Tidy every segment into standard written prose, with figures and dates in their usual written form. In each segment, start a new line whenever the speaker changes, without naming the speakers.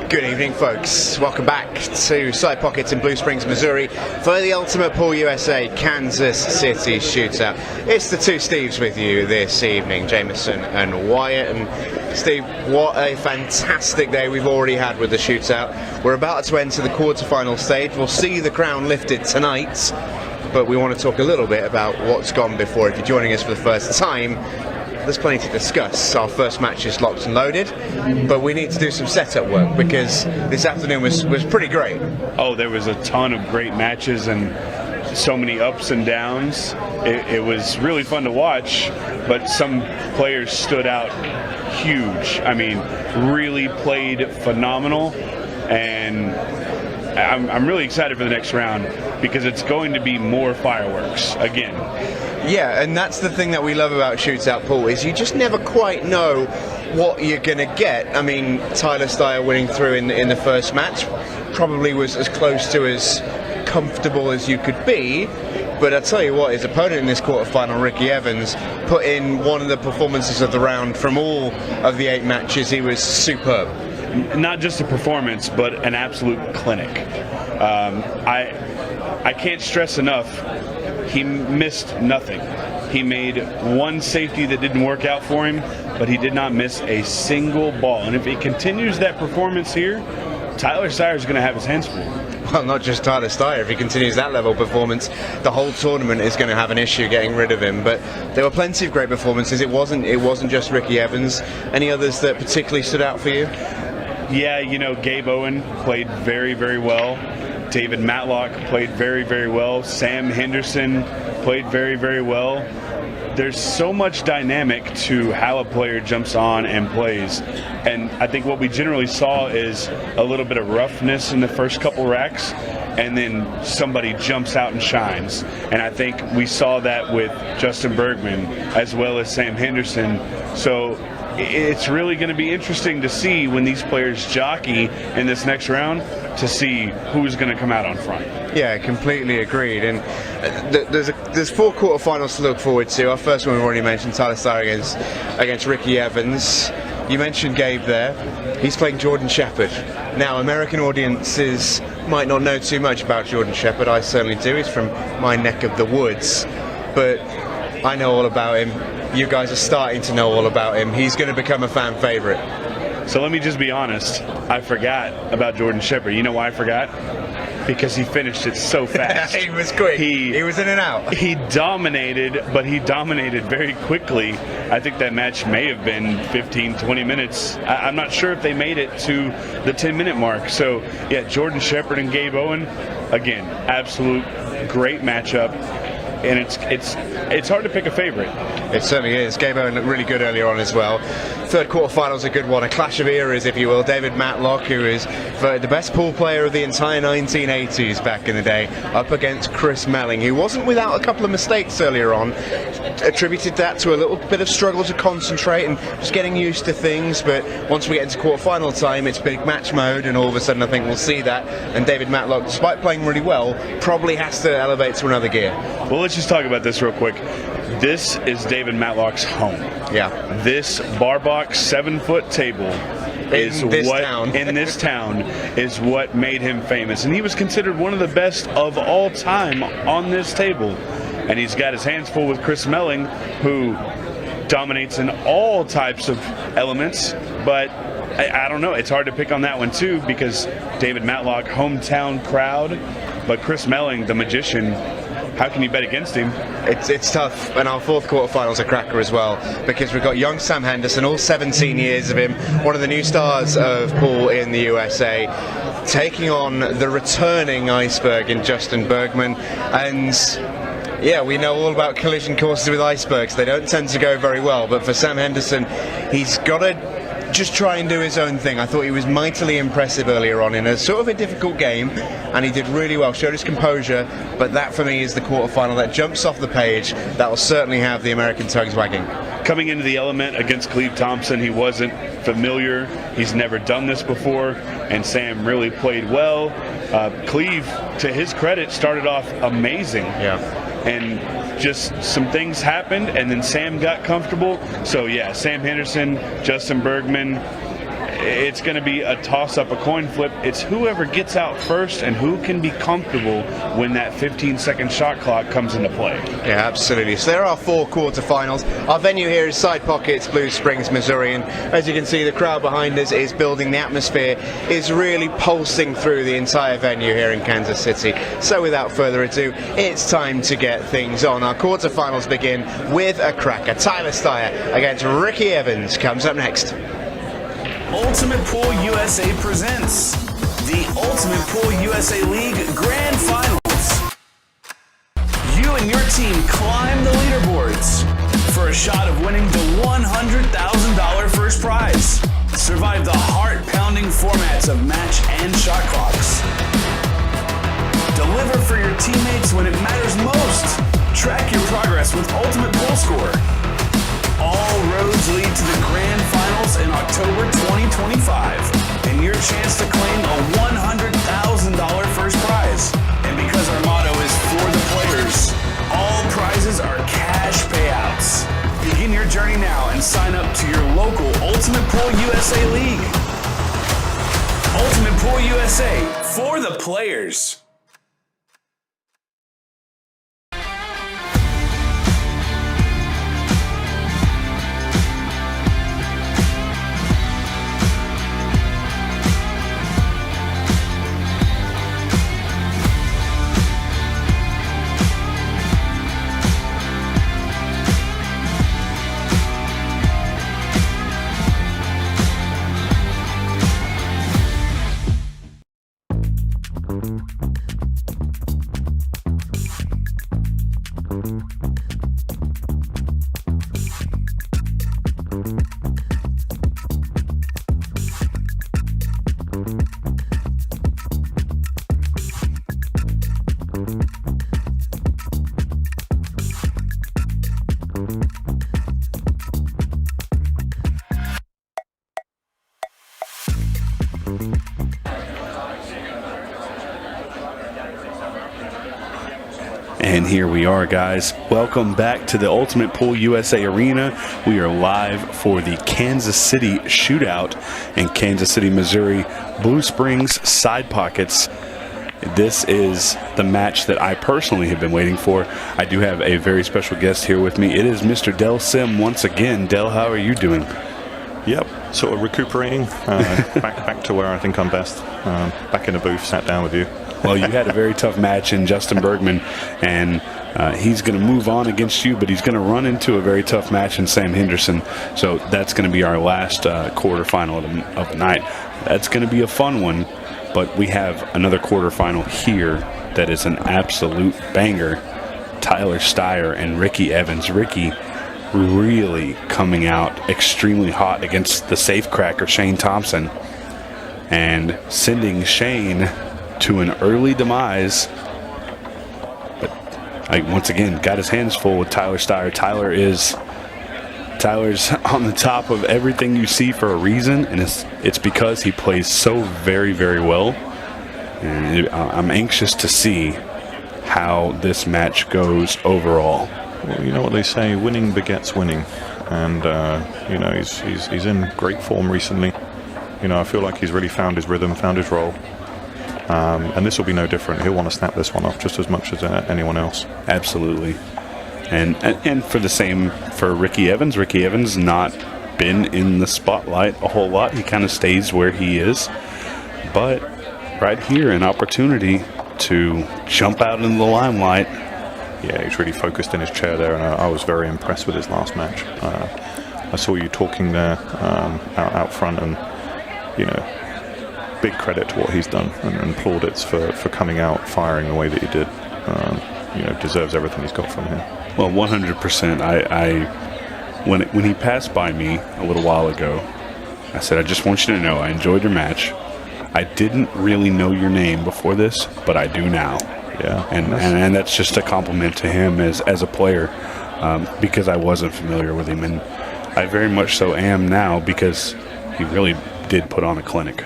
Good evening, folks. Welcome back to Side Pockets in Blue Springs, Missouri for the Ultimate Pool USA Kansas City Shootout. It's the two Steves with you this evening, Jameson and Wyatt. And Steve, what a fantastic day we've already had with the shootout. We're about to enter the quarterfinal stage. We'll see the crown lifted tonight, but we want to talk a little bit about what's gone before. If you're joining us for the first time, there's plenty to discuss. Our first match is locked and loaded, but we need to do some setup work because this afternoon was pretty great.
Oh, there was a ton of great matches and so many ups and downs. It was really fun to watch, but some players stood out huge. I mean, really played phenomenal, and I'm really excited for the next round because it's going to be more fireworks again.
Yeah, and that's the thing that we love about Shootout Pool is you just never quite know what you're going to get. I mean, Tyler Styer winning through in the first match probably was as close to as comfortable as you could be. But I tell you what, his opponent in this quarterfinal, Ricky Evans, put in one of the performances of the round from all of the 8 matches. He was superb.
Not just a performance, but an absolute clinic. I can't stress enough, he missed nothing. He made one safety that didn't work out for him, but he did not miss a single ball. And if he continues that performance here, Tyler Styer is going to have his hands full.
Well, not just Tyler Styer. If he continues that level of performance, the whole tournament is going to have an issue getting rid of him. But there were plenty of great performances. It wasn't just Ricky Evans. Any others that particularly stood out for you?
Yeah, you know, Gabe Owen played very, very well. David Matlock played very, very well. Sam Henderson played very, very well. There's so much dynamic to how a player jumps on and plays. And I think what we generally saw is a little bit of roughness in the first couple racks, and then somebody jumps out and shines. And I think we saw that with Justin Bergman as well as Sam Henderson. So it's really going to be interesting to see when these players jockey in this next round to see who's going to come out on front.
Yeah, completely agreed. And there's 4 quarterfinals to look forward to. Our first one we've already mentioned, Tyler Styer against Ricky Evans. You mentioned Gabe there. He's playing Jordan Shepard. Now, American audiences might not know too much about Jordan Shepard. I certainly do. He's from my neck of the woods. But I know all about him. You guys are starting to know all about him. He's going to become a fan favorite.
So let me just be honest. I forgot about Jordan Shepard. You know why I forgot? Because he finished it so fast.
He was quick. He was in and out.
He dominated, but he dominated very quickly. I think that match may have been 15, 20 minutes. I'm not sure if they made it to the 10-minute mark. So, yeah, Jordan Shepard and Gabe Owen, again, absolute great matchup. And it's hard to pick a favorite.
It certainly is. Gabe Owen looked really good earlier on as well. Third quarterfinal's a good one, a clash of eras, if you will. David Matlock, who is the best pool player of the entire 1980s back in the day, up against Chris Meling, who wasn't without a couple of mistakes earlier on. Attributed that to a little bit of struggle to concentrate and just getting used to things, but once we get into quarterfinal time, it's big match mode, and all of a sudden I think we'll see that. And David Matlock, despite playing really well, probably has to elevate to another gear.
Well, let's just talk about this real quick. This is David Matlock's home.
Yeah.
This bar box 7-foot table in this town is what made him famous. And he was considered one of the best of all time on this table. And he's got his hands full with Chris Meling, who dominates in all types of elements. But I don't know. It's hard to pick on that one, too, because David Matlock, hometown crowd. But Chris Meling, the magician, how can you bet against him?
It's tough, and our fourth quarterfinal's a cracker as well, because we've got young Sam Henderson, all 17 years of him, one of the new stars of pool in the USA, taking on the returning iceberg in Justin Bergman. And yeah, we know all about collision courses with icebergs. They don't tend to go very well, but for Sam Henderson, he's got to just try and do his own thing. I thought he was mightily impressive earlier on in a sort of a difficult game, and he did really well, showed his composure, but that for me is the quarterfinal that jumps off the page. That will certainly have the American tongues wagging.
Coming into the element against Cleve Thompson, he wasn't familiar. He's never done this before, and Sam really played well. Cleve, to his credit, started off amazing.
Yeah.
And just some things happened, and then Sam got comfortable. So yeah, Sam Henderson, Justin Bergman, it's going to be a toss-up, a coin flip. It's whoever gets out first and who can be comfortable when that 15-second shot clock comes into play.
Yeah, absolutely. So there are 4 quarterfinals. Our venue here is Side Pockets, Blue Springs, Missouri, and as you can see, the crowd behind us is building. The atmosphere is really pulsing through the entire venue here in Kansas City. So without further ado, it's time to get things on. Our quarterfinals begin with a cracker. Tyler Styer against Ricky Evans comes up next.
Ultimate Pool USA presents the Ultimate Pool USA League Grand Finals. You and your team climb the leaderboards for a shot of winning the $100,000 first prize. Survive the heart-pounding formats of match and shot clocks. Deliver for your teammates when it matters most. Track your progress with Ultimate Pool Score. All roads lead to the Grand Finals in October 2025, and your chance to claim a $100,000 first prize. And because our motto is for the players, all prizes are cash payouts. Begin your journey now and sign up to your local Ultimate Pool USA League. Ultimate Pool USA, for the players.
And here we are, guys. Welcome back to the Ultimate Pool USA Arena. We are live for the Kansas City Shootout in Kansas City, Missouri. Blue Springs Side Pockets. This is the match that I personally have been waiting for. I do have a very special guest here with me. It is Mr. Del Sim once again. Del, how are you doing?
Yep, sort of recuperating. Back to where I think I'm best. Back in the booth, sat down with you.
Well, you had a very tough match in Justin Bergman, and he's going to move on against you, but he's going to run into a very tough match in Sam Henderson. So that's going to be our last quarterfinal of the night. That's going to be a fun one, but we have another quarterfinal here that is an absolute banger. Tyler Styer and Ricky Evans. Ricky really coming out extremely hot against the safecracker Shane Thompson and sending Shane to an early demise. But once again got his hands full with Tyler Styer. Tyler's on the top of everything you see for a reason, and it's because he plays so very, very well. And I'm anxious to see how this match goes overall.
Well, you know what they say, winning begets winning, and he's in great form recently. I feel like he's really found his rhythm, found his role. And this will be no different. He'll want to snap this one off just as much as anyone else.
Absolutely. And for the same for Ricky Evans. Ricky Evans not been in the spotlight a whole lot. He kind of stays where he is. But right here, an opportunity to jump out into the limelight.
Yeah, he's really focused in his chair there, and I was very impressed with his last match. I saw you talking there out front, and big credit to what he's done, and plaudits for coming out firing the way that he did. Deserves everything he's got from here.
Well, 100%. When he passed by me a little while ago, I said, I just want you to know I enjoyed your match. I didn't really know your name before this, but I do now.
Yeah,
and that's just a compliment to him as a player, because I wasn't familiar with him, and I very much so am now because he really did put on a clinic.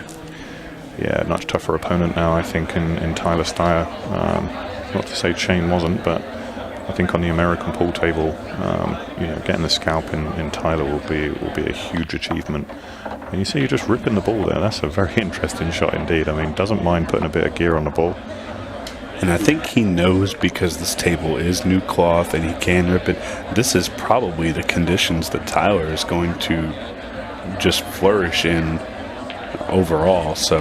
Yeah, much tougher opponent now, I think, in Tyler Styer. Not to say Shane wasn't, but I think on the American pool table, getting the scalp in Tyler will be a huge achievement. And you see you're just ripping the ball there. That's a very interesting shot indeed. I mean, doesn't mind putting a bit of gear on the ball.
And I think he knows, because this table is new cloth and he can rip it, this is probably the conditions that Tyler is going to just flourish in overall. So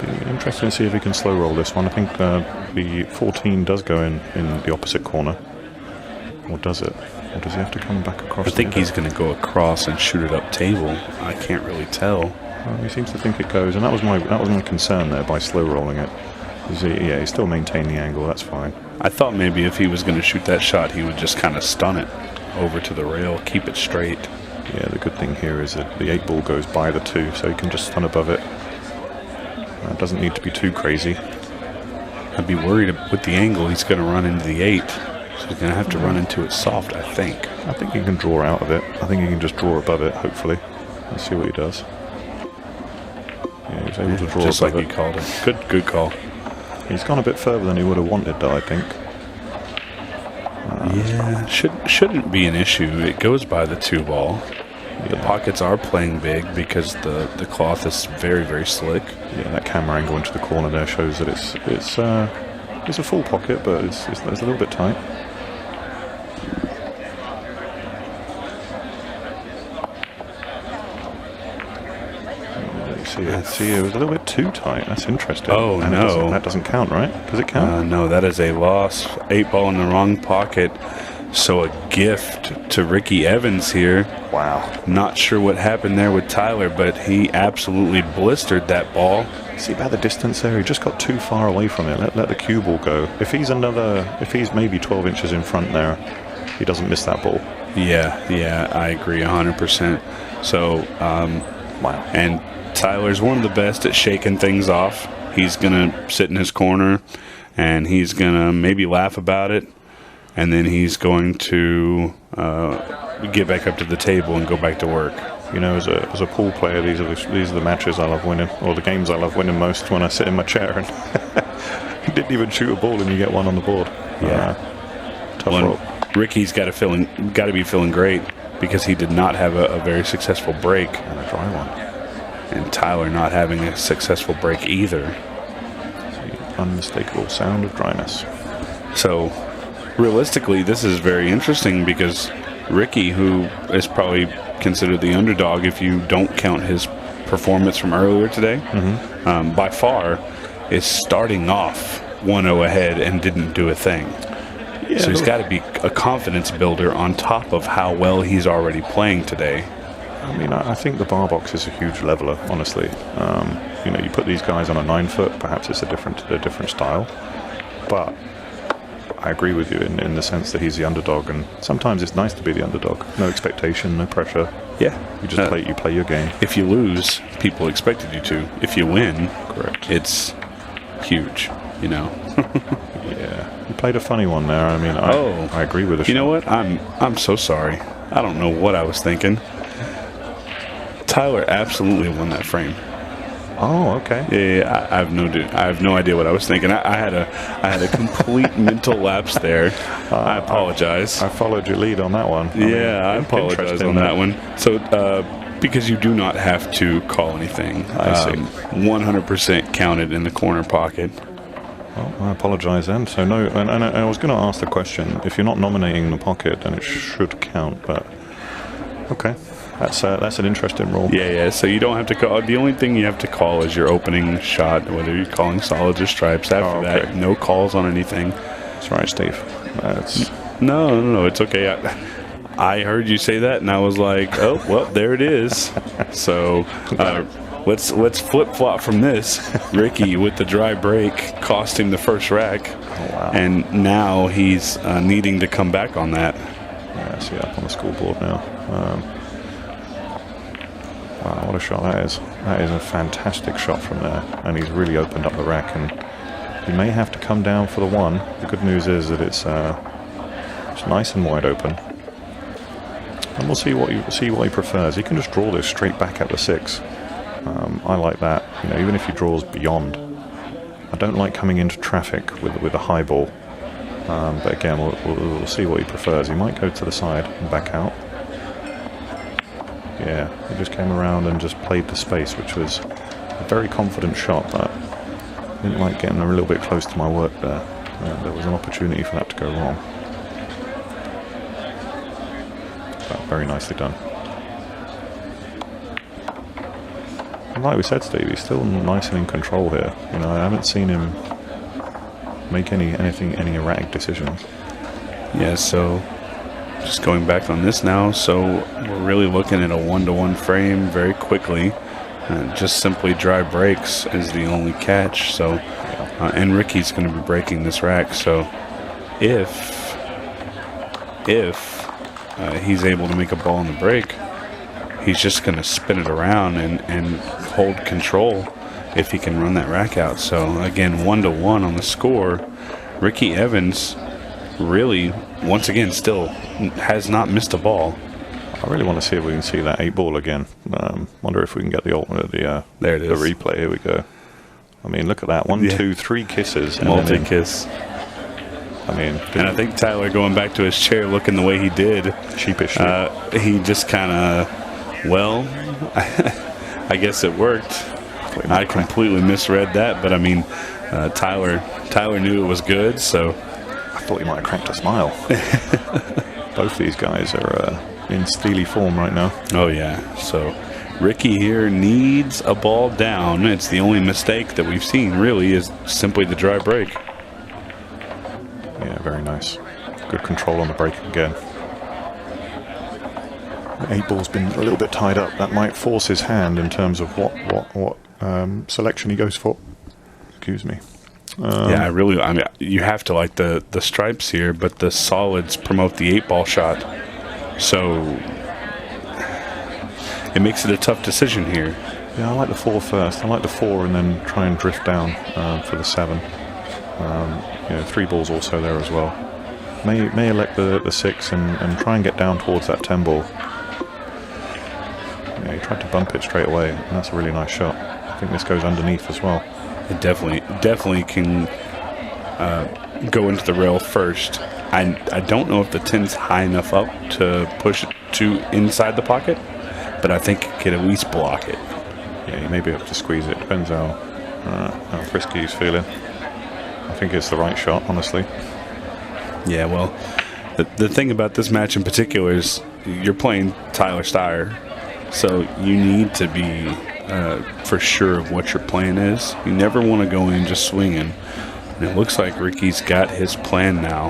be interesting to see if he can slow roll this one. I think the 14 does go in the opposite corner. Or does it? Or does he have to come back across?
I think he's going to go across and shoot it up table. I can't really tell.
Well, he seems to think it goes, and that was my concern there by slow rolling it. He still maintained the angle. That's fine.
I thought maybe if he was going to shoot that shot, he would just kind of stun it over to the rail, keep it straight.
Yeah, the good thing here is that the 8 ball goes by the 2, so he can just stun above it. It doesn't need to be too crazy.
I'd be worried with the angle he's going to run into the 8. So he's going to have to run into it soft, I think.
I think he can draw out of it. I think he can just draw above it, hopefully. Let's see what he does. Yeah, he's able to draw
just
above
like
it.
you called it. Good call.
He's gone a bit further than he would have wanted, though, I think.
Yeah, shouldn't be an issue. It goes by the 2 ball. The pockets are playing big because the cloth is very, very slick.
Yeah, that camera angle into the corner there shows that it's a full pocket, but it's a little bit tight. See, it was a little bit too tight. That's interesting.
Oh,
and
no.
That doesn't count, right? Does it count?
No, that is a loss. 8 ball in the wrong pocket. So a gift to Ricky Evans here.
Wow.
Not sure what happened there with Tyler, but he absolutely blistered that ball.
See about the distance there? He just got too far away from it. Let the cue ball go. If he's maybe 12 inches in front there, he doesn't miss that ball.
Yeah, I agree 100%. So,
wow.
And Tyler's one of the best at shaking things off. He's going to sit in his corner, and he's going to maybe laugh about it, and then he's going to get back up to the table and go back to work.
You know, as a pool player, these are the matches I love winning, or the games I love winning most, when I sit in my chair and you didn't even shoot a ball and you get one on the board.
Yeah.
Tough roll.
Ricky's got to be feeling great because he did not have a very successful break.
And a dry one.
And Tyler not having a successful break either.
The unmistakable sound of dryness.
So, realistically, this is very interesting because Ricky, who is probably considered the underdog if you don't count his performance from earlier today, by far, is starting off 1-0 ahead and didn't do a thing. Yeah, so he's got to be a confidence builder on top of how well he's already playing today.
I mean, I think the bar box is a huge leveler, honestly. You know, you put these guys on a 9-foot, perhaps it's a different style. But I agree with you in the sense that he's the underdog, and sometimes it's nice to be the underdog. No expectation, no pressure.
Yeah,
you just play your game.
If you lose, people expected you to. If you win,
correct,
it's huge. You know.
Yeah, you played a funny one there. I mean, I agree with it.
You know what? I'm so sorry. I don't know what I was thinking. Tyler absolutely won that frame.
Oh, okay.
Yeah, I have no idea what I was thinking. I had a complete mental lapse there. I apologize.
I followed your lead on that one.
I apologize on that one. So, because you do not have to call anything.
I see.
100% counted in the corner pocket.
Well, I apologize then. So no, and I was going to ask the question: if you're not nominating the pocket, then it should count. But okay. That's an interesting rule.
Yeah. So you don't have to call. The only thing you have to call is your opening shot, whether you're calling solids or stripes. After that, no calls on anything.
That's right, Steve.
No. It's okay. I heard you say that, and I was like, oh, well, there it is. So let's flip flop from this. Ricky with the dry break cost him the first rack, and now he's needing to come back on that.
Yeah, I see up on the scoreboard now. Wow, what a shot that is. That is a fantastic shot from there. And he's really opened up the rack. And he may have to come down for the one. The good news is that it's nice and wide open. And we'll see what he prefers. He can just draw this straight back at the 6. I like that. You know, even if he draws beyond. I don't like coming into traffic with a high ball. But again, we'll see what he prefers. He might go to the side and back out. Yeah, he just came around and just played the space, which was a very confident shot, but I didn't like getting a little bit close to my work there. There was an opportunity for that to go wrong. But very nicely done. And like we said, Steve, he's still nice and in control here. You know, I haven't seen him make any erratic decisions.
Yeah, so just going back on this now, so we're really looking at a 1-to-1 frame very quickly. Just simply dry breaks is the only catch. So, and Ricky's going to be breaking this rack. So, if he's able to make a ball in the break, he's just going to spin it around and hold control if he can run that rack out. So again, 1-to-1 on the score. Ricky Evans really, once again, still has not missed a ball.
I really want to see if we can see that 8-ball again. Wonder if we can get there it is. The replay. Here we go. I mean, look at that. 1, 2, 3 kisses.
Multi-kiss.
I mean,
and I think Tyler going back to his chair looking the way he did.
Sheepishly.
He just kind of, well, I guess it worked. I completely misread that, but I mean, Tyler knew it was good, so.
I thought he might have cracked a smile. Both these guys are in steely form right now.
Oh, yeah. So Ricky here needs a ball down. It's the only mistake that we've seen, really, is simply the dry break.
Yeah, very nice. Good control on the break again. The 8-ball's been a little bit tied up. That might force his hand in terms of what selection he goes for. Excuse me.
I mean, you have to like the stripes here, but the solids promote the 8-ball shot. So it makes it a tough decision here.
Yeah, I like the 4 first. I like the 4 and then try and drift down for the 7. 3 balls also there as well. May elect the 6 and try and get down towards that 10 ball. Yeah, he tried to bump it straight away, and that's a really nice shot. I think this goes underneath as well.
It definitely can go into the rail first. I don't know if the 10's high enough up to push it to inside the pocket, but I think it could at least block it.
Yeah, you may be able to squeeze it. Depends how frisky he's feeling. I think it's the right shot, honestly.
Yeah, well, the thing about this match in particular is you're playing Tyler Styer, so you need to be for sure of what your plan is. You never want to go in just swinging. And it looks like Ricky's got his plan now.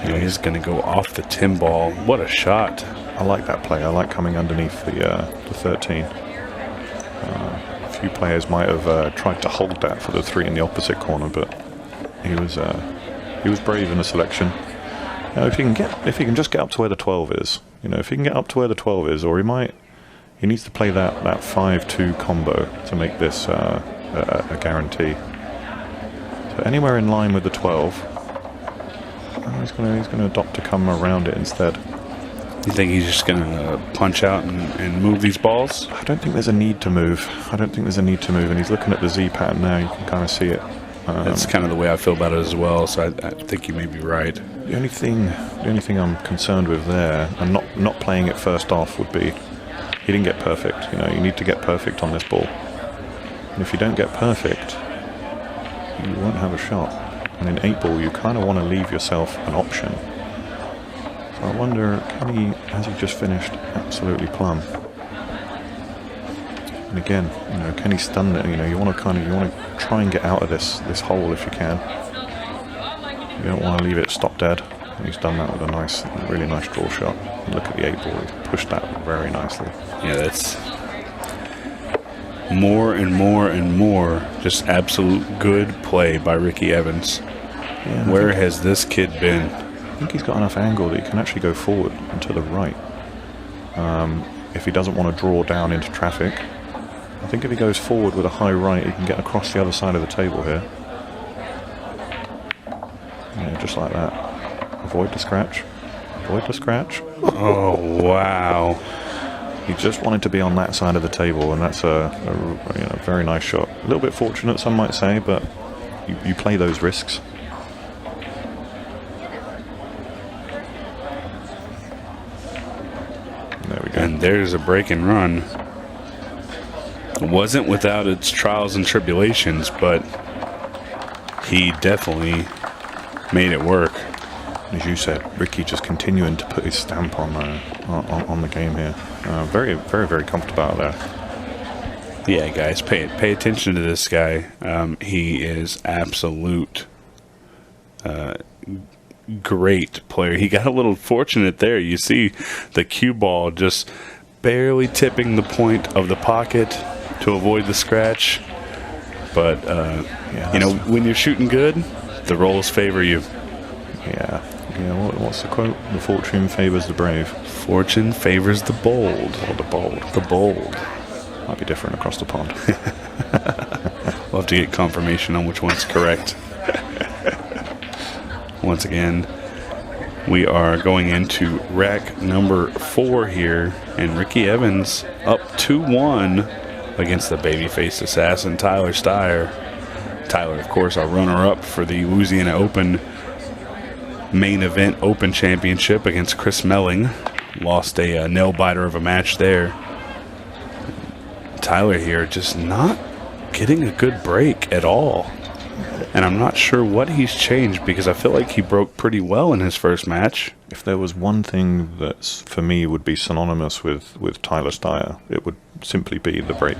He's going to go off the 10 ball. What a shot.
I like that play. I like coming underneath the 13. A few players might have tried to hold that for the 3 in the opposite corner, but he was brave in the selection. If he can just get up to where the 12 is, if he can get up to where the 12 is, or he needs to play that 5-2 combo to make this a guarantee. So anywhere in line with the 12, he's going to adopt to come around it instead.
You think he's just going to punch out and move these balls?
I don't think there's a need to move. And he's looking at the Z pattern now. You can kind of see it.
That's kind of the way I feel about it as well, so I think you may be right.
The only thing I'm concerned with there, and not playing it first off, would be he didn't get perfect. You need to get perfect on this ball. And if you don't get perfect, you won't have a shot. And in 8-ball, you kind of want to leave yourself an option. So I wonder, has he just finished absolutely plumb? And again, can he stun it? You want to try and get out of this hole if you can. You don't want to leave it stop dead. And he's done that with a really nice draw shot. And look at the 8-ball; he's pushed that very nicely.
Yeah, that's more and more and more just absolute good play by Ricky Evans. Yeah, where has this kid been?
I think he's got enough angle that he can actually go forward and to the right. If he doesn't want to draw down into traffic. I think if he goes forward with a high right, he can get across the other side of the table here. Yeah, just like that. Avoid the scratch.
Oh, wow.
He just wanted to be on that side of the table, and that's a very nice shot. A little bit fortunate, some might say, but you play those risks. There we go.
And there's a break and run. It wasn't without its trials and tribulations, but he definitely made it work.
As you said, Ricky just continuing to put his stamp on the game here. Very, very, very comfortable out there.
Yeah, guys, pay attention to this guy. He is absolute great player. He got a little fortunate there. You see the cue ball just barely tipping the point of the pocket to avoid the scratch. But, when you're shooting good, the rolls favor you.
Yeah. What's the quote? The fortune favors the brave.
Fortune favors the bold.
Or the bold.
The bold.
Might be different across the pond.
We'll have to get confirmation on which one's correct. Once again, we are going into rack number 4 here, and Ricky Evans up 2-1 against the babyface assassin Tyler Styer. Tyler, of course, our runner-up for the Louisiana Open main event Open Championship against Chris Meling. Lost a nail-biter of a match there. Tyler here just not getting a good break at all. And I'm not sure what he's changed, because I feel like he broke pretty well in his first match.
If there was one thing that for me would be synonymous with Tyler Styer, it would simply be the break.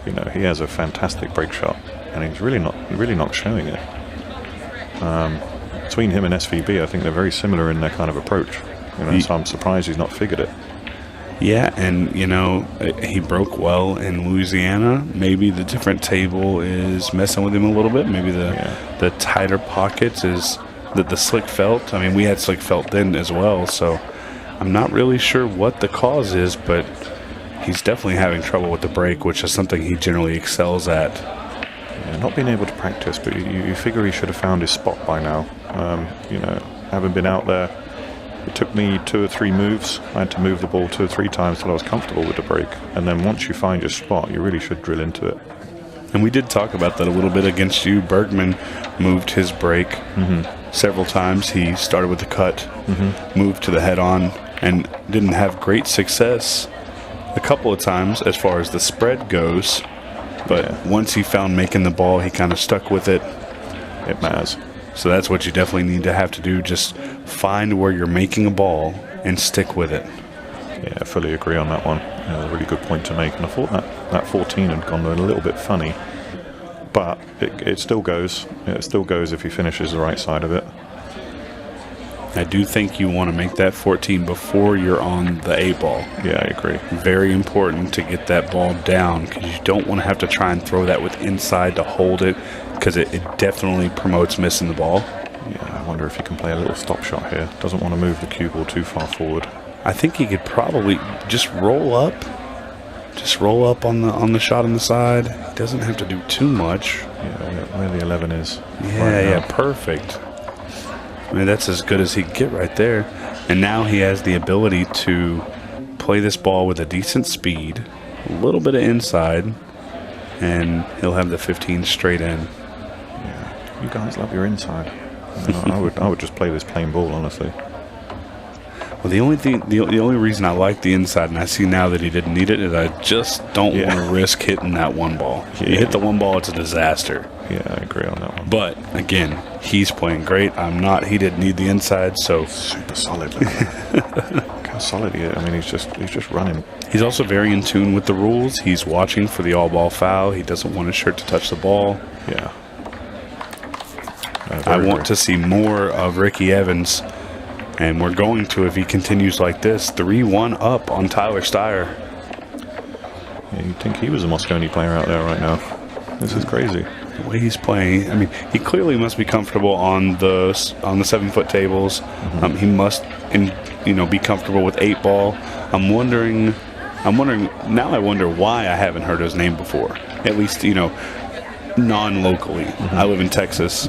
He has a fantastic break shot, and he's really not showing it. Between him and SVB, I think they're very similar in their kind of approach. So I'm surprised he's not figured it.
Yeah, and he broke well in Louisiana. Maybe the different table is messing with him a little bit. Maybe the tighter pockets is the slick felt. I mean, we had slick felt then as well, so I'm not really sure what the cause is, but he's definitely having trouble with the break, which is something he generally excels at.
Yeah, not being able to practice, but you figure he should have found his spot by now. Having been out there, it took me 2 or 3 moves. I had to move the ball 2 or 3 times till I was comfortable with the break. And then once you find your spot, you really should drill into it.
And we did talk about that a little bit against you. Bergman moved his break several times. He started with the cut, moved to the head-on, and didn't have great success a couple of times as far as the spread goes. But once he found making the ball, he kind of stuck with it.
It matters.
So that's what you definitely need to have to do. Just find where you're making a ball and stick with it.
Yeah, I fully agree on that one. A really good point to make. And I thought that 14 had gone a little bit funny. But it still goes. It still goes if he finishes the right side of it.
I do think you want to make that 14 before you're on the 8-ball.
Yeah, I agree.
Very important to get that ball down, because you don't want to have to try and throw that with inside to hold it, because it definitely promotes missing the ball.
Yeah, I wonder if he can play a little stop shot here. Doesn't want to move the cue ball too far forward.
I think he could probably just roll up. Just roll up on the shot on the side. He doesn't have to do too much.
Yeah, where the 11 is.
Yeah, perfect. I mean, that's as good as he can get right there. And now he has the ability to play this ball with a decent speed, a little bit of inside, and he'll have the 15 straight in.
Yeah, you guys love your inside. I would just play this plain ball, honestly.
Well, the only reason I like the inside, and I see now that he didn't need it, is I just don't want to risk hitting that one ball.
Yeah.
You hit the one ball, it's a disaster.
Yeah, I agree on that one.
But again, he's playing great. I'm not. He didn't need the inside, so
super solid. Look how solid he is. I mean, he's just running.
He's also very in tune with the rules. He's watching for the all-ball foul. He doesn't want his shirt to touch the ball.
Yeah.
I want to see more of Ricky Evans. And we're going to, if he continues like this, 3-1 up on Tyler Styer.
Yeah, you'd think he was a Moscone player out there right now. This is crazy.
The way he's playing, I mean, he clearly must be comfortable on the 7-foot tables. He must, be comfortable with 8-ball. I'm wondering now. I wonder why I haven't heard his name before. At least, non-locally. I live in Texas.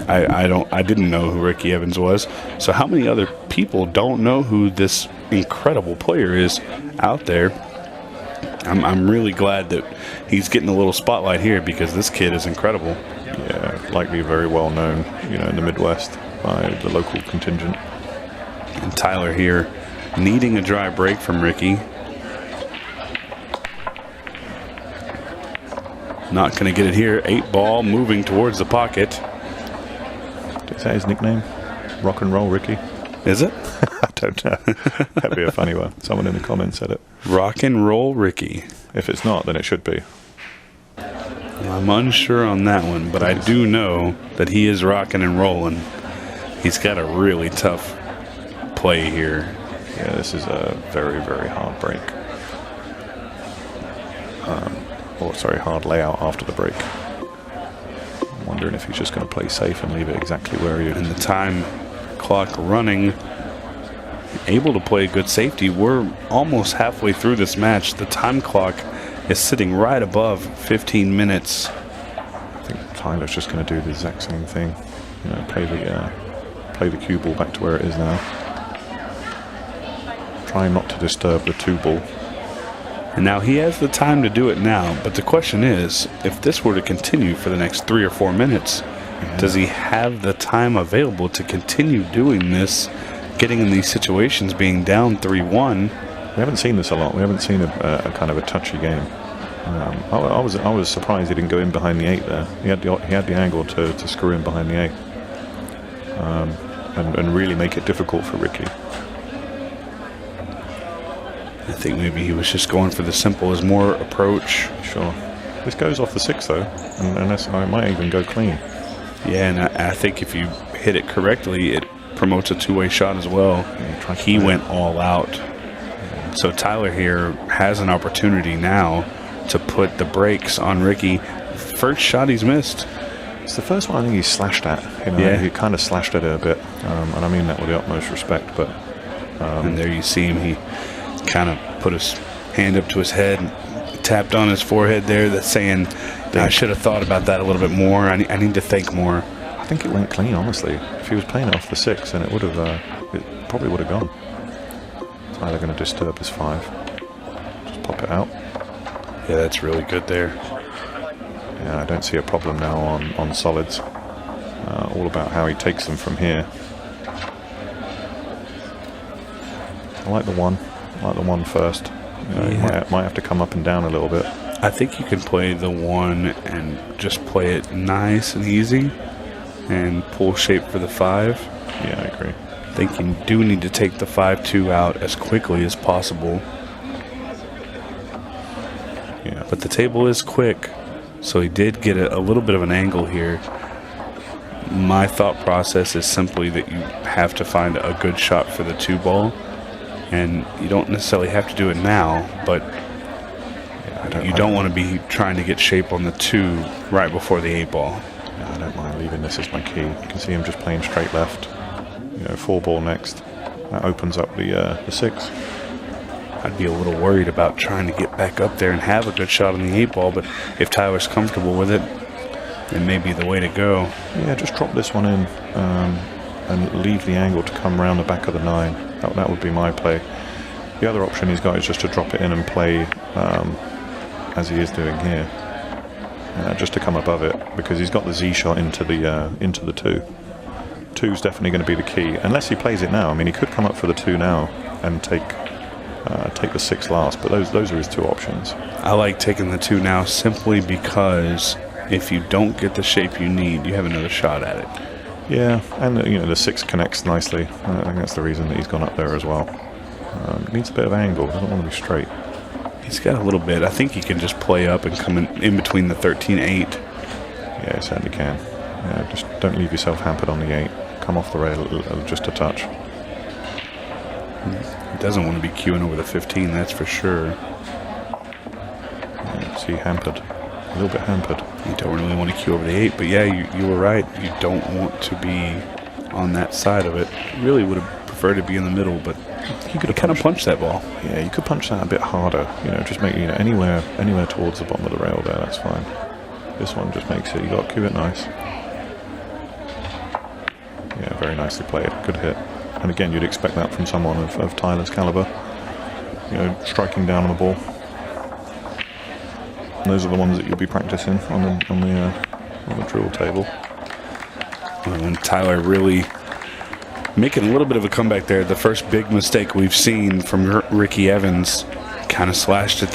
I didn't know who Ricky Evans was. So how many other people don't know who this incredible player is out there? I'm really glad that he's getting a little spotlight here, because this kid is incredible.
Yeah, likely very well known, in the Midwest by the local contingent.
And Tyler here needing a dry break from Ricky. Not going to get it here. 8-ball moving towards the pocket.
Is that his nickname? Rock and Roll Ricky?
Is it?
I don't know. That'd be a funny one. Someone in the comments said it.
Rock and Roll Ricky.
If it's not, then it should be.
I'm unsure on that one, but I do know that he is rocking and rolling. He's got a really tough play here.
Yeah, this is a very, very hard break. Hard layout after the break. I'm wondering if he's just going to play safe and leave it exactly where he is.
And the time clock running, able to play a good safety. We're almost halfway through this match. The time clock is sitting right above 15 minutes.
I think Tyler's just going to do the exact same thing. You know, play the cue ball back to where it is now. Try not to disturb the 2-ball.
And now he has the time to do it now, but the question is, if this were to continue for the next 3 or 4 minutes, does he have the time available to continue doing this, getting in these situations, being down 3-1?
We haven't seen this a lot. We haven't seen a kind of a touchy game. I was surprised he didn't go in behind the 8 there. He had the angle to screw in behind the 8 and really make it difficult for Ricky.
I think maybe he was just going for the simple as more approach.
Sure. This goes off the 6 though, and it might even go clean.
Yeah, and I think if you hit it correctly, it promotes a 2-way shot as well.
Yeah,
he went all out. So Tyler here has an opportunity now to put the brakes on Ricky. First shot he's missed.
It's the first one I think he slashed at. He kind of slashed at it a bit, and I mean that with the utmost respect. But
and there you see him. He kind of put his hand up to his head, and tapped on his forehead there. That's saying, I should have thought about that a little bit more. I need to think more.
I think it went clean, honestly. If he was playing it off the 6, then it probably would have gone. Tyler going to disturb his 5. Just pop it out.
Yeah, that's really good there.
Yeah, I don't see a problem now on solids. All about how he takes them from here. I like the 1. I like the 1 first. He might have to come up and down a little bit.
I think you can play the 1 and just play it nice and easy and pull shape for the 5.
Yeah, I agree.
I think you do need to take the 5-2 out as quickly as possible.
Yeah.
But the table is quick, so he did get a little bit of an angle here. My thought process is simply that you have to find a good shot for the 2-ball. And you don't necessarily have to do it now, but you don't want to be trying to get shape on the 2 right before the 8-ball.
I don't mind leaving this as my key. You can see him just playing straight left. 4-ball next. That opens up the 6.
I'd be a little worried about trying to get back up there and have a good shot on the 8-ball, but if Tyler's comfortable with it, it may be the way to go.
Yeah, just drop this one in and leave the angle to come around the back of the 9. That would be my play. The other option he's got is just to drop it in and play as he is doing here, just to come above it, because he's got the Z shot into the 2. 2's definitely going to be the key, unless he plays it now. I mean, he could come up for the 2 now and take the 6 last, but those are his 2 options.
I like taking the 2 now simply because if you don't get the shape you need, you have another shot at it.
Yeah, and the 6 connects nicely. I think that's the reason that he's gone up there as well. Needs a bit of angle, doesn't want to be straight.
He's got a little bit. I think he can just play up and come in between the 13-8.
Yeah, he certainly can. Yeah, just don't leave yourself hampered on the 8. Come off the rail just a touch.
He doesn't want to be queuing over the 15, that's for sure.
Yeah, see, hampered. A little bit hampered.
You don't really want to queue over the 8, but yeah, you were right. You don't want to be on that side of it. You really would have preferred to be in the middle, but you could have kind of punched that ball. Yeah,
you could punch that a bit harder. Just make anywhere towards the bottom of the rail there. That's fine. This one just makes it. You got to cue it nice. Yeah, very nicely played. Good hit. And again, you'd expect that from someone of Tyler's caliber. Striking down on the ball. And those are the ones that you'll be practicing on the drill table.
And Tyler really making a little bit of a comeback there. The first big mistake we've seen from Ricky Evans kind of slashed at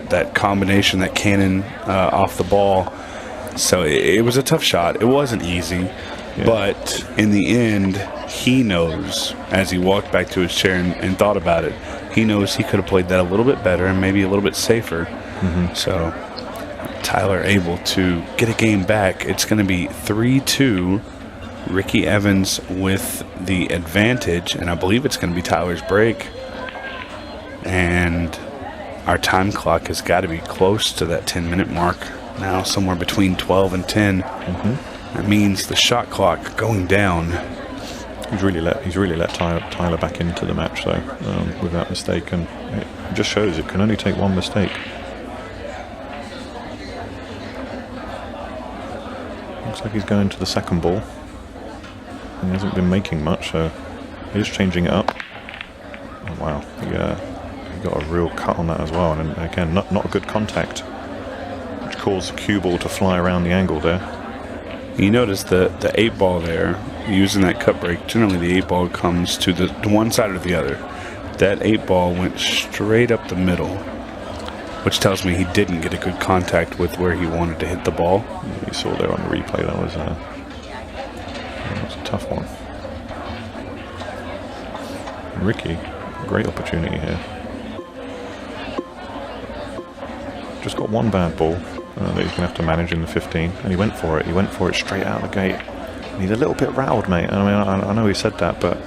that combination, that cannon off the ball. So it was a tough shot. It wasn't easy. Yeah. But in the end, he knows, as he walked back to his chair and thought about it, he knows he could have played that a little bit better and maybe a little bit safer. So Tyler able to get a game back. It's going to be 3-2. Ricky Evans with the advantage, and I believe it's going to be Tyler's break. And our time clock has got to be close to that 10-minute mark now, somewhere between 12 and 10. That means the shot clock going down.
He's really let Tyler back into the match, though, with that mistake, and it just shows it can only take one mistake. Looks like he's going to the second ball. He hasn't been making much, so he is changing it up. Oh, wow, he got a real cut on that as well, and again, not a good contact, which caused the cue ball to fly around the angle there.
You notice the 8 ball there, using that cut break, generally the 8 ball comes to the one side or the other. That 8 ball went straight up the middle, which tells me he didn't get a good contact with where he wanted to hit the ball.
You saw there on the replay, that was a tough one. And Ricky, great opportunity here. Just got one bad ball that he's going to have to manage in the 15, and he went for it. He went for it straight out of the gate. And he's a little bit riled, mate. I mean, I know he said that, but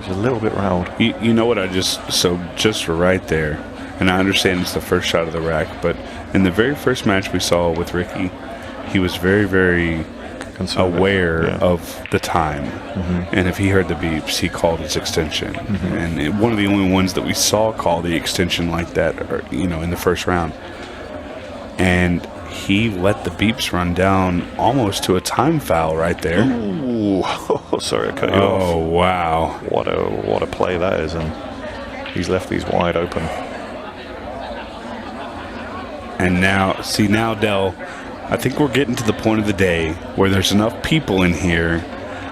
he's a little bit riled.
You know what just right there, and I understand it's the first shot of the rack, but in the very first match we saw with Ricky, he was very, very aware of the time. And if he heard the beeps, he called his extension. And one of the only ones that we saw call the extension like that, or, in the first round. And he let the beeps run down almost to a time foul right there.
Ooh, sorry, I cut you off.
Oh, wow.
What a play that is, and he's left these wide open.
And now, Dell, I think we're getting to the point of the day where there's enough people in here.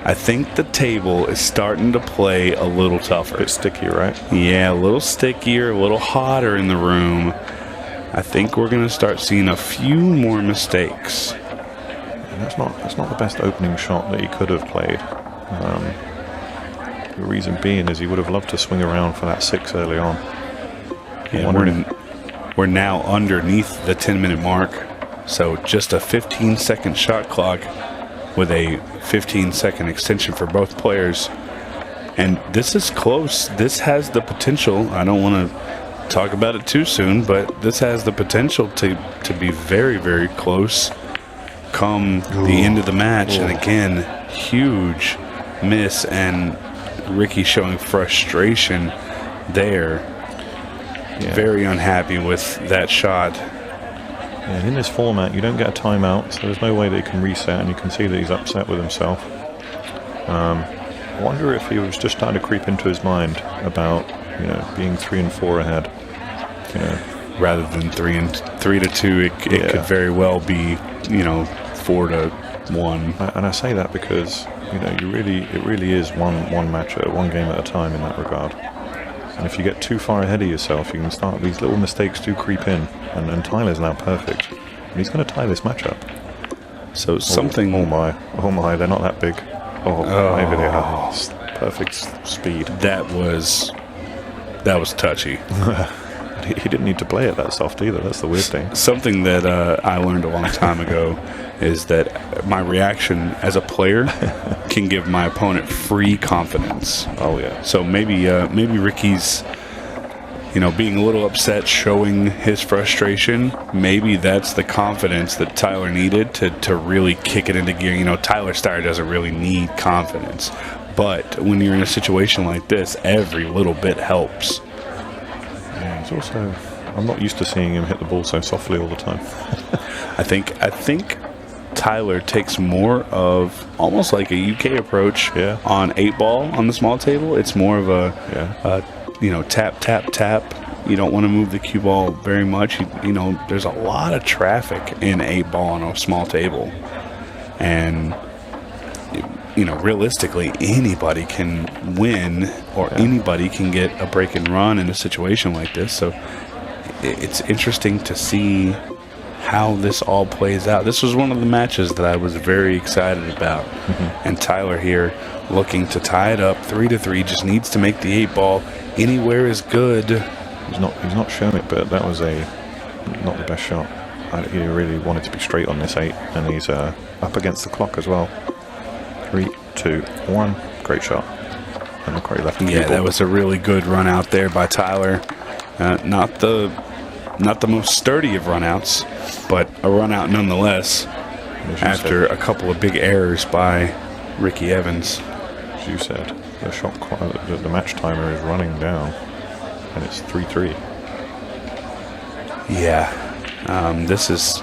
I think the table is starting to play a little tougher.
A bit stickier, right?
Yeah, a little stickier, a little hotter in the room. I think we're going to start seeing a few more mistakes.
And that's not the best opening shot that he could have played. The reason being is he would have loved to swing around for that 6 early on.
Yeah, we're now underneath the 10-minute mark, so just a 15-second shot clock with a 15-second extension for both players. And this is close. This has the potential. I don't want to talk about it too soon, but this has the potential to be very, very close come the end of the match. And again, huge miss, and Ricky showing frustration there. Very unhappy with that shot.
Yeah, in this format, you don't get a timeout, so there's no way that he can reset, and you can see that he's upset with himself. I wonder if he was just starting to creep into his mind about being 3 and 4 ahead.
Rather than 3 to 2, it could very well be 4 to 1.
And I say that because it really is one match at one game at a time in that regard. And if you get too far ahead of yourself, you can start, these little mistakes do creep in, and Tyler's now perfect. And he's going to tie this match up.
So something.
Oh my, they're not that big. Maybe they are. Perfect speed.
That was touchy.
He didn't need to play it that soft either. That's the weird thing.
Something that I learned a long time ago is that my reaction as a player can give my opponent free confidence.
Oh yeah.
So maybe Ricky's being a little upset, showing his frustration. Maybe that's the confidence that Tyler needed to really kick it into gear. Tyler Styer doesn't really need confidence, but when you're in a situation like this, every little bit helps.
Yeah, it's also, I'm not used to seeing him hit the ball so softly all the time.
I think Tyler takes more of almost like a UK approach on 8 ball on the small table. It's more of a tap, tap, tap. You don't want to move the cue ball very much. There's a lot of traffic in 8 ball on a small table. And realistically, anybody can win or anybody can get a break and run in a situation like this. So it's interesting to see how this all plays out. This was one of the matches that I was very excited about. And Tyler here looking to tie it up 3-3, just needs to make the 8 ball. Anywhere is good.
He's not shown it, but that was not the best shot. He really wanted to be straight on this 8, and he's up against the clock as well. 3, 2, 1. Great shot. And look where he left the cue ball.
That was a really good run out there by Tyler. Not the most sturdy of runouts, but a run out nonetheless. After a couple of big errors by Ricky Evans.
As you said, the shot the match timer is running down, and it's 3-3.
Yeah, this is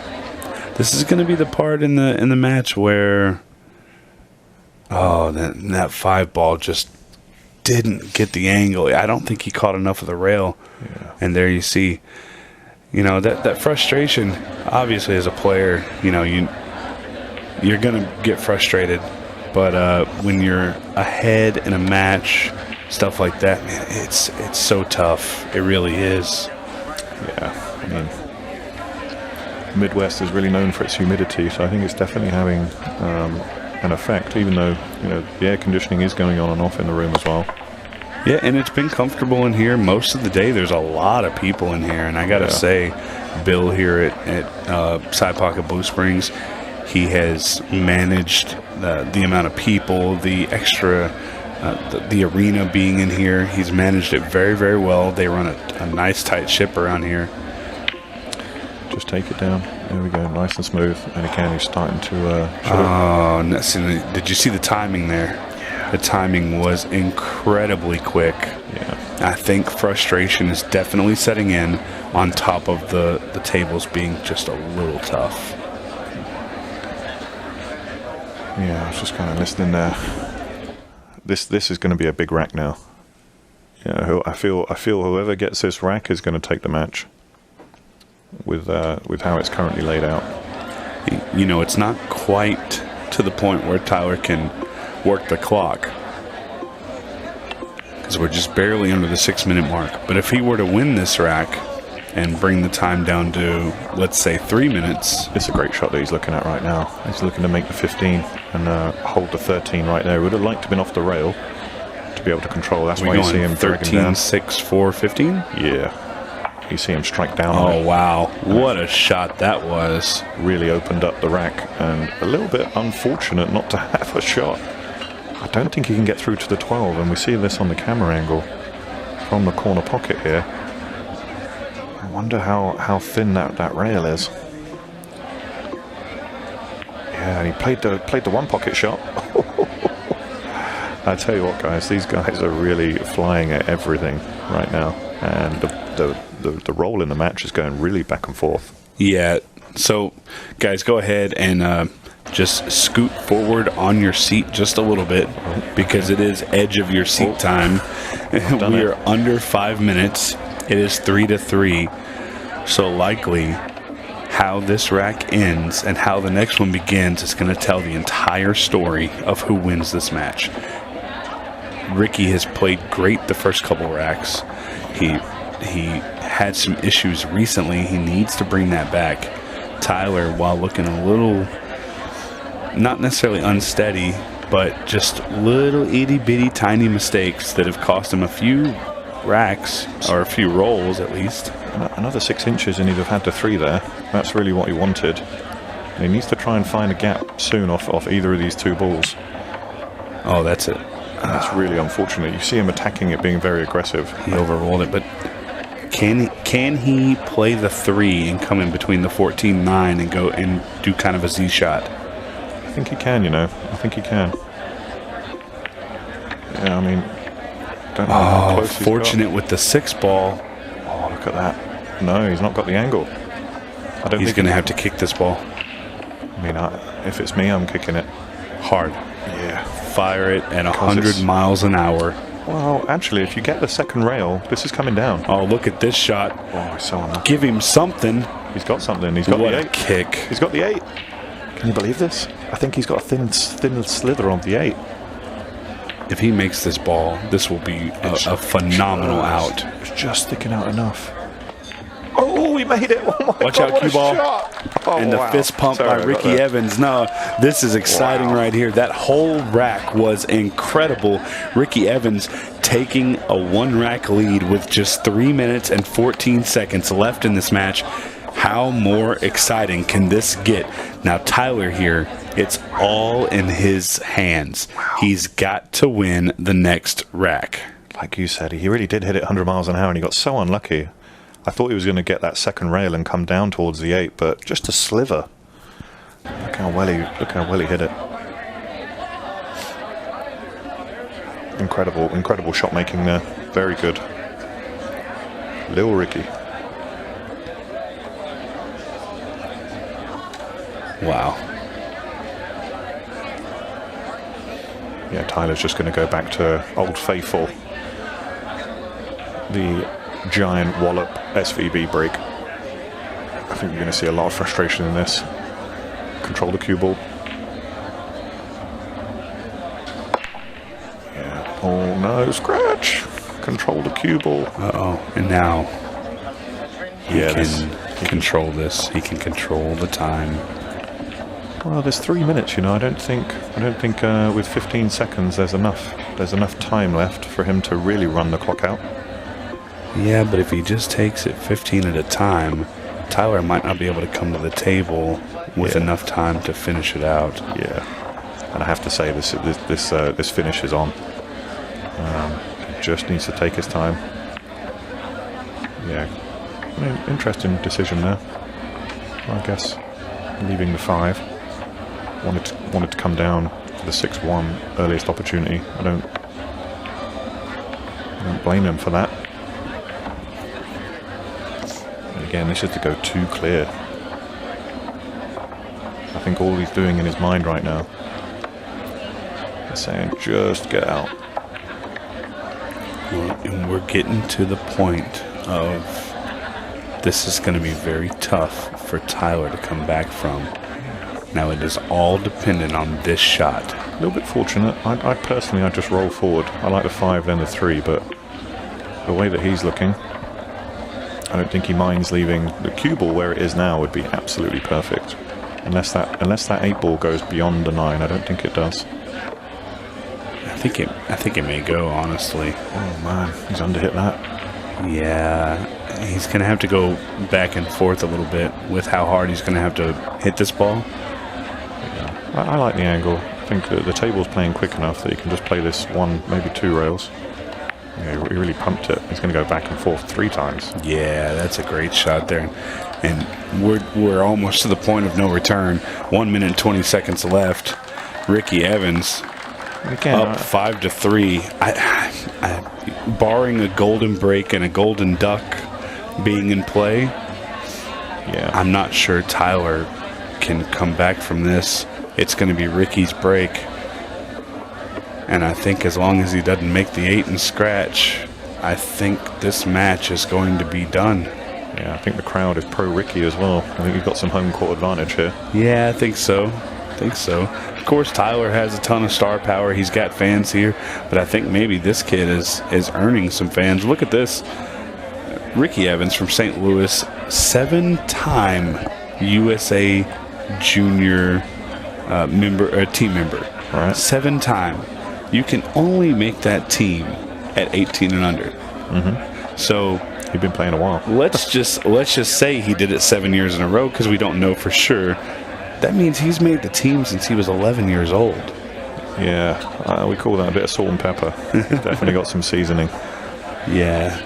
going to be the part in the match where that 5 ball just didn't get the angle. I don't think he caught enough of the rail.
Yeah.
And there you see, that frustration. Obviously, as a player, you're going to get frustrated. But when you're ahead in a match, stuff like that, man, it's so tough. It really is.
Yeah, I mean, Midwest is really known for its humidity, so I think it's definitely having an effect, even though the air conditioning is going on and off in the room as well.
Yeah, and it's been comfortable in here most of the day. There's a lot of people in here, and I got to say, Bill here at Side Pocket Blue Springs, he has managed the amount of people, the extra, the arena being in here. He's managed it very, very well. They run a nice tight ship around here.
Just take it down. There we go, nice and smooth. And again, he's starting to.
Did you see the timing there? The timing was incredibly quick.
Yeah.
I think frustration is definitely setting in, on top of the tables being just a little tough.
Yeah, I was just kind of listening there. This is going to be a big rack now. I feel whoever gets this rack is going to take the match. With how it's currently laid out.
It's not quite to the point where Tyler can work the clock, because we're just barely under the 6-minute mark. But if he were to win this rack and bring the time down to, let's say, 3 minutes.
It's a great shot that he's looking at right now. He's looking to make the 15 and hold the 13 right there. Would have liked to have been off the rail to be able to control. That's why you see him
13, 6, 4, 15?
Yeah. You see him strike down on it.
Oh, wow. What a shot that was.
Really opened up the rack, and a little bit unfortunate not to have a shot. I don't think he can get through to the 12, and we see this on the camera angle from the corner pocket here. I wonder how thin that rail is. Yeah, and he played the one pocket shot. I tell you what, guys, these guys are really flying at everything right now, and the role in the match is going really back and forth.
Yeah, so guys, go ahead and just scoot forward on your seat just a little bit, because it is edge of your seat time. We are under 5 minutes. It is 3-3. So likely how this rack ends and how the next one begins is going to tell the entire story of who wins this match. Ricky has played great the first couple racks. He had some issues recently. He needs to bring that back. Tyler, while looking a little, not necessarily unsteady, but just little itty-bitty tiny mistakes that have cost him a few racks, or a few rolls at least.
Another 6 inches and he'd have had the 3 there. That's really what he wanted. And he needs to try and find a gap soon off either of these 2 balls.
Oh, that's it.
That's really unfortunate. You see him attacking it, being very aggressive.
He overrolled it, but can he play the 3 and come in between the 14-9 and go and do kind of a Z shot?
I think he can, I think he can. Yeah, I mean, don't know how close he's
fortunate with the 6 ball.
Oh, look at that. No, he's not got the angle. I don't
He's
think
going to have to kick this ball.
I mean, if it's me, I'm kicking it
hard.
Yeah.
Fire it at 100 miles an hour.
Well, actually, if you get the second rail, this is coming down.
Oh, look at this shot.
Oh, he's so unlucky.
Give him something.
He's got something. He's got
what
the 8.
A kick.
He's got the 8. Can you believe this? I think he's got a thin slither on the 8.
If he makes this ball, this will be a phenomenal out.
It's just sticking out enough. Oh, he made it. Oh my
Watch
God,
out, cue ball.
Oh,
And the
wow.
fist pump
Sorry
by Ricky Evans. No, this is exciting right here. That whole rack was incredible. Ricky Evans taking a 1-rack lead with just 3 minutes and 14 seconds left in this match. How more exciting can this get? Now, Tyler here, it's all in his hands. He's got to win the next rack.
Like you said, he really did hit it 100 miles an hour, and he got so unlucky. I thought he was going to get that second rail and come down towards the 8, but just a sliver. Look how well he hit it. Incredible shot making there. Very good. Lil Ricky.
Wow.
Yeah, Tyler's just going to go back to Old Faithful. The giant wallop SVB break. I think you're going to see a lot of frustration in this. Control the cue ball. Yeah. Oh no, scratch. Control the cue ball.
Uh-oh. And now he
Yeah,
can control this. He can control the time.
Well, there's 3 minutes, you know. I don't think with 15 seconds there's enough time left for him to really run the clock out.
Yeah, but if he just takes it 15 at a time, Tyler might not be able to come to the table with enough time to finish it out.
Yeah, and I have to say this finish is on. Just needs to take his time. Yeah, I mean, interesting decision there. I guess leaving the 5. Wanted to come down for the 6-1 earliest opportunity. I don't blame him for that. And again, this is to go too clear. I think all he's doing in his mind right now is saying, just get out.
And we're getting to the point of this is going to be very tough for Tyler to come back from. Now it is all dependent on this shot.
A little bit fortunate. I personally just roll forward. I like the 5, then the 3, but the way that he's looking, I don't think he minds leaving the cue ball where it is now. Would be absolutely perfect. Unless that 8 ball goes beyond the 9, I don't think it does.
I think it may go, honestly.
Oh man, he's underhit that.
Yeah, he's going to have to go back and forth a little bit with how hard he's going to have to hit this ball.
I like the angle. I think the table's playing quick enough that he can just play this 1, maybe 2 rails. Yeah, he really pumped it. He's going to go back and forth 3 times.
Yeah, that's a great shot there. And we're almost to the point of no return. 1 minute and 20 seconds left. Ricky Evans
Again,
up 5-3. I barring a golden break and a golden duck being in play,
yeah,
I'm not sure Tyler can come back from this. It's going to be Ricky's break. And I think as long as he doesn't make the 8 and scratch, I think this match is going to be done.
Yeah, I think the crowd is pro Ricky as well. I think he's got some home court advantage here.
Yeah, I think so. Of course, Tyler has a ton of star power. He's got fans here. But I think maybe this kid is earning some fans. Look at this. Ricky Evans from St. Louis, 7-time USA Junior team member.
Right.
7-time. You can only make that team at 18 and under.
Mm-hmm.
So
he's been playing a while.
let's just say he did it 7 years in a row because we don't know for sure. That means he's made the team since he was 11 years old.
Yeah, we call that a bit of salt and pepper. Definitely got some seasoning.
Yeah.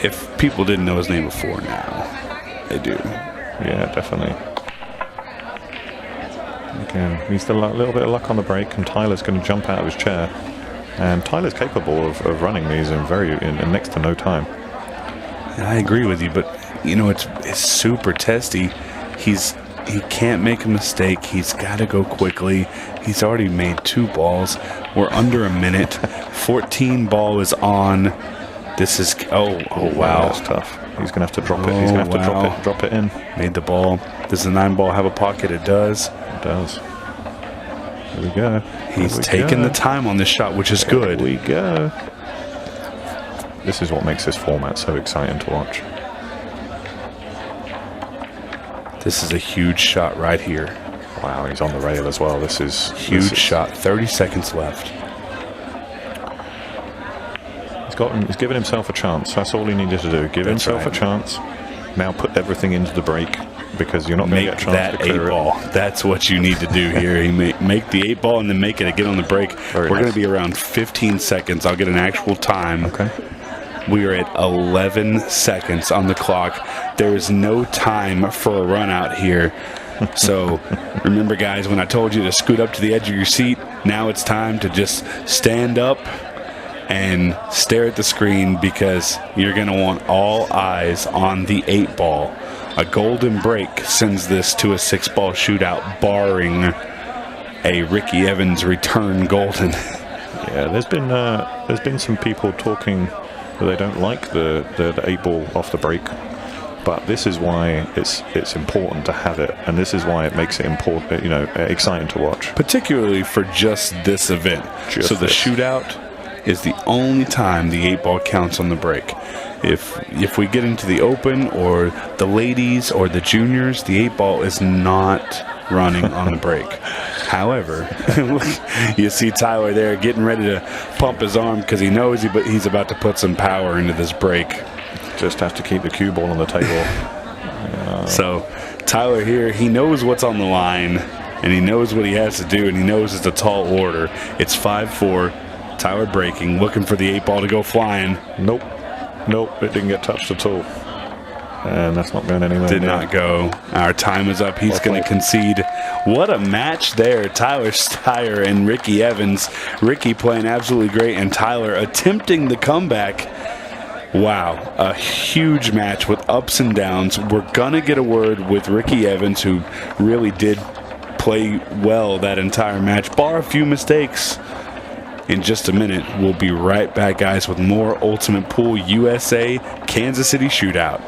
If people didn't know his name before, now they do.
Yeah, definitely. Again, needs a little bit of luck on the break, and Tyler's going to jump out of his chair. And Tyler's capable of running these in next to no time.
I agree with you, but you know it's super testy. He can't make a mistake. He's got to go quickly. He's already made 2 balls. We're under a minute. 14 ball is on. This is wow.
That's tough. He's going to have to drop it. He's going to have to drop it in.
Made the ball. Does the 9-ball have a pocket? It does.
It does. Here we go.
He's taking the time on this shot, which is good.
Here we go. This is what makes this format so exciting to watch.
This is a huge shot right here.
Wow, he's on the rail as well. This is
huge shot. 30 seconds left.
He's given himself a chance. That's all he needed to do. Give himself a chance. Now put everything into the break, because you're not going to get a chance to clear it.
8-ball. That's what you need to do here. You make the 8-ball and then make it again on the break. We're going to be around 15 seconds. I'll get an actual time.
Okay.
We are at 11 seconds on the clock. There is no time for a run out here. So remember, guys, when I told you to scoot up to the edge of your seat, now it's time to just stand up and stare at the screen, because you're going to want all eyes on the 8-ball. A golden break sends this to a 6-ball shootout, barring a Ricky Evans return golden.
Yeah, there's been some people talking that they don't like the 8-ball off the break, but this is why it's important to have it, and this is why it makes it important, exciting to watch,
particularly for just this event. So the shootout is the only time the 8-ball counts on the break. If we get into the open or the ladies or the juniors, the 8-ball is not running on the break. However, you see Tyler there getting ready to pump his arm because he knows he's about to put some power into this break.
Just have to keep the cue ball on the table.
So Tyler here, he knows what's on the line, and he knows what he has to do, and he knows it's a tall order. It's 5-4. Tyler breaking, looking for the 8-ball to go flying.
Nope, it didn't get touched at all. And that's not going anywhere.
Did not go. Our time is up. He's going to concede. What a match there. Tyler Styer and Ricky Evans. Ricky playing absolutely great, and Tyler attempting the comeback. Wow, a huge match with ups and downs. We're going to get a word with Ricky Evans, who really did play well that entire match, bar a few mistakes. In just a minute, we'll be right back, guys, with more Ultimate Pool USA Kansas City Shootout.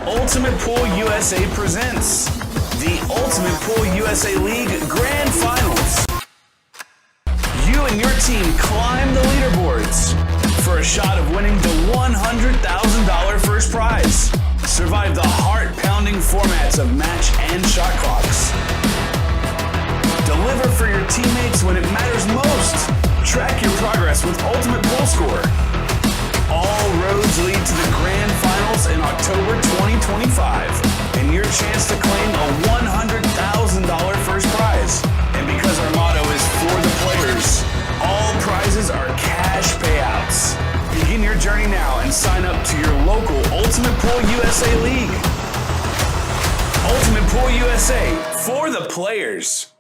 Ultimate Pool USA presents the Ultimate Pool USA League Grand Finals. You and your team climb the leaderboards for a shot of winning the $100,000 first prize. Survive the heart-pounding formats of match and shot clocks. Deliver for your teammates when it matters most. Track your progress with Ultimate Pool Score. All roads lead to the Grand Finals in October 2025, and your chance to claim a $100,000 first prize. And because our motto is for the players, all prizes are cash payouts. Begin your journey now and sign up to your local Ultimate Pool USA League. Ultimate Pool USA, for the players.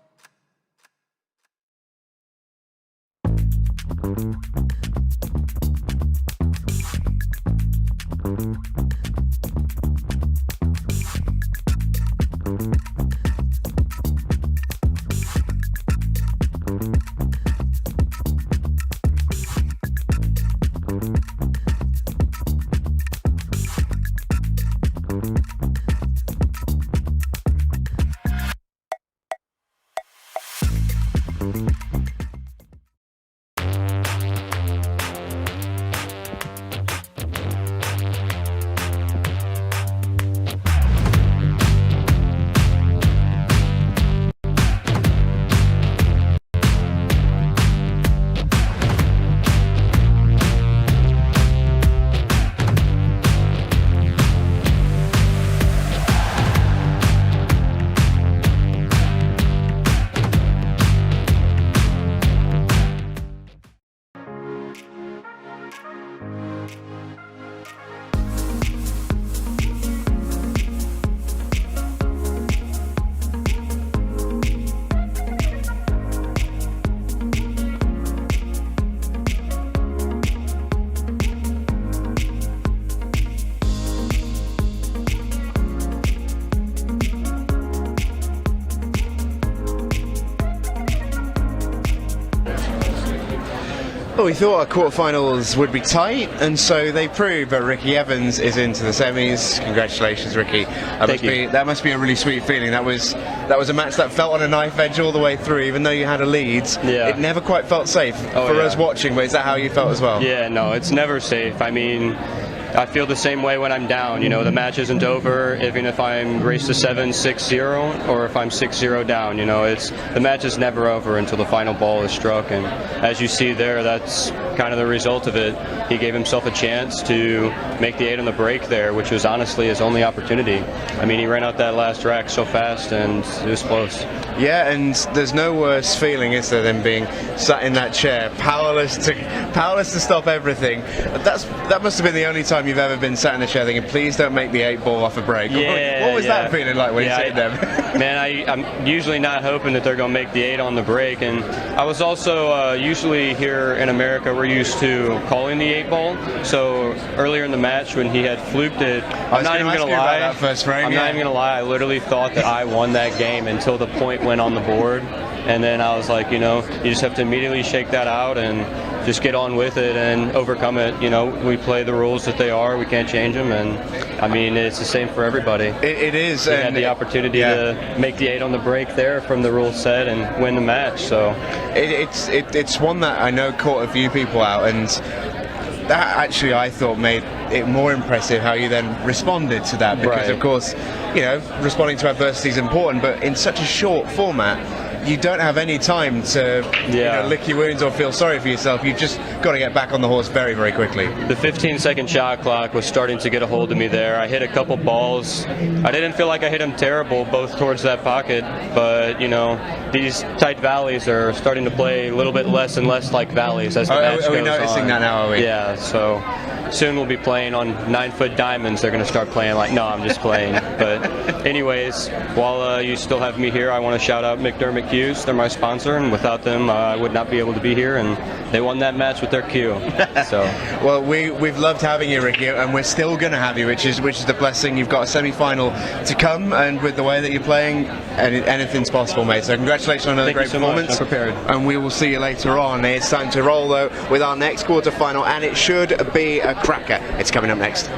Well, we thought our quarterfinals would be tight, and so they proved that Ricky Evans is into the semis. Congratulations, Ricky. That must be a really sweet feeling. That was a match that felt on a knife edge all the way through, even though you had a lead.
Yeah.
It never quite felt safe for us watching, but is that how you felt as well?
Yeah, no, it's never safe. I mean, I feel the same way when I'm down. You know, the match isn't over, even if I'm raised to 7-6-0 or if I'm 6-0 down. You know, the match is never over until the final ball is struck. And as you see there, that's kind of the result of it. He gave himself a chance to make the 8 on the break there, which was honestly his only opportunity. I mean, he ran out that last rack so fast, and it was close.
Yeah, and there's no worse feeling, is there, than being sat in that chair, powerless to stop everything. That must have been the only time you've ever been sat in a chair thinking, please don't make the 8 ball off a break.
Yeah,
what was that feeling like when you sit there?
Man, I'm usually not hoping that they're going to make the 8 on the break, and I was also usually here in America we're used to calling the 8 ball. So earlier in the match when he had fluked it, I'm not even going to lie.
That first frame,
I'm not even going to lie. I literally thought that I won that game until the point went on the board, and then I was like, you know, you just have to immediately shake that out and just get on with it and overcome it. You know, we play the rules that they are. We can't change them, and I mean, it's the same for everybody.
It is.
He had the opportunity to make the 8 on the break there from the rule set and win the match. So
it's one that I know caught a few people out, and that actually I thought made it more impressive how you then responded to that, because of course, you know, responding to adversity is important, but in such a short format you don't have any time to lick your wounds or feel sorry for yourself. You've just got to get back on the horse very, very quickly.
The 15-second shot clock was starting to get a hold of me there. I hit a couple balls. I didn't feel like I hit them terrible, both towards that pocket, but, you know, these tight valleys are starting to play a little bit less and less like valleys as the match goes on.
Are we noticing that now, are we?
Yeah, so soon we'll be playing on 9-foot diamonds. They're going to start playing like, no, I'm just playing. But anyways, while you still have me here, I want to shout out McDermott Q's. They're my sponsor, and without them, I would not be able to be here, and they won that match with their Q. So,
well, we've loved having you, Ricky, and we're still going to have you, which is the blessing. You've got a semi-final to come, and with the way that you're playing, anything's possible, mate. So congratulations on another great performance.
I'm prepared.
And we will see you later on. It's time to roll, though, with our next quarter-final, and it should be a cracker. It's coming up next.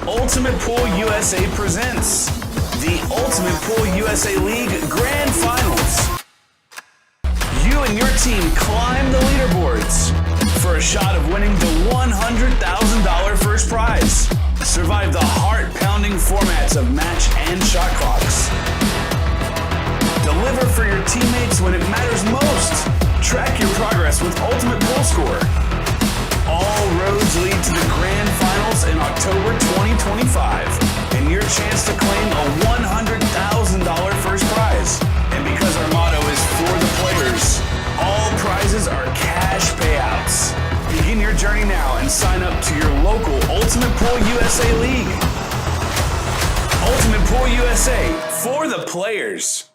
Ultimate Pool USA presents the Ultimate Pool USA League Grand Finals. You and your team climb the leaderboards for a shot of winning the $100,000 first prize. Survive the heart-pounding formats of match and shot clocks. Deliver for your teammates when it matters most. Track your progress with Ultimate Pool Score. All roads lead to the Grand Finals in October 2025, and your chance to claim a $100,000 first prize. And because our motto is for the players, all prizes are cash payouts. Begin your journey now and sign up to your local Ultimate Pool USA League. Ultimate Pool USA, for the players.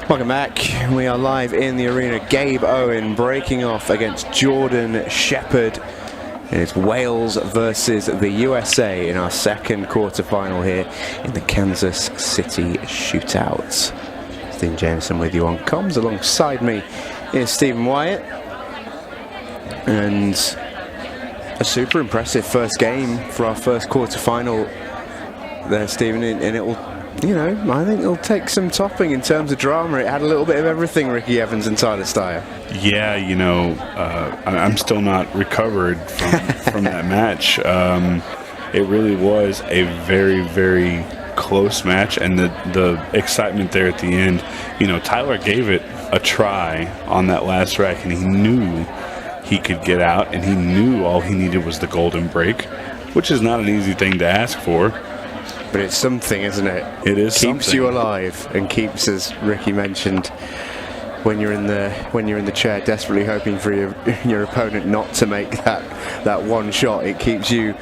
Welcome back. We are live in the arena. Gabe Owen breaking off against Jordan Shepard. It's Wales versus the USA in our second quarterfinal here in the Kansas City Shootout. Stephen Jameson with you on comms. Alongside me is Stephen Wyatt. And a super impressive first game for our first quarterfinal there, Stephen. And it will, you know, I think it'll take some topping in terms of drama. It had a little bit of everything, Ricky Evans and Tyler Styer.
Yeah, you know, I'm still not recovered from that match. It really was a very, very close match, and the excitement there at the end. You know, Tyler gave it a try on that last rack, and he knew he could get out, and he knew all he needed was the golden break, which is not an easy thing to ask for.
But it's something, isn't it?
It is
keeps
something.
You alive, and keeps, as Ricky mentioned, when you're in the chair desperately hoping for your opponent not to make that one shot. It keeps you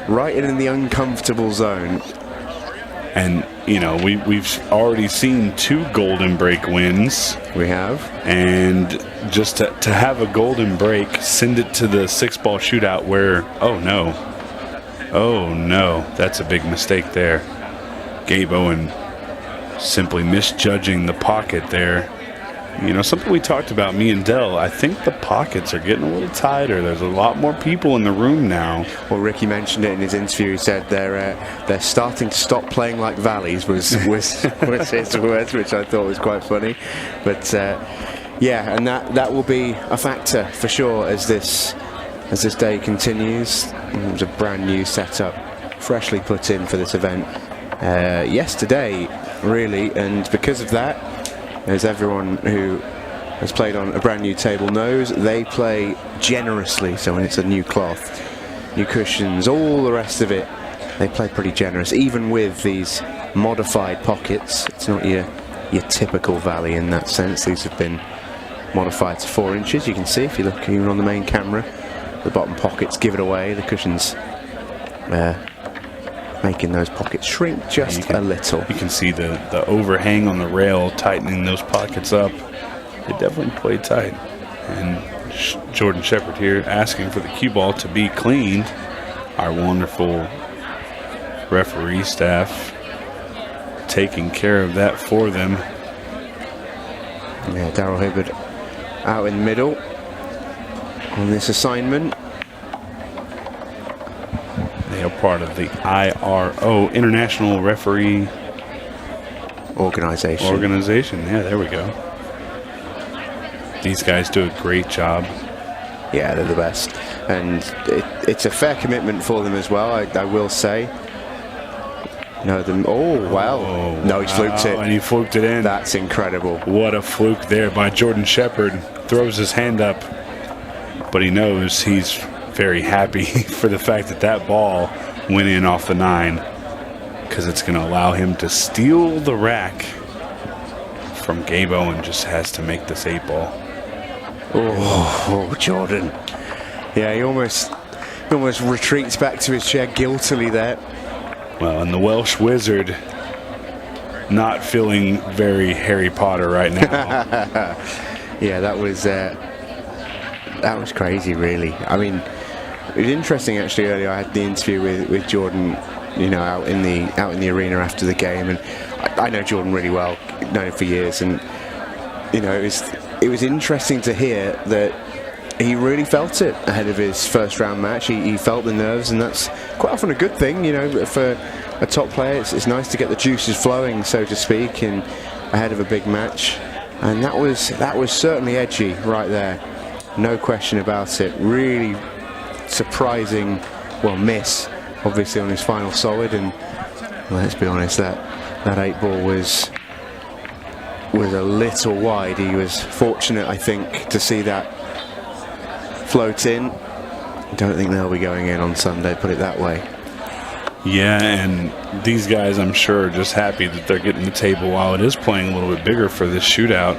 right in the uncomfortable zone.
And you know, we've already seen 2 golden break wins.
We have.
And just to have a golden break, send it to the 6-ball shootout where, oh no, that's a big mistake there. Gabe Owen simply misjudging the pocket there. You know, something we talked about, me and Dell, I think the pockets are getting a little tighter. There's a lot more people in the room now.
Well, Ricky mentioned it in his interview. He said they're starting to stop playing like valleys was his words, which I thought was quite funny. But yeah, and that will be a factor for sure as this day continues. It was a brand new setup, freshly put in for this event yesterday, really, and because of that, as everyone who has played on a brand new table knows, they play generously. So when it's a new cloth, new cushions, all the rest of it, they play pretty generous, even with these modified pockets. It's not your typical valley in that sense. These have been modified to 4 inches. You can see if you look even on the main camera, the bottom pockets give it away. The cushions making those pockets shrink just a little.
You can see the overhang on the rail tightening those pockets up. They definitely play tight. And Jordan Shepard here asking for the cue ball to be cleaned. Our wonderful referee staff taking care of that for them.
Yeah, Daryl Hibbard out in the middle on this assignment.
They are part of the IRO, International Referee Organization. Yeah, there we go. These guys do a great job.
Yeah, they're the best. And it's a fair commitment for them as well, I will say. No, them. Oh, wow. No, he fluked it.
And he fluked it in.
That's incredible.
What a fluke there by Jordan Shepard. Throws his hand up, but he knows he's very happy for the fact that ball went in off the 9, because it's going to allow him to steal the rack from Gabe Owen. Just has to make this 8-ball.
Oh, Jordan. Yeah, he almost retreats back to his chair guiltily there.
Well, and the Welsh Wizard not feeling very Harry Potter right now.
Yeah, that was crazy, really. I mean, it was interesting actually. Earlier, I had the interview with Jordan, you know, out in the arena after the game, and I know Jordan really well, known him for years, and you know, it was interesting to hear that he really felt it ahead of his first round match. He felt the nerves, and that's quite often a good thing, you know, for a top player. It's nice to get the juices flowing, so to speak, and ahead of a big match. And that was certainly edgy right there, no question about it. Really surprising, well, miss obviously on his final solid, and well, let's be honest, that 8-ball was a little wide. He was fortunate, I think, to see that float in. Don't think they'll be going in on Sunday, put it that way.
Yeah, and these guys, I'm sure, are just happy that they're getting the table while it is playing a little bit bigger for this shootout,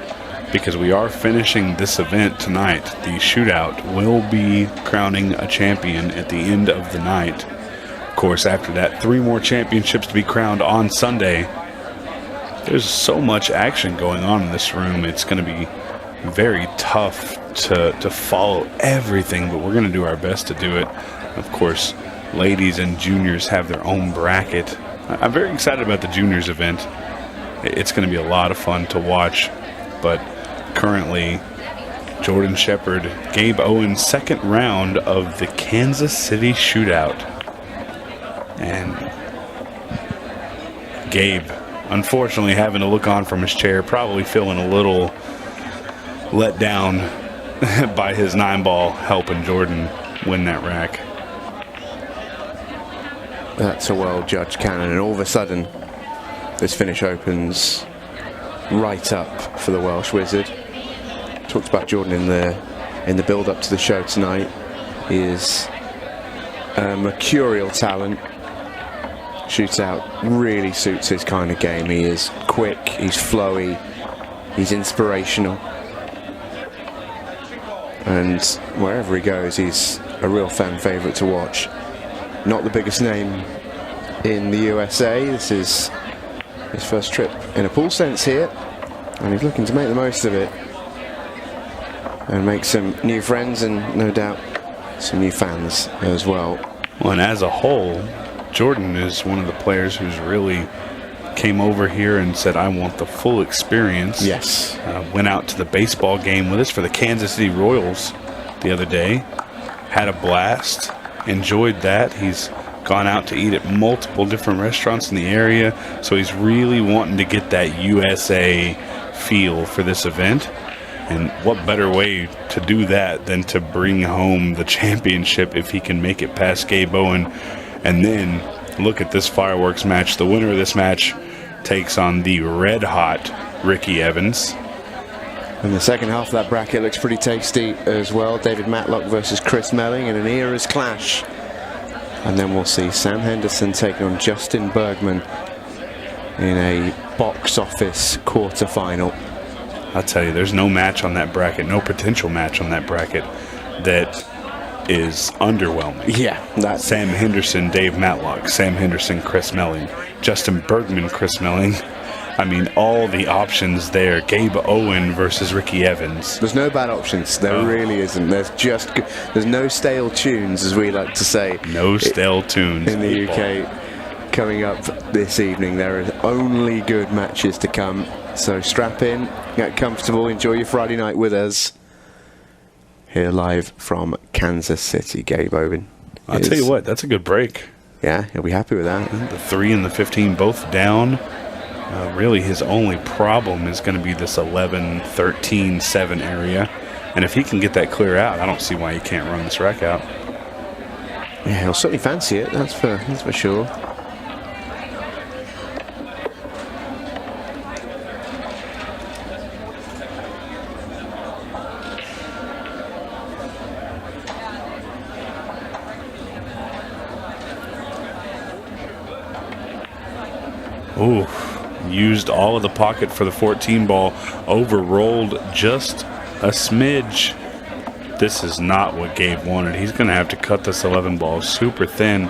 because we are finishing this event tonight. The shootout will be crowning a champion at the end of the night. Of course, after that, 3 more championships to be crowned on Sunday. There's so much action going on in this room. It's going to be very tough to follow everything, but we're going to do our best to do it. Of course, ladies and juniors have their own bracket. I'm very excited about the juniors event. It's going to be a lot of fun to watch, but currently Jordan Shepard, Gabe Owen, second round of the Kansas City Shootout. And Gabe, unfortunately, having to look on from his chair, probably feeling a little let down by his 9-ball helping Jordan win that rack.
That's a well-judged cannon, and all of a sudden, this finish opens right up for the Welsh Wizard. Talked about Jordan in the build-up to the show tonight. He is a mercurial talent. Shootout really suits his kind of game. He is quick, he's flowy, he's inspirational, and wherever he goes, he's a real fan favorite to watch. Not the biggest name in the USA. This is his first trip in a pool sense here, and he's looking to make the most of it and make some new friends and no doubt some new fans as well.
Well, and as a whole, Jordan is one of the players who's really came over here and said, I want the full experience.
Yes.
Went out to the baseball game with us for the Kansas City Royals the other day. Had a blast. Enjoyed that. He's gone out to eat at multiple different restaurants in the area. So he's really wanting to get that USA feel for this event. And what better way to do that than to bring home the championship if he can make it past Gabe Owen. And then look at this fireworks match. The winner of this match takes on the red-hot Ricky Evans.
And the second half of that bracket looks pretty tasty as well. David Matlock versus Chris Meling in an era's clash. And then we'll see Sam Henderson taking on Justin Bergman in a box office quarterfinal.
I'll tell you, there's no match on that bracket, no potential match on that bracket that is underwhelming.
Yeah, that's
Sam Henderson, Dave Matlock, Sam Henderson, Chris Meling, Justin Bergman, Chris Meling. I mean, all the options there. Gabe Owen versus Ricky Evans.
There's no bad options. There really isn't. There's no stale tunes, as we like to say.
No stale tunes
in the UK. Coming up this evening, there are only good matches to come. So strap in, get comfortable, enjoy your Friday night with us. Here live from Kansas City, Gabe Owen.
I'll tell you what, that's a good break.
Yeah, he'll be happy with that.
The 3 and the 15 both down. Really, his only problem is going to be this 11, 13, 7 area. And if he can get that clear out, I don't see why he can't run this rack out.
Yeah, he'll certainly fancy it, that's for sure.
Ooh, used all of the pocket for the 14 ball, overrolled just a smidge. This is not what Gabe wanted. He's going to have to cut this 11 ball super thin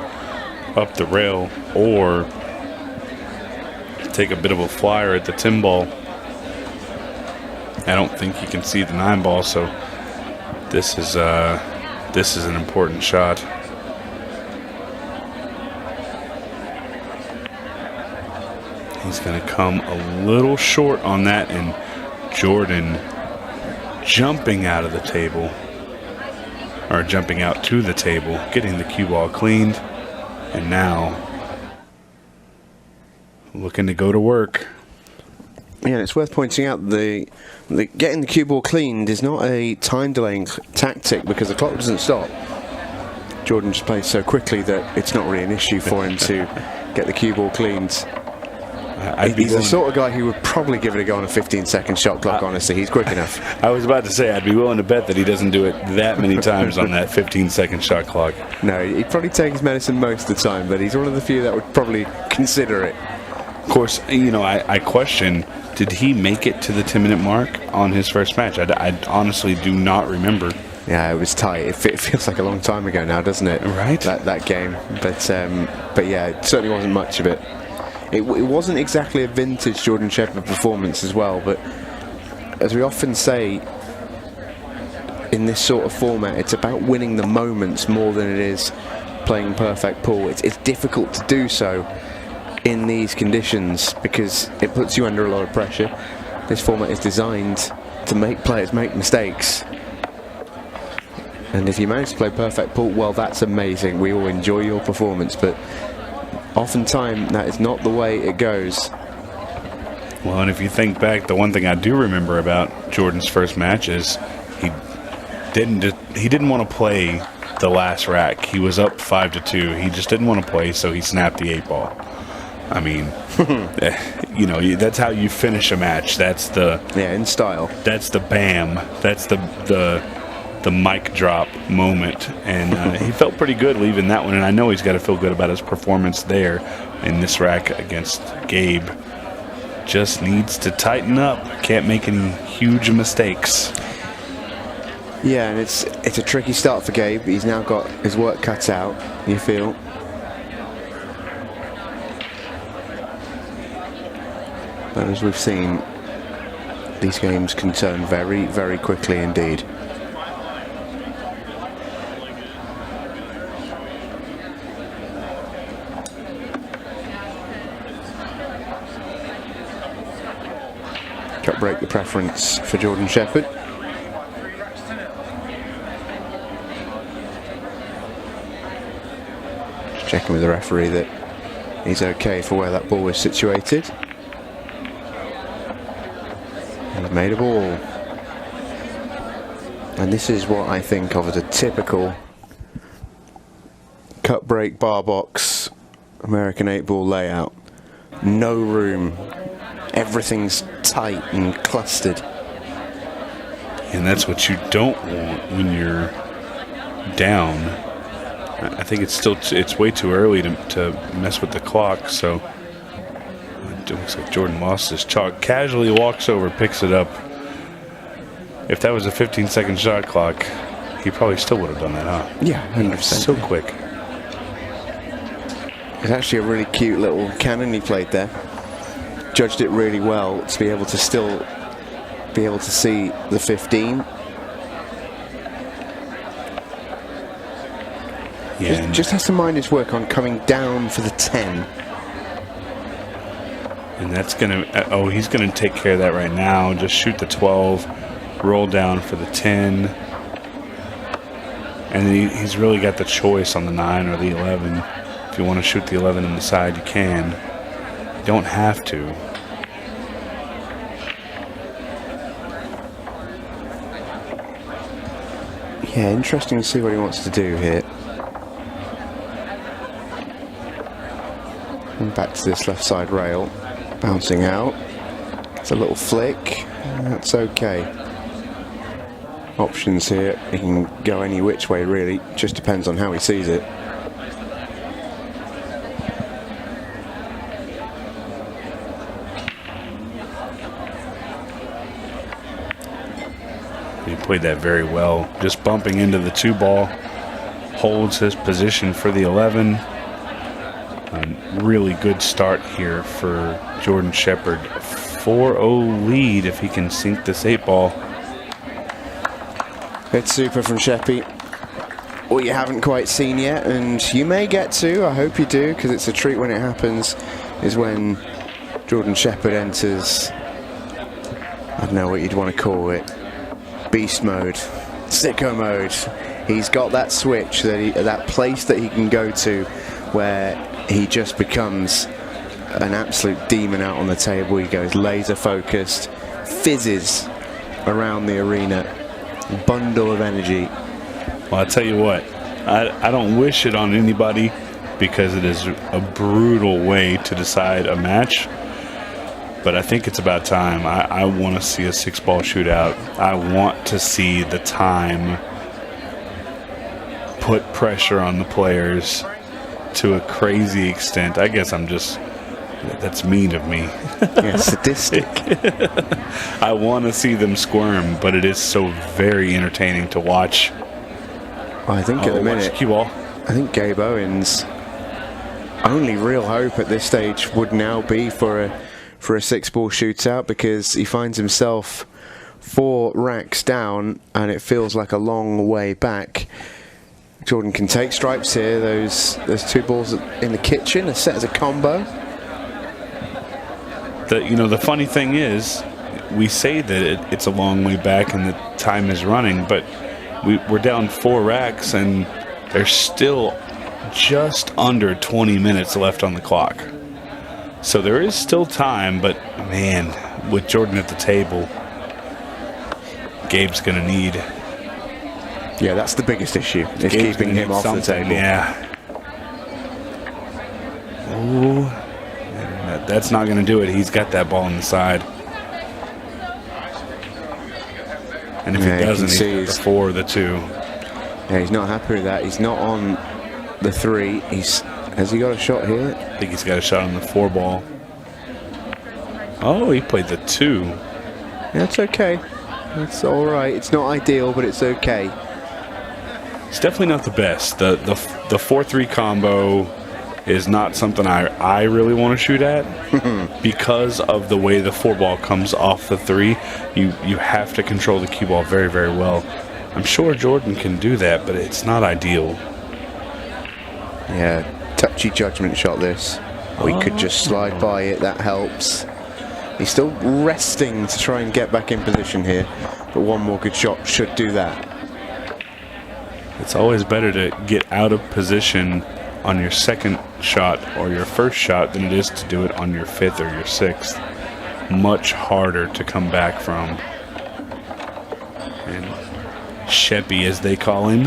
up the rail or take a bit of a flyer at the 10 ball. I don't think he can see the 9 ball, so this is an important shot. He's going to come a little short on that, and Jordan jumping out of the table, or jumping out to the table, getting the cue ball cleaned, and now looking to go to work.
Yeah, it's worth pointing out the getting the cue ball cleaned is not a time delaying tactic because the clock doesn't stop. Jordan just plays so quickly that it's not really an issue for him to get the cue ball cleaned. He's the sort of guy who would probably give it a go on a 15-second shot clock, honestly. He's quick enough.
I was about to say, I'd be willing to bet that he doesn't do it that many times on that 15-second shot clock.
No, he'd probably take his medicine most of the time, but he's one of the few that would probably consider it.
Of course, you know, I question, did he make it to the 10-minute mark on his first match? I honestly do not remember.
Yeah, it was tight. It feels like a long time ago now, doesn't it?
Right.
That game. But yeah, it certainly wasn't much of it. it wasn't exactly a vintage Jordan Shepard performance as well, but as we often say in this sort of format, it's about winning the moments more than it is playing perfect pool. It's difficult to do so in these conditions because it puts you under a lot of pressure. This format is designed to make players make mistakes, and if you manage to play perfect pool, well, that's amazing. We all enjoy your performance, but oftentimes that is not the way it goes.
Well, and if you think back, the one thing I do remember about Jordan's first match is he didn't want to play the last rack. He was up 5-2. He just didn't want to play, so he snapped the 8-ball. I mean, you know, that's how you finish a match. That's the
in style.
That's the bam. That's the mic drop moment, and he felt pretty good leaving that one. And I know he's got to feel good about his performance there in this rack against Gabe. Just needs to tighten up. Can't make any huge mistakes.
Yeah, and it's a tricky start for Gabe. He's now got his work cut out, you feel. But as we've seen, these games can turn very, very quickly indeed. Cut break the preference for Jordan Shepard. Just checking with the referee that he's okay for where that ball is situated. And I've made a ball. And this is what I think of as a typical cut break bar box American 8-ball layout. No room. Everything's tight and clustered.
And that's what you don't want when you're down. I think it's way too early to mess with the clock, so it looks like Jordan lost his chalk. Casually walks over, picks it up. If that was a 15-second shot clock, he probably still would have done that, huh?
Yeah, 100%.
So quick.
It's actually a really cute little cannon he played there. Judged it really well to be able to still be able to see the 15.
Yeah,
just has to mind his work on coming down for the 10.
And that's gonna. Oh, he's gonna take care of that right now. Just shoot the 12, roll down for the 10, and then he's really got the choice on the 9 or the 11. If you want to shoot the 11 on the side, you can. You don't have to.
Yeah, interesting to see what he wants to do here. And back to this left side rail, bouncing out. It's a little flick. That's okay. Options here. He can go any which way really. Just depends on how he sees it.
He played that very well. Just bumping into the 2-ball. Holds his position for the 11. A really good start here for Jordan Shepard. 4-0 lead if he can sink this 8-ball.
It's super from Sheppy. What you haven't quite seen yet, and you may get to, I hope you do, because it's a treat when it happens, is when Jordan Shepard enters, I don't know what you'd want to call it, beast mode, sicko mode. He's got that switch, that place that he can go to where he just becomes an absolute demon out on the table. He goes laser focused, fizzes around the arena, bundle of energy.
Well, I'll tell you what, I don't wish it on anybody because it is a brutal way to decide a match. But I think it's about time. I want to see a 6-ball shootout. I want to see the time put pressure on the players to a crazy extent. I guess that's mean of me.
Yeah, sadistic.
I want to see them squirm, but it is so very entertaining to watch.
I think at the minute,
cue ball.
I think Gabe Owens only real hope at this stage would now be for a 6-ball shootout, because he finds himself 4 racks down and it feels like a long way back. Jordan can take stripes here. Those 2 balls in the kitchen are set as a combo.
The funny thing is, we say that it's a long way back and the time is running, but we're down 4 racks and there's still just under 20 minutes left on the clock. So there is still time, but man, with Jordan at the table, Gabe's going to need...
Yeah, that's the biggest issue, is keeping him off the table.
Yeah. Ooh, that's not going to do it. He's got that ball on the side. And if he doesn't, he's the 4 or the 2.
Yeah, he's not happy with that. He's not on the 3. Has he got a shot here?
I think he's got a shot on the 4 ball. Oh, he played the 2.
That's okay. It's all right. It's not ideal, but it's okay.
It's definitely not the best. The 4-3 combo is not something I really want to shoot at because of the way the 4 ball comes off the 3. You have to control the cue ball very, very well. I'm sure Jordan can do that, but it's not ideal.
Yeah, touchy judgment shot this. Or he could just slide by it. That helps. He's still resting to try and get back in position here, but one more good shot should do that.
It's always better to get out of position on your second shot or your first shot than it is to do it on your 5th or your 6th. Much harder to come back from. And Sheppy, as they call him,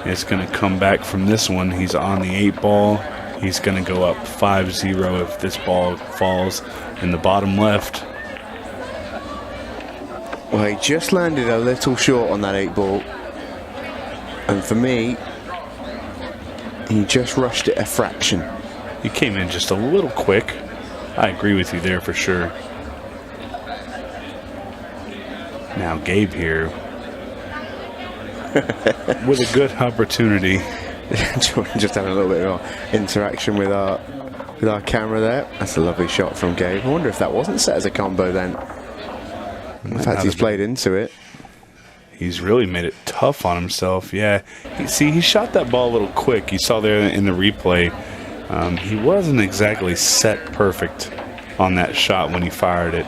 is going to come back from this one. He's on the 8 ball. He's going to go up 5-0 if this ball falls in the bottom left.
Well, he just landed a little short on that 8 ball. And for me, he just rushed it a fraction.
He came in just a little quick. I agree with you there for sure. Now Gabe here with a good opportunity.
Jordan just having a little bit of interaction with our camera there. That's a lovely shot from Gabe. I wonder if that wasn't set as a combo then. In fact, he's played into it.
He's really made it tough on himself. Yeah, he shot that ball a little quick. You saw there in the replay. He wasn't exactly set perfect on that shot when he fired it.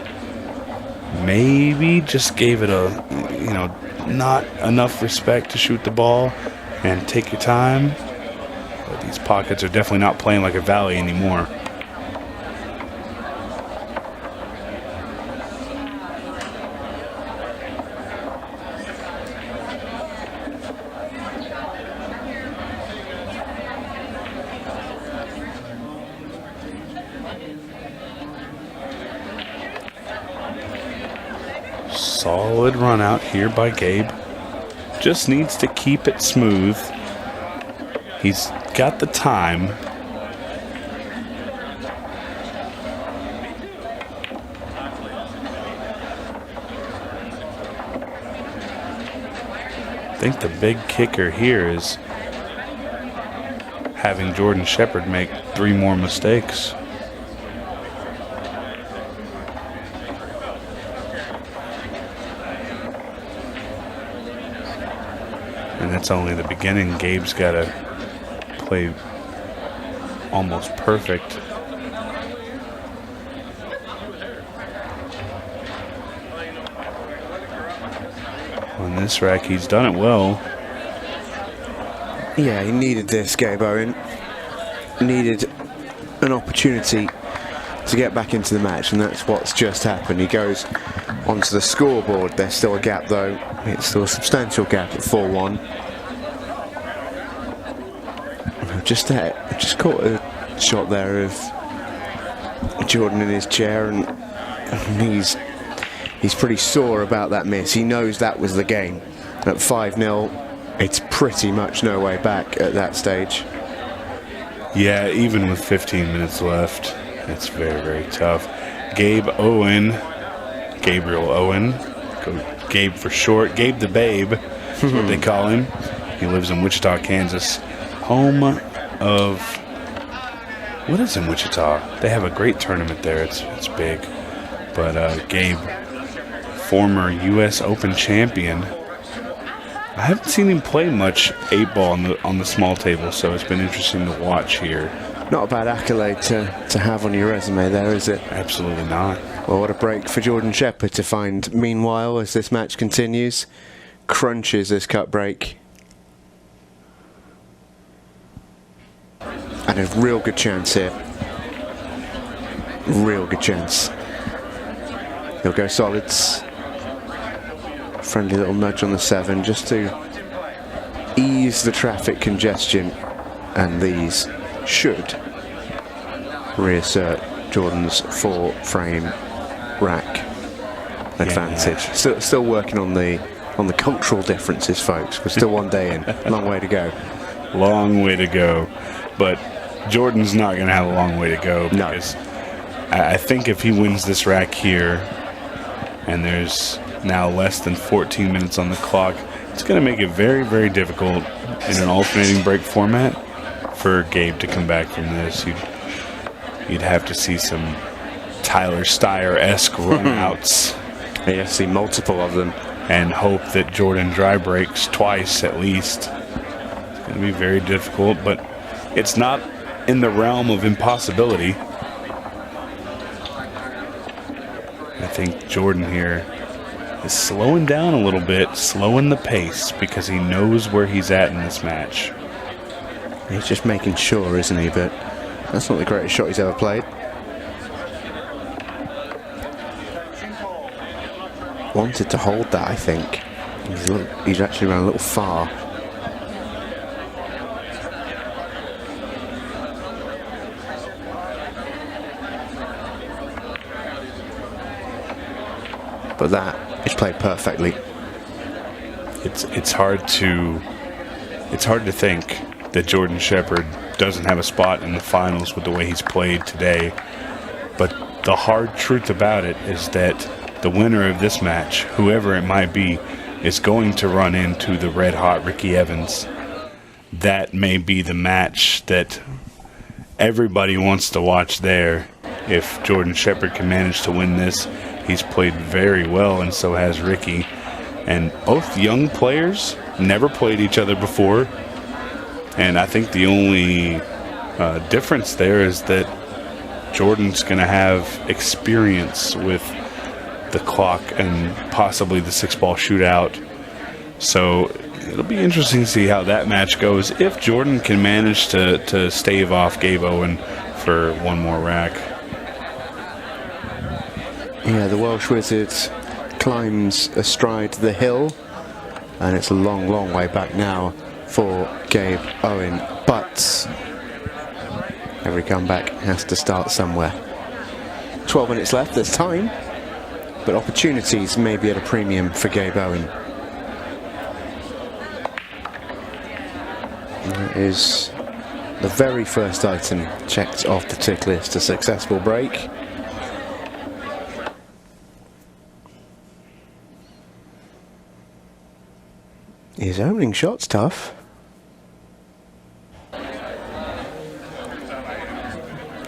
Maybe just gave it not enough respect to shoot the ball and take your time. But these pockets are definitely not playing like a valley anymore. Solid run out here by Gabe. Just needs to keep it smooth. He's got the time. I think the big kicker here is having Jordan Shepard make 3 more mistakes. And that's only the beginning. Gabe's got to play almost perfect. On this rack, he's done it well.
Yeah, he needed this, Gabe Owen. Needed an opportunity to get back into the match, and that's what's just happened. He goes onto the scoreboard. There's still a gap, though. It's still a substantial gap at 4-1. Just caught a shot there of Jordan in his chair, and he's pretty sore about that miss. He knows that was the game. At 5-0, it's pretty much no way back at that stage.
Yeah, even with 15 minutes left, it's very, very tough. Gabriel Owen, Gabe for short, Gabe the Babe, is what they call him. He lives in Wichita, Kansas, home of what is in Wichita? They have a great tournament there. It's big. But Gabe, former U.S. Open champion, I haven't seen him play much 8-ball on the small table, so it's been interesting to watch here.
Not a bad accolade to have on your resume there, is it?
Absolutely not.
Well, what a break for Jordan Shepard to find. Meanwhile, as this match continues, crunches this cut break. And a real good chance here. Real good chance. He'll go solids. Friendly little nudge on the 7 just to ease the traffic congestion. And these should reassert Jordan's 4-frame rack advantage. Still working on the cultural differences, folks. We're still one day in. Long way to go.
Long way to go. But Jordan's not going to have a long way to go, because I think if he wins this rack here, and there's now less than 14 minutes on the clock, it's going to make it very, very difficult in an alternating break format for Gabe to come back from this. You'd have to see some Tyler Styer-esque runouts.
You have to see multiple of them.
And hope that Jordan dry breaks twice at least. It's going to be very difficult, but it's not in the realm of impossibility. I think Jordan here is slowing down a little bit, slowing the pace, because he knows where he's at in this match.
He's just making sure, isn't he? But that's not the greatest shot he's ever played. Wanted to hold that, I think. He's actually ran a little far. But that is played perfectly.
It's hard to think that Jordan Shepard doesn't have a spot in the finals with the way he's played today. But the hard truth about it is that the winner of this match, whoever it might be, is going to run into the red-hot Ricky Evans. That may be the match that everybody wants to watch there. If Jordan Shepard can manage to win this, he's played very well, and so has Ricky. And both young players never played each other before. And I think the only difference there is that Jordan's going to have experience with the clock and possibly the 6-ball shootout. So it'll be interesting to see how that match goes if Jordan can manage to stave off Gabe Owen for one more rack.
Yeah, the Welsh Wizard climbs astride the hill, and it's a long, long way back now for Gabe Owen. But every comeback has to start somewhere. 12 minutes left, there's time, but opportunities may be at a premium for Gabe Owen. That is the very first item checked off the tick list, a successful break. His opening shot's tough.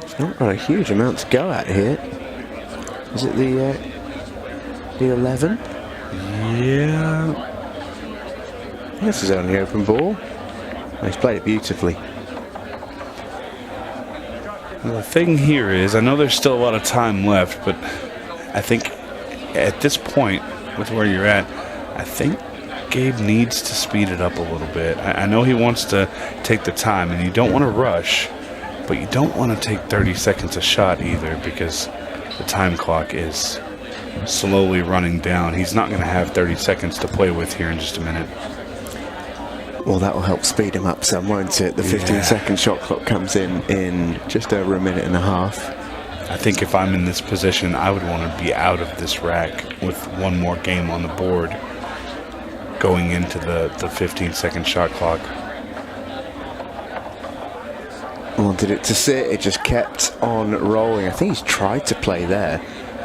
It's not got a huge amount to go at here. Is it the 11?
Yeah.
This is only open ball. He's played it beautifully.
Well, the thing here is, I know there's still a lot of time left, but I think at this point, with where you're at, I think Gabe needs to speed it up a little bit. I know he wants to take the time, and you don't want to rush, but you don't want to take 30 seconds a shot either, because the time clock is slowly running down. He's not going to have 30 seconds to play with here in just a minute.
Well, that will help speed him up some, won't it? The 15-second shot clock comes in just over a minute and a half.
I think if I'm in this position, I would want to be out of this rack with one more game on the board going into the 15-second shot clock.
Wanted it to sit, it just kept on rolling. I think he's tried to play there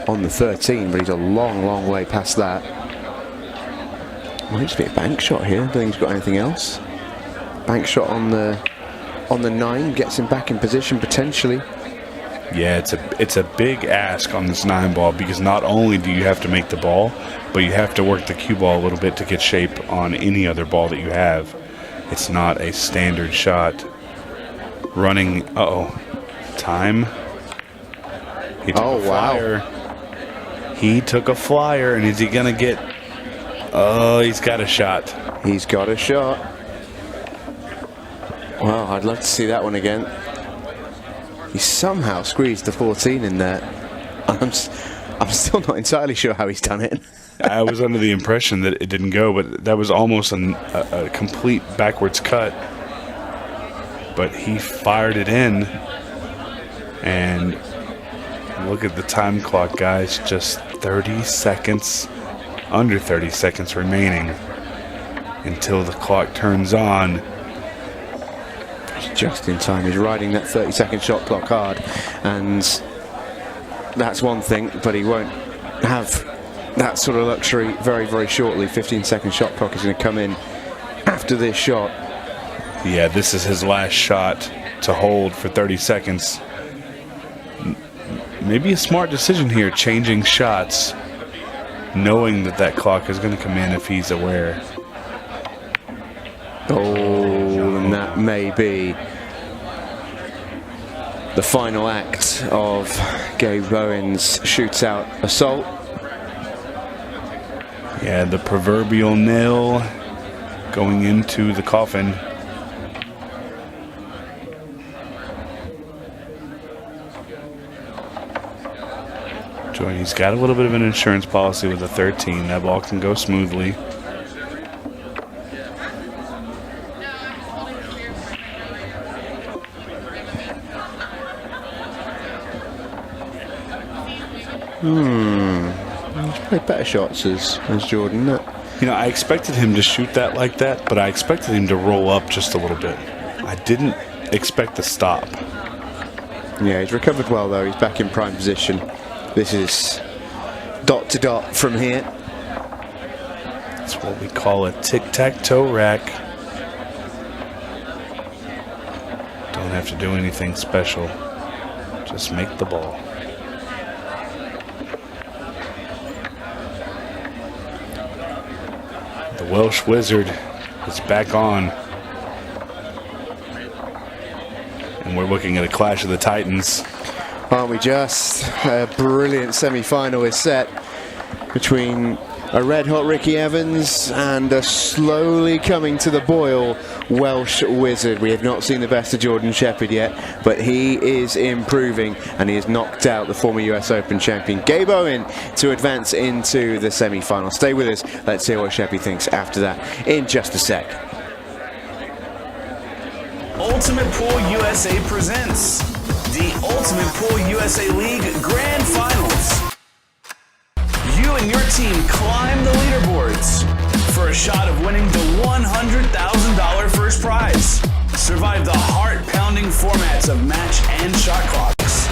on the 13, but he's a long, long way past that. Might just be a bank shot here. I don't think he's got anything else. Bank shot on the on the 9 gets him back in position potentially.
Yeah, it's a big ask on this 9 ball, because not only do you have to make the ball, but you have to work the cue ball a little bit to get shape on any other ball that you have. It's not a standard shot. Running, time. He took a flyer. Wow. He took a flyer, and is he gonna get? Oh, he's got a shot.
He's got a shot. Well, I'd love to see that one again. He somehow squeezed the 14 in there. I'm still not entirely sure how he's done it.
I was under the impression that it didn't go, but that was almost a complete backwards cut. But he fired it in, and look at the time clock, guys. Just 30 seconds, under 30 seconds remaining until the clock turns on.
Just in time. He's riding that 30-second shot clock hard, and that's one thing, but he won't have that sort of luxury very, very shortly. 15-second shot clock is going to come in after this shot.
Yeah, this is his last shot to hold for 30 seconds. Maybe a smart decision here, changing shots, knowing that that clock is going to come in if he's aware.
Oh, and that may be the final act of Gabe Owen's shootout assault.
Yeah, the proverbial nail going into the coffin. He's got a little bit of an insurance policy with the 13. That ball can go smoothly.
He's played better shots as Jordan.
You know, I expected him to shoot that like that, but I expected him to roll up just a little bit. I didn't expect to stop.
Yeah, he's recovered well though. He's back in prime position. This is dot to dot from here.
That's what we call a tic-tac-toe rack. Don't have to do anything special. Just make the ball. The Welsh Wizard is back on. And we're looking at a clash of the Titans.
Aren't we just? A brilliant semi-final is set between a red-hot Ricky Evans and a slowly coming to the boil Welsh Wizard. We have not seen the best of Jordan Shepard yet, but he is improving, and he has knocked out the former US Open champion Gabe Owen to advance into the semi-final. Stay with us. Let's hear what Shepard thinks after that in just a sec.
Ultimate Pool USA presents the Ultimate Pool USA League Grand Finals. You and your team climb the leaderboards for a shot of winning the $100,000 first prize. Survive the heart-pounding formats of match and shot clocks.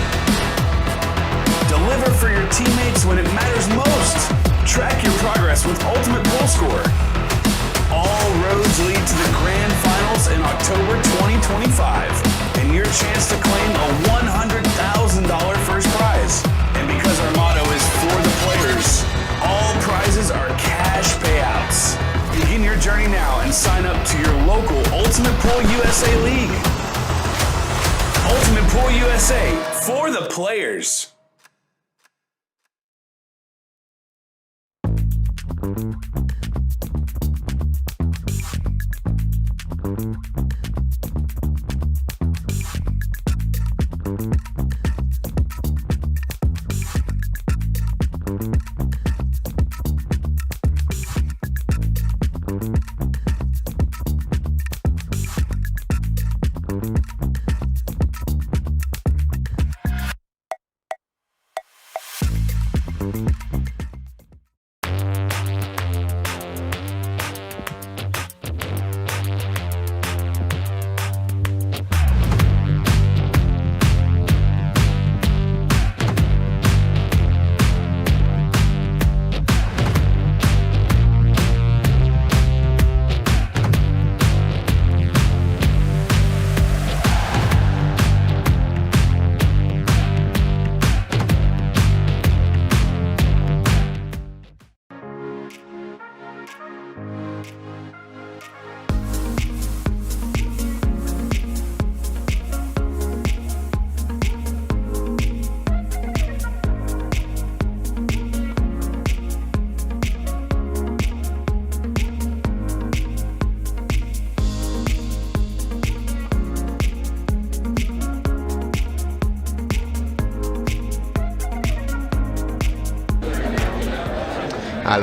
Deliver for your teammates when it matters most. Track your progress with Ultimate Pool Score. All roads lead to the Grand Finals in October 2025, and your chance to claim a $100,000 first prize. And because our motto is for the players, all prizes are cash payouts. Begin your journey now and sign up to your local Ultimate Pool USA League. Ultimate Pool USA, for the players.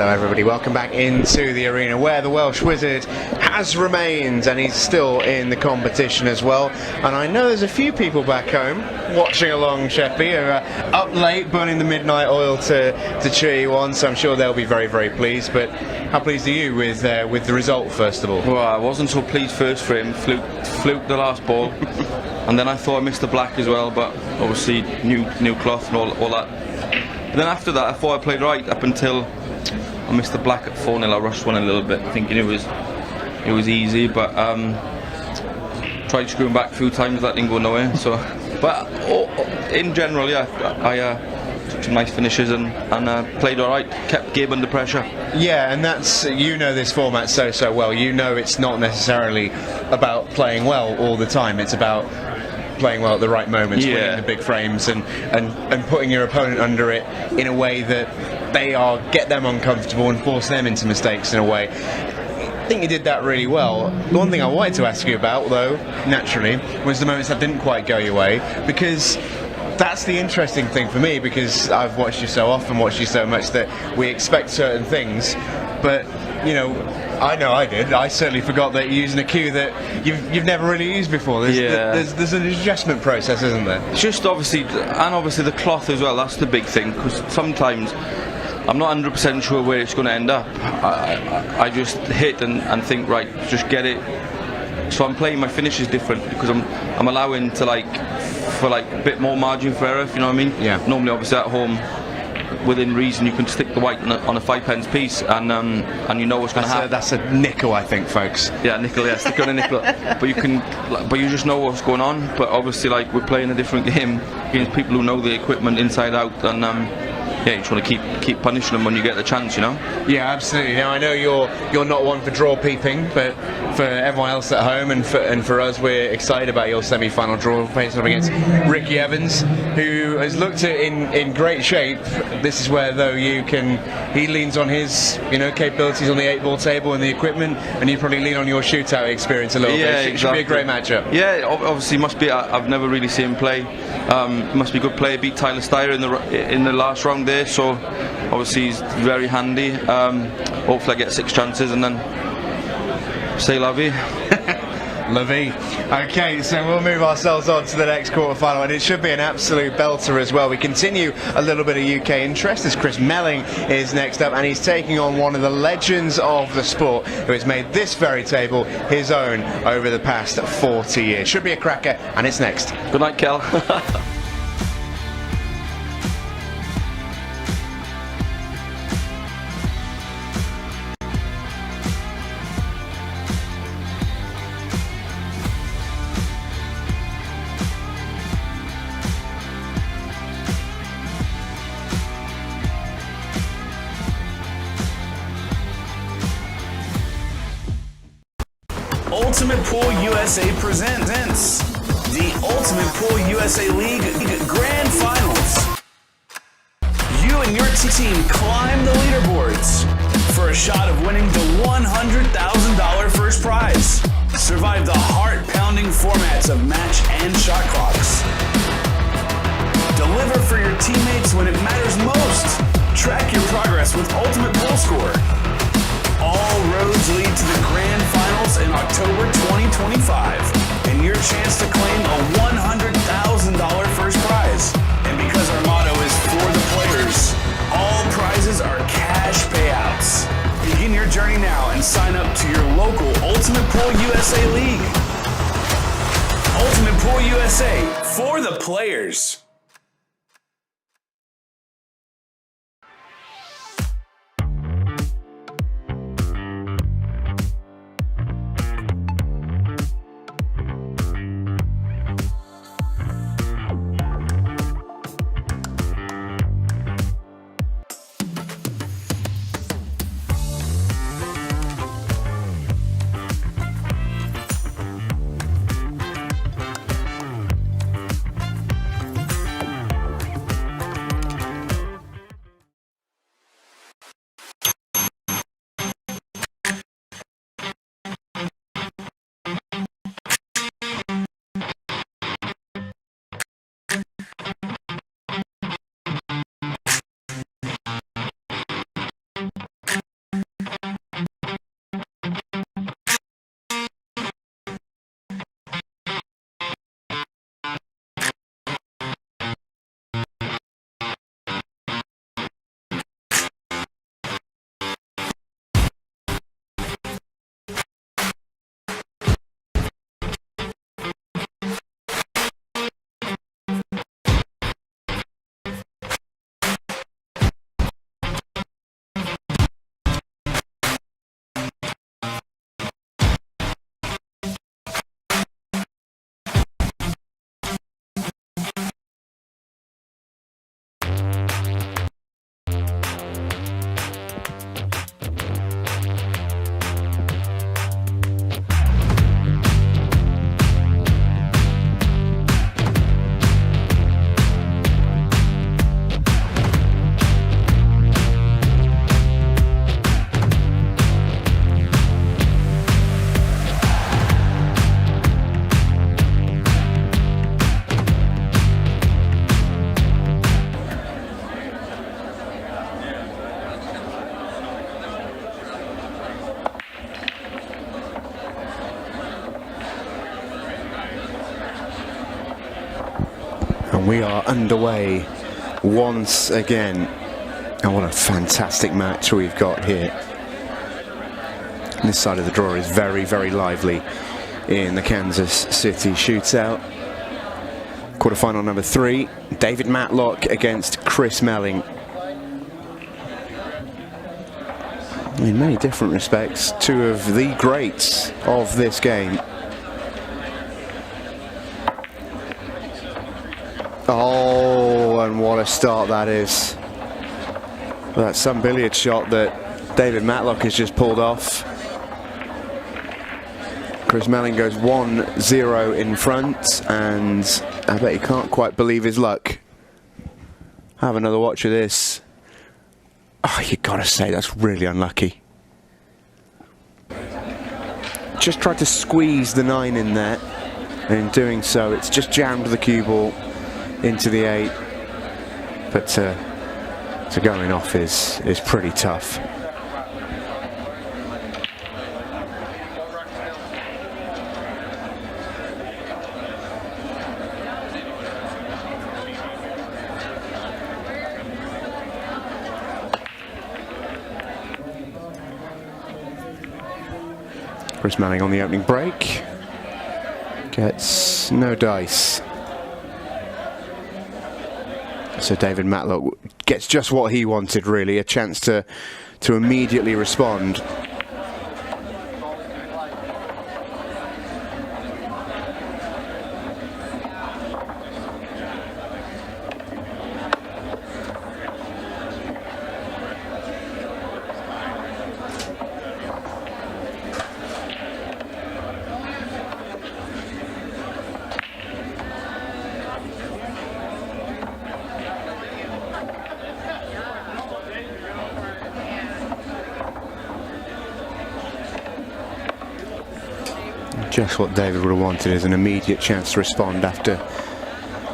Hello everybody, welcome back into the arena where the Welsh Wizard has remained, and he's still in the competition as well. And I know there's a few people back home watching along, Sheppy, who are up late burning the midnight oil to cheer you on, so I'm sure they'll be very, very pleased. But how pleased are you with the result, first of all?
Well, I wasn't so pleased first frame, fluked the last ball, and then I thought I missed the black as well, but obviously new cloth and all that. But then after that I thought I played right up until I missed the black at 4-0. I rushed one a little bit thinking it was easy, but tried screwing back a few times, that didn't go nowhere. So, but in general, yeah, I took some nice finishes and played all right, kept Gabe under pressure.
Yeah, and that's, you know this format so well. You know it's not necessarily about playing well all the time. It's about playing well at the right moments, winning the big frames, and putting your opponent under it in a way that get them uncomfortable and force them into mistakes in a way. I think you did that really well. The one thing I wanted to ask you about, though, naturally, was the moments that didn't quite go your way, because that's the interesting thing for me, because I've watched you so often, watched you so much, that we expect certain things, but you know I did. I certainly forgot that you're using a cue that you've never really used before. There's an adjustment process, isn't there?
Just obviously the cloth as well. That's the big thing, because sometimes I'm not 100% sure where it's going to end up. I just hit and think, right, just get it. So I'm playing my finishes different, because I'm allowing to for a bit more margin for error, if you know what I mean.
Yeah.
Normally, obviously at home, within reason, you can stick the white on a 5-pence piece, and you know what's going to happen.
That's a nickel, I think, folks.
Yeah, nickel. Yeah, stick on a nickel. But you just know what's going on. But obviously, we're playing a different game against people who know the equipment inside out, and yeah, you just want to keep punishing them when you get the chance, you know.
Yeah, absolutely. Now I know you're not one for draw peeping, but for everyone else at home and for us, we're excited about your semi-final draw facing up against Ricky Evans, who has looked in great shape. This is where, though, he leans on his capabilities on the 8-ball table and the equipment, and you probably lean on your shootout experience a little bit. It should be a great matchup.
Yeah, obviously must be. I've never really seen him play. Must be a good player. Beat Tyler Styer in the last round there, so obviously he's very handy. Hopefully I get 6 chances and then say la vie.
La vie. Okay, so we'll move ourselves on to the next quarterfinal, and it should be an absolute belter as well. We continue a little bit of UK interest as Chris Meling is next up, and he's taking on one of the legends of the sport who has made this very table his own over the past 40 years. Should be a cracker, and it's next.
Good night, Kel.
Ultimate Pool USA presents the Ultimate Pool USA League Grand Finals. You and your team climb the leaderboards for a shot of winning the $100,000 first prize. Survive the heart-pounding formats of match and shot clocks. Deliver for your teammates when it matters most. Track your progress with Ultimate Pool Score. All roads lead to the Grand Finals in October 2025, and your chance to claim a $100,000 first prize. And because our motto is for the players, all prizes are cash payouts. Begin your journey now and sign up to your local Ultimate Pool USA League. Ultimate Pool USA, for the players.
And we are underway once again. And what a fantastic match we've got here. This side of the draw is very, very lively in the Kansas City Shootout. Quarterfinal number 3, David Matlock against Chris Meling. In many different respects, two of the greats of this game. Oh, and what a start that is. Well, that's some billiard shot that David Matlock has just pulled off. Chris Meling goes 1-0 in front, and I bet he can't quite believe his luck. Have another watch of this. Oh, you gotta say, that's really unlucky. Just tried to squeeze the 9 in there, and in doing so, it's just jammed the cue ball into the 8. But to going off is pretty tough. Chris Meling on the opening break gets no dice. So David Matlock gets just what he wanted, really, a chance to immediately respond. Just what David would have wanted is an immediate chance to respond after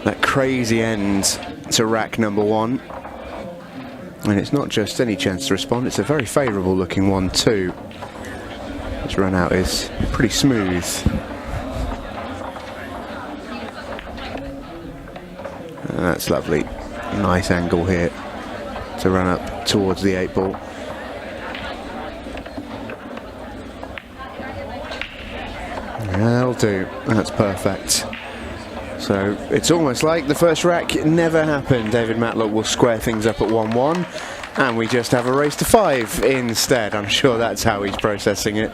that crazy end to rack number 1. And it's not just any chance to respond, it's a very favourable looking one too. This run out is pretty smooth. And that's lovely. Nice angle here to run up towards the 8 ball. Yeah, that'll do. That's perfect. So it's almost like the first rack never happened. David Matlock will square things up at 1-1, and we just have a race to 5 instead. I'm sure that's how he's processing it.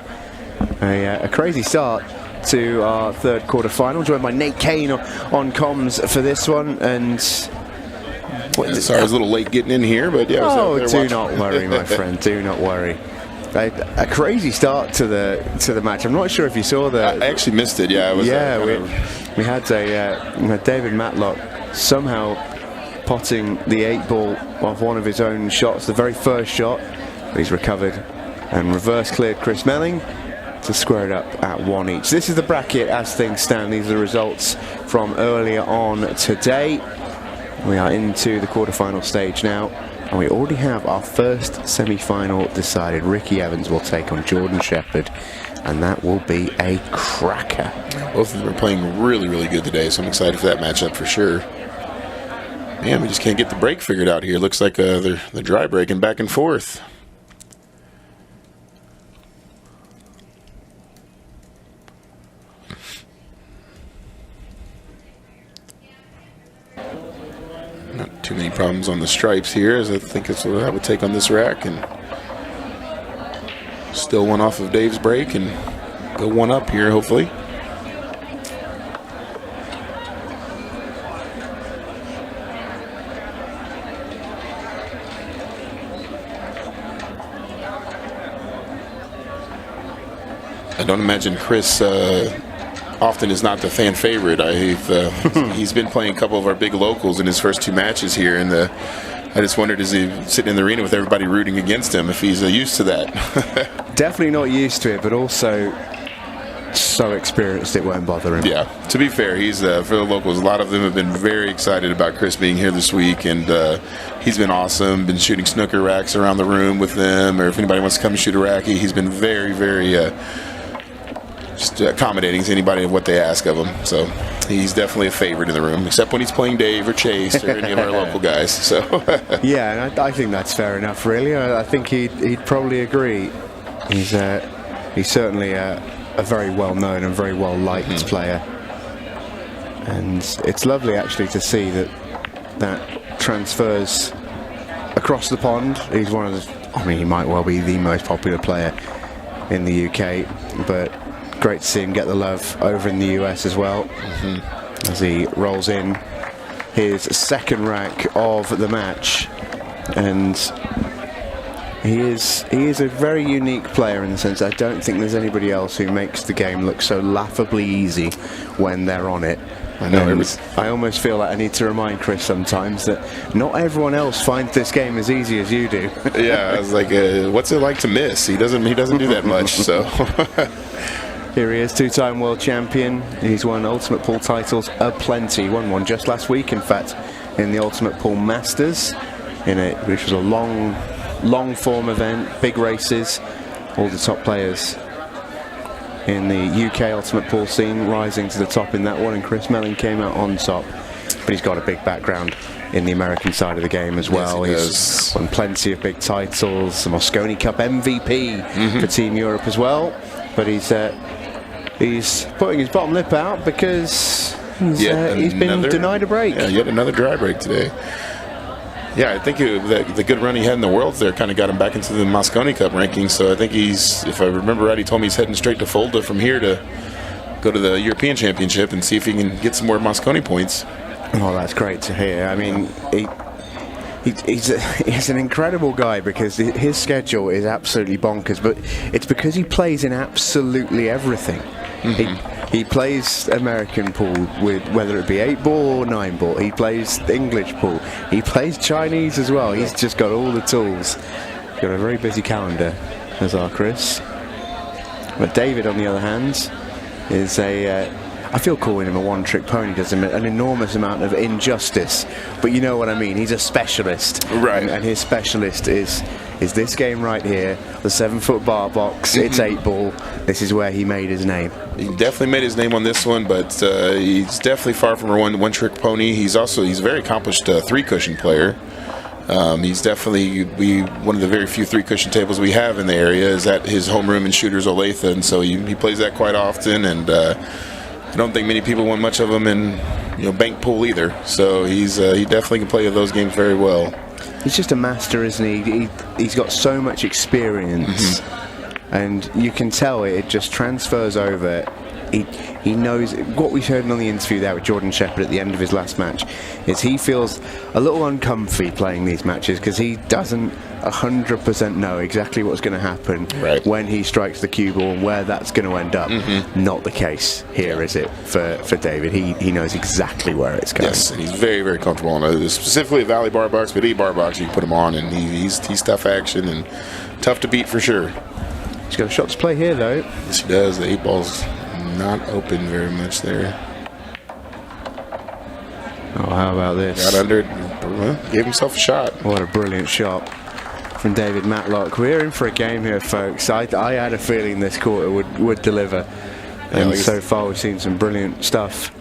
A crazy start to our third quarterfinal, joined by Nate Kane on comms for this one. And
sorry, I was a little late getting in here, but yeah.
Oh, do not worry, my friend. Do not worry. A crazy start to the match. I'm not sure if you saw that.
I actually missed it. Yeah,
we had David Matlock somehow potting the 8 ball off one of his own shots, the very first shot. He's recovered and reverse cleared Chris Meling to square it up at 1 each. This is the bracket as things stand. These are the results from earlier on today. We are into the quarterfinal stage now. And we already have our first semi-final decided. Ricky Evans will take on Jordan Shepard, and that will be a cracker.
Both of them are playing really, really good today, so I'm excited for that matchup for sure. Man, we just can't get the break figured out here. Looks like they're dry breaking back and forth. Not too many problems on the stripes here, as I think that's what I would take on this rack. And still one off of Dave's break and go one up here, hopefully. I don't imagine Chris often is not the fan favorite. He's been playing a couple of our big locals in his first 2 matches here, and I just wondered, is he sitting in the arena with everybody rooting against him, if he's used to that?
Definitely not used to it, but also so experienced it won't bother him.
Yeah, to be fair, he's for the locals, a lot of them have been very excited about Chris being here this week, and he's been awesome, been shooting snooker racks around the room with them, or if anybody wants to come and shoot a rack, he's been very, very just accommodating to anybody of what they ask of him. So he's definitely a favorite in the room, except when he's playing Dave or Chase or any of our local guys. So
yeah, and I think that's fair enough. Really, I think he'd probably agree. He's certainly a very well known and very well liked player, and it's lovely actually to see that transfers across the pond. He's one of the, I mean, he might well be the most popular player in the UK, but great to see him get the love over in the US as well, as he rolls in his second rack of the match. And he is a very unique player in the sense I don't think there's anybody else who makes the game look so laughably easy when they're on it.
I know.
I almost feel like I need to remind Chris sometimes that not everyone else finds this game as easy as you do.
Yeah, I was like, what's it like to miss? He doesn't do that much. So
here he is, two-time world champion. He's won Ultimate Pool titles aplenty. Won one just last week, in fact, in the Ultimate Pool Masters, which was a long form event, big races, all the top players in the UK Ultimate Pool scene rising to the top in that one, and Chris Meling came out on top. But he's got a big background in the American side of the game as well.
Yes,
he's won plenty of big titles, the Mosconi Cup MVP for Team Europe as well. But he's putting his bottom lip out because he's been denied a break.
Yeah, yet another dry break today. Yeah, I think the good run he had in the Worlds there kind of got him back into the Mosconi Cup rankings. So I think if I remember right, he told me he's heading straight to Fulda from here to go to the European Championship and see if he can get some more Mosconi points.
Oh, that's great to hear. I mean, he's an incredible guy because his schedule is absolutely bonkers, but it's because he plays in absolutely everything. He plays American pool with whether it be 8-ball or 9-ball. He plays English pool. He plays Chinese as well. He's just got all the tools. Got a very busy calendar, as our Chris. But David, on the other hand, is I feel calling him a one-trick pony does him an enormous amount of injustice. But you know what I mean. He's a specialist,
right?
And his specialist is this game right here, the 7-foot bar box. It's 8-ball. This is where he made his name.
He definitely made his name on this one, but he's definitely far from a one-trick pony. He's a very accomplished 3-cushion player. He's definitely one of the very few 3-cushion tables we have in the area is at his homeroom in Shooters Olathe, and so he plays that quite often. And I don't think many people want much of him in bank pool either. So he definitely can play those games very well.
He's just a master, isn't he? He's got so much experience, and you can tell it just transfers over. He knows what we heard on the interview there with Jordan Shepard at the end of his last match is he feels a little uncomfy playing these matches because he doesn't 100% know exactly what's going to happen when he strikes the cue ball and where that's going to end up. Not the case here, is it, for David? He knows exactly where it's going.
Yes, and he's very, very comfortable on it. Specifically a Valley bar box, but any bar box you can put him on, and he's tough action and tough to beat for sure.
He's got a shot to play here, though.
Yes, he does. The 8-ball's not open very much there.
Oh, how about this?
Got under it, gave himself a shot.
What a brilliant shot from David Matlock. We're in for a game here, folks. I had a feeling this quarter would deliver. And so far we've seen some brilliant stuff.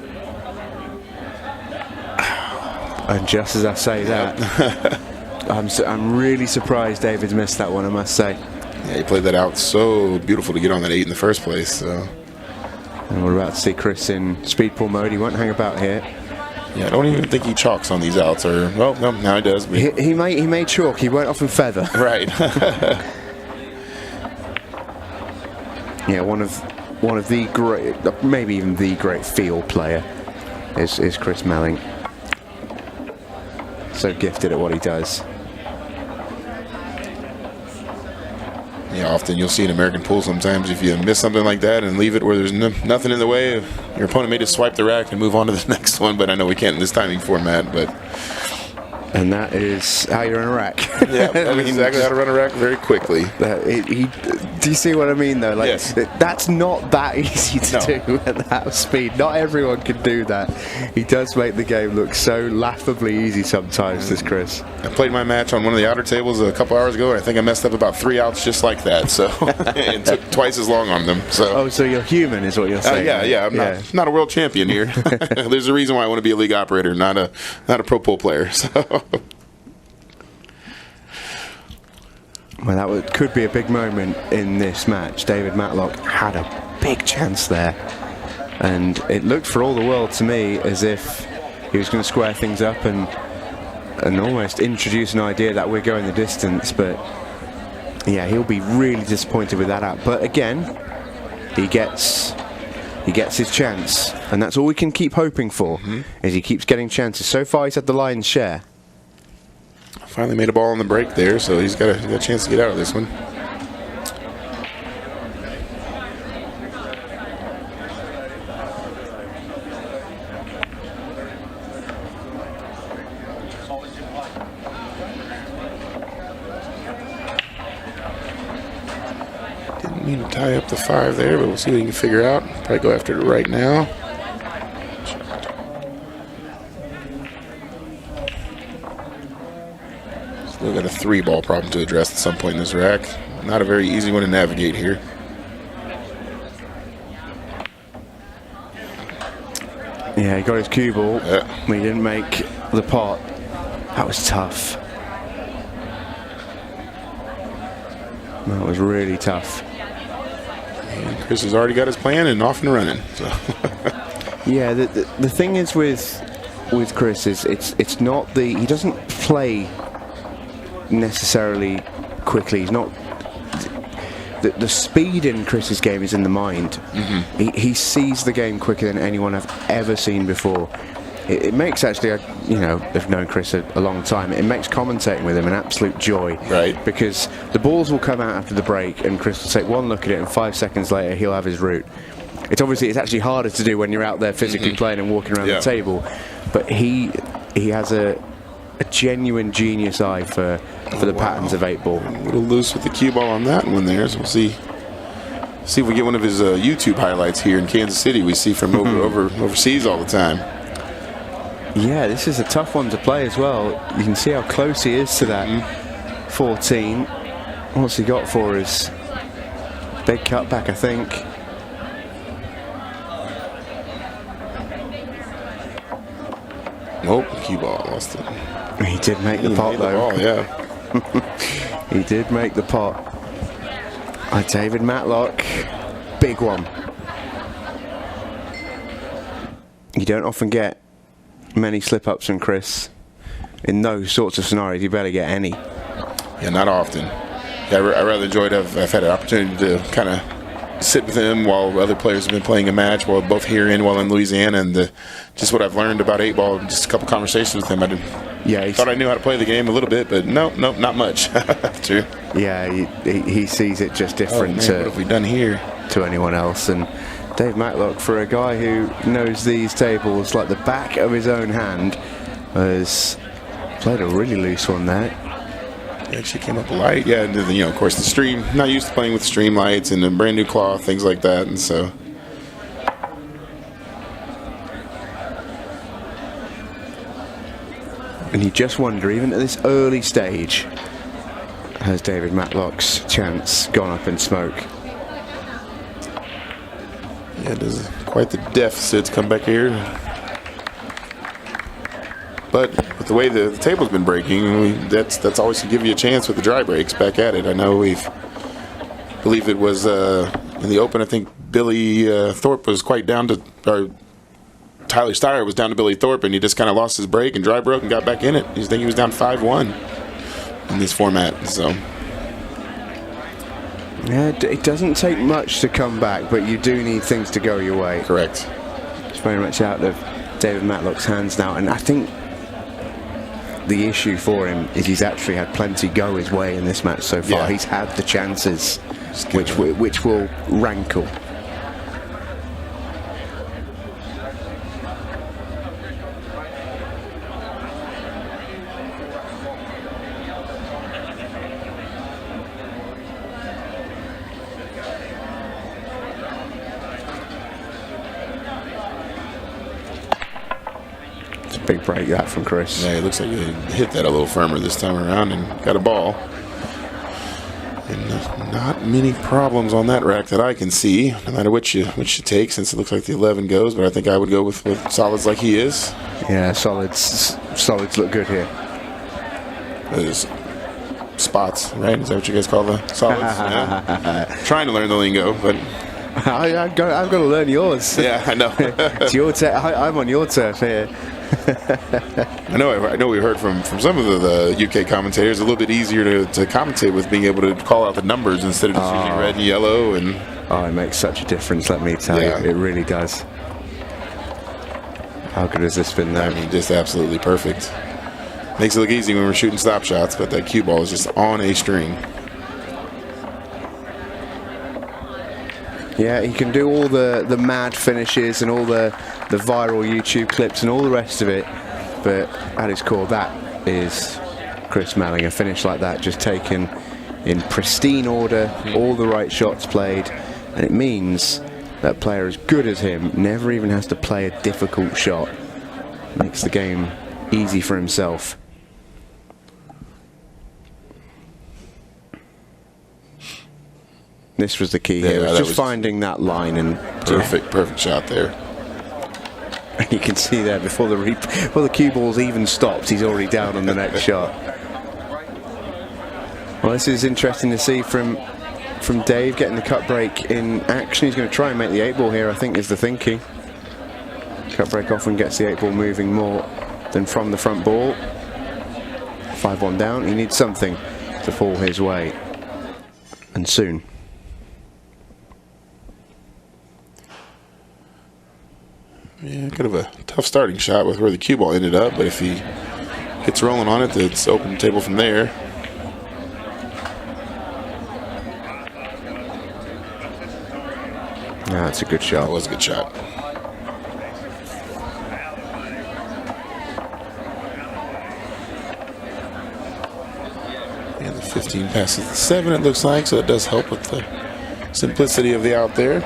And just as I say that, I'm really surprised David's missed that one, I must say.
Yeah, he played that out so beautiful to get on that 8 in the first place. So.
And we're about to see Chris in speed pool mode. He won't hang about here.
Yeah, I don't even think he chalks on these outs, or well, no, now he does.
He may chalk. He won't often feather.
Right.
Yeah, one of the great, maybe even the great field player, is Chris Meling. So gifted at what he does.
Yeah, often you'll see in American pool sometimes if you miss something like that and leave it where there's nothing in the way, your opponent may just swipe the rack and move on to the next one, but I know we can't in this timing format.
And that is how you run a rack.
Yeah, that is exactly how to run a rack very quickly.
Do you see what I mean, though? Like,
Yes.
that's not that easy to
No.
do at that speed. Not everyone can do that. He does make the game look so laughably easy sometimes, this Chris.
I played my match on one of the outer tables a couple hours ago, and I think I messed up about 3 outs just like that. So it took twice as long on them. So.
Oh, so you're human, is what you're saying?
Yeah. I'm not a world champion here. There's a reason why I want to be a league operator, not a pro pool player. So.
Well, could be a big moment in this match. David Matlock had a big chance there, and it looked for all the world to me as if he was going to square things up and almost introduce an idea that we're going the distance. But yeah, he'll be really disappointed with that out. But again, he gets his chance, and that's all we can keep hoping for. Is he keeps getting chances. So far, he's had the lion's share.
Finally made a ball on the break there, so he's got a chance to get out of this one. Didn't mean to tie up the 5 there, but we'll see what he can figure out. Probably go after it right now. Still got a 3-ball problem to address at some point in this rack. Not a very easy one to navigate here.
Yeah, he got his cue ball, but he didn't make the pot. That was tough. That was really tough.
And Chris has already got his plan and off and running. So.
Yeah, the thing is with Chris is it's not he doesn't play necessarily quickly. He's not the speed in Chris's game is in the mind. He sees the game quicker than anyone I've ever seen before. It makes actually, I've known Chris a long time. It makes commentating with him an absolute joy,
right?
Because the balls will come out after the break, and Chris will take one look at it, and 5 seconds later he'll have his route. It's actually harder to do when you're out there physically playing and walking around the table, but he has a genuine genius eye for the patterns of 8-ball.
A little loose with the cue ball on that one there, so we'll see if we get one of his YouTube highlights here in Kansas City. We see from overseas all the time.
Yeah, this is a tough one to play as well. You can see how close he is to that 14. What's he got for his big cutback, I think?
Nope, cue ball lost it.
He did make the pot though.
Yeah.
He did make the pot. David Matlock, big one. You don't often get many slip-ups from Chris. In those sorts of scenarios, you barely get any.
Yeah, not often. Yeah, I rather enjoyed I've had an opportunity to kind of sit with him while other players have been playing a match, while both here and while in Louisiana, and just what I've learned about 8-ball, just a couple conversations with him. I thought I knew how to play the game a little bit, but nope, not much. True.
Yeah, he sees it just different
what have we done here?
To anyone else. And Dave Matlock, for a guy who knows these tables like the back of his own hand, has played a really loose one there.
He actually came up light. Yeah, and of course the stream, not used to playing with stream lights and a brand new cloth, things like that, and so.
And you just wonder, even at this early stage, has David Matlock's chance gone up in smoke?
Yeah, there's quite the deficit to come back here. But with the way the table's been breaking, that's always to give you a chance with the dry breaks back at it. I know believe it was in the Open, I think Billy Thorpe was quite down to, or Tyler Styer was down to Billy Thorpe, and he just kind of lost his break and dry broke and got back in it. I think he was down 5-1 in this format. So.
Yeah, it doesn't take much to come back, but you do need things to go your way.
Correct.
It's very much out of David Matlock's hands now, and I think the issue for him is he's actually had plenty go his way in this match so far.
Yeah.
He's had the chances which will rankle. big break that from Chris.
Yeah, it looks like he hit that a little firmer this time around and got a ball. And not many problems on that rack that I can see, no matter which you take, since it looks like the 11 goes. But I think I would go with solids like he is.
Yeah, solids look good here.
Those spots, right? Is that what you guys call the solids? Yeah. Trying to learn the lingo, but
I've got to learn yours.
yeah, I know.
It's your I'm on your turf here.
I know we heard from some of the UK commentators a little bit easier to commentate with being able to call out the numbers instead of just using red and yellow. And
it makes such a difference, let me tell you. It really does. How good has this been there?
I mean, just absolutely perfect. Makes it look easy when we're shooting stop shots, but that cue ball is just on a string.
Yeah, he can do all the mad finishes and all the viral YouTube clips and all the rest of it, but at its core, that is Chris Meling. A finish like that, just taken in pristine order, all the right shots played, and it means that a player as good as him never even has to play a difficult shot. Makes the game easy for himself. This was the key here. It was just finding that line and
perfect shot there.
And you can see there before the cue ball's even stopped, he's already down on the next shot. Well, this is interesting to see from Dave getting the cut break in action. He's going to try and make the 8 ball here, I think, is the thinking. Cut break often gets the 8 ball moving more than from the front ball. 5-1 down. He needs something to fall his way, and soon.
Yeah, kind of a tough starting shot with where the cue ball ended up, but if he gets rolling on it, it's open table from there.
Yeah, that's a good shot.
That was a good shot. And the 15 passes the 7, it looks like, so it does help with the simplicity of the out there.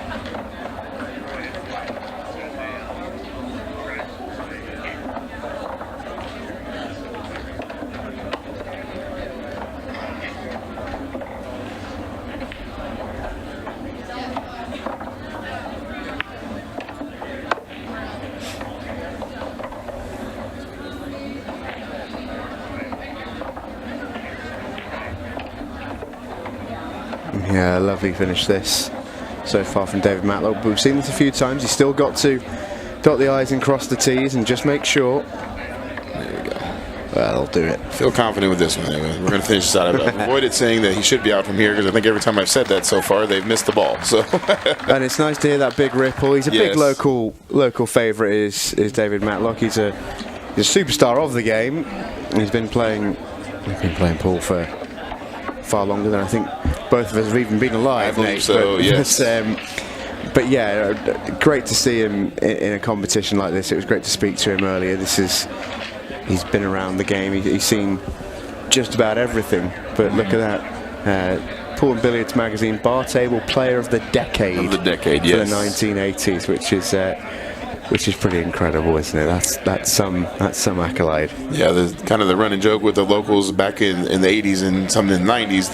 Yeah, lovely finish this so far from David Matlock. But we've seen this a few times. He's still got to dot the I's and cross the T's and just make sure.
There we go.
Well, I'll do it.
Feel confident with this one. Anyway. We're going to finish this out. I've avoided saying that he should be out from here because I think every time I've said that so far, they've missed the ball. So,
and it's nice to hear that big ripple. He's a big local favourite. Is David Matlock. He's a superstar of the game. He's been playing pool for far longer than I think both of us have even been alive.
I believe so, yes.
But yeah, great to see him in a competition like this. It was great to speak to him earlier. He's been around the game. He's seen just about everything. But look at that. Pool and Billiards Magazine Bar Table Player of the Decade.
Of the decade,
for
yes.
the 1980s, which is pretty incredible, isn't it? That's some accolade.
Yeah, the kind of the running joke with the locals back in the 80s and some in the 90s,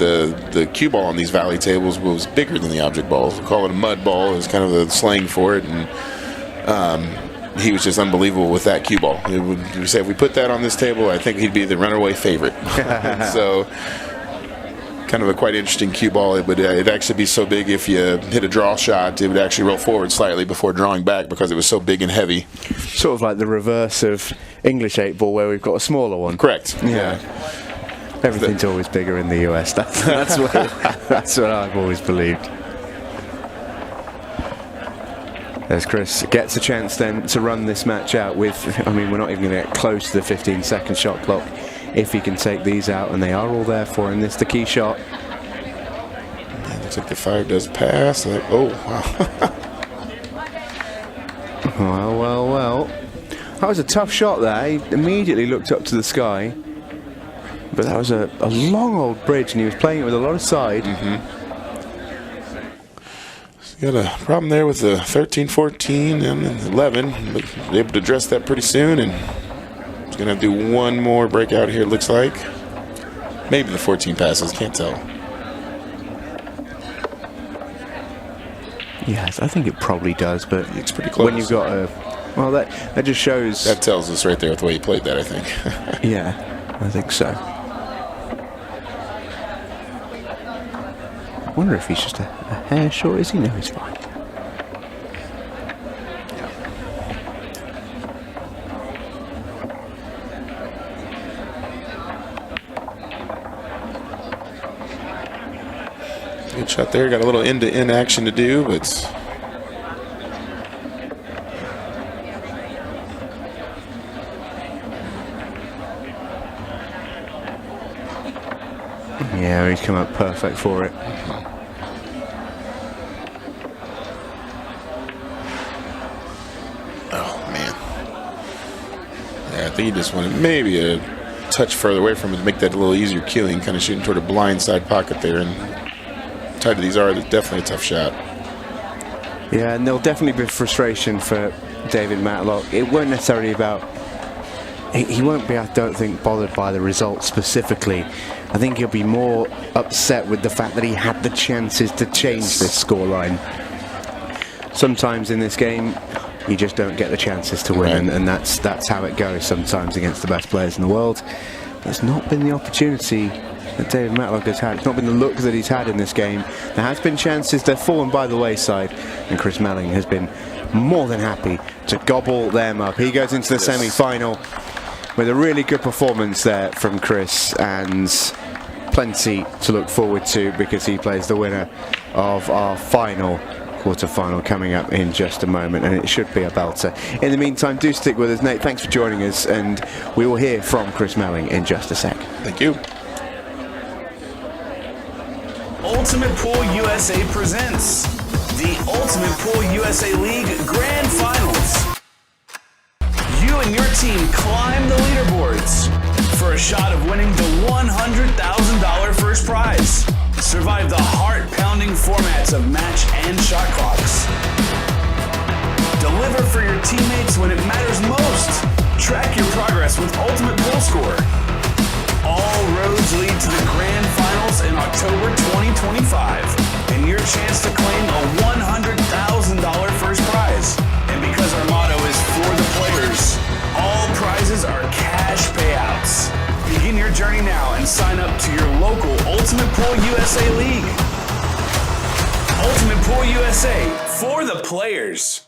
the cue ball on these valley tables was bigger than the object balls. We call it a mud ball is kind of the slang for it, and he was just unbelievable with that cue ball. We say if we put that on this table, I think he'd be the runaway favorite. So kind of a quite interesting cue ball. It'd actually be so big if you hit a draw shot, it would actually roll forward slightly before drawing back because it was so big and heavy.
Sort of like the reverse of English 8 ball where we've got a smaller one.
Correct.
Yeah. Everything's always bigger in the US. That's what I've always believed. As Chris gets a chance then to run this match out with, I mean, we're not even going to get close to the 15-second shot clock if he can take these out, and they are all there for him. This is the key shot.
Yeah, looks like the 5 does pass. Oh, wow.
Well. That was a tough shot there. He immediately looked up to the sky. But that was a long old bridge, and he was playing it with a lot of side.
So got a problem there with the 13, 14, and 11. But able to address that pretty soon, and He's going to do one more breakout here, it looks like. Maybe the 14 passes, can't tell.
Yeah, I think it probably does, but
it's pretty close.
When you've got a... Well, that just shows...
That tells us right there with the way he played that, I think.
Yeah, I think so. I wonder if he's just a hair short. Is he? No, he's fine.
Good shot there. Got a little end-to-end action to do, but...
Yeah, he's come up perfect for it.
Oh, man. Yeah, I think he just wanted maybe a touch further away from it to make that a little easier killing, kind of shooting toward a blind side pocket there. And tight as these are, it's definitely a tough shot.
Yeah, and there'll definitely be frustration for David Matlock. It won't necessarily about... He won't be, I don't think, bothered by the result specifically. I think he'll be more upset with the fact that he had the chances to change this scoreline. Sometimes in this game, you just don't get the chances to win, and that's how it goes sometimes against the best players in the world. There's not been the opportunity that David Matlock has had. It's not been the look that he's had in this game. There has been chances, they've fallen by the wayside, and Chris Meling has been more than happy to gobble them up. He goes into the semi-final with a really good performance there from Chris, and plenty to look forward to because he plays the winner of our final quarterfinal coming up in just a moment, and it should be a belter. In the meantime, do stick with us. Nate, thanks for joining us, and we will hear from Chris Meling in just a sec.
Thank you.
Ultimate Pool USA presents the Ultimate Pool USA League Grand Finals. You and your team climb the leaderboards for a shot of winning the $100,000 first prize. Survive the heart-pounding formats of match and shot clocks. Deliver for your teammates when it matters most. Track your progress with Ultimate Pool Score. All roads lead to the Grand Finals in October 2025, and your chance to claim a $100,000 first prize. And because our motto is for the players, all prizes are cash payouts. Begin your journey now and sign up to your local Ultimate Pool USA League. Ultimate Pool USA, for the players.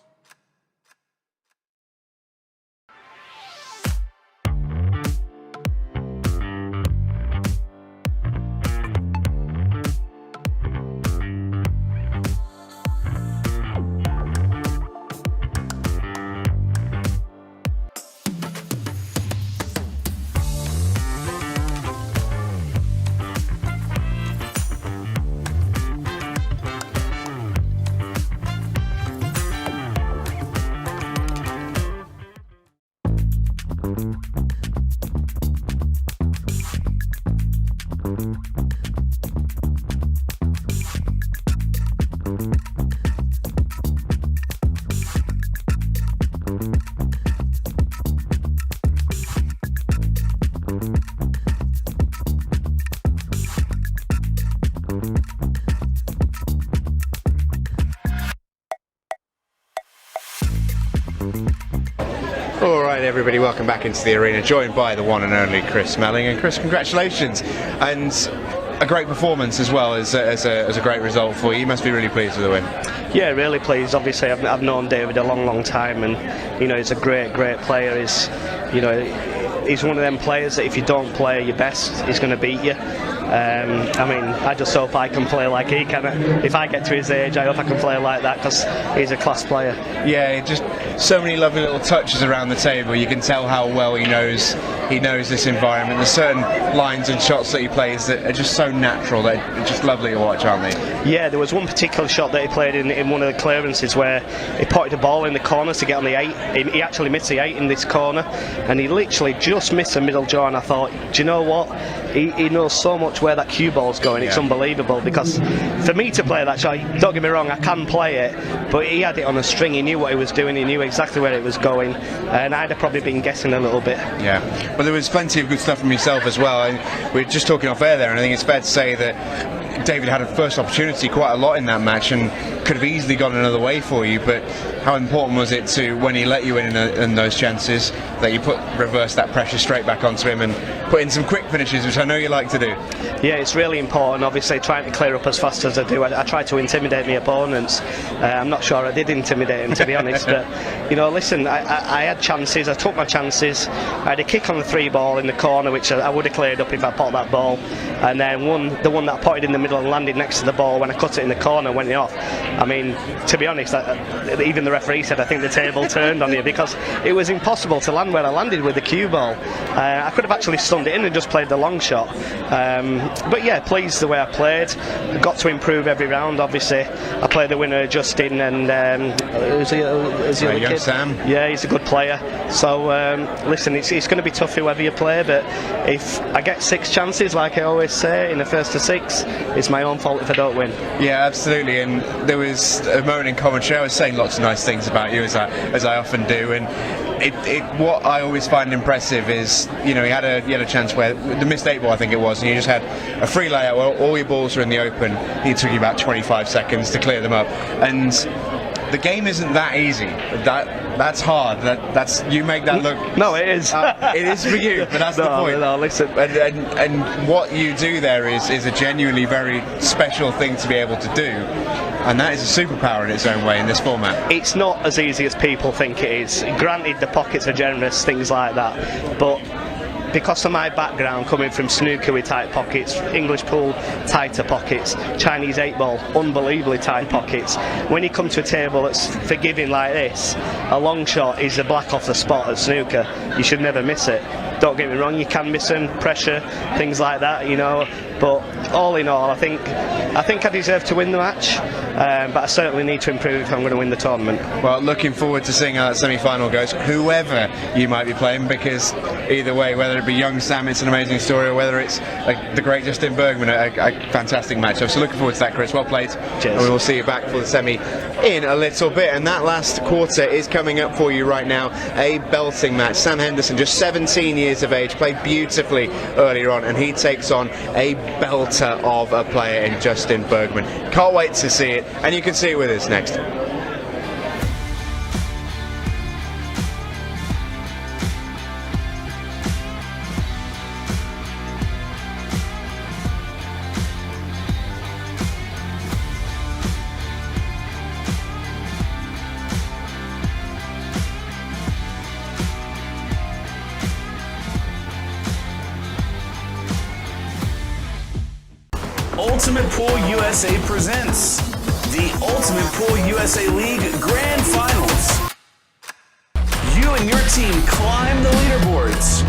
Alright everybody, welcome back into the arena, joined by the one and only Chris Meling. And Chris, congratulations, and a great performance as well as a great result for you. You must be really pleased with the win.
Yeah, really pleased. Obviously I've known David a long time, and you know, he's a great player. He's one of them players that if you don't play your best, he's going to beat you. I mean, I just hope I can play like he can. If I get to his age, I hope I can play like that, because he's a class player. Yeah,
just so many lovely little touches around the table. You can tell how well he knows this environment. There's certain lines and shots that he plays that are just so natural. They're just lovely to watch, aren't they?
Yeah, there was one particular shot that he played in one of the clearances where he potted the ball in the corner to get on the 8. He actually missed the 8 in this corner, and he literally just missed the middle jaw, and I thought, do you know what? he knows so much where that cue ball's going. It's unbelievable, because for me to play that shot, don't get me wrong, I can play it, but he had it on a string. He knew what he was doing. He knew exactly where it was going, and I'd have probably been guessing a little bit.
Yeah, but there was plenty of good stuff from yourself as well. And we were just talking off air there, and I think it's fair to say that David had a first opportunity quite a lot in that match and could have easily gone another way for you, but how important was it to, when he let you in those chances, that you reverse that pressure straight back onto him and put in some quick finishes, which I know you like to do?
Yeah, it's really important, obviously, trying to clear up as fast as I do. I try to intimidate my opponents. I'm not sure I did intimidate him, to be honest, but, you know, listen, I had chances, I took my chances. I had a kick on the 3 ball in the corner, which I would have cleared up if I popped that ball, and then the one that I potted in the middle and landed next to the ball, when I cut it in the corner, went off. I mean, to be honest, even the referee said I think the table turned on you, because it was impossible to land where I landed with the cue ball. I could have actually stunned it in and just played the long shot. But yeah, pleased the way I played. Got to improve every round, obviously. I played the winner, Justin, and who's the other
young
kid?
Sam.
Yeah, he's a good player. So listen, it's going to be tough whoever you play, but if I get 6 chances, like I always say, in the first to 6, it's my own fault if I don't win.
Yeah, absolutely. And there was a moment in commentary, I was saying lots of nice things about you, as I often do, and what I always find impressive is, you know, he had a chance where the missed 8 ball, I think it was, and you just had a free layout where all your balls were in the open. It took you about 25 seconds to clear them up, and the game isn't that easy. That's hard. That's you make that look.
No, it is.
It is for you, but that's the point.
No, listen.
And what you do there is a genuinely very special thing to be able to do, and that is a superpower in its own way in this format.
It's not as easy as people think it is. Granted, the pockets are generous, things like that, but because of my background, coming from snooker with tight pockets, English pool, tighter pockets, Chinese 8 ball, unbelievably tight pockets, when you come to a table that's forgiving like this, a long shot is a black off the spot at snooker. You should never miss it. Don't get me wrong, you can miss them, pressure, things like that, you know, but all in all, I think I deserve to win the match, but I certainly need to improve if I'm going to win the tournament.
Well, looking forward to seeing how that semi-final goes, whoever you might be playing, because either way, whether it be young Sam, it's an amazing story, or whether it's the great Justin Bergman, a fantastic matchup. So looking forward to that, Chris. Well played.
Cheers.
And we will see you back for the semi in a little bit. And that last quarter is coming up for you right now. A belting match. Sam Henderson, just 17 years of age, played beautifully earlier on, and he takes on a belter of a player in Justin Bergman. Can't wait to see it, and you can see it with us next.
Ultimate Pool USA presents the Ultimate Pool USA League Grand Finals. You and your team climb the leaderboards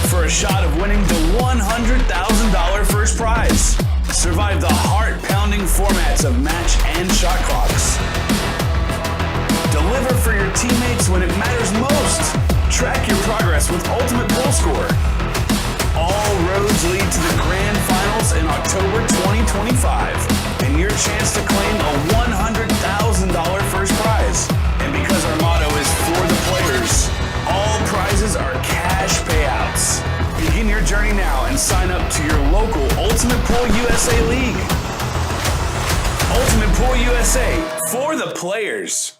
for a shot of winning the $100,000 first prize. Survive the heart-pounding formats of match and shot clocks. Deliver for your teammates when it matters most. Track your progress with Ultimate Pool Score. All roads lead to the Grand Finals in October 2025, and your chance to claim a $100,000 first prize. And because our motto is for the players, all prizes are cash payouts. Begin your journey now and sign up to your local Ultimate Pool USA League. Ultimate Pool USA, for the players.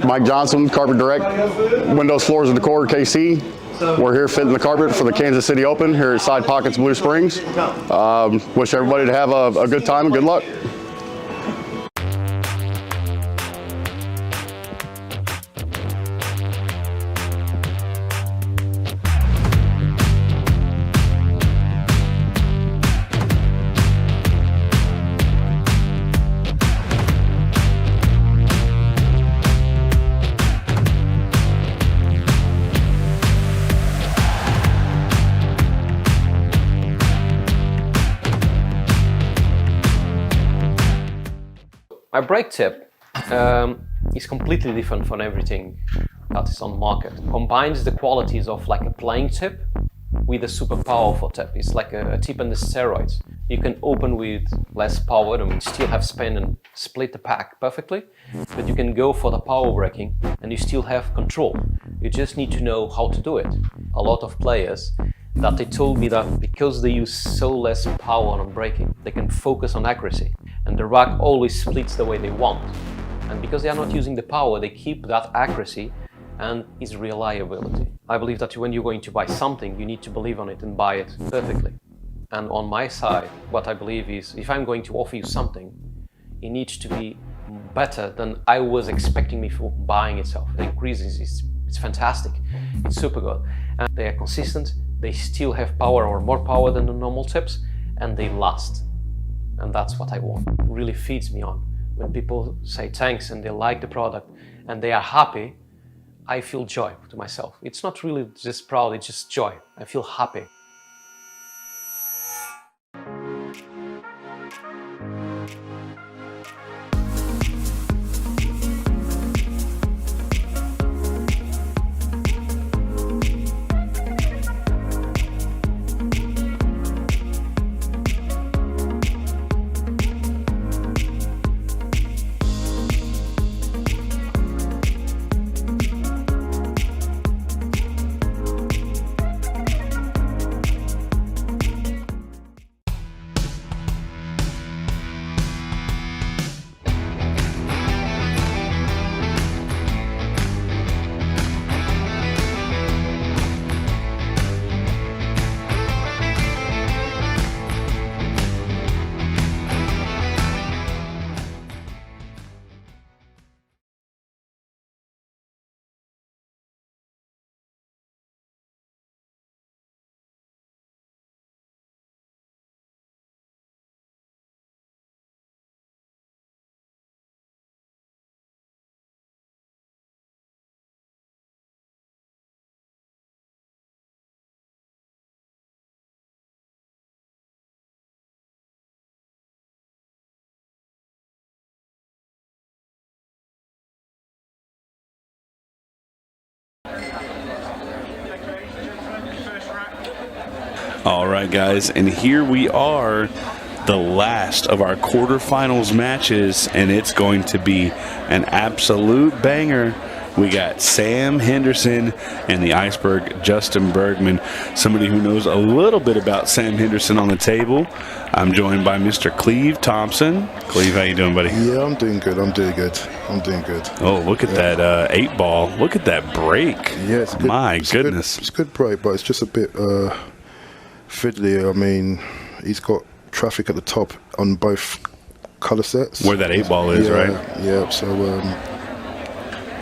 Mike Johnson, Carpet Direct, Windows, Floors, and Decor, KC. We're here fitting the carpet for the Kansas City Open here at Side Pockets, Blue Springs. Wish everybody to have a good time and good luck.
My brake tip is completely different from everything that is on the market. Combines the qualities of like a playing tip with a super powerful tip. It's like a tip on the steroids. You can open with less power and still have spin and split the pack perfectly, but you can go for the power braking and you still have control. You just need to know how to do it. A lot of players that they told me that because they use so less power on braking, they can focus on accuracy and the rack always splits the way they want. And because they are not using the power, they keep that accuracy and its reliability. I believe that when you're going to buy something, you need to believe on it and buy it perfectly. And on my side, what I believe is if I'm going to offer you something, it needs to be better than I was expecting before buying itself. The increases, it's fantastic, it's super good. And they are consistent, they still have power or more power than the normal tips, and they last. And that's what I want. It really feeds me on. When people say thanks and they like the product and they are happy, I feel joy to myself. It's not really just proud, it's just joy. I feel happy.
All right, guys, and here we are, the last of our quarterfinals matches, and it's going to be an absolute banger. We got Sam Henderson and the Iceberg Justin Bergman, somebody who knows a little bit about Sam Henderson on the table. I'm joined by Mr. Cleve Thompson. Cleve, how you doing, buddy?
Yeah, I'm doing good. I'm doing good.
Oh, look at that 8 ball. Look at that break.
Yeah, it's good.
My goodness.
It's good break, but it's just a bit fiddly. I mean, he's got traffic at the top on both color sets.
Where that 8 ball is, right?
Yeah.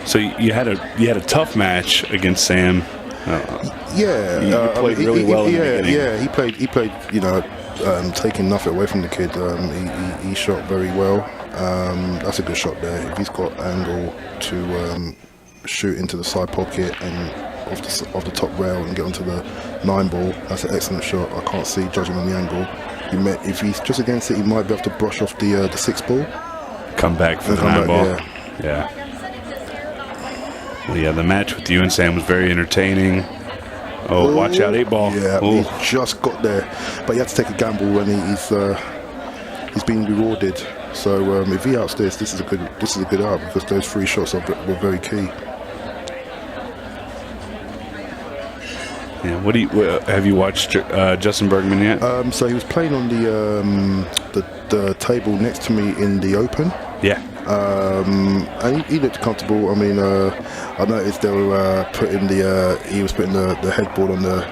So you had a tough match against Sam. You played really well in the beginning.
Yeah, he played. You know, taking nothing away from the kid. He shot very well. That's a good shot there. If he's got angle to shoot into the side pocket and off the top rail and get onto the 9 ball, that's an excellent shot. I can't see, judging on the angle. If he's just against it, he might be able to brush off the 6 ball.
Come back for the 9 ball. Yeah. Well, yeah, the match with you and Sam was very entertaining. Oh, watch out, 8 ball.
Yeah, he just got there, but he had to take a gamble when he's being rewarded. So if he outstays, this is a good out, because those 3 shots were very key.
Yeah. Have you watched Justin Bergman yet?
So he was playing on the table next to me in the Open.
Yeah.
And he looked comfortable. I mean, I noticed they were he was putting the headboard on the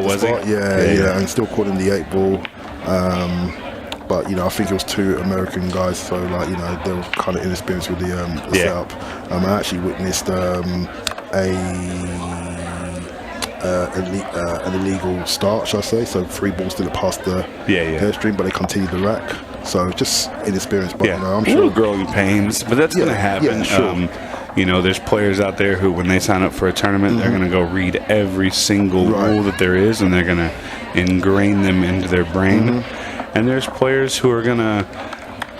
was
spot.
he?
Yeah, and still calling the 8 ball. But I think it was 2 American guys, so they were kind of inexperienced with the setup. I actually witnessed an illegal start, shall I say? So 3 balls didn't pass the airstream, but they continued the rack. So just inexperienced, but I'm sure
growing pains, but that's going to happen.
Yeah, sure.
There's players out there who, when they sign up for a tournament, they're going to go read every single rule that there is, and they're going to ingrain them into their brain. And there's players who are going to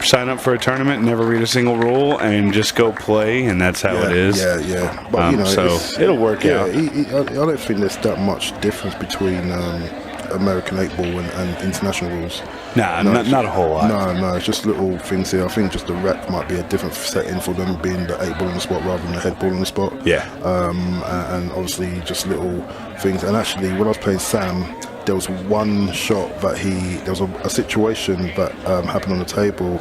sign up for a tournament, never read a single rule, and just go play, and that's how it is.
Yeah. But
so it'll work out.
I don't think there's that much difference between American 8 ball and international rules.
Not a whole lot.
No, it's just little things here. I think just the rack might be a different setting for them, being the 8 ball on the spot rather than the head ball on the spot.
Yeah.
And obviously just little things. And actually, when I was playing Sam, there was one shot that there was a situation that happened on the table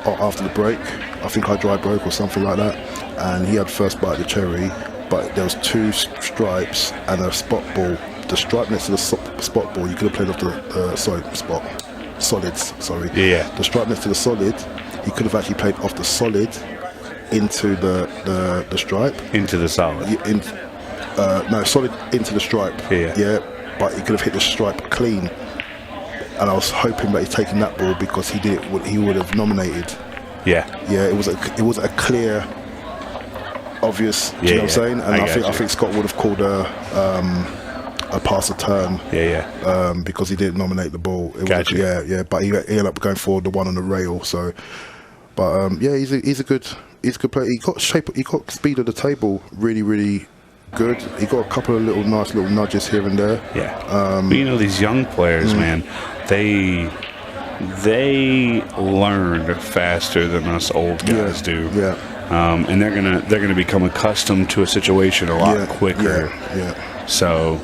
after the break. I think I dry broke or something like that, and he had first bite of the cherry, but there was 2 stripes and a spot ball. The stripe next to the spot ball, you could have played off the solids. Sorry.
Yeah.
The stripe next to the solid, he could have actually played off the solid into the stripe.
Into the solid.
No, solid into the stripe. Yeah, but he could have hit the stripe clean. And I was hoping that he's taking that ball because he would have nominated.
Yeah.
Yeah, it was a clear, obvious. Do you know what I'm saying? And I think Scott would have called a pass a turn. Because he didn't nominate the ball. Yeah. But he ended up going for the one on the rail. So, but he's a good player. He got speed of the table really, really good. He got a couple of nice little nudges here and there.
Yeah. But these young players, man, they learn faster than us old guys do.
Yeah.
And they're gonna become accustomed to a situation a lot quicker.
Yeah.
So.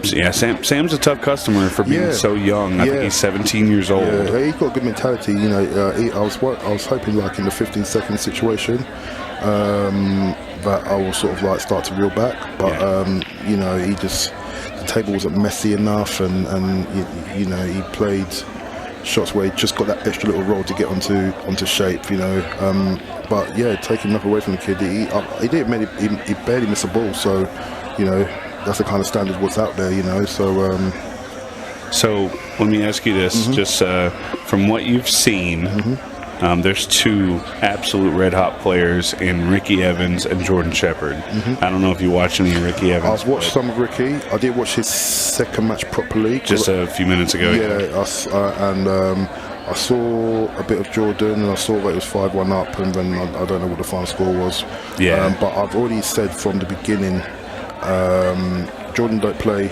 Sam's a tough customer for being so young. I think he's 17 years old.
Yeah, he's got a good mentality. I was hoping like in the 15-second situation that I will sort of like start to reel back, but the table wasn't messy enough, and he played shots where he just got that extra little roll to get onto shape. But taking enough away from the kid, he barely missed a ball. So that's the kind of standard what's out there,
So let me ask you this, just from what you've seen, there's 2 absolute red-hot players in Ricky Evans and Jordan Shepard. I don't know if you watched any of Ricky Evans.
I've watched some of Ricky. I did watch his second match properly.
Just a few minutes ago.
I saw a bit of Jordan, and I saw that it was 5-1 up, and then I don't know what the final score was. But I've already said from the beginning, Jordan don't play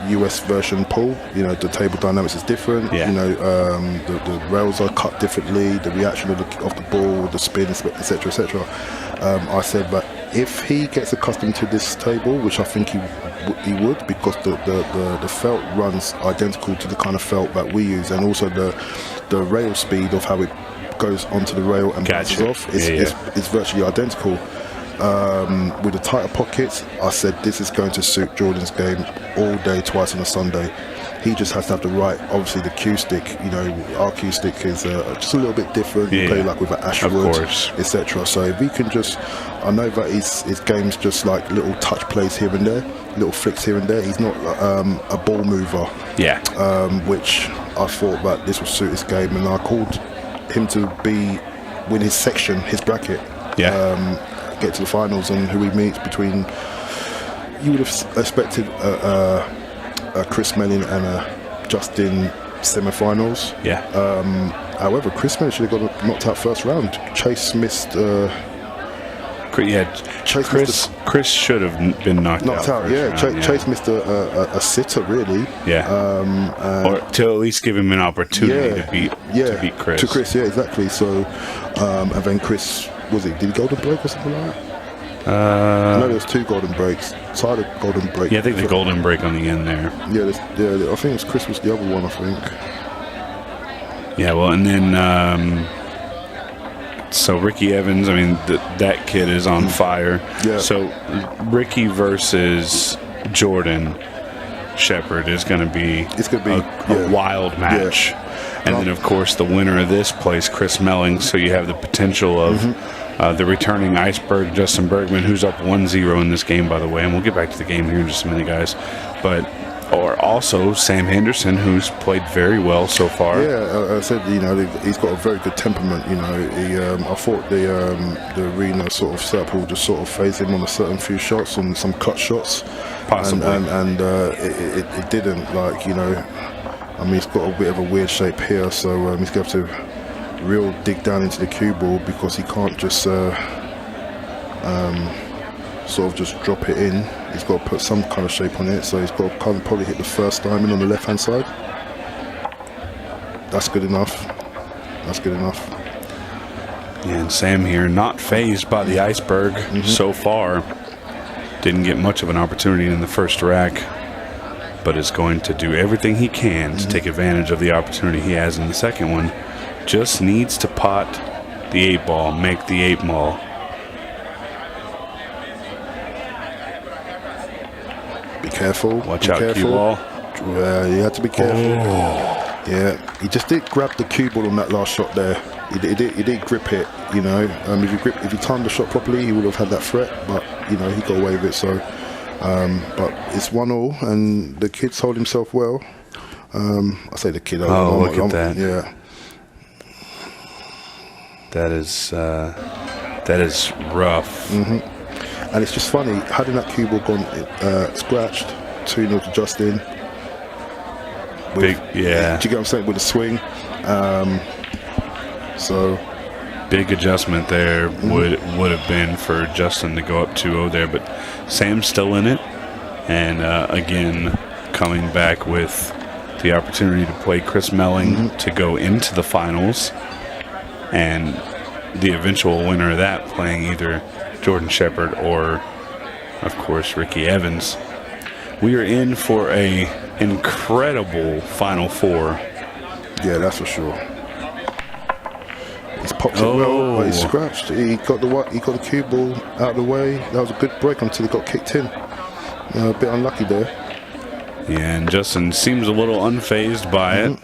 US version pool. The table dynamics is different. The rails are cut differently, the reaction of the ball, the spin, etc. I said that if he gets accustomed to this table, which I think he would, because the felt runs identical to the kind of felt that we use, and also the rail speed of how it goes onto the rail and bounces off is virtually identical. With the tighter pockets, I said this is going to suit Jordan's game all day, twice on a Sunday. He just has to have the right, obviously the cue stick, our cue stick is just a little bit different. You play like with an Ashwood, etc. So if he can I know that his game's just like little touch plays here and there, little flicks here and there. He's not a ball mover, which I thought that this would suit his game, and I called him to win his section, his bracket. Get to the finals, and who he meets between, you would have expected a Chris Meling and a Justin semi-finals. However, Chris Meling should have got knocked out first round. Chase missed.
Chris should have been knocked out.
Chase missed a sitter really.
Or to at least give him an opportunity to beat Chris.
To Chris, exactly. So, and then Chris. Did he golden break or something like that? I know there's 2 golden breaks. Side of golden break.
I think the golden break on the end there.
I think it was Chris was the other one, I think.
Yeah, well, and then so Ricky Evans, I mean, that kid is on fire.
Yeah.
So Ricky versus Jordan Shepard is going to be a wild match.
Yeah.
And then, of course, the winner of this plays Chris Meling, so you have the potential of the returning Iceberg, Justin Bergman, who's up 1-0 in this game, by the way. And we'll get back to the game here in just a minute, guys. Or also Sam Henderson, who's played very well so far.
Yeah, I said, he's got a very good temperament. I thought the arena sort of setup will just sort of phase him on a certain few shots, on some cut shots.
Possibly.
And it didn't, I mean, he's got a bit of a weird shape here, so he's going to have to real dig down into the cue ball, because he can't just sort of just drop it in. He's got to put some kind of shape on it, so he's got to kind of probably hit the first diamond on the left hand side. That's good enough. That's good enough.
And Sam here, not phased by the Iceberg so far. Didn't get much of an opportunity in the first rack, but is going to do everything he can to take advantage of the opportunity he has in the second one. Just needs to pot the 8 ball, make the 8 ball.
Be careful.
Watch
be
out,
careful.
cue ball.
You have to be careful. Yeah, he just did grab the cue ball on that last shot there. He did grip it, if he timed the shot properly, he would have had that threat, but he got away with it. So but it's 1-1, and the kid's hold himself well. I say the kid.
Look at that.
Yeah.
That is rough.
And it's just funny, hadn't that cue ball gone scratched, 2-0 to Justin.
Big, yeah.
Do you get what I'm saying, with a swing? So
big adjustment there would have been for Justin to go up 2-0 there, but Sam's still in it, and again coming back with the opportunity to play Chris Meling to go into the finals, and the eventual winner of that playing either Jordan Shepard or, of course, Ricky Evans. We are in for a incredible Final Four.
Yeah, that's for sure. He's popped it well, but he's scratched. He got the cue ball out of the way. That was a good break until he got kicked in. A bit unlucky there.
Yeah, and Justin seems a little unfazed by it.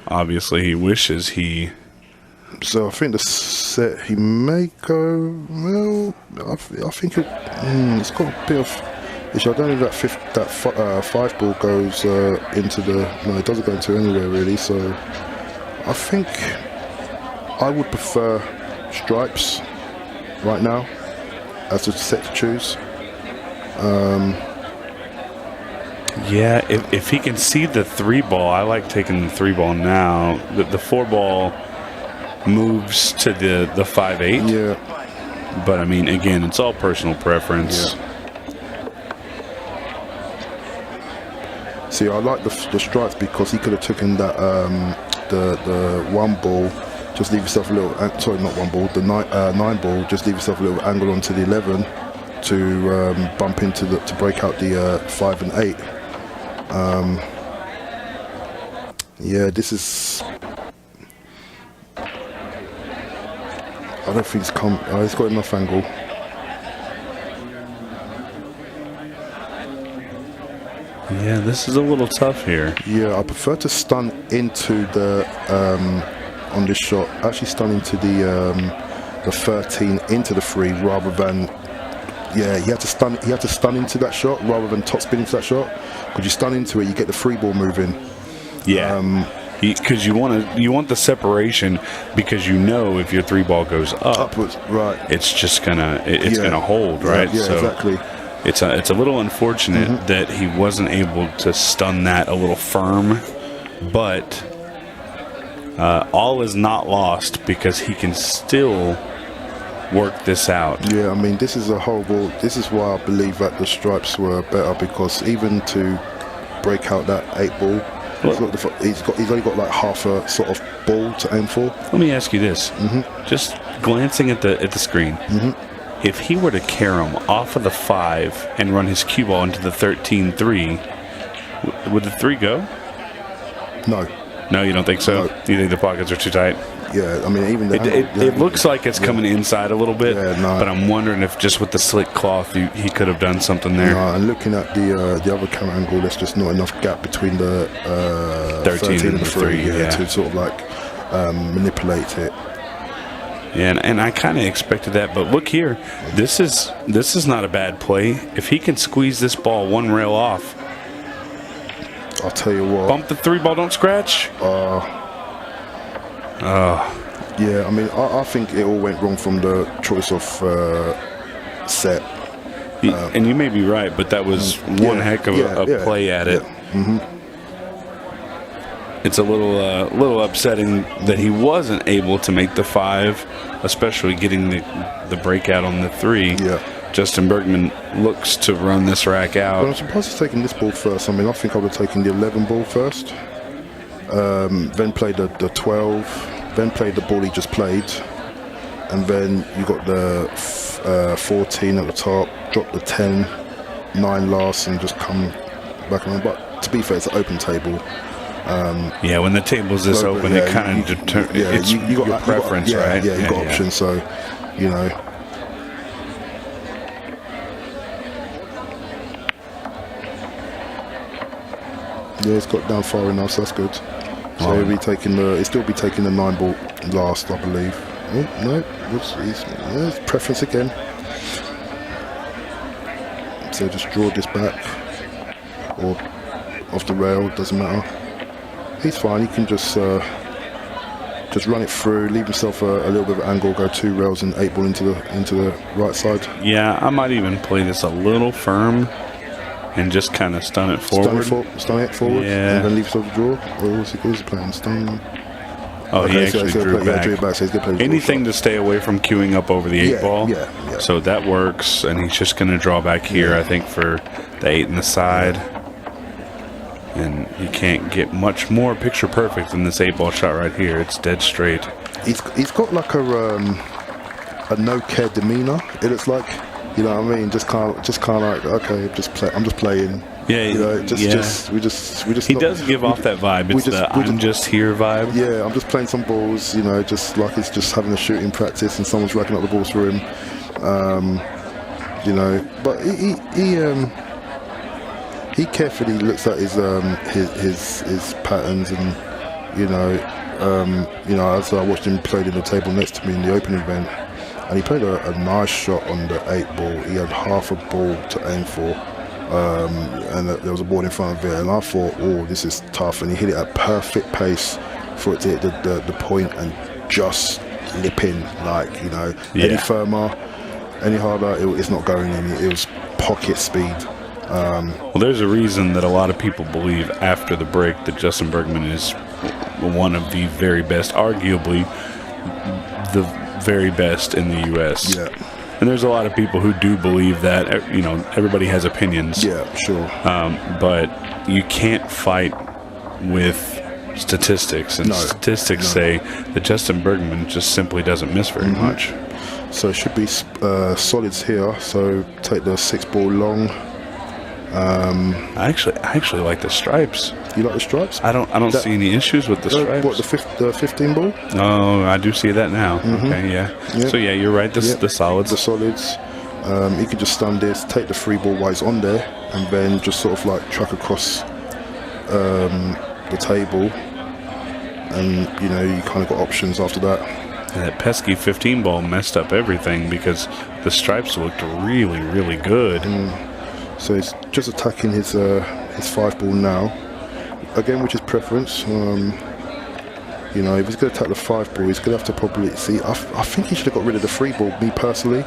Obviously, he wishes he.
So I think the set he may go. Well, I think it's got a bit of. I don't know if that 5 ball goes into the. No, it doesn't go into anywhere really. So I think I would prefer stripes right now as a set to choose.
Yeah, if he can see the 3 ball, I like taking the 3 ball now. The 4 ball moves to the 5-8.
Yeah.
But I mean, again, it's all personal preference.
Yeah. See, I like the stripes because he could have taken that the 1 ball, just leave yourself a little. Sorry, not 1 ball. The 9 ball, just leave yourself a little angle onto the 11 to bump into to break out the 5 and 8. Yeah, this is. I don't think it's come. It's got enough angle.
Yeah, this is a little tough here.
Yeah, I prefer to stun into the on this shot. Actually, stun into the 13 into the 3 rather than. Yeah, you have to stun into that shot rather than top spin into that shot. Because you stun into it, you get the 3 ball moving.
Yeah. Because you want the separation, because if your 3 ball goes
upwards, right?
It's just gonna gonna hold, right?
Yeah, exactly.
It's a little unfortunate that he wasn't able to stun that a little firm, but all is not lost because he can still work this out.
Yeah, I mean, this is a horrible. This is why I believe that the stripes were better, because even to break out that 8 ball. He's only got like half a sort of ball to aim for.
Let me ask you this: just glancing at the screen, if he were to carry him off of the 5 and run his cue ball into the 13-3, would the 3 go?
No.
No, you don't think so?
No.
You think the pockets are too tight?
Yeah, I mean, even
It looks like it's coming inside a little bit,
no.
but I'm wondering if just with the slick cloth, he could have done something there.
No, and looking at the other camera angle, there's just not enough gap between the 13 and the 3 to sort of like manipulate it.
Yeah, and I kind of expected that, but look here, this is not a bad play. If he can squeeze this ball one rail off,
I'll tell you what.
Bump the 3 ball, don't scratch.
Yeah, I mean, I think it all went wrong from the choice of set.
And you may be right, but that was one heck of a play at it.
Mm-hmm.
It's a little upsetting that he wasn't able to make the 5, especially getting the breakout on the 3.
Yeah.
Justin Bergman looks to run this rack out.
Well, I'm surprised he's taking this ball first. I mean, I think I would have taken the 11 ball first, then played the 12, then played the ball he just played, and then you got the 14 at the top, drop the 10, 9 last, and just come back around. But to be fair, it's an open table.
Yeah, when the table's this open, it kind of determines. It's your preference, right?
Yeah, you've got options, so, you know. Yeah, it's got down far enough, so that's good. So he'll still be taking the 9 ball last, I believe. Oh, no, it's preference again. So just draw this back, or off the rail, doesn't matter. He's fine, he can just run it through, leave himself a little bit of angle, go 2 rails and 8 ball into the right side.
Yeah, I might even play this a little firm and just kind of stun it forward.
Stun it forward, and then leave yourself a draw. Or what's he playing? Stun.
Oh, okay, he actually drew back.
So he's gonna play
anything to stay away from queuing up over the 8 ball.
Yeah.
So that works, and he's just going to draw back here, I think, for the 8 in the side. And you can't get much more picture perfect than this 8 ball shot right here. It's dead straight.
He's got like a no care demeanor. It looks like, you know what I mean? Just kind of like, okay, I'm just playing.
Yeah,
you know, we just.
He does give off that vibe. It's I'm just here vibe.
Yeah, I'm just playing some balls. You know, just like he's just having a shooting practice, and someone's racking up the balls for him. You know, but he carefully looks at his patterns, and you know, as I watched him play in the table next to me in the opening event, and he played a nice shot on the 8 ball. He had half a ball to aim for, and there was a ball in front of it, and I thought, oh, this is tough, and he hit it at perfect pace for it to hit the point and just nip in, like, you know, any firmer, any harder, it's not going in. It was pocket speed.
Well, there's a reason that a lot of people believe after the break that Justin Bergman is one of the very best, arguably the very best in the U.S.
Yeah.
And there's a lot of people who do believe that. You know, everybody has opinions.
Yeah, sure.
But you can't fight with statistics, and statistics say that Justin Bergman just simply doesn't miss very much.
So it should be solids here. So take the 6 ball long.
I actually like the stripes.
You like the stripes?
I don't see any issues with the stripes.
What, the 15 ball?
Oh, I do see that now. Okay, yeah. So yeah, you're right. The solids.
The solids. You can just stun this, take the 3 ball while it's on there, and then just sort of like track across the table, and you know, you kind of got options after that.
And that pesky 15 ball messed up everything because the stripes looked really, really good.
So he's just attacking his 5 ball now, again, which is preference. You know, if he's going to attack the 5 ball, he's going to have to probably see. I think he should have got rid of the 3 ball, me personally,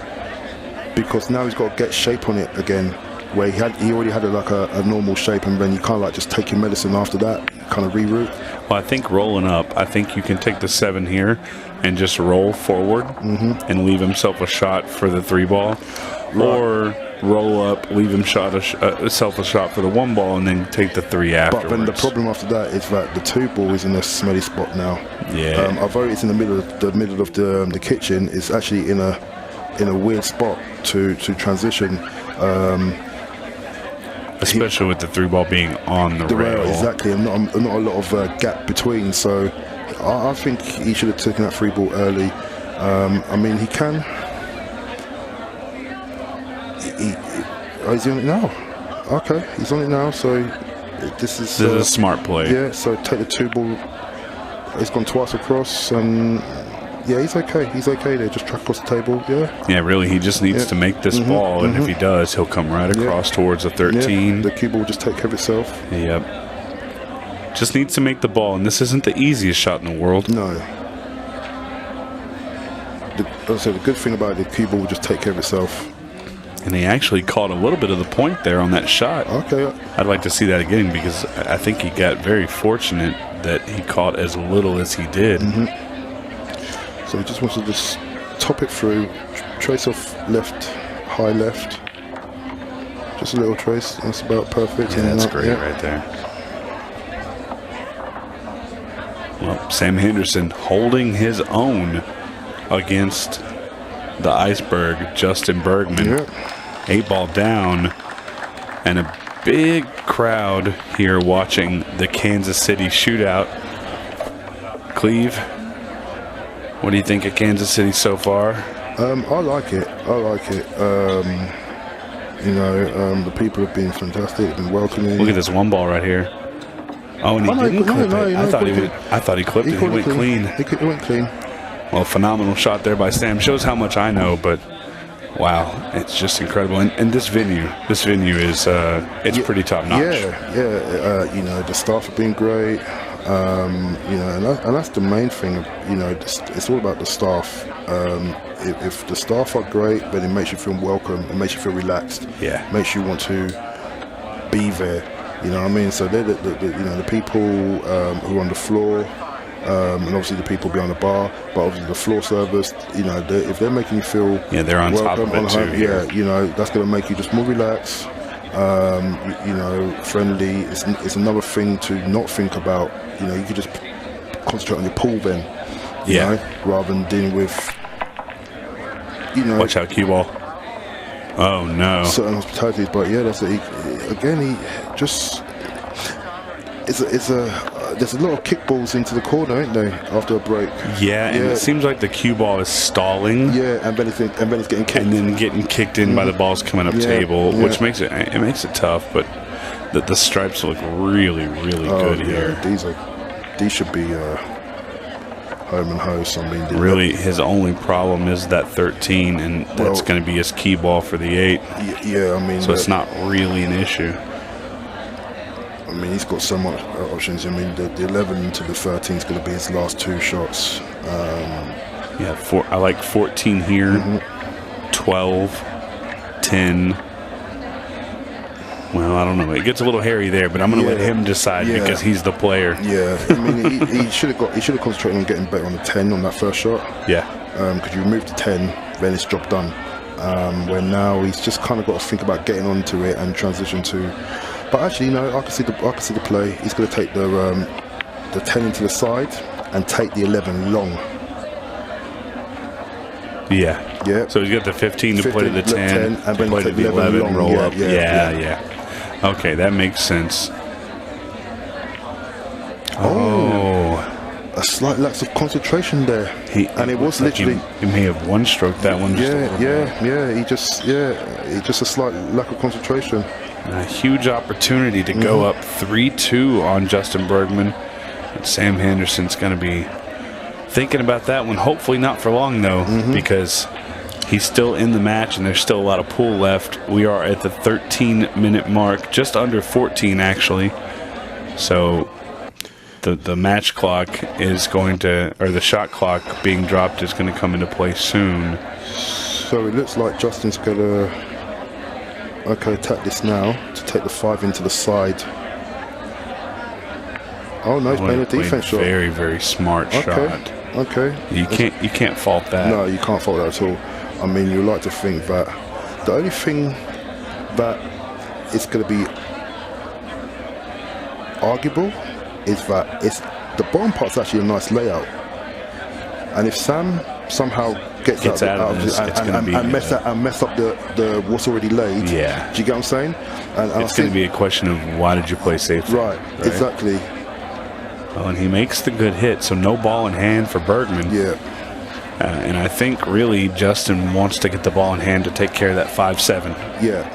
because now he's got to get shape on it again, where he already had a normal shape, and then you kind of like just take your medicine after that, kind of reroute.
Well, I think rolling up, I think you can take the 7 here and just roll forward and leave himself a shot for the 3 ball, or roll up, leave himself a shot for the 1 ball, and then take the 3 afterwards.
But then the problem after that is that the 2 ball is in a smelly spot now.
Yeah.
Although it's in the middle of the kitchen, it's actually in a
especially with the through ball being on the rail.
Exactly, and not a lot of gap between. So I think he should have taken that free ball early. I mean, he can. He's on it now. Okay, he's on it now. So this is
a smart play.
Yeah. So take the 2 ball. He's gone twice across, and yeah, he's okay. He's okay there. Just track across the table. Yeah.
Yeah, really, he just needs to make this ball, and if he does, he'll come right across towards the 13.
Yeah. The cue ball will just take care of itself.
Yep. Just needs to make the ball, and this isn't the easiest shot in the world.
No. So the good thing about it, the cue ball will just take care of itself.
And he actually caught a little bit of the point there on that shot.
Okay.
I'd like to see that again, because I think he got very fortunate that he caught as little as he did.
So he just wants to just top it through, trace off left, high left. Just a little trace. That's about perfect.
Yeah, that's great right there. Well, Sam Henderson holding his own against the iceberg, Justin Bergman. 8 ball down, and a big crowd here watching the Kansas City Shootout. Cleve, what do you think of Kansas City so far?
I like it. The people have been fantastic. They've been welcoming.
Look at this 1 ball right here. Oh, and he didn't clip it. I thought he clipped it. He went clean.
He went clean.
Well, phenomenal shot there by Sam. Shows how much I know, but wow, it's just incredible. And this venue is it's pretty top notch.
The staff have been great. And that's the main thing. It's all about the staff. If the staff are great, then it makes you feel welcome. It makes you feel relaxed.
Yeah,
makes you want to be there. You know what I mean? So they're the people who are on the floor. And obviously the people behind the bar, but obviously the floor service, if they're making you feel
they're on top of it too.
That's going to make you just more relaxed, friendly. It's another thing to not think about. You could just concentrate on your pool then, you know, rather than dealing with,
Watch out, cue ball. Oh no.
Certain hospitalities, but yeah, that's it. He just. There's a lot of kickballs into the corner, ain't there, after a break?
Yeah, and it seems like the cue ball is stalling.
Yeah, and then it's getting kicked.
And then getting kicked in by the balls coming up table, which makes it tough, but the stripes look really, really good here.
These should be home and host. I mean,
really, his only problem is that 13, and that's going to be his key ball for the 8.
Yeah, I mean,
so it's not really an issue.
I mean, he's got so much options. I mean, the 11 to the 13 is going to be his last 2 shots.
I like 14 here, 12, 10. Well, I don't know. It gets a little hairy there, but I'm going to let him decide because he's the player.
Yeah, I mean, he should have concentrated on getting better on the 10 on that first shot.
Yeah.
Because you remove the 10, then it's job done. Where now he's just kind of got to think about getting onto it and transition to. But actually, I can see the play. He's going to take the 10 into the side and take the 11 long.
Yeah. So he's got the 15 to play to the 10
and then
play to the 11
long.
roll up. Yeah. Okay, that makes sense.
A slight lack of concentration there. It was literally.
He may have one stroke that one.
He just a slight lack of concentration.
A huge opportunity to go up 3-2 on Justin Bergman. And Sam Henderson's going to be thinking about that one. Hopefully not for long, though, because he's still in the match and there's still a lot of pool left. We are at the 13-minute mark, just under 14, actually. So the match clock is going to, or the shot clock being dropped is going to come into play soon.
So it looks like Justin's going to attack this now to take the 5 into the side. Oh no, he's playing a defense shot.
Very, very smart shot.
Okay.
You can't fault that.
No, you can't fault that at all. I mean, you like to think that the only thing that is going to be arguable is that the bottom part's actually a nice layout. And if Sam somehow gets out of this, and mess up the what's already laid.
Yeah.
Do you get what I'm saying? And
it's going to be a question of why did you play safety?
Right. Exactly.
Oh, and he makes the good hit, so no ball in hand for Bergman.
Yeah.
And I think really Justin wants to get the ball in hand to take care of that 5-7.
Yeah.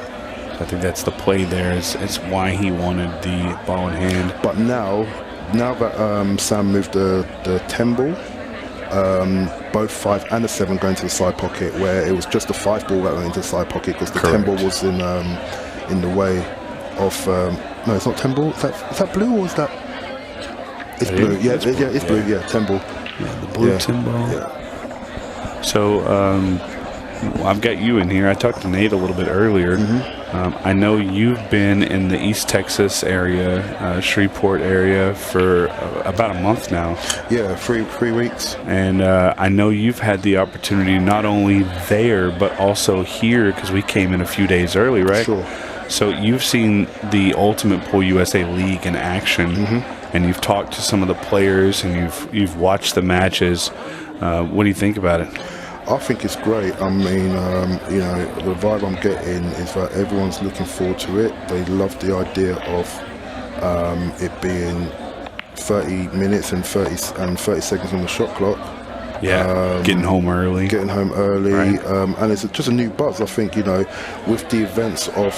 I think that's the play there. It's why he wanted the ball in hand.
But now that Sam moved the 10 ball, both 5 and the 7 going to the side pocket, where it was just the 5 ball that went into the side pocket because the 10 ball was in the way of. No, it's not 10 ball. Is that blue or is that? It's blue. Yeah, it's blue. Yeah, 10 ball.
Yeah, the blue 10 ball.
Yeah.
So I've got you in here. I talked to Nate a little bit earlier. I know you've been in the East Texas area, Shreveport area, for about a month now.
Yeah, three weeks.
And I know you've had the opportunity not only there, but also here, because we came in a few days early, right?
Sure.
So you've seen the Ultimate Pool USA League in action, and you've talked to some of the players, and you've watched the matches. What do you think about it?
I think it's great. I mean, the vibe I'm getting is that everyone's looking forward to it. They love the idea of it being 30 minutes and 30 seconds on the shot clock.
Yeah, getting home early.
Right. And it's just a new buzz. I think, with the events of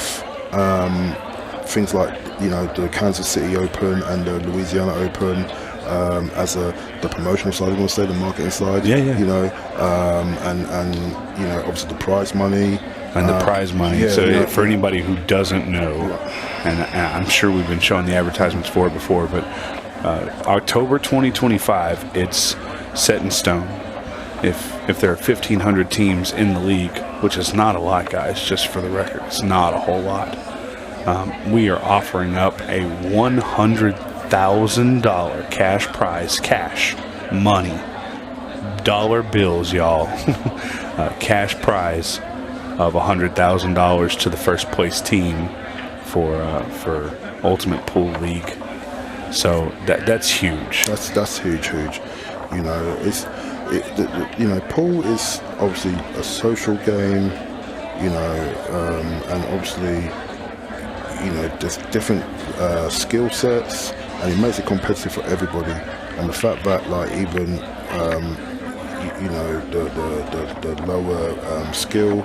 things like, the Kansas City Open and the Louisiana Open, as the promotional side, I want to say, the marketing side. And obviously the prize money.
And the prize money.
Yeah,
for anybody who doesn't know, and I'm sure we've been showing the advertisements for it before, but October 2025, it's set in stone. If there are 1,500 teams in the league, which is not a lot, guys, just for the record, it's not a whole lot. We are offering up a $100,000 cash money, dollar bills, y'all, cash prize of $100,000 to the first place team for Ultimate Pool League. So that's huge.
That's huge. Pool is obviously a social game, and obviously, there's different skill sets, and it makes it competitive for everybody. And the fact that, even the lower skill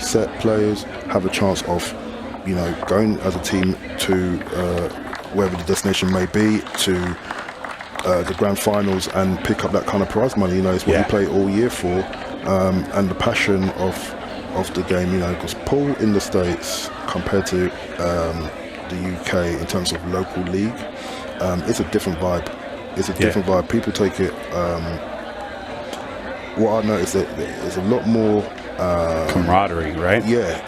set players have a chance of, going as a team to wherever the destination may be, to the grand finals and pick up that kind of prize money. It's what you play all year for, and the passion of the game. Because pool in the States compared to the UK in terms of local league, it's a different vibe. Different vibe. People take it. What I noticed that there's a lot more
camaraderie, right?
Yeah.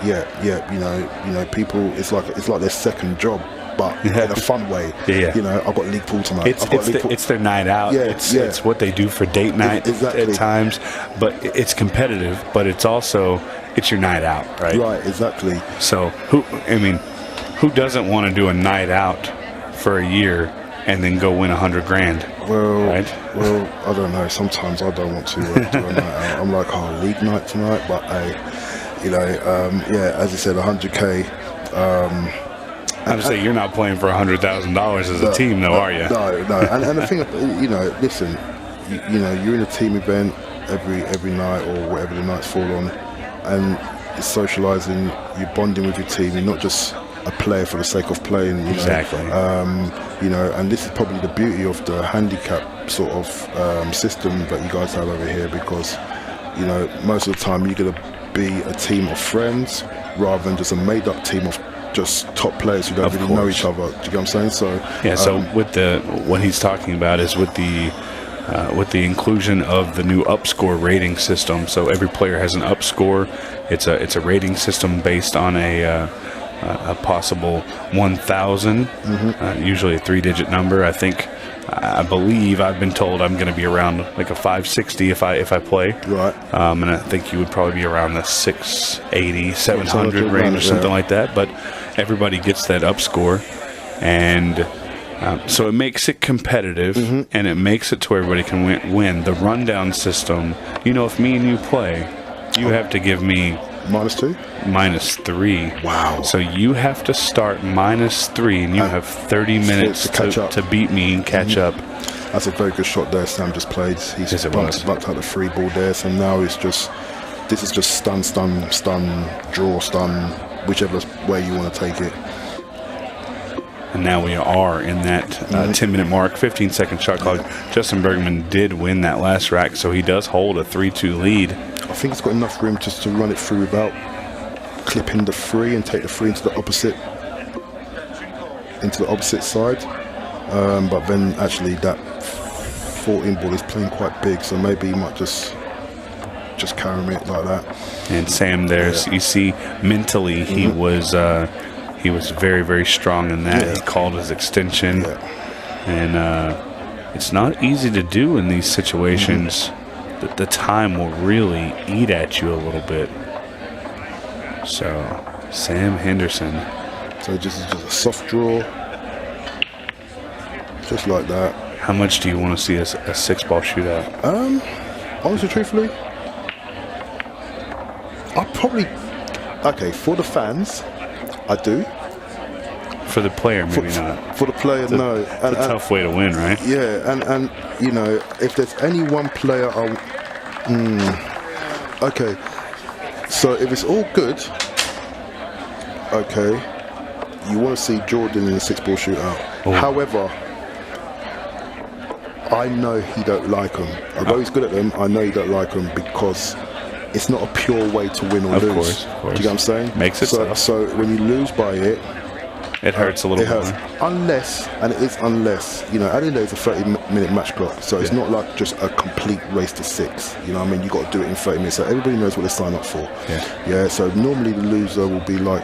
People. It's like their second job. But in a fun way. I've got league pool tonight.
It's their night out. It's what they do for date night at times. But it's competitive. But it's also your night out, right?
Right, exactly.
So who doesn't want to do a night out for a year and then go win $100,000?
Well,
right?
Well, I don't know. Sometimes I don't want to do a night out. I'm like, league night tonight. But as you said, $100K.
I would say you're not playing for $100,000 as a team, though, are you?
No. And the thing, listen, you're in a team event every night or whatever the nights fall on, and it's socialising, you're bonding with your team. You're not just a player for the sake of playing.
Exactly.
And this is probably the beauty of the handicap sort of system that you guys have over here, because most of the time you're going to be a team of friends rather than just a made-up team of just top players who don't really know each other. Do you get what I'm saying? So
so with what he's talking about is with the inclusion of the new upscore rating system. So every player has an upscore. It's a rating system based on a possible 1,000, usually a 3-digit number. I believe I've been told I'm going to be around like a 560 if I play.
Right.
And I think you would probably be around the 680, 700 range or something like that. But everybody gets that up score, and So it makes it competitive, and it makes it to where everybody can win. The rundown system, if me and you play, you have to give me
-2?
-3.
Wow.
So you have to start -3, and you have 30 minutes to beat me and catch up.
That's a very good shot there Sam just played. He's
Yes, it was.
bumped out the free ball there, so now this is just stun, draw, stun, whichever way you want to take it.
And now we are in that 10-minute mark, 15-second shot clock. Justin Bergman did win that last rack, so he does hold a 3-2 lead.
I think he's got enough room just to run it through without clipping the free and take the free into the opposite side. But then actually that 14 ball is playing quite big, so maybe he might just carry it like that.
And Sam there, you see, mentally he was very, very strong in that. He called his extension. And it's not easy to do in these situations. The time will really eat at you a little bit. So, Sam Henderson.
So just a soft draw. Just like that.
How much do you want to see a 6-ball shootout?
Honestly, truthfully, I probably... Okay, for the fans, I do.
For the player, maybe not.
For the player, no.
It's a tough way to win, right?
Yeah, and if there's any one player, okay. So if it's all good, okay, you want to see Jordan in a 6-ball shootout.
Oh.
However, I know he don't like them. Although he's good at them, I know he don't like them because it's not a pure way to win or lose.
Of course.
Do you get what I'm saying?
Makes it tough.
So when you lose by it,
it hurts a little bit.
Unless, at the end of the day, it's a 30-minute match clock, so it's not like just a complete race to 6. You know what I mean? You got to do it in 30 minutes, so everybody knows what they sign up for. Yeah. So normally the loser will be like,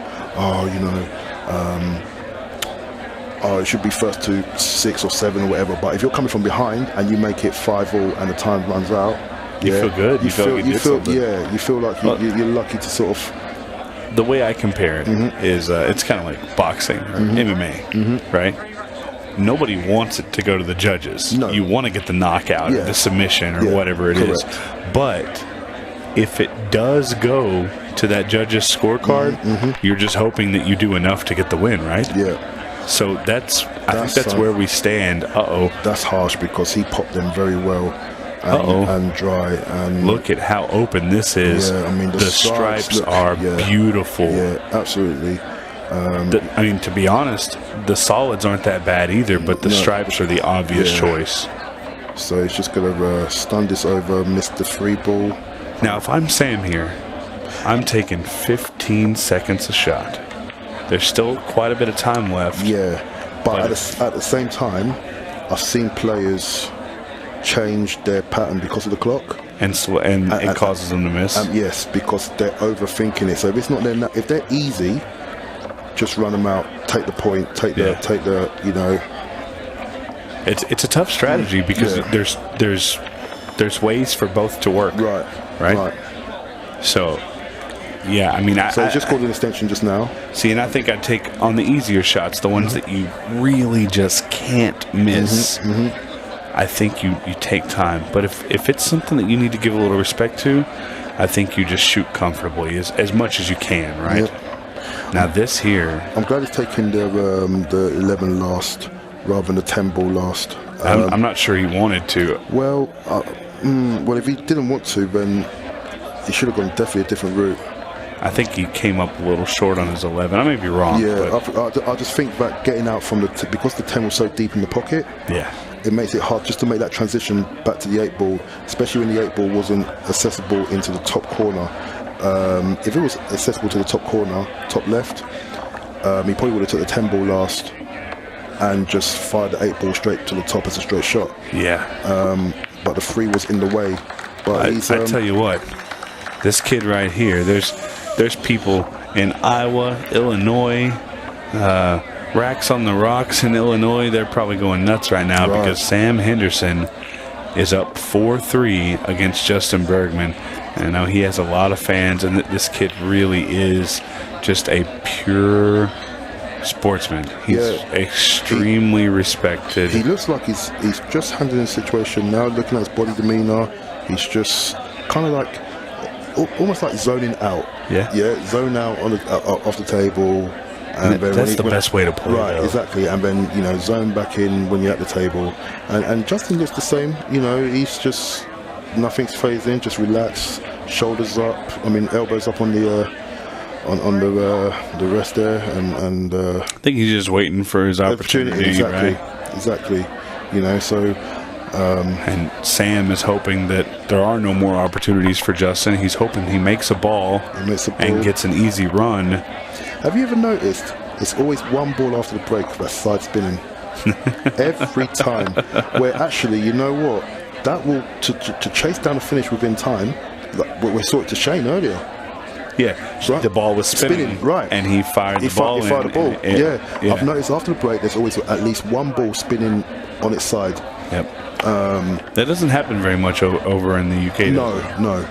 it should be first to 6 or 7 or whatever. But if you're coming from behind and you make it 5-all and the time runs out,
you feel good. You feel
like you're lucky to sort of.
The way I compare it is it's kind of like boxing or MMA, right? Nobody wants it to go to the judges. No. You want to get the knockout or the submission or whatever it is. But if it does go to that judge's scorecard, you're just hoping that you do enough to get the win, right?
Yeah.
So I think that's where we stand.
That's harsh because he popped them very well. And dry, and
look at how open this is.
Yeah, I mean
the stripes are beautiful.
Yeah, absolutely.
To be honest, the solids aren't that bad either, but the stripes are the obvious choice.
So he's just gonna stun this over, miss the free ball.
Now, if I'm Sam here, I'm taking 15 seconds a shot. There's still quite a bit of time left.
Yeah, but at the same time, I've seen players change their pattern because of the clock,
and it causes them to miss.
Yes, because they're overthinking it. So if it's not if they're easy, just run them out, take the point, take the.
It's a tough strategy because there's ways for both to work. Right. So. Yeah,
so it's just called an extension just now.
See, and I think I'd take on the easier shots, the ones that you really just can't miss. I think you take time. But if it's something that you need to give a little respect to, I think you just shoot comfortably as much as you can, right? Yep. Now this here...
I'm glad he's taking the 11 last rather than the 10 ball last.
I'm not sure he wanted to.
Well, if he didn't want to, then he should have gone definitely a different route.
I think he came up a little short on his 11. I may be wrong.
Yeah, I just think that getting out from because the 10 was so deep in the pocket.
Yeah.
It makes it hard just to make that transition back to the 8 ball, especially when the 8 ball wasn't accessible into the top corner. If it was accessible to the top corner, top left, he probably would have took the 10 ball last and just fired the 8 ball straight to the top as a straight shot.
Yeah.
But the 3 was in the way. But
I tell you what, this kid right here, there's people in Iowa, Illinois, Racks on the Rocks in Illinois, they're probably going nuts right now because Sam Henderson is up 4-3 against Justin Bergman. And I know he has a lot of fans, and this kid really is just a pure sportsman. He's extremely respected.
He looks like he's just handling the situation now. Looking at his body demeanor, he's just kind of like almost like zoning out. Yeah, zone out on off the table. And
that's the best way to play.
Right, exactly. And then zone back in when you're at the table. And Justin looks the same. He's just nothing's phasing, just relaxed, shoulders up. Elbows up on the rest there, and
I think he's just waiting for his opportunity.
Exactly,
right?
Exactly. So.
And Sam is hoping that there are no more opportunities for Justin. He's hoping he makes a ball and gets an easy run.
Have you ever noticed it's always one ball after the break that's side spinning? Every time. Where actually, you know what? That will, to chase down a finish within time, like we saw it to Shane earlier.
Yeah, right. The ball was spinning,
right,
and he fired the ball.
He fired the ball. Yeah. I've noticed after the break, there's always at least one ball spinning on its side.
Yep. That doesn't happen very much over in the UK.
No.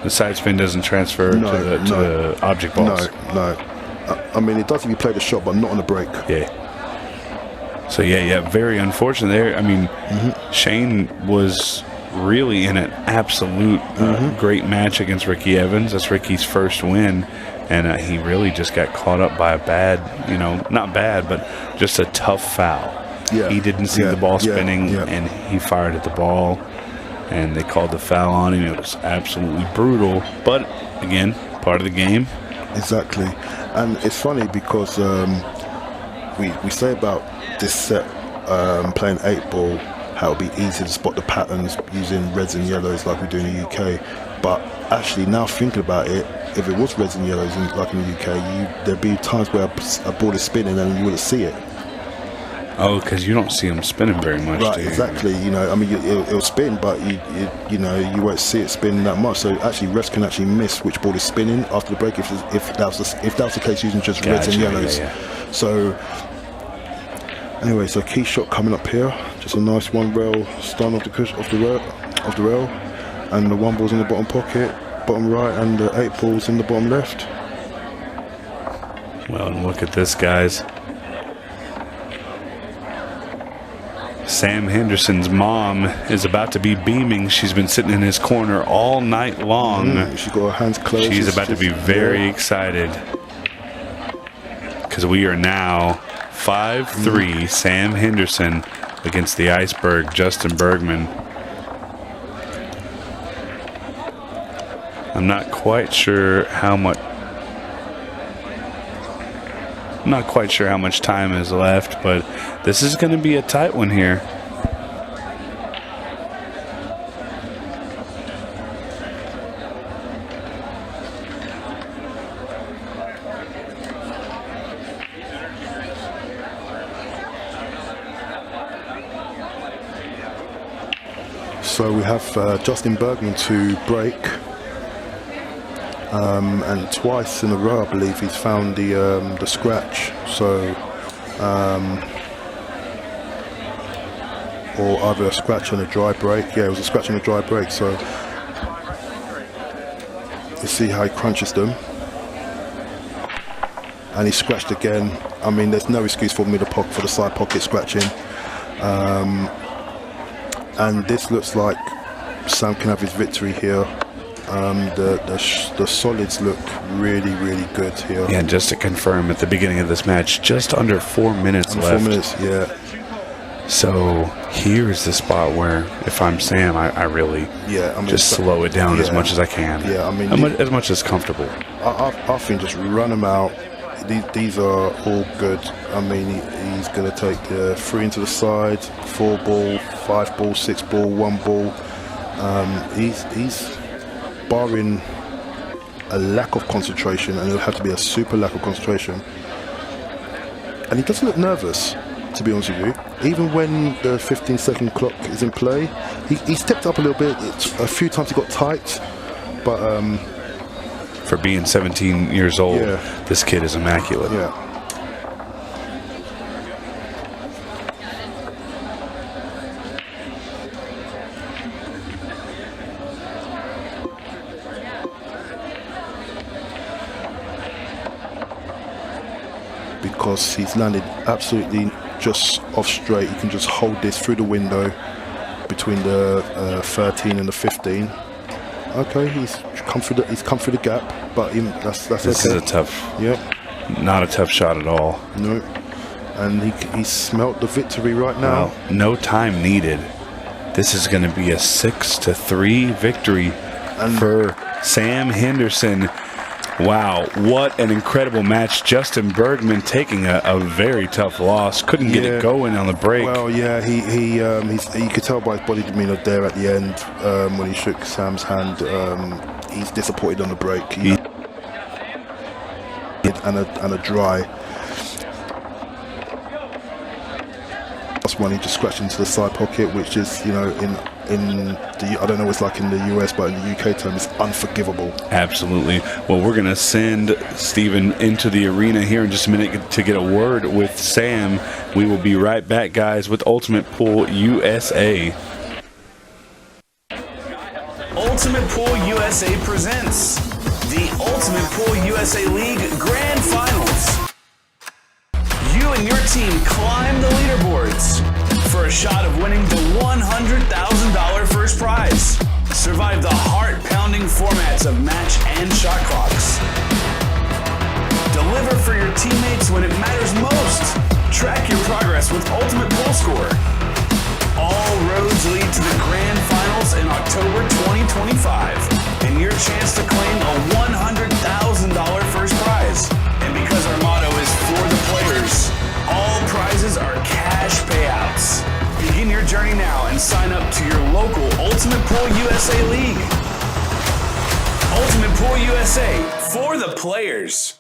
The side spin doesn't transfer to the object balls.
No. It does if you play the shot, but not on the break.
Yeah. So very unfortunate there. Shane was really in an absolute great match against Ricky Evans. That's Ricky's first win, and he really just got caught up by a bad, not bad, but just a tough foul.
Yeah.
He didn't see the ball spinning, and he fired at the ball, and they called the foul on him. It was absolutely brutal, but again, part of the game.
Exactly. And it's funny because we say about this set playing 8-ball, how it'll be easy to spot the patterns using reds and yellows like we do in the UK. But actually, now thinking about it, if it was reds and yellows like in the UK, there'd be times where a ball is spinning and you wouldn't see it.
Oh, because you don't see them spinning very much.
Right, exactly. It'll spin, but you won't see it spin that much. So actually, refs can actually miss which ball is spinning after the break if that was the case using just reds and yellows.
Yeah.
So anyway, so key shot coming up here. Just a nice one rail stun off the rail, and the one ball's in the bottom pocket, bottom right, and the 8 balls in the bottom left.
Well, and look at this, guys. Sam Henderson's mom is about to be beaming. She's been sitting in his corner all night long.
She's got her hands closed.
She's about to be very excited because we are now 5-3 Sam Henderson against the Iceberg Justin Bergman. I'm not quite sure how much time is left, but this is going to be a tight one here.
So we have Justin Bergman to break. And twice in a row, I believe, he's found the scratch. So, or either a scratch and a dry break. Yeah, it was a scratch and a dry break. So, you see how he crunches them, and he scratched again. There's no excuse for for the side pocket scratching. And this looks like Sam can have his victory here. The solids look really, really good here.
Yeah, just to confirm, at the beginning of this match, just under 4 minutes left.
4 minutes, yeah.
So here's the spot where, if I'm Sam, I really just slow it down as much as I can.
Yeah,
as much as comfortable.
I think just run them out. These are all good. He's going to take the 3 into the side, 4 ball, 5 ball, 6 ball, 1 ball. He's barring a lack of concentration, and it'll have to be a super lack of concentration. And he doesn't look nervous, to be honest with you. Even when the 15-second clock is in play, he stepped up a little bit. A few times he got tight, but
for being 17 years old, this kid is immaculate.
Yeah. because he's landed absolutely just off straight. You can just hold this through the window between the 13 and the 15. Okay, he's come through the gap, but that's
This
okay.
is a tough.
Yep.
Not a tough shot at all.
No. And he smelt the victory right now.
Well, no time needed. This is going to be a 6-3 victory for Sam Henderson. Wow, what an incredible match. Justin Bergman taking a very tough loss. Couldn't get it going on the break.
Well, yeah, you could tell by his body demeanor there at the end when he shook Sam's hand. He's disappointed on the break. And a dry. Last one, he just scratched into the side pocket, which is, in the, I don't know what it's like in the US, but in the UK term, it's unforgivable.
Absolutely. Well, we're going to send Steven into the arena here in just a minute to get a word with Sam. We will be right back, guys, with Ultimate Pool USA. Ultimate Pool USA presents the Ultimate Pool USA League Grand Finals. You and your team climb the leaderboards for a shot of winning the $100,000 first prize. Survive the heart-pounding formats of match and shot clocks. Deliver for your teammates when it matters most. Track your progress with Ultimate Pool Score. All roads lead to the Grand Finals in October 2025, and your chance to claim a $100,000 first prize. And because our motto is for the players, all prizes are cash payouts. Begin your journey now and sign up to your local Ultimate Pool USA League. Ultimate Pool USA, for the players.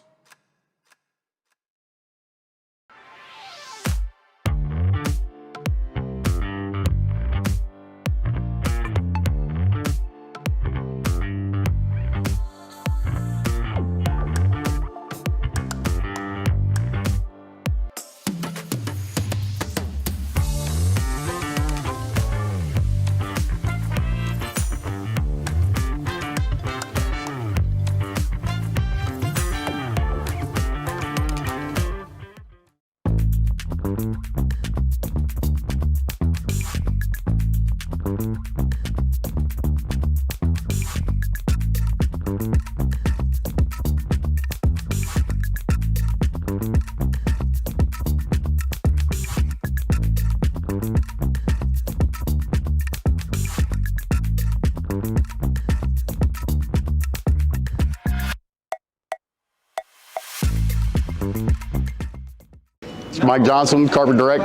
Mike Johnson, Carpet Direct,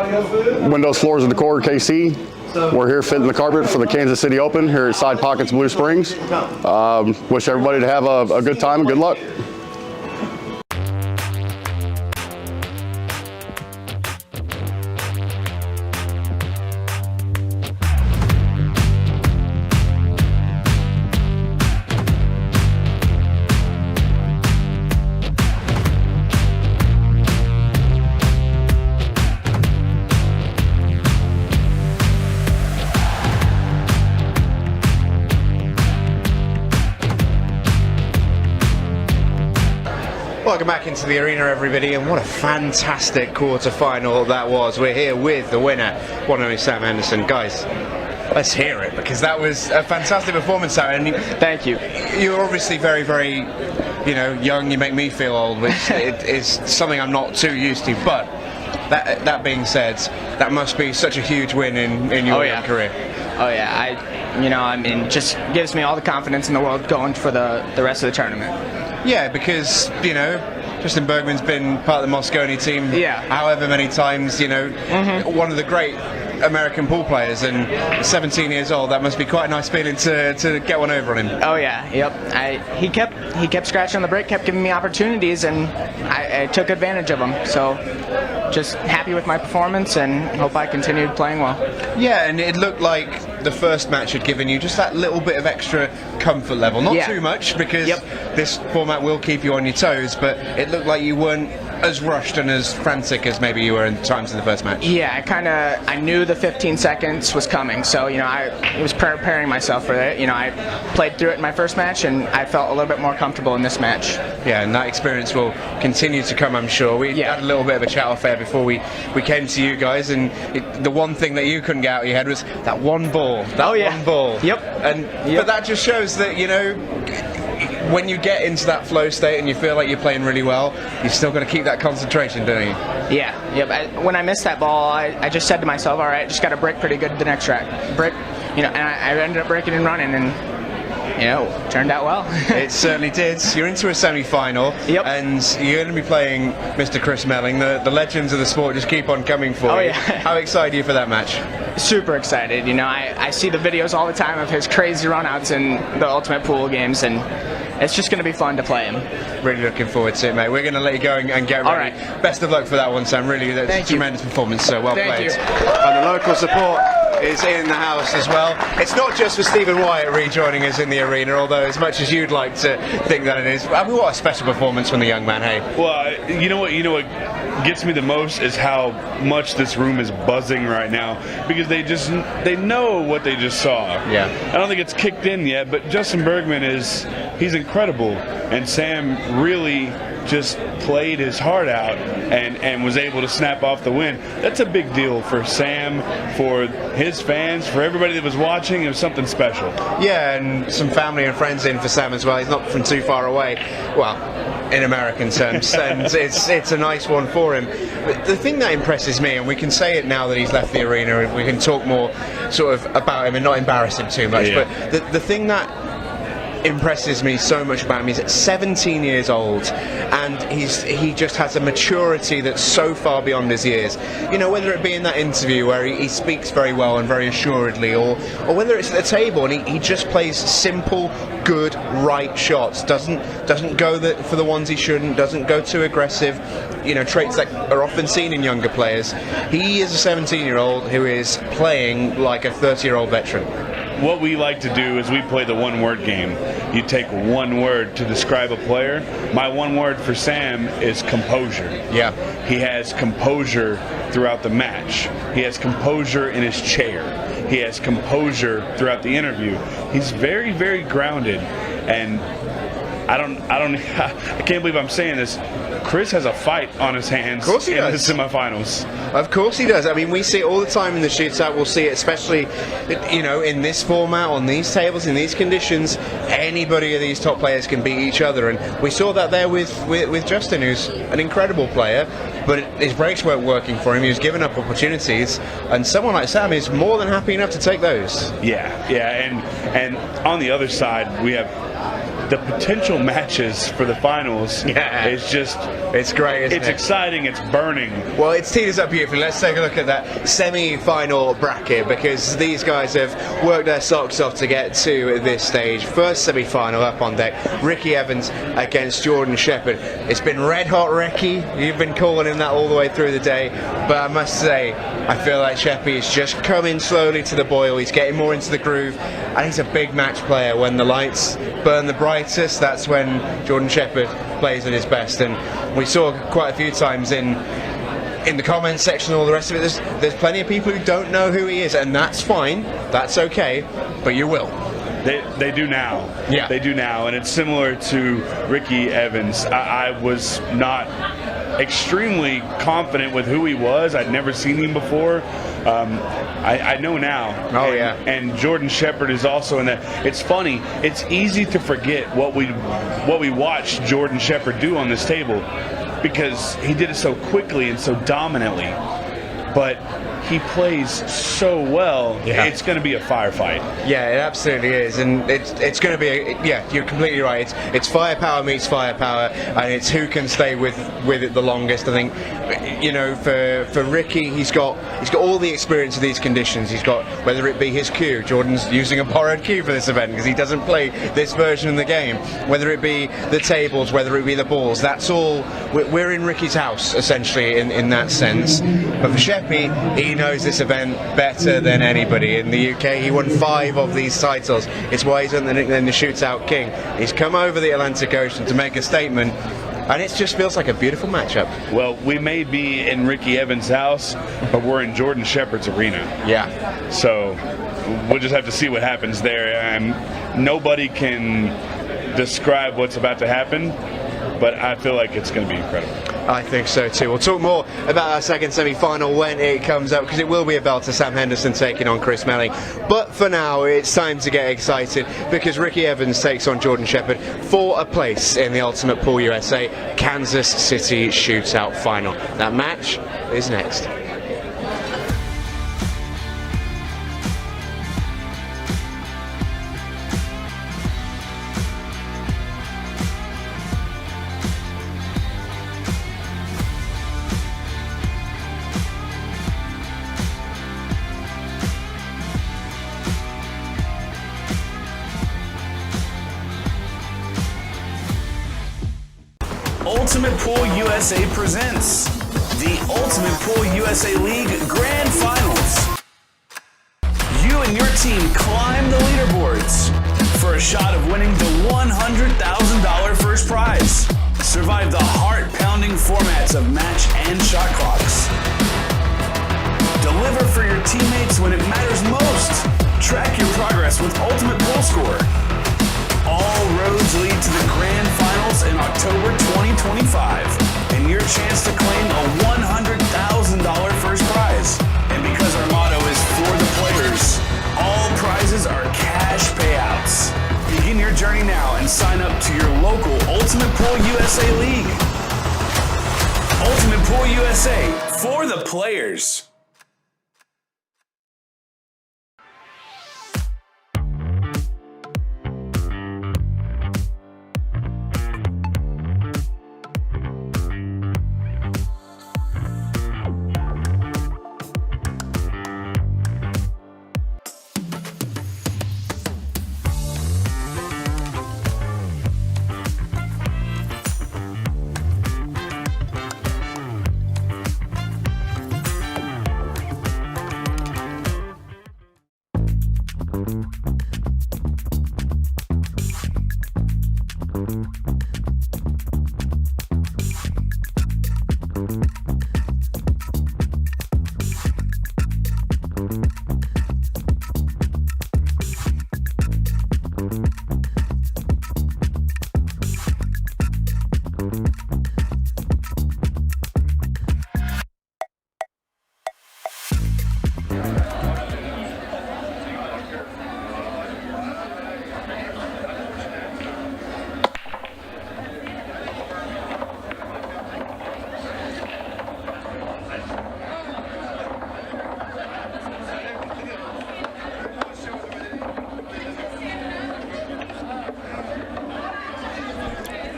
Windows, Floors, and Decor, KC. We're here fitting the carpet for the Kansas City Open here at Side Pockets, Blue Springs. Wish everybody to have a good time and good luck.
Welcome back into the arena, everybody, and what a fantastic quarter-final that was. We're here with the winner, one and only Sam Henderson. Guys, let's hear it, because that was a fantastic performance, Sam. And
thank you.
You're obviously very, very, young. You make me feel old, which is something I'm not too used to. But that being said, that must be such a huge win in your young career.
Oh yeah, just gives me all the confidence in the world going for the rest of the tournament.
Yeah, because, Justin Bergman's been part of the Moscone team however many times, one of the great American pool players, and 17 years old, that must be quite a nice feeling to get one over on him.
Oh yeah, yep. He kept scratching on the break, kept giving me opportunities, and I took advantage of them. So just happy with my performance and hope I continued playing well.
Yeah, and it looked like the first match had given you just that little bit of extra comfort level. Not too much, because this format will keep you on your toes, but it looked like you weren't as rushed and as frantic as maybe you were in times in the first match.
Yeah, I knew the 15 seconds was coming, so I was preparing myself for it. I played through it in my first match, and I felt a little bit more comfortable in this match.
Yeah, and that experience will continue to come, I'm sure. We had a little bit of a chat off air before we came to you guys, and the one thing that you couldn't get out of your head was that one ball. One ball.
Yep.
But that just shows that when you get into that flow state and you feel like you're playing really well, you've still got to keep that concentration, don't you?
Yeah. Yep. When I missed that ball, I just said to myself, all right, just got to break pretty good the next track. And I ended up breaking and running, and turned out well.
It certainly did. You're into a semi-final, and you're going to be playing Mr. Chris Meling. The legends of the sport just keep on coming for you.
Yeah.
How excited are you for that match?
Super excited. I see the videos all the time of his crazy runouts in the Ultimate Pool games, and it's just going to be fun to play him.
Really looking forward to it, mate. We're going to let you go and get ready.
All right.
Best of luck for that one, Sam. Really, that's a tremendous performance. So well
Thank
played.
you.
And the local support is in the house as well. It's not just for Stephen Wyatt rejoining us in the arena, although as much as you'd like to think that it is. I mean, what a special performance from the young man, hey?
Well, you know what gets me the most is how much this room is buzzing right now, because they know what they just saw.
Yeah.
I don't think it's kicked in yet, but Justin Bergman he's incredible, and Sam really just played his heart out and was able to snap off the win. That's a big deal for Sam, for his fans, for everybody that was watching. It was something special.
Yeah, and some family and friends in for Sam as well. He's not from too far away. Well, in American terms, and it's a nice one for him. But the thing that impresses me, and we can say it now that he's left the arena, and we can talk more sort of about him and not embarrass him too much, but the thing that impresses me so much about him. He's 17 years old, and he just has a maturity that's so far beyond his years. Whether it be in that interview where he speaks very well and very assuredly, or whether it's at the table and he just plays simple, good, right shots. Doesn't go for the ones he shouldn't. Doesn't go too aggressive. Traits that are often seen in younger players. He is a 17-year-old who is playing like a 30-year-old veteran.
What we like to do is we play the one-word game. You take one word to describe a player. My one word for Sam is composure.
Yeah.
He has composure throughout the match. He has composure in his chair. He has composure throughout the interview. He's very, very grounded, and I can't believe I'm saying this. Chris has a fight on his hands in the semifinals.
Of course he does. I mean, we see it all the time in the shootout. We'll see it especially, in this format, on these tables, in these conditions. Anybody of these top players can beat each other, and we saw that there with Justin, who's an incredible player, but his breaks weren't working for him. He was giving up opportunities, and someone like Sam is more than happy enough to take those.
Yeah, and on the other side, we have the potential matches for the finals. It's great, isn't it? It's exciting, it's burning.
Well, it's teed us up beautifully. Let's take a look at that semi-final bracket, because these guys have worked their socks off to get to this stage. First semi-final up on deck, Ricky Evans against Jordan Shepard. It's been red hot, Ricky. You've been calling him that all the way through the day, but I must say, I feel like Sheppy is just coming slowly to the boil. He's getting more into the groove, and he's a big match player. When the lights burn the brightest, that's when Jordan Shepard plays at his best, and we saw quite a few times in the comments section and all the rest of it, there's plenty of people who don't know who he is, and that's fine, that's okay, but you will.
They do now.
Yeah.
They do now, and it's similar to Ricky Evans. I was not extremely confident with who he was. I'd never seen him before. I know now. And Jordan Shepard is also in that. It's funny. It's easy to forget what we watched Jordan Shepard do on this table, because he did it so quickly and so dominantly. But he plays so well. It's going to be a firefight.
Yeah, it absolutely is, and it's going to be you're completely right. It's firepower meets firepower, and it's who can stay with it the longest. I think, for Ricky, he's got all the experience of these conditions. He's got, whether it be his cue, Jordan's using a borrowed cue for this event because he doesn't play this version of the game. Whether it be the tables, whether it be the balls, that's all. We're in Ricky's house essentially in that sense. But for Sheppy, he knows this event better than anybody in the UK. He won 5 of these titles. It's why he's earned the nickname the Shootout King. He's come over the Atlantic Ocean to make a statement, And it just feels like a beautiful matchup.
Well, we may be in Ricky Evans' house, but we're in Jordan Shepard's arena.
Yeah.
So we'll just have to see what happens there. Nobody can describe what's about to happen, but I feel like it's going to be incredible.
I think so too. We'll talk more about our second semi-final when it comes up, because it will be a belter. Sam Henderson taking on Chris Meling. But for now, it's time to get excited, because Ricky Evans takes on Jordan Shepard for a place in the Ultimate Pool USA Kansas City Shootout Final. That match is next.
Ultimate Pool USA presents the Ultimate Pool USA League Grand Finals. You and your team climb the leaderboards for a shot of winning the $100,000 first prize. Survive the heart-pounding formats of match and shot clocks. Deliver for your teammates when it matters most. Track your progress with Ultimate Pool Score. All roads lead to the Grand Finals in October 2025, and your chance to claim a $100,000 first prize. And because our motto is for the players, all prizes are cash payouts. Begin your journey now and sign up to your local Ultimate Pool USA League. Ultimate Pool USA, for the players.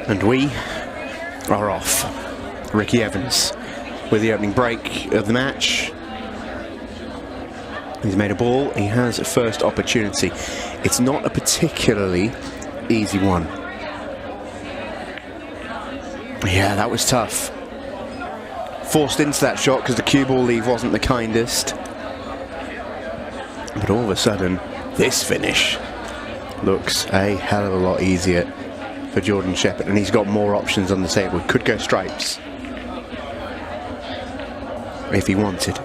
And we are off. Ricky Evans with the opening break of the match. He's made a ball. He has a first opportunity. It's not a particularly easy one. Yeah, that was tough. Forced into that shot because the cue ball leave wasn't the kindest. But all of a sudden, this finish looks a hell of a lot easier for Jordan Shepard, and he's got more options on the table. He could go stripes if he wanted.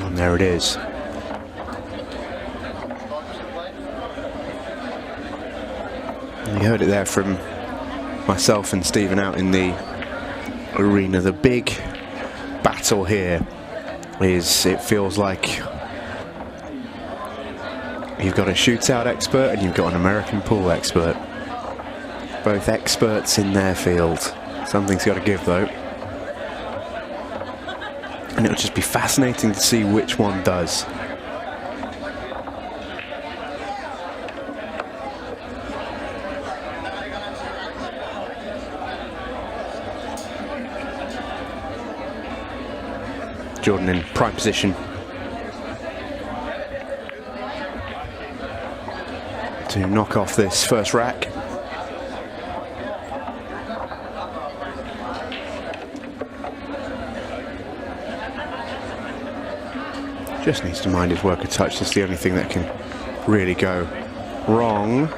And there it is. You heard it there from myself and Stephen out in the arena. The big battle here is, it feels like you've got a shootout expert and you've got an American pool expert. Both experts in their field. Something's got to give though. And it'll just be fascinating to see which one does. Jordan in prime position to knock off this first rack. Just needs to mind his work a touch. That's the only thing that can really go wrong.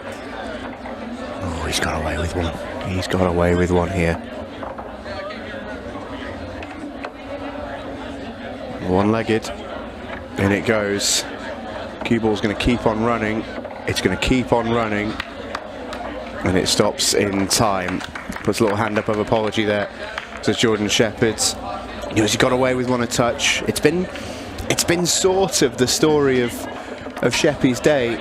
Oh, he's got away with one. He's got away with one here. One-legged. In it goes. Cue ball's going to keep on running. It's going to keep on running. And it stops in time. Puts a little hand up of apology there to Jordan Shepard. He got away with one a touch. It's been sort of the story of Sheppy's day.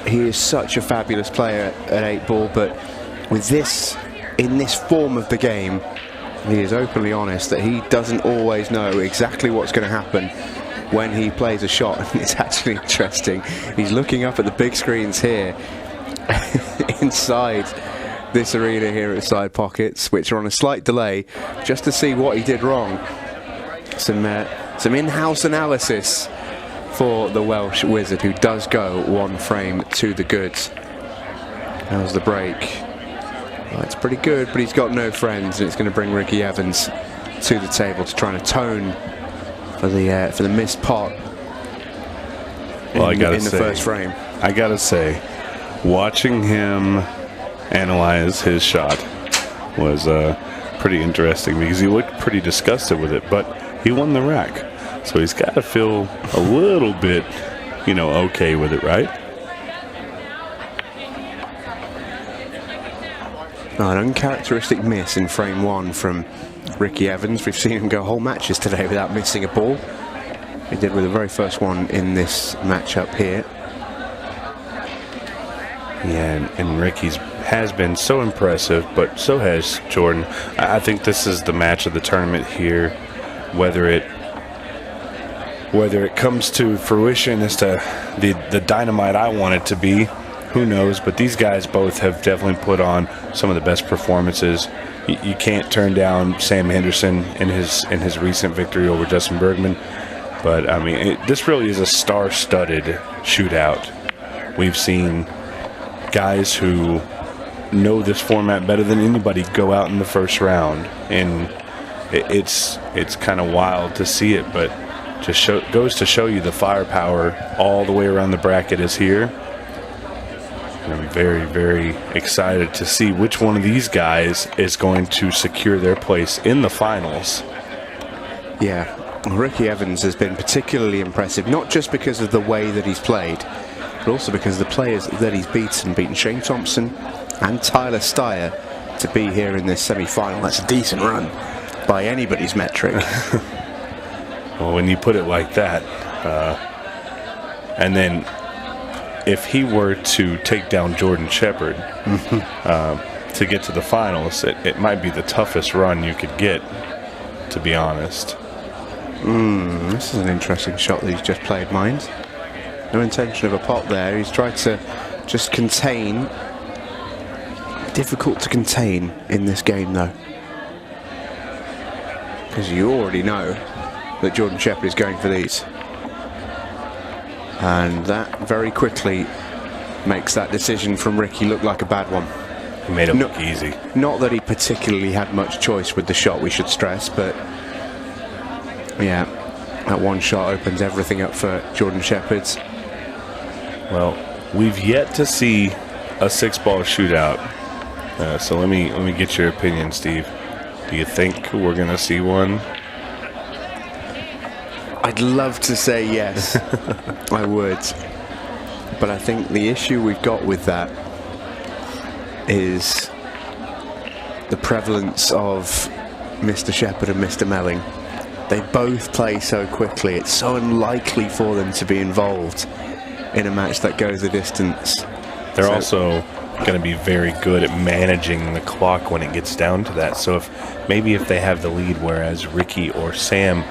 He is such a fabulous player at 8-ball, but with this, in this form of the game, he is openly honest that he doesn't always know exactly what's going to happen when he plays a shot. And it's actually interesting. He's looking up at the big screens here inside this arena here at Side Pockets, which are on a slight delay, just to see what he did wrong. Some in-house analysis for the Welsh wizard, who does go one frame to the goods. How's the break? Well, it's pretty good, but he's got no friends, and it's going to bring Ricky Evans to the table to try and atone for the missed pot.
Well,
in the first frame.
I gotta say, watching him analyze his shot was pretty interesting, because he looked pretty disgusted with it, but he won the rack. So he's got to feel a little bit, okay with it, right?
An uncharacteristic miss in frame one from Ricky Evans. We've seen him go whole matches today without missing a ball. He did with the very first one in this matchup here.
Yeah, and Ricky's has been so impressive, but so has Jordan. I think this is the match of the tournament here, whether it comes to fruition as to the dynamite I want it to be, who knows, but these guys both have definitely put on some of the best performances. You can't turn down Sam Henderson in his recent victory over Justin Bergman, but I mean, this really is a star-studded shootout. We've seen guys who know this format better than anybody go out in the first round, and it's kind of wild to see it, but just goes to show you the firepower all the way around the bracket is here. And I'm very, very excited to see which one of these guys is going to secure their place in the finals.
Yeah, Ricky Evans has been particularly impressive, not just because of the way that he's played, but also because of the players that he's beaten Shane Thompson and Tyler Styer to be here in this semi-final. That's a decent run by anybody's metric.
Well, when you put it like that, and then if he were to take down Jordan Shepard to get to the finals, it might be the toughest run you could get, to be honest.
This is an interesting shot that he's just played, mind. No intention of a pot there. He's tried to just contain. Difficult to contain in this game, though, because you already know that Jordan Shepard is going for these, and that very quickly makes that decision from Ricky look like a bad one.
He made it look easy. Not
that he particularly had much choice with the shot, we should stress, but yeah, that one shot opens everything up for Jordan Shepard.
Well, we've yet to see a 6-ball shootout, so let me get your opinion, Steve. Do you think we're going to see one?
I'd love to say yes. I would, but I think the issue we've got with that is the prevalence of Mr. Shepard and Mr. Meling. They both play so quickly. It's so unlikely for them to be involved in a match that goes the distance.
They're also going to be very good at managing the clock when it gets down to that. So if they have the lead, whereas Ricky or Sam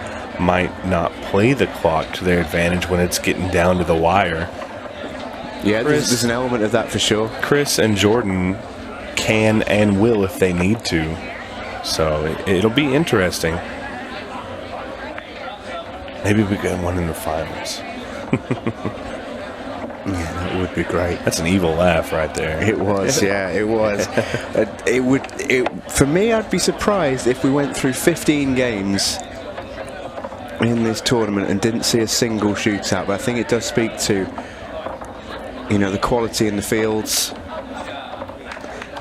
might not play the clock to their advantage when it's getting down to the wire.
Yeah, there's an element of that for sure.
Chris and Jordan can and will if they need to. So it'll be interesting. Maybe we get one in the finals.
Yeah, that would be great.
That's an evil laugh right there.
It was, yeah, it was. For me, I'd be surprised if we went through 15 games in this tournament and didn't see a single shootout. But I think it does speak to You know, the quality in the fields.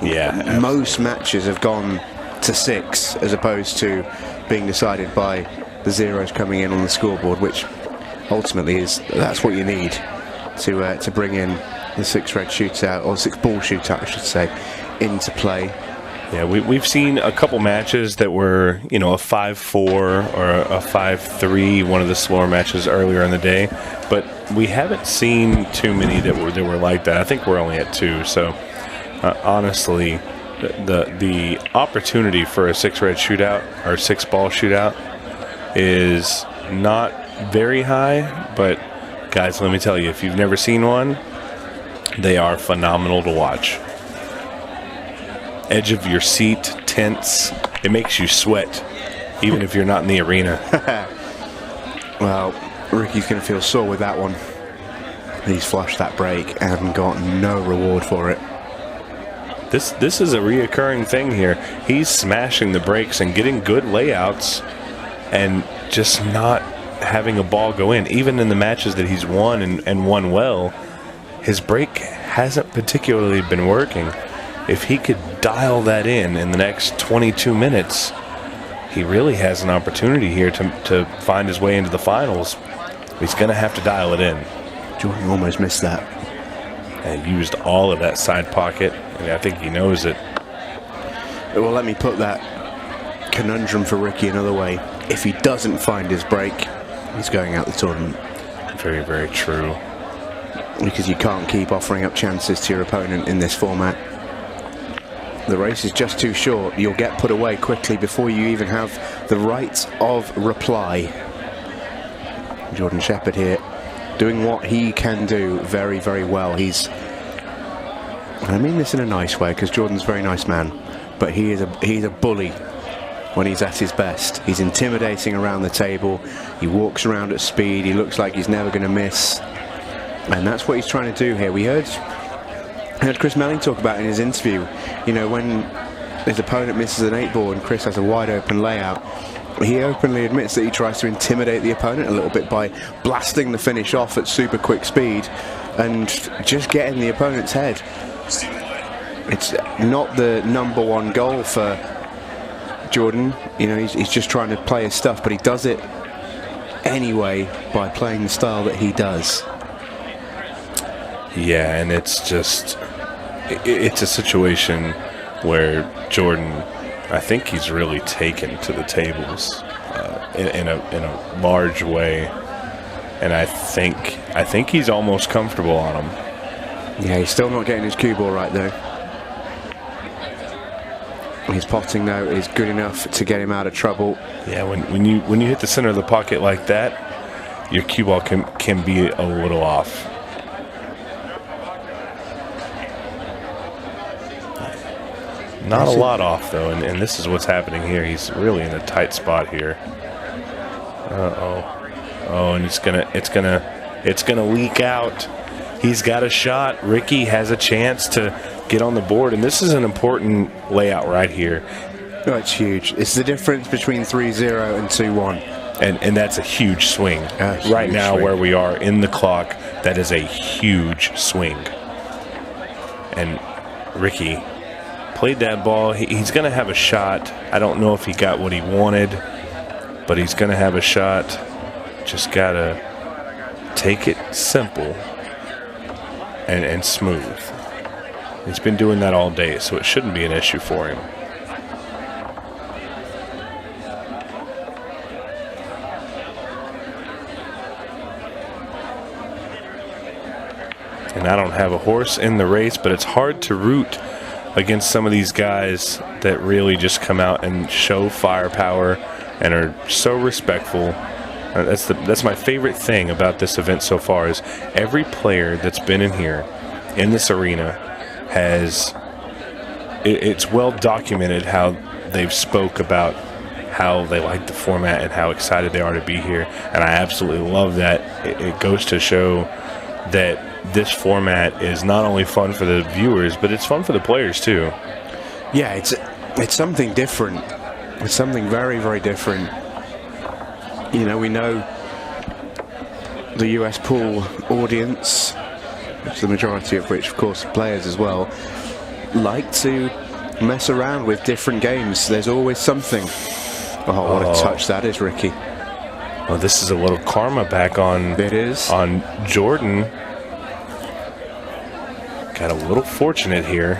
Yeah.
Most matches have gone to 6 as opposed to being decided by the zeros coming in on the scoreboard, which ultimately that's what you need to bring in the 6-red shootout, or 6-ball shootout I should say, into play.
Yeah, we've seen a couple matches that were, you know, a 5-4 or a 5-3, one of the slower matches earlier in the day, but we haven't seen too many that were like that. I think we're only at 2, so honestly, the opportunity for a 6-red shootout or 6-ball shootout is not very high, but guys, let me tell you, if you've never seen one, they are phenomenal to watch. Edge of your seat, tense. It makes you sweat, even if you're not in the arena.
Well, Ricky's going to feel sore with that one. He's flushed that break and got no reward for it.
This is a reoccurring thing here. He's smashing the breaks and getting good layouts and just not having a ball go in. Even in the matches that he's won and won well, his break hasn't particularly been working. If he could dial that in the next 22 minutes, he really has an opportunity here to find his way into the finals. He's going to have to dial it in.
Jordan almost missed that.
And used all of that side pocket, and I think he knows it.
Well, let me put that conundrum for Ricky another way. If he doesn't find his break, he's going out the tournament.
Very, very true.
Because you can't keep offering up chances to your opponent in this format. The race is just too short. You'll get put away quickly before you even have the right of reply. Jordan Shepard here, doing what he can do very, very well. And I mean this in a nice way, because Jordan's a very nice man, but he's a bully when he's at his best. He's intimidating around the table. He walks around at speed. He looks like he's never going to miss. And that's what he's trying to do here. We heard Chris Meling talk about in his interview, you know, when his opponent misses an 8-ball and Chris has a wide open layout, he openly admits that he tries to intimidate the opponent a little bit by blasting the finish off at super quick speed and just getting the opponent's head. It's not the #1 goal for Jordan. You know, he's just trying to play his stuff, but he does it anyway by playing the style that he does.
Yeah, and it's just, it's a situation where Jordan, I think he's really taken to the tables in a large way, and I think he's almost comfortable on them.
Yeah, he's still not getting his cue ball right though. His potting though is good enough to get him out of trouble.
Yeah, when you hit the center of the pocket like that, your cue ball can be a little off. Not a lot off though, and this is what's happening here. He's really in a tight spot here. Oh, and it's gonna leak out. He's got a shot. Ricky has a chance to get on the board, and this is an important layout right here.
Oh, it's huge. It's the difference between 3-0 and 2-1.
And that's a huge swing. Right now, where we are in the clock, that is a huge swing. And Ricky played that ball. He's going to have a shot. I don't know if he got what he wanted, but he's going to have a shot. Just got to take it simple and smooth. He's been doing that all day, so it shouldn't be an issue for him. And I don't have a horse in the race, but it's hard to root against some of these guys that really just come out and show firepower and are so respectful. That's my favorite thing about this event so far, is every player that's been in here, in this arena, it's well documented how they've spoke about how they like the format and how excited they are to be here. And I absolutely love that. It goes to show that this format is not only fun for the viewers, but it's fun for the players too.
Yeah, it's something different. It's something very, very different. You know, we know the US pool audience the majority of which, of course, players as well, like to mess around with different games. There's always something. Oh, what a touch that is, Ricky.
Well, this is a little karma back on.
It is.
On Jordan. Got a little fortunate here.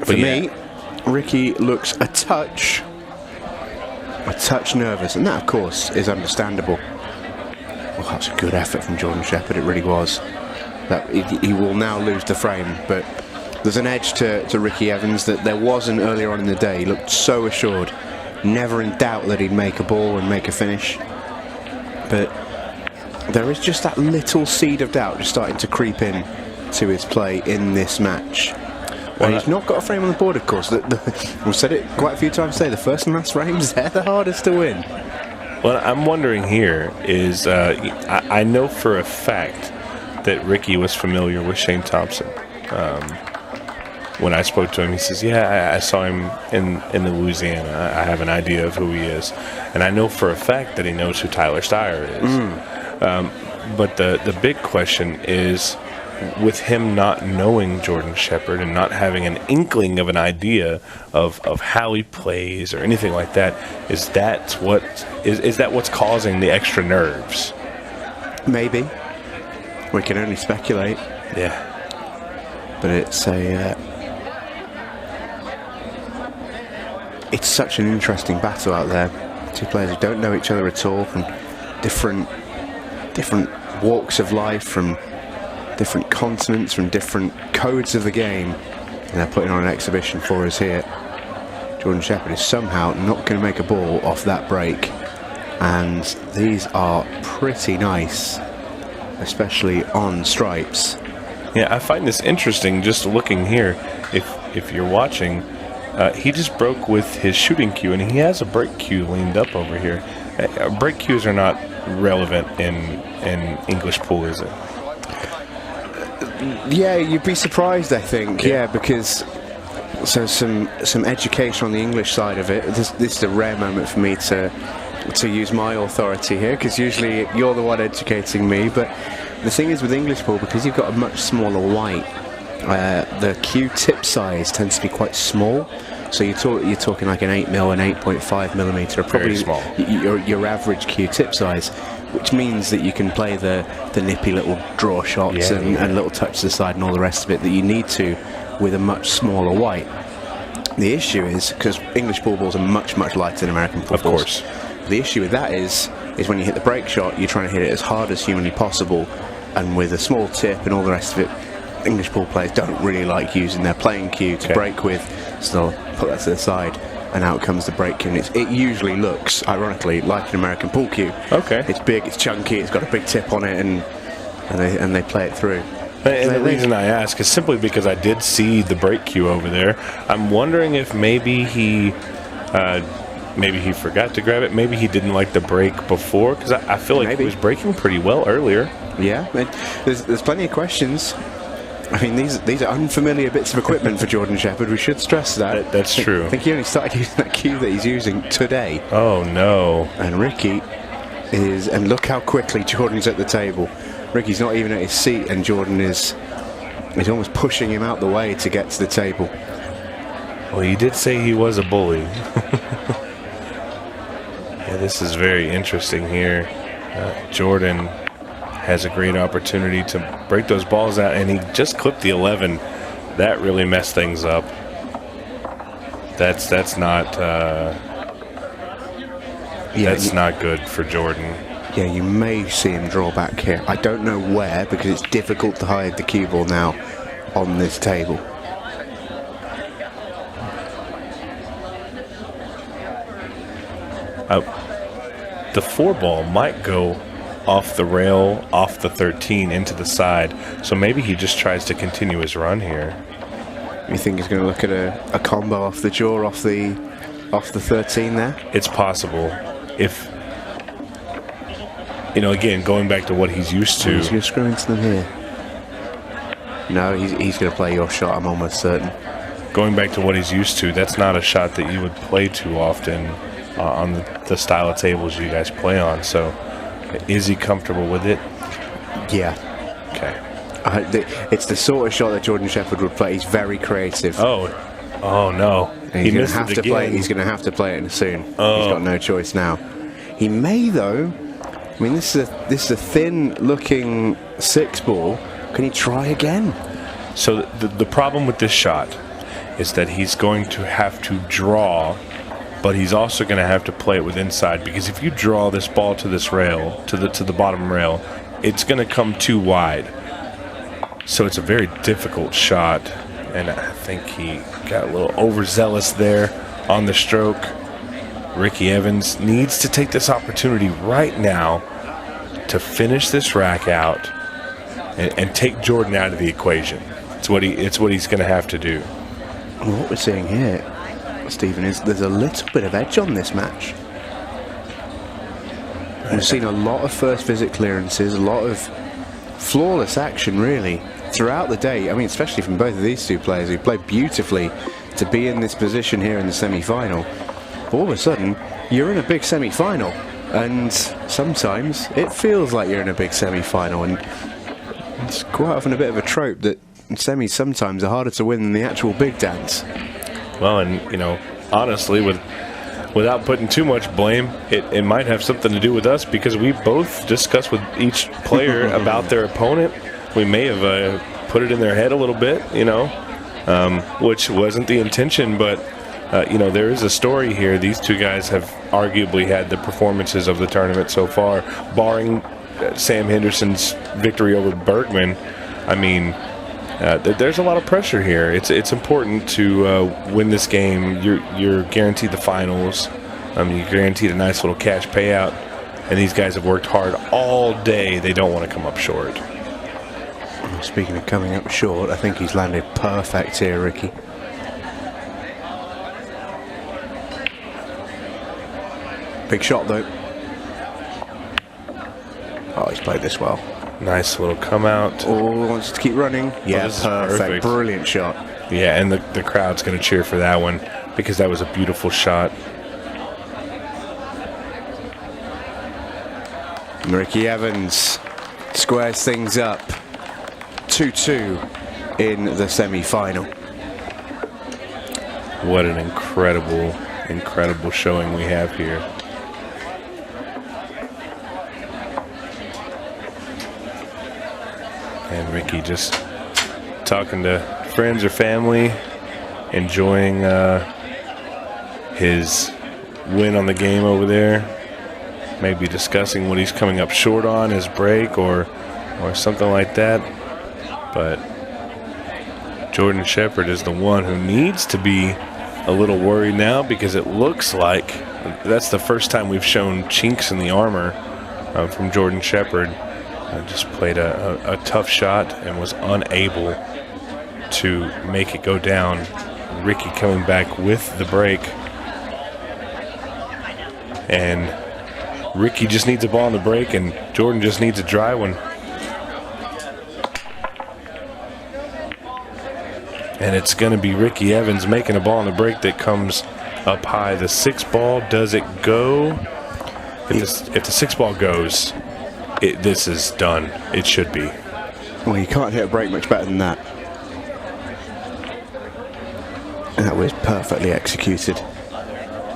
For me, Ricky looks a touch nervous, and that, of course, is understandable. Well, that's a good effort from Jordan Shepard. It really was. That he will now lose the frame, but there's an edge to Ricky Evans that there wasn't earlier on in the day. He looked so assured, never in doubt that he'd make a ball and make a finish. But there is just that little seed of doubt just starting to creep in to his play in this match. And he's not got a frame on the board, of course. We've said it quite a few times today. The first and last frames, they're the hardest to win.
What I'm wondering here is, I know for a fact that Ricky was familiar with Shane Thompson. When I spoke to him, he says, yeah, I saw him in Louisiana. I have an idea of who he is. And I know for a fact that he knows who Tyler Styer is. But the big question is, with him not knowing Jordan Shepard and not having an inkling of an idea of how he plays or anything like that, is that what's causing the extra nerves?
Maybe. We can only speculate.
Yeah.
But it's it's such an interesting battle out there. Two players who don't know each other at all, from different walks of life, from different continents, from different codes of the game, and they're putting on an exhibition for us here. Jordan Shepard is somehow not going to make a ball off that break, and these are pretty nice, especially on stripes.
Yeah, I find this interesting just looking here. If you're watching, he just broke with his shooting cue, and he has a break cue leaned up over here. Break cues are not relevant in English pool, is it?
Yeah, you'd be surprised, I think. Yeah, because some education on the English side of it. This is a rare moment for me to use my authority here, because usually you're the one educating me. But the thing is with English pool, because you've got a much smaller white, the cue tip size tends to be quite small. So you're talking like an 8mm and 8.5 millimeter, probably
small.
Your average cue tip size, which means that you can play the nippy little draw shots and little touch to the side and all the rest of it that you need to with a much smaller white. The issue is, because English pool balls are much lighter than American pool balls.
Of course.
The issue with that is when you hit the break shot, you're trying to hit it as hard as humanly possible, and with a small tip and all the rest of it, English pool players don't really like using their playing cue to break with, so they'll put that to the side, and out comes the break cue. And it usually looks, ironically, like an American pool cue.
Okay.
It's big, it's chunky, it's got a big tip on it, and they play it through.
And the reason I ask is simply because I did see the break cue over there. I'm wondering if maybe he forgot to grab it. Maybe he didn't like the break before, because I feel like he was breaking pretty well earlier.
Yeah, there's plenty of questions. I mean, these are unfamiliar bits of equipment for Jordan Shepard. We should stress that.
That's true.
I think he only started using that cue that he's using today.
Oh no!
And Ricky is, and look how quickly Jordan's at the table. Ricky's not even at his seat, and Jordan is almost pushing him out the way to get to the table.
Well, he did say he was a bully. Yeah, this is very interesting here. Jordan has a great opportunity to break those balls out, and he just clipped the 11. That really messed things up. That's not not good for Jordan.
Yeah, you may see him draw back here. I don't know where, because it's difficult to hide the cue ball now on this table.
The 4-ball might go off the rail, off the 13, into the side. So maybe he just tries to continue his run here.
You think he's going to look at a combo off the jaw, off the 13 there?
It's possible. If, again, going back to what he's used to.
He's going to screw into them here. No, he's going to play your shot, I'm almost certain.
Going back to what he's used to, that's not a shot that you would play too often on the style of tables you guys play on. So is he comfortable with it?
Yeah.
Okay.
It's the sort of shot that Jordan Shepard would play. He's very creative.
Oh no.
And he's going to have to play. He's going to have to play it soon. He's got no choice now. He may though. I mean, this is a thin-looking 6-ball. Can he try again?
So the problem with this shot is that he's going to have to draw, but he's also going to have to play it with inside, because if you draw this ball to this rail, to the bottom rail, it's going to come too wide. So it's a very difficult shot, and I think he got a little overzealous there on the stroke. Ricky Evans needs to take this opportunity right now to finish this rack out and take Jordan out of the equation. It's what he's going to have to do.
Well, what we're seeing here, Stephen, is there's a little bit of edge on this match. We've seen a lot of first visit clearances, a lot of flawless action really throughout the day. I mean, especially from both of these two players who played beautifully to be in this position here in the semi-final. All of a sudden, you're in a big semi-final, and sometimes it feels like you're in a big semi-final, and it's quite often a bit of a trope that semis sometimes are harder to win than the actual big dance.
Well, and honestly, without putting too much blame, it might have something to do with us, because we both discussed with each player about their opponent. We may have put it in their head a little bit, which wasn't the intention, but there is a story here. These two guys have arguably had the performances of the tournament so far, barring Sam Henderson's victory over Bergman. I mean, there's a lot of pressure here. It's important to win this game. You're guaranteed the finals. You're guaranteed a nice little cash payout. And these guys have worked hard all day. They don't want to come up short.
Speaking of coming up short, I think he's landed perfect here, Ricky. Big shot though. Oh, he's played this well.
Nice little come out.
Oh, wants to keep running. Yeah, perfect. Brilliant shot.
Yeah, and the crowd's going to cheer for that one, because that was a beautiful shot.
Ricky Evans squares things up. 2-2 in the semi-final.
What an incredible showing we have here. And Ricky just talking to friends or family, enjoying his win on the game over there. Maybe discussing what he's coming up short on, his break or something like that. But Jordan Shepard is the one who needs to be a little worried now, because it looks like that's the first time we've shown chinks in the armor from Jordan Shepard. Just played a tough shot and was unable to make it go down. Ricky coming back with the break. And Ricky just needs a ball on the break, and Jordan just needs a dry one. And it's going to be Ricky Evans making a ball on the break that comes up high. The 6-ball, does it go? If the 6-ball goes, this is done. It should be.
Well, you can't hit a break much better than that. And that was perfectly executed.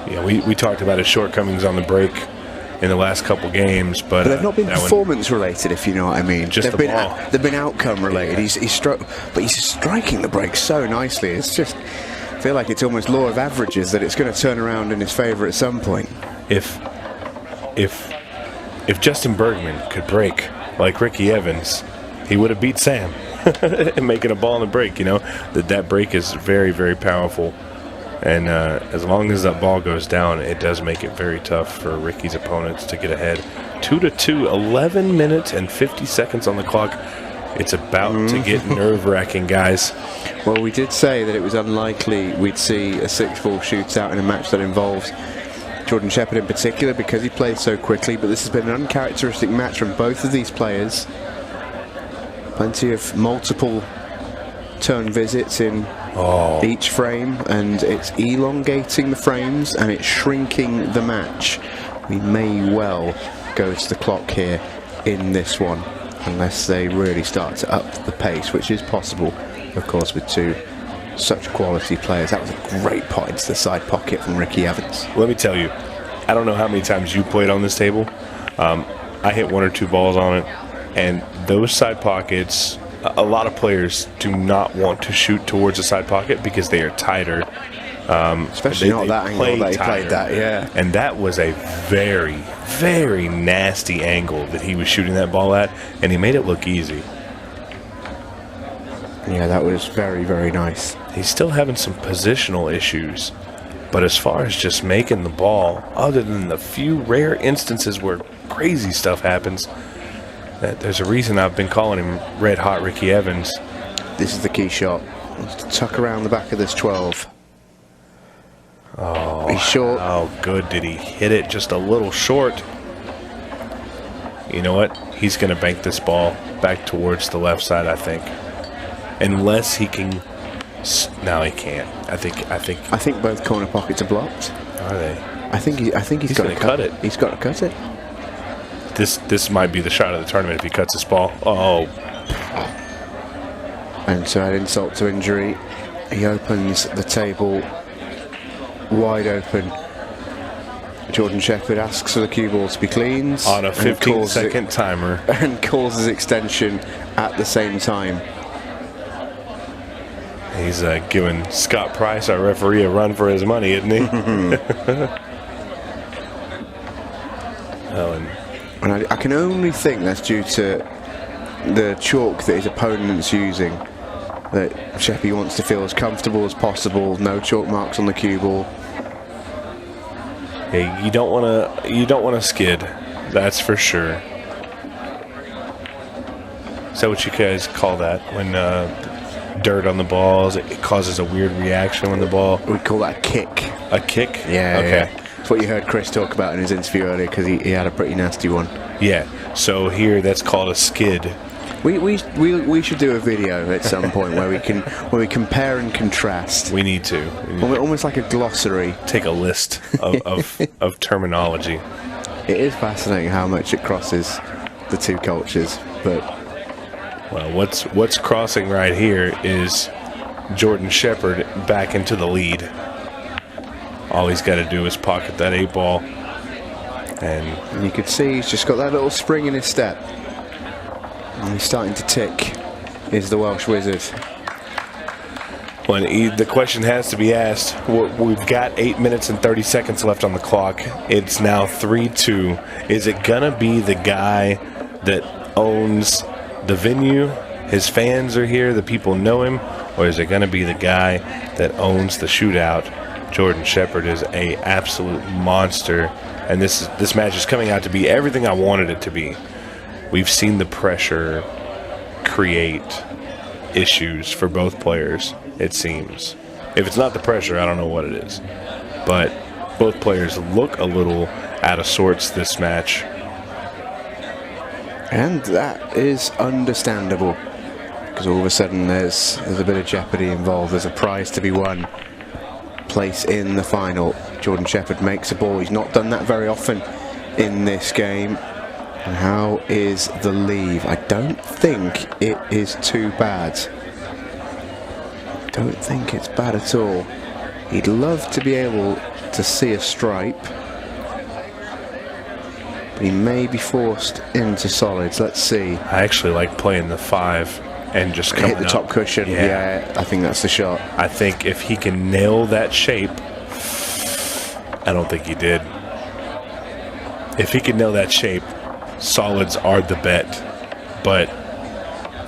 Yeah, we talked about his shortcomings on the break in the last couple games, but
they've not been performance related, if you know what I mean.
Just
they've been outcome related. Yeah. He's striking the break so nicely. It's just, I feel like it's almost law of averages that it's going to turn around in his favor at some point.
If Justin Bergman could break like Ricky Evans, he would have beat Sam making a ball on the break. That break is very, very powerful. And as long as that ball goes down, it does make it very tough for Ricky's opponents to get ahead. 2-2, 11 minutes and 50 seconds on the clock. It's about to get nerve-wracking, guys.
Well, we did say that it was unlikely we'd see a 6-ball shootout in a match that involves Jordan Shepard in particular, because he played so quickly, but this has been an uncharacteristic match from both of these players. Plenty of multiple turn visits in each frame, and it's elongating the frames and it's shrinking the match. We may well go to the clock here in this one. unless they really start to up the pace, which is possible, of course, with two such quality players. That was a great pot into the side pocket from Ricky Evans.
Let me tell you, I don't know how many times you played on this table. I hit 1 or 2 balls on it, and those side pockets, a lot of players do not want to shoot towards the side pocket because they are tighter.
Especially not that angle that he played that, yeah.
And that was a very, very nasty angle that he was shooting that ball at, and he made it look easy.
Yeah, that was very, very nice.
He's still having some positional issues, but as far as just making the ball, other than the few rare instances where crazy stuff happens, there's a reason I've been calling him Red Hot Ricky Evans.
This is the key shot. Tuck around the back of this 12.
Oh,
he's short.
How good did he hit it? Just a little short. You know what? He's going to bank this ball back towards the left side, I think. Unless he can. No, he can't. I think
both corner pockets are blocked.
Are they?
I think he's got to cut it. He's got to cut it.
This might be the shot of the tournament if he cuts this ball. Oh.
And to add insult to injury, he opens the table wide open. Jordan Shepard asks for the cue ball to be cleaned
on a 15-second timer
and calls his extension at the same time.
He's giving Scott Price, our referee, a run for his money, isn't he?
And I can only think that's due to the chalk that his opponent's using. That Sheppy wants to feel as comfortable as possible. No chalk marks on the cue ball.
Yeah, you don't want to skid. That's for sure. Is that what you guys call that when dirt on the balls? It causes a weird reaction when the ball.
We call that a kick.
A kick?
Yeah.
Okay.
Yeah. That's what you heard Chris talk about in his interview earlier because he had a pretty nasty one.
Yeah. So here that's called a skid.
We should do a video at some point where we compare and contrast.
We need to.
Almost like a glossary.
Take a list of terminology.
It is fascinating how much it crosses the two cultures, but
well, what's crossing right here is Jordan Shepard back into the lead. All he's got to do is pocket that 8 ball, and
you can see he's just got that little spring in his step. And he's starting to tick, is the Welsh Wizard.
Well, the question has to be asked. We've got 8 minutes and 30 seconds left on the clock. It's now 3-2. Is it going to be the guy that owns the venue? His fans are here, the people know him? Or is it going to be the guy that owns the shootout? Jordan Shepard is a absolute monster. And this match is coming out to be everything I wanted it to be. We've seen the pressure create issues for both players, it seems. If it's not the pressure, I don't know what it is. But both players look a little out of sorts this match.
And that is understandable. Because all of a sudden there's a bit of jeopardy involved. There's a prize to be won. Place in the final. Jordan Shepard makes a ball. He's not done that very often in this game. And how is the leave? I don't think it is too bad. Don't think it's bad at all. He'd love to be able to see a stripe. But he may be forced into solids. Let's see.
I actually like playing the 5 and just coming
hit the top cushion. Yeah, I think that's the shot.
I think if he can nail that shape, I don't think he did. If he can nail that shape, solids are the bet, but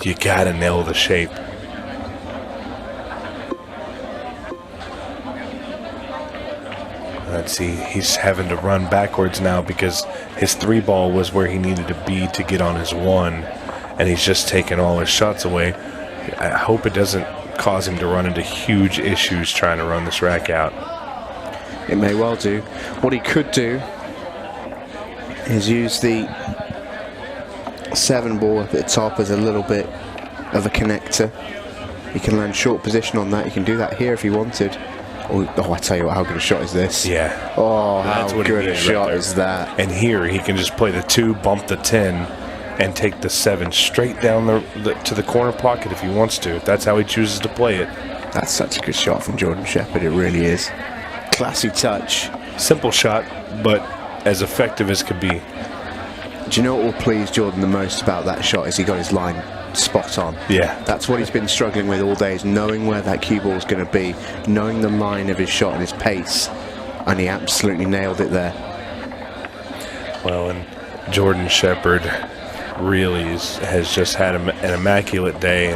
you gotta nail the shape. Let's see, he's having to run backwards now because his 3 ball was where he needed to be to get on his 1, and he's just taking all his shots away. I hope it doesn't cause him to run into huge issues trying to run this rack out.
It may well do. What he could do is use the 7 ball up at the top as a little bit of a connector. He can land short position on that. He can do that here if he wanted. Oh, I tell you what, how good a shot is this?
Yeah.
Oh, how good a shot is that?
And here he can just play the 2, bump the 10, and take the 7 straight down to the corner pocket if he wants to, if that's how he chooses to play it.
That's such a good shot from Jordan Shepard, it really is. Classy touch.
Simple shot, but as effective as could be.
Do you know what will please Jordan the most about that shot is he got his line spot on.
Yeah.
That's what he's been struggling with all day, is knowing where that cue ball is going to be, knowing the line of his shot and his pace, and he absolutely nailed it there.
Well, and Jordan Shepard really has just had an immaculate day,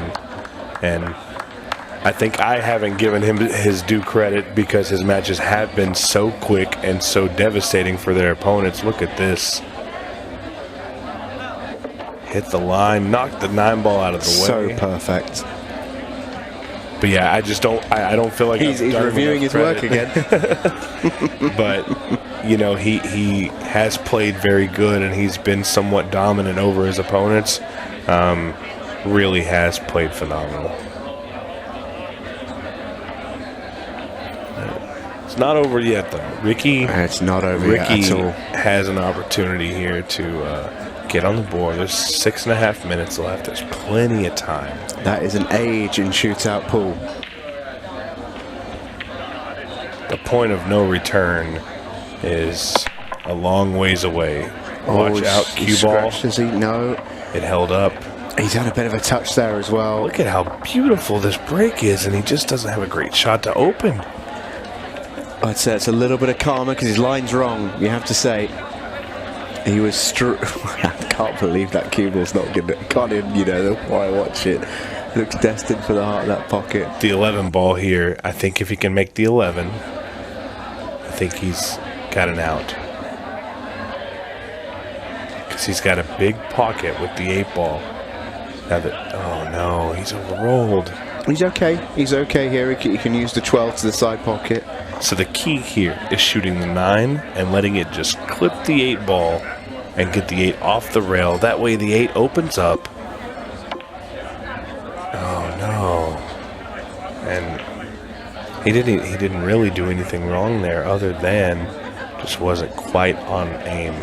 and I think I haven't given him his due credit because his matches have been so quick and so devastating for their opponents. Look at this. Hit the line, knocked the 9-ball out of the way.
So perfect.
But yeah, I just don't. I don't feel like
he's reviewing his work again.
But you know, he has played very good, and he's been somewhat dominant over his opponents. Really has played phenomenal. It's not over yet, though. Ricky.
It's not over
yet
at all.
Has an opportunity here to get on the board. There's 6.5 minutes left. There's plenty of time.
That is an age in shootout pool.
The point of no return is a long ways away. Watch out, cue ball.
Does he? No.
It held up.
He's had a bit of a touch there as well.
Look at how beautiful this break is, and he just doesn't have a great shot to open.
I'd say it's a little bit of karma because his line's wrong, you have to say. He was I can't believe that cue ball's not good. Can't even, you know, why watch it. Looks destined for the heart of that pocket.
The 11 ball here, I think if he can make the 11, I think he's got an out. Because he's got a big pocket with the 8 ball. Now that, oh no, he's overrolled.
He's okay. He's okay here. He can use the 12 to the side pocket.
So the key here is shooting the 9 and letting it just clip the 8 ball and get the 8 off the rail. That way the 8 opens up. Oh no. And he didn't really do anything wrong there other than just wasn't quite on aim.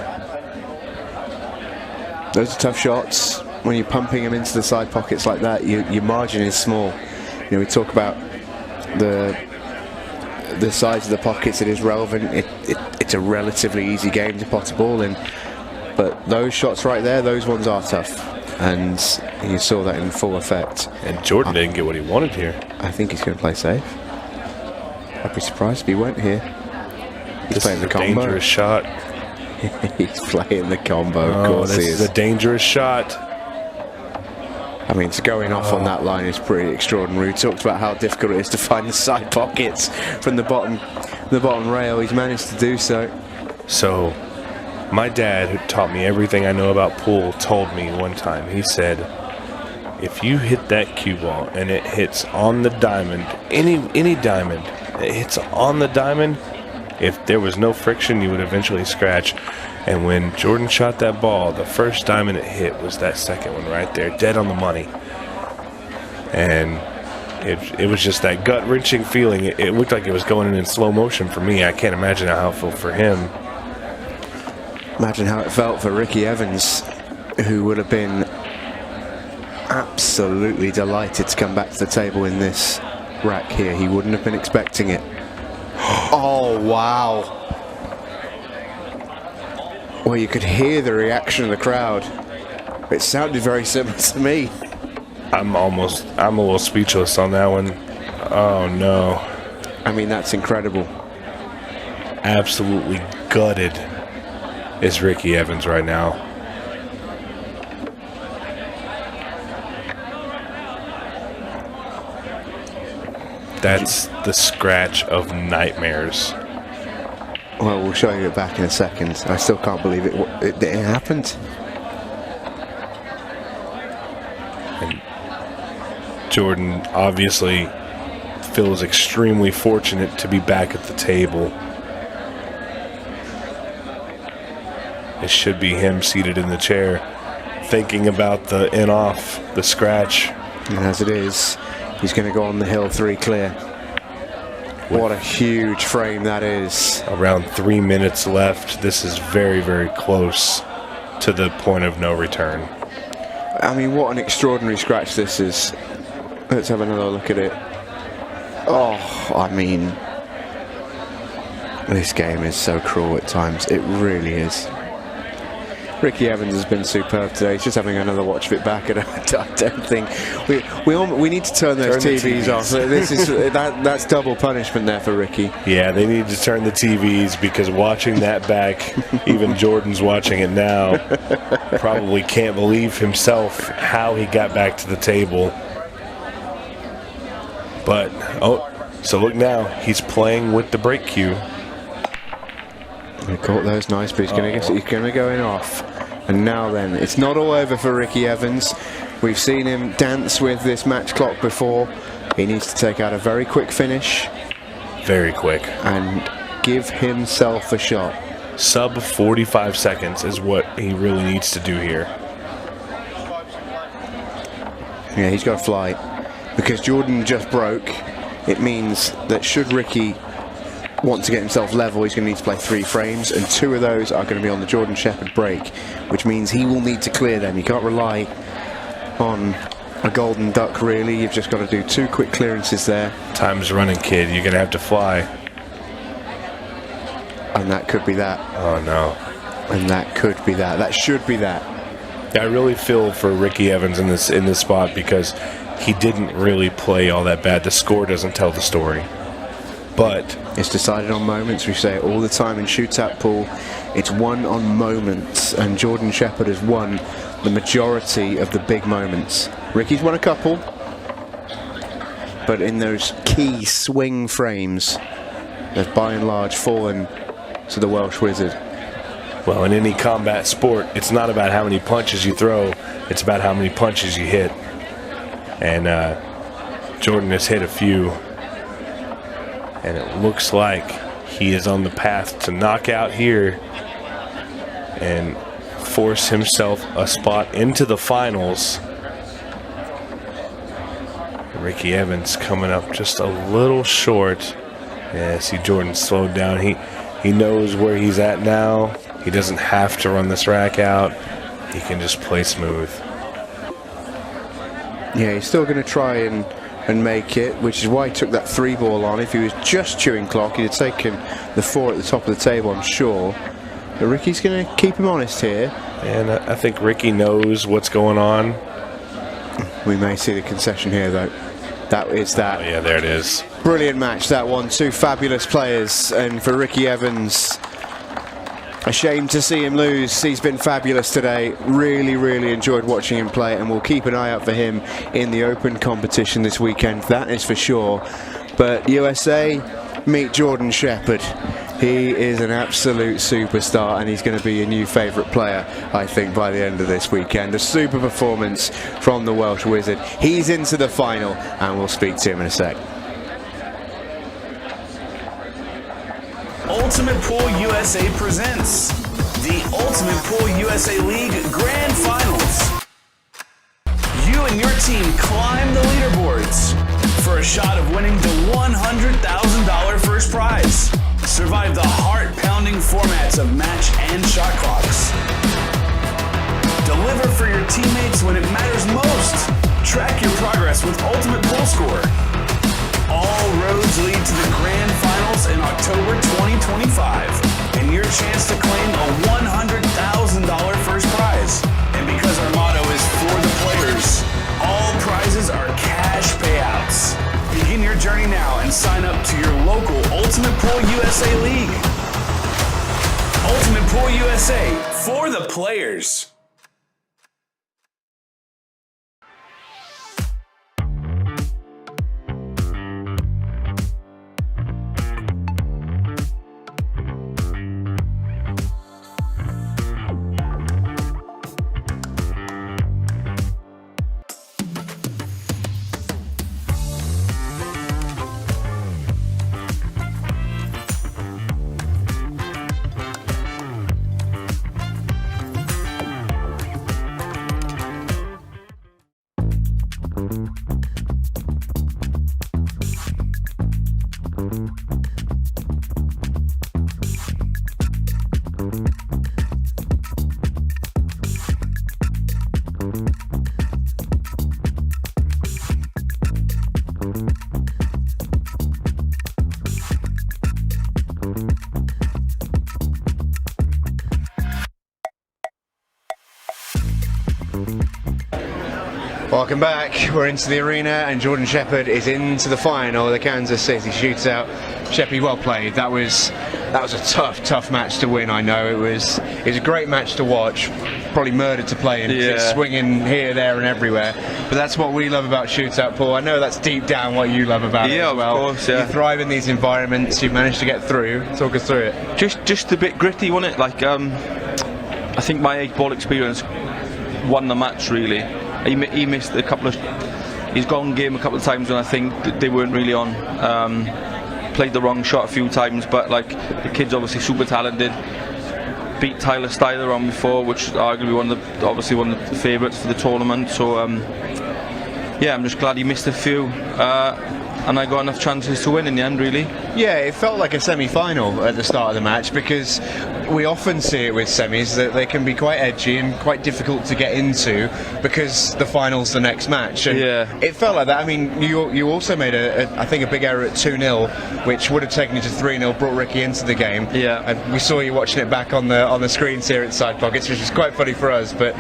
Those are tough shots. When you're pumping them into the side pockets like that, your margin is small. You know, we talk about the size of the pockets. It is relevant. It's a relatively easy game to pot a ball in, but those shots right there, those ones are tough, and you saw that in full effect.
And Jordan didn't get what he wanted here.
I think he's going to play safe. I'd be surprised if he went here. He's playing the combo.
Dangerous shot.
He's playing the combo. Of course,
this is a dangerous shot.
I mean, to going off on that line is pretty extraordinary. We talked about how difficult it is to find the side pockets from the bottom rail. He's managed to do so.
So, my dad, who taught me everything I know about pool, told me one time, he said, if you hit that cue ball and it hits on the diamond, any diamond, it hits on the diamond, if there was no friction, you would eventually scratch. And when Jordan shot that ball, the first diamond it hit was that second one right there, dead on the money. And it was just that gut-wrenching feeling. It looked like it was going in slow motion for me. I can't imagine how it felt for him.
Imagine how it felt for Ricky Evans, who would have been absolutely delighted to come back to the table in this rack here. He wouldn't have been expecting it. Oh, wow. Well, you could hear the reaction of the crowd. It sounded very similar to me.
I'm a little speechless on that one. Oh, no.
I mean, that's incredible.
Absolutely gutted is Ricky Evans right now. That's the scratch of nightmares.
Well, we'll show you it back in a second. I still can't believe it happened.
And Jordan obviously feels extremely fortunate to be back at the table. It should be him seated in the chair, thinking about the in-off, the scratch.
And as it is, he's going to go on the hill 3 clear. What a huge frame that is.
Around 3 minutes left. This is very, very close to the point of no return.
I mean, what an extraordinary scratch this is. Let's have another look at it. Oh, I mean, this game is so cruel at times. It really is. Ricky Evans has been superb today. He's just having another watch of it back, and I don't think we need to turn those TVs off. This is that's double punishment there for Ricky.
Yeah, they need to turn the TVs, because watching that back, even Jordan's watching it now, probably can't believe himself how he got back to the table. But so look now, he's playing with the break cue.
He caught those nice, but he's going to go in off. And now then, it's not all over for Ricky Evans. We've seen him dance with this match clock before. He needs to take out a very quick finish.
Very quick.
And give himself a shot.
Sub 45 seconds is what he really needs to do here.
Yeah, he's got to fly. Because Jordan just broke, it means that should Ricky want to get himself level, he's going to need to play 3 frames, and 2 of those are going to be on the Jordan Shepard break, which means he will need to clear them. You can't rely on a golden duck, really. You've just got to do 2 quick clearances there.
Time's running, kid. You're going to have to fly.
And that could be that.
Oh, no.
And that could be that. That should be that.
I really feel for Ricky Evans in this spot, because he didn't really play all that bad. The score doesn't tell the story. But
it's decided on moments. We say it all the time in shootout pool. It's won on moments, and Jordan Shepard has won the majority of the big moments. Ricky's won a couple, but in those key swing frames, they've by and large fallen to the Welsh Wizard.
Well, in any combat sport, it's not about how many punches you throw, it's about how many punches you hit. And Jordan has hit a few. And it looks like he is on the path to knock out here and force himself a spot into the finals. Ricky Evans coming up just a little short. Yeah, see Jordan slowed down. He knows where he's at now. He doesn't have to run this rack out. He can just play smooth.
Yeah, he's still going to try and make it, which is why he took that 3 ball on. If he was just chewing clock, he'd have taken the 4 at the top of the table, I'm sure. But Ricky's going to keep him honest here.
And I think Ricky knows what's going on.
We may see the concession here, though. That is that.
Oh, yeah, there it is.
Brilliant match, that one. 2 fabulous players. And for Ricky Evans, a shame to see him lose. He's been fabulous today. Really, really enjoyed watching him play, and we'll keep an eye out for him in the Open competition this weekend. That is for sure. But USA, meet Jordan Shepard. He is an absolute superstar, and he's going to be a new favourite player, I think, by the end of this weekend. A super performance from the Welsh Wizard. He's into the final, and we'll speak to him in a sec.
Ultimate Pool USA presents the Ultimate Pool USA League Grand Finals. You and your team climb the leaderboards for a shot of winning the $100,000 first prize. Survive the heart-pounding formats of match and shot clocks. Deliver for your teammates when it matters most. Track your progress with Ultimate Pool Score. All roads lead to the Grand Finals in October 2025, and your chance to claim a $100,000 first prize. And because our motto is for the players, all prizes are cash payouts. Begin your journey now and sign up to your local Ultimate Pool USA League. Ultimate Pool USA, for the players.
Welcome back. We're into the arena, and Jordan Shepard is into the final of the Kansas City Shootout. Sheppy, well played. That was a tough match to win. I know it was a great match to watch. Probably murdered to play in. Just swinging here, there, and everywhere. But that's what we love about Shootout, Paul. I know that's deep down what you love about it as well.
Of course, yeah.
You thrive in these environments. You've managed to get through. Talk us through it.
Just a bit gritty, wasn't it? Like I think my 8-ball experience won the match really. He missed a couple of. He's gone game a couple of times when I think they weren't really on. Played the wrong shot a few times, but like the kid's obviously super talented. Beat Tyler Styer on before, which is arguably one of the favourites for the tournament. So yeah, I'm just glad he missed a few. And I got enough chances to win in the end, really.
Yeah, it felt like a semi-final at the start of the match, because we often see it with semis that they can be quite edgy and quite difficult to get into because the final's the next match. And it felt like that. I mean, you also made I think a big error at 2-0, which would have taken you to 3-0, brought Ricky into the game.
Yeah.
And we saw you watching it back on the screens here at Side Pockets, which is quite funny for us. But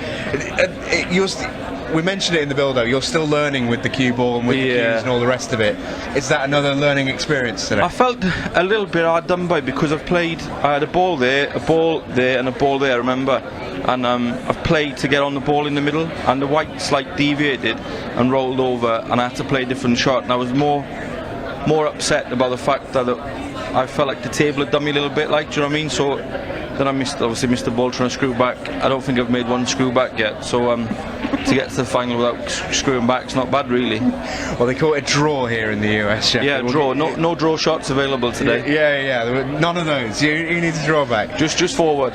we mentioned it in the build-up, you're still learning with the cue ball and with the cues and all the rest of it. Is that another learning experience today?
I felt a little bit hard done by, because I had a ball there, and a ball there, I remember. And I've played to get on the ball in the middle, and the white slight deviated and rolled over, and I had to play a different shot. And I was more upset about the fact that I felt like the table had done me a little bit, like, do you know what I mean? So then I missed the ball trying to screw back. I don't think I've made one screw back yet. So to get to the final without screwing back is not bad, really.
Well, they call it a draw here in the US. Shepard.
Yeah, draw. No draw shots available today.
Yeah. There were none of those. You need to draw back.
Just forward.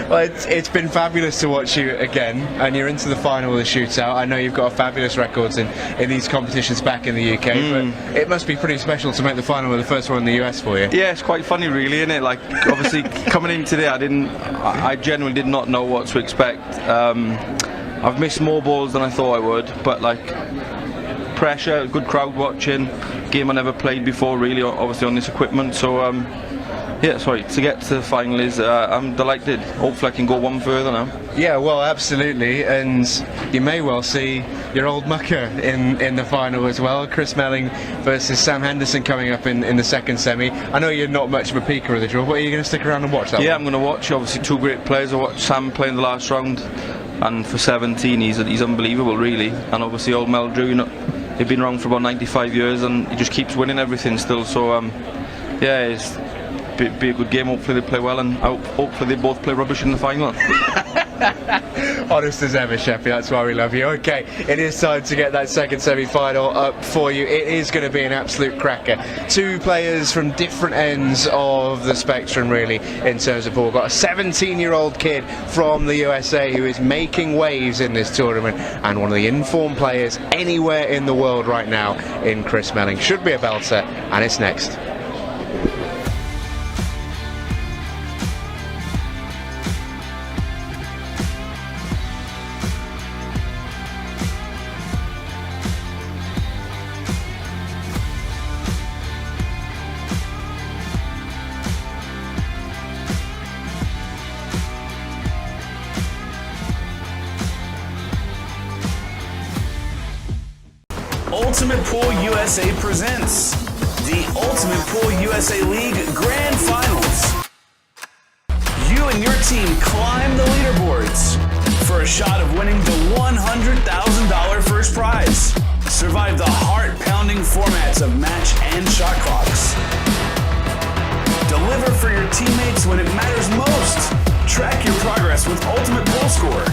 Well, it's been fabulous to watch you again, and you're into the final of the Shootout. I know you've got fabulous records in these competitions back in the UK, but it must be pretty special to make the final with the first one in the US for you.
Yeah, it's quite funny, really, isn't it? Like, obviously, coming in today, I genuinely did not know what to expect. I've missed more balls than I thought I would, but like, pressure, good crowd watching, game I never played before, really, obviously on this equipment. So to get to the final is, I'm delighted. Hopefully I can go one further now.
Yeah, well, absolutely, and you may well see your old mucker in the final as well. Chris Meling versus Sam Henderson coming up in the second semi. I know you're not much of a peeker of the draw, but are you going to stick around and watch that?
Yeah, I'm going to watch. Obviously, two great players. I watched Sam play in the last round, and for 17, he's unbelievable, really. And obviously, old Mel Drew, they've been around for about 95 years, and he just keeps winning everything still. So, it's be a good game. Hopefully they play well, and hopefully they both play rubbish in the final.
Honest as ever, Sheppy, that's why we love you. Okay, it is time to get that second semi-final up for you. It is going to be an absolute cracker. Two players from different ends of the spectrum, really, in terms of ball. We've got a 17-year-old kid from the USA who is making waves in this tournament, and one of the informed players anywhere in the world right now in Chris Meling. Should be a belter, and it's next.
Ultimate Pool USA presents the Ultimate Pool USA League Grand Finals. You and your team climb the leaderboards for a shot of winning the $100,000 first prize. Survive the heart-pounding formats of match and shot clocks. Deliver for your teammates when it matters most. Track your progress with Ultimate Pool Score.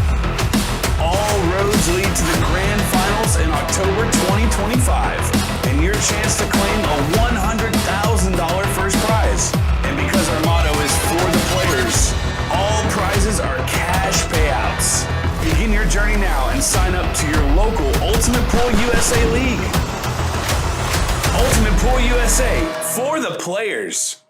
All roads lead to the Grand Finals in October 2025, and your chance to claim a $100,000 first prize. And because our motto is for the players, all prizes are cash payouts. Begin your journey now and sign up to your local Ultimate Pool USA League. Ultimate Pool USA, for the players.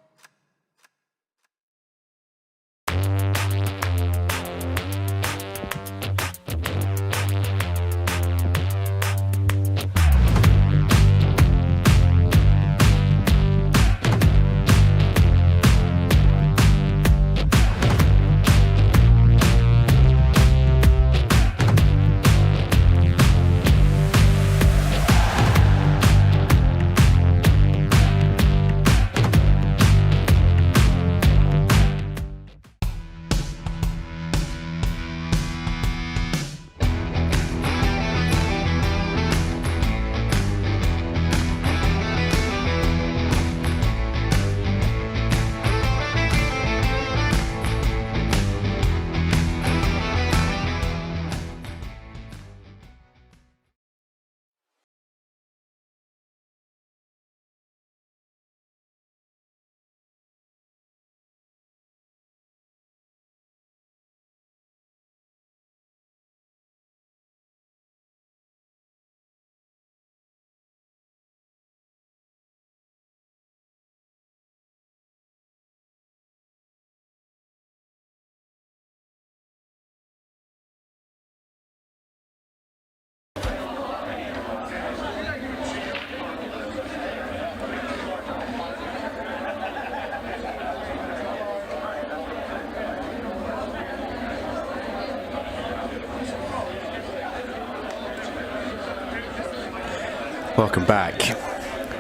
Welcome back.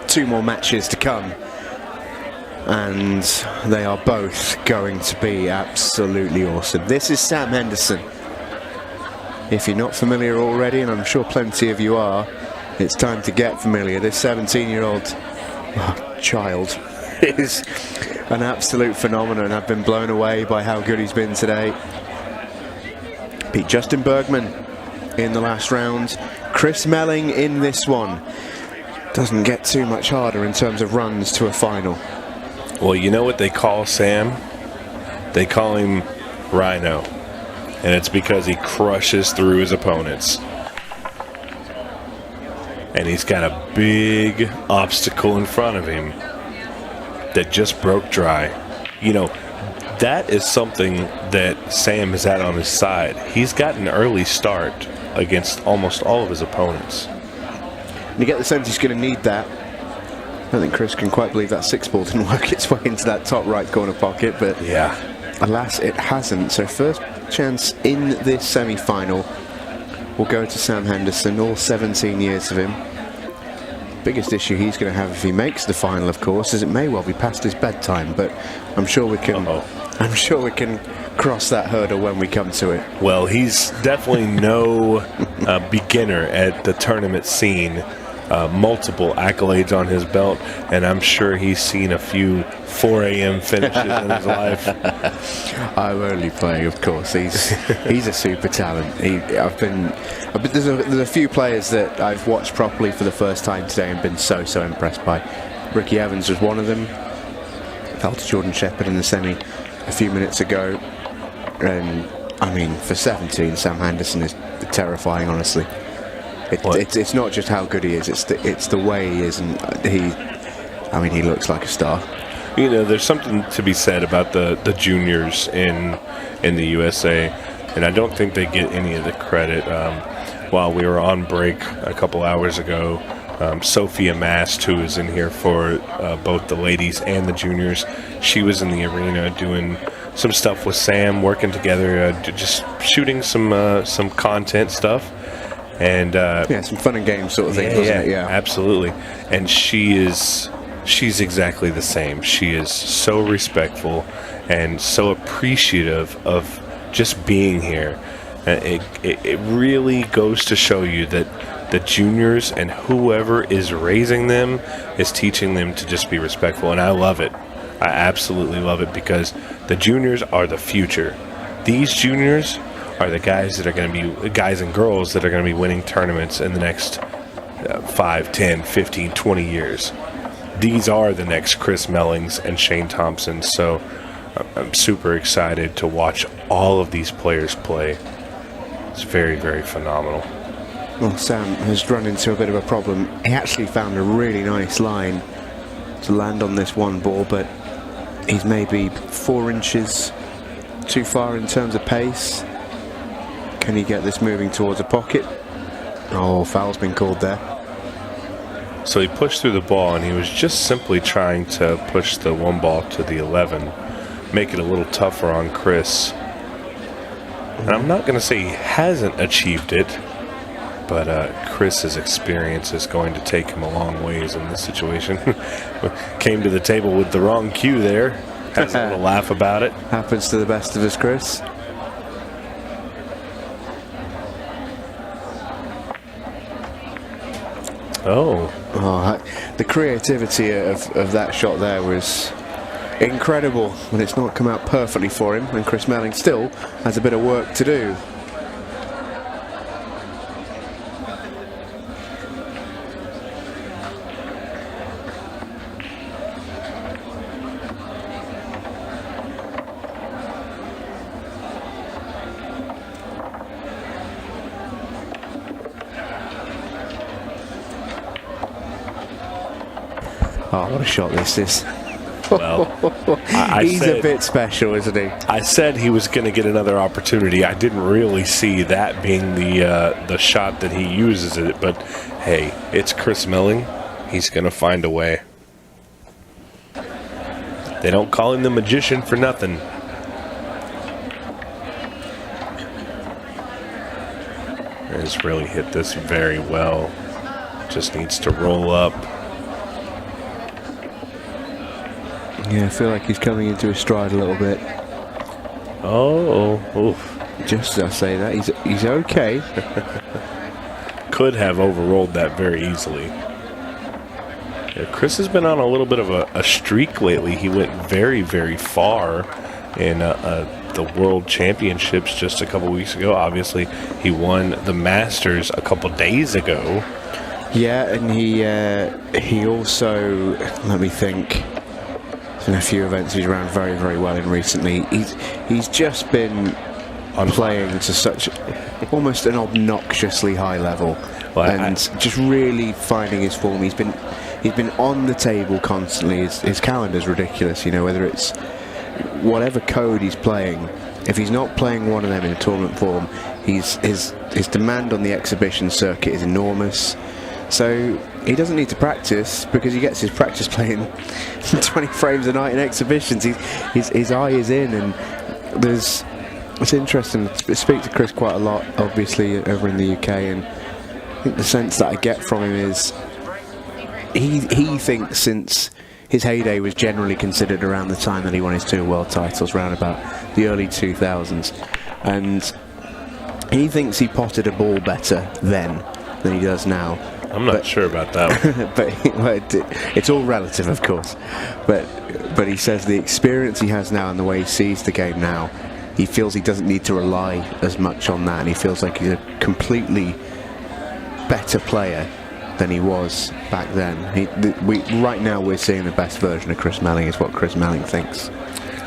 2 more matches to come, and they are both going to be absolutely awesome. This is Sam Henderson. If you're not familiar already, and I'm sure plenty of you are, it's time to get familiar. This 17-year-old child is an absolute phenomenon. I've been blown away by how good he's been today. Beat Justin Bergman in the last round. Chris Meling in this one. Doesn't get too much harder in terms of runs to a final.
Well, you know what they call Sam? They call him Rhino. And it's because he crushes through his opponents. And he's got a big obstacle in front of him that just broke dry. You know, that is something that Sam has had on his side. He's got an early start against almost all of his opponents.
You get the sense he's going to need that. I don't think Chris can quite believe that 6 ball didn't work its way into that top right corner pocket, but
yeah,
alas, it hasn't. So first chance in this semi-final will go to Sam Henderson, all 17 years of him. Biggest issue he's going to have if he makes the final, of course, is it may well be past his bedtime, but I'm sure we can. I'm sure we can cross that hurdle when we come to it.
Well, he's definitely no beginner at the tournament scene. Multiple accolades on his belt, and I'm sure he's seen a few 4 a.m. finishes in his life.
I'm only playing, of course. He's a super talent. There's a few players that I've watched properly for the first time today and been so impressed by. Ricky Evans was one of them. Fell to Jordan Shepard in the semi a few minutes ago, and I mean, for 17, Sam Henderson is terrifying, honestly. It's not just how good he is, it's the way he is, and he looks like a star.
You know, there's something to be said about the juniors in the USA, and I don't think they get any of the credit. While we were on break a couple hours ago, Sophia Mast, who is in here for both the ladies and the juniors, she was in the arena doing some stuff with Sam, working together, just shooting some content stuff. And
some fun and games sort of thing, wasn't it? Yeah,
absolutely. And she's exactly the same. She is so respectful and so appreciative of just being here. It really goes to show you that the juniors and whoever is raising them is teaching them to just be respectful, and I love it. I absolutely love it, because the juniors are the future. These juniors are the guys that are going to be guys and girls that are going to be winning tournaments in the next 5, 10, 15, 20 years. These are the next Chris Mellings and Shane Thompsons, so I'm super excited to watch all of these players play. It's very, very phenomenal.
Well, Sam has run into a bit of a problem. He actually found a really nice line to land on this one ball, but he's maybe 4 inches too far in terms of pace. Can he get this moving towards a pocket? Oh, foul's been called there.
So he pushed through the ball, and he was just simply trying to push the 1 ball to the 11, make it a little tougher on Chris. And I'm not going to say he hasn't achieved it, but Chris's experience is going to take him a long ways in this situation. Came to the table with the wrong cue there. Has a little laugh about it.
Happens to the best of us, Chris.
Oh,
the creativity of that shot there was incredible, and it's not come out perfectly for him, and Chris Meling still has a bit of work to do. Oh, what a shot this is.
Well,
he's a bit special, isn't he?
I said he was going to get another opportunity. I didn't really see that being the shot that he uses it, but hey, it's Chris Meling. He's going to find a way. They don't call him the magician for nothing. He's really hit this very well. Just needs to roll up.
Yeah, I feel like he's coming into his stride a little bit.
Oh, oof.
Just I say that he's okay.
Could have overrolled that very easily. Yeah, Chris has been on a little bit of a streak lately. He went very, very far in the World Championships just a couple weeks ago. Obviously, he won the Masters a couple days ago.
Yeah, and he also, let me think, there's been a few events he's ran very, very well in recently. He's just been playing to such almost an obnoxiously high level, and just really finding his form. He's been on the table constantly. His calendar's ridiculous, you know, whether it's whatever code he's playing. If he's not playing one of them in a tournament form, his demand on the exhibition circuit is enormous. So he doesn't need to practice because he gets his practice playing 20 frames a night in exhibitions. His eye is in, and it's interesting. I speak to Chris quite a lot, obviously, over in the UK, and I think the sense that I get from him is he thinks since his heyday was generally considered around the time that he won his 2 world titles, around about the early 2000s, and he thinks he potted a ball better then than he does now.
I'm not sure about that.
but it's all relative, of course. But he says the experience he has now and the way he sees the game now, he feels he doesn't need to rely as much on that, and he feels like he's a completely better player than he was back then. Right now we're seeing the best version of Chris Meling, is what Chris Meling thinks.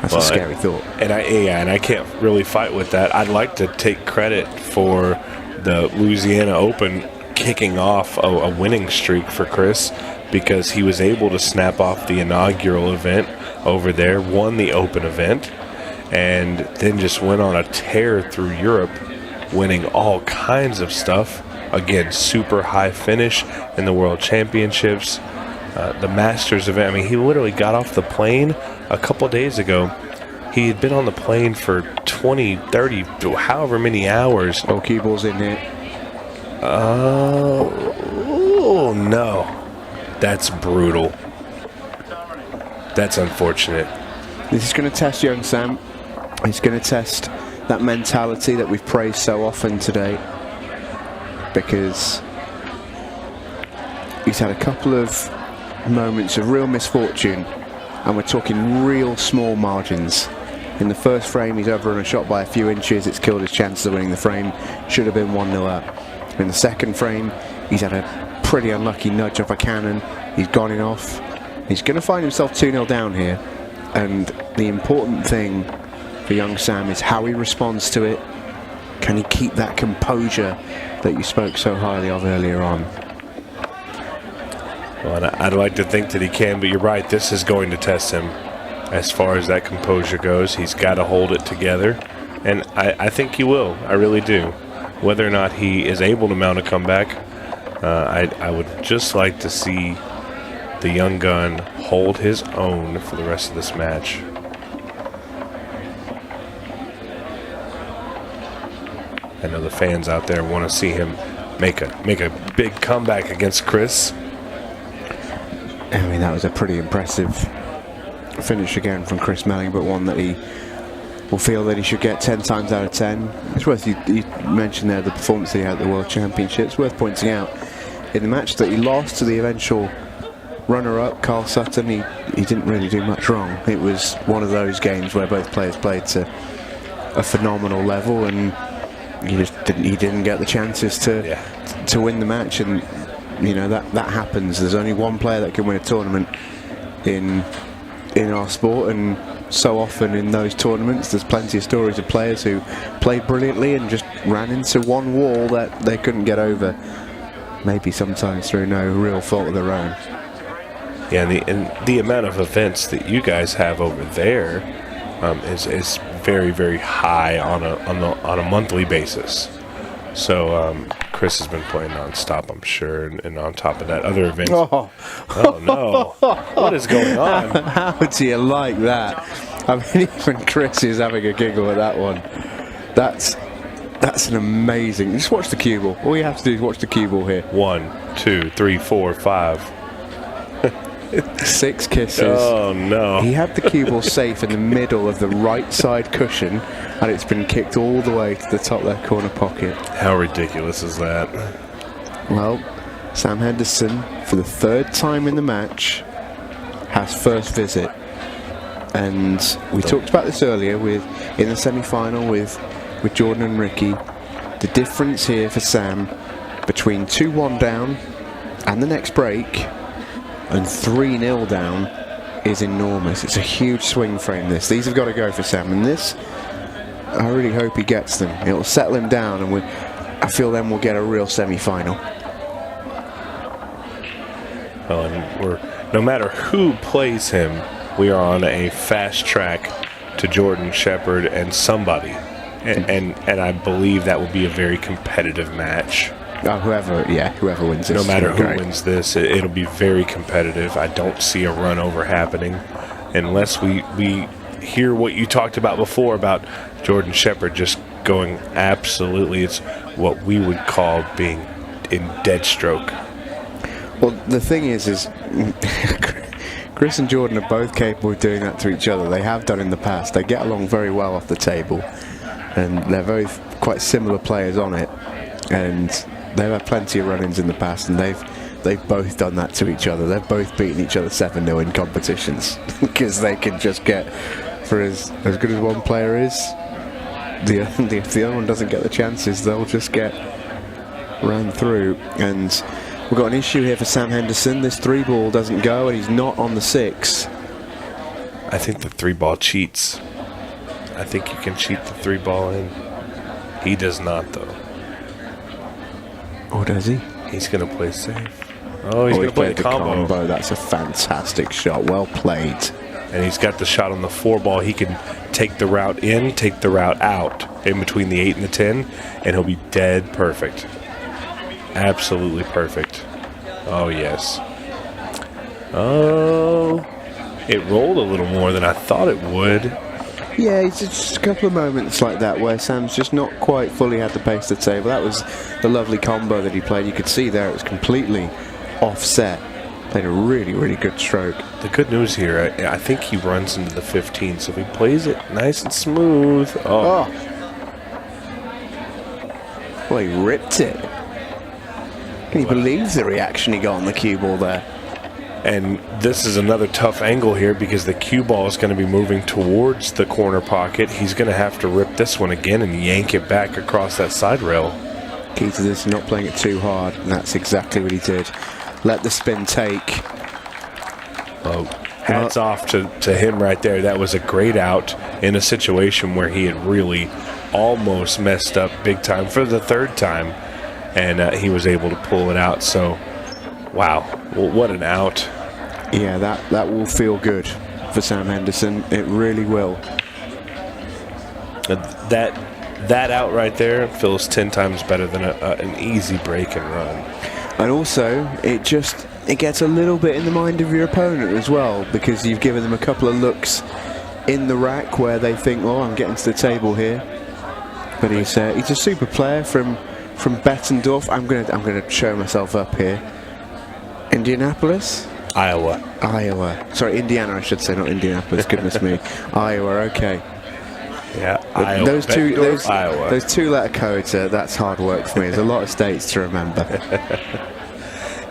That's a scary thought.
And I can't really fight with that. I'd like to take credit for the Louisiana Open kicking off a winning streak for Chris, because he was able to snap off the inaugural event over there, won the Open event, and then just went on a tear through Europe, winning all kinds of stuff. Again, super high finish in the World Championships, the Masters event. I mean, he literally got off the plane a couple days ago. He had been on the plane for 20, 30, however many hours.
Oh, cue ball's in here.
Oh, no. That's brutal. That's unfortunate.
This is going to test young Sam. It's going to test that mentality that we've praised so often today, because he's had a couple of moments of real misfortune, and we're talking real small margins. In the first frame, he's overrun a shot by a few inches. It's killed his chances of winning the frame. Should have been 1-0 up. In the second frame, he's had a pretty unlucky nudge off a cannon. He's gone in off. He's going to find himself 2-0 down here. And the important thing for young Sam is how he responds to it. Can he keep that composure that you spoke so highly of earlier on?
Well, I'd like to think that he can, but you're right. This is going to test him as far as that composure goes. He's got to hold it together. And I think he will. I really do. Whether or not he is able to mount a comeback, I would just like to see the young gun hold his own for the rest of this match. I know the fans out there want to see him make a big comeback against Chris.
I mean, that was a pretty impressive finish again from Chris Meling, but one that he will feel that he should get 10 times out of 10. It's worth, you mentioned there the performance he had at the World Championship. It's worth pointing out in the match that he lost to the eventual runner-up, Carl Sutton. He didn't really do much wrong. It was one of those games where both players played to a phenomenal level, and he didn't get the chances to win the match. And you know that happens. There's only one player that can win a tournament in our sport, and so often in those tournaments there's plenty of stories of players who played brilliantly and just ran into one wall that they couldn't get over, maybe sometimes through no real fault of their own.
Yeah, and the amount of events that you guys have over there is very, very high on a monthly basis. So Chris has been playing non-stop, I'm sure, and on top of that, other events. Oh no! What is going on?
How do you like that? I mean, even Chris is having a giggle at that one. That's That's an amazing. Just watch the cue ball. All you have to do is watch the cue ball here.
1, 2, 3, 4, 5.
6 kisses.
Oh no.
He had the cue ball safe in the middle of the right side cushion, and it's been kicked all the way to the top left corner pocket.
How ridiculous is that?
Well, Sam Henderson, for the 3rd time in the match, has first visit. And we talked about this earlier in the semi-final with Jordan and Ricky. The difference here for Sam between 2-1 down and the next break and 3-0 down is enormous. It's a huge swing frame, this. These have got to go for Sam, and this, I really hope he gets them. It'll settle him down, and I feel then we'll get a real semi-final.
Well, and no matter who plays him, we are on a fast track to Jordan, Shepard, and somebody. And I believe that will be a very competitive match.
Whoever wins this.
No matter who wins this, it'll be very competitive. I don't see a run over happening unless we hear what you talked about before about Jordan Shepard just going absolutely. It's what we would call being in dead stroke.
Well, the thing is Chris and Jordan are both capable of doing that to each other. They have done in the past. They get along very well off the table, and they're both quite similar players on it. And they've had plenty of run-ins in the past, and they've both done that to each other. They've both beaten each other 7-0 in competitions because they can just get, for as good as one player is, if the other one doesn't get the chances, they'll just get ran through. And we've got an issue here for Sam Henderson. This 3-ball doesn't go, and he's not on the 6.
I think the 3-ball cheats. I think you can cheat the 3-ball in. He does not, though.
Or does he?
He's going to play safe. Oh, he's going to play the combo.
That's a fantastic shot. Well played.
And he's got the shot on the 4-ball. He can take the route in, take the route out in between the 8 and the 10, and he'll be dead perfect. Absolutely perfect. Oh, yes. Oh, it rolled a little more than I thought it would.
Yeah, it's just a couple of moments like that where Sam's just not quite fully had the pace to the table. That was the lovely combo that he played. You could see there it was completely offset. Played a really, really good stroke.
The good news here, I think he runs into the 15, so if he plays it nice and smooth. Oh.
Well, he ripped it. Can you believe the reaction he got on the cue ball there?
And this is another tough angle here because the cue ball is going to be moving towards the corner pocket. He's going to have to rip this one again and yank it back across that side rail.
Key to this, not playing it too hard, and that's exactly what he did. Let the spin take.
Oh, hats off to him right there. That was a great out in a situation where he had really almost messed up big time for the 3rd time, and he was able to pull it out. So, wow, well, what an out.
Yeah, that will feel good for Sam Henderson. It really will.
That out right there feels 10 times better than an easy break and run.
And also, it gets a little bit in the mind of your opponent as well, because you've given them a couple of looks in the rack where they think, oh, I'm getting to the table here. But he's a super player from Bettendorf. I'm gonna show myself up here. Indianapolis?
Iowa.
Sorry, Indiana, I should say, not Indianapolis. Goodness me. Iowa, okay.
Yeah,
Iowa.
Those
2-letter codes, that's hard work for me. There's a lot of states to remember.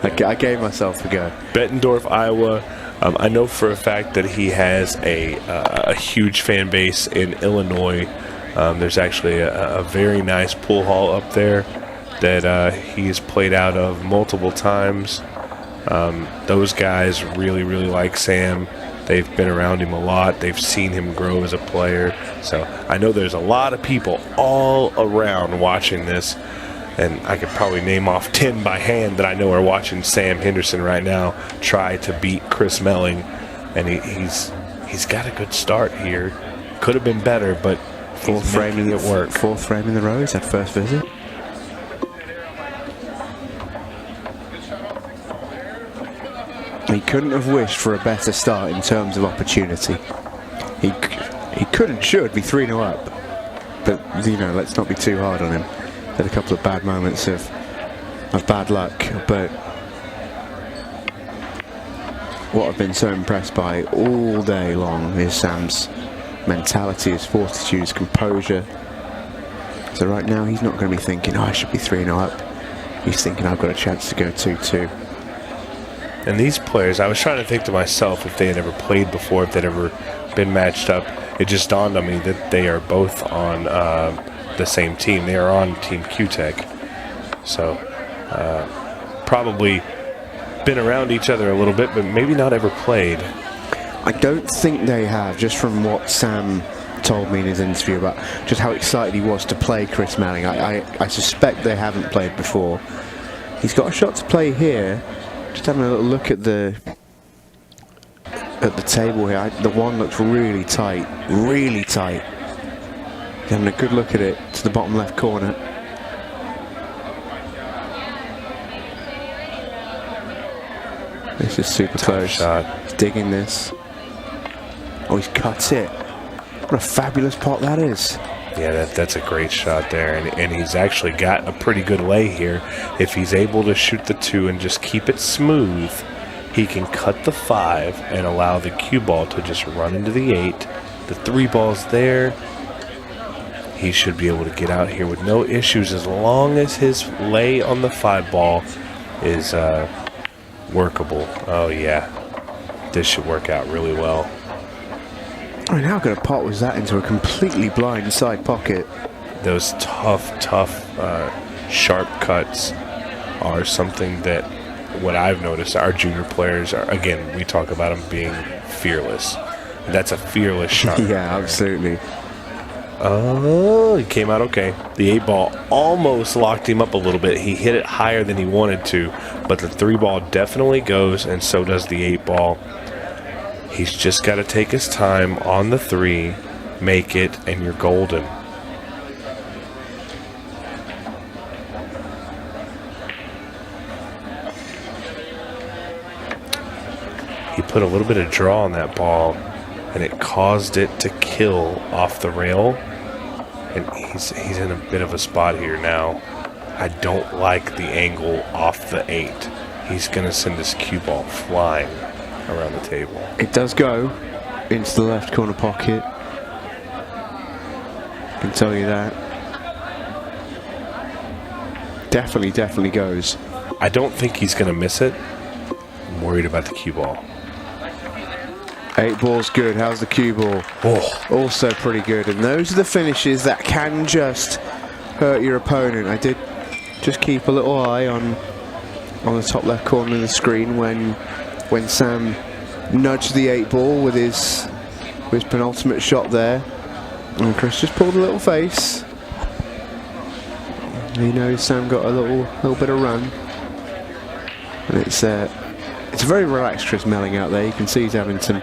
I gave myself a go.
Bettendorf, Iowa. I know for a fact that he has a huge fan base in Illinois. There's actually a very nice pool hall up there that he's played out of multiple times. Those guys really, really like Sam. They've been around him a lot. They've seen him grow as a player. So I know there's a lot of people all around watching this. And I could probably name off 10 by hand that I know are watching Sam Henderson right now try to beat Chris Meling. And he's got a good start here. Could have been better, but
fourth frame in the row. Is that first visit? He couldn't have wished for a better start in terms of opportunity. He could and should be 3-0 up. but let's not be too hard on him. Had a couple of bad moments of bad luck, but what I've been so impressed by all day long is Sam's mentality, his fortitude, his composure. So right now he's not going to be thinking, I should be 3-0 up. He's thinking, I've got a chance to go 2-2.
And these players, I was trying to think to myself if they had ever played before, if they'd ever been matched up. It just dawned on me that they are both on the same team. They are on Team Q-Tech. So probably been around each other a little bit, but maybe not ever played.
I don't think they have, just from what Sam told me in his interview about just how excited he was to play Chris Meling. I suspect they haven't played before. He's got a shot to play here. Just having a little look at the table here. The one looks really tight, really tight. Having a good look at it to the bottom left corner. This is super close.
Shot.
He's digging this. Oh, he's cut it. What a fabulous pot that is.
Yeah, that's a great shot there, and he's actually got a pretty good lay here. If he's able to shoot the 2 and just keep it smooth, he can cut the 5 and allow the cue ball to just run into the 8. The 3 ball's there. He should be able to get out here with no issues as long as his lay on the 5 ball is workable. Oh yeah, this should work out really well.
I mean, how good a pot was that into a completely blind side pocket?
Those tough, sharp cuts are something that, what I've noticed, our junior players are, again, we talk about them being fearless. That's a fearless shot.
Yeah, absolutely.
Oh, he came out okay. The 8 ball almost locked him up a little bit. He hit it higher than he wanted to, but the 3 ball definitely goes, and so does the 8 ball. He's just got to take his time on the 3, make it, and you're golden. He put a little bit of draw on that ball, and it caused it to kill off the rail. And he's in a bit of a spot here now. I don't like the angle off the 8. He's going to send this cue ball flying around the table.
It does go into the left corner pocket. I can tell you that. Definitely goes.
I don't think he's going to miss it. I'm worried about the cue ball.
8 ball's good. How's the cue ball?
Oh.
Also pretty good. And those are the finishes that can just hurt your opponent. I did just keep a little eye on the top left corner of the screen when Sam nudged the 8 ball with his penultimate shot there. And Chris just pulled a little face. He knows Sam got a little bit of run. And it's a very relaxed Chris Meling out there. You can see he's having some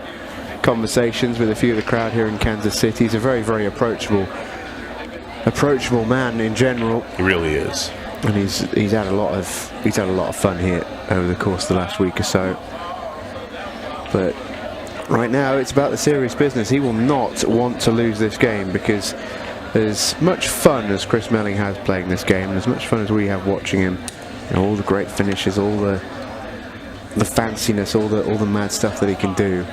conversations with a few of the crowd here in Kansas City. He's a very approachable man in general.
He really is.
And he's had a lot of fun here over the course of the last week or so. But right now it's about the serious business. He will not want to lose this game, because as much fun as Chris Meling has playing this game, and as much fun as we have watching him, all the great finishes, all the fanciness, all the mad stuff that he can do,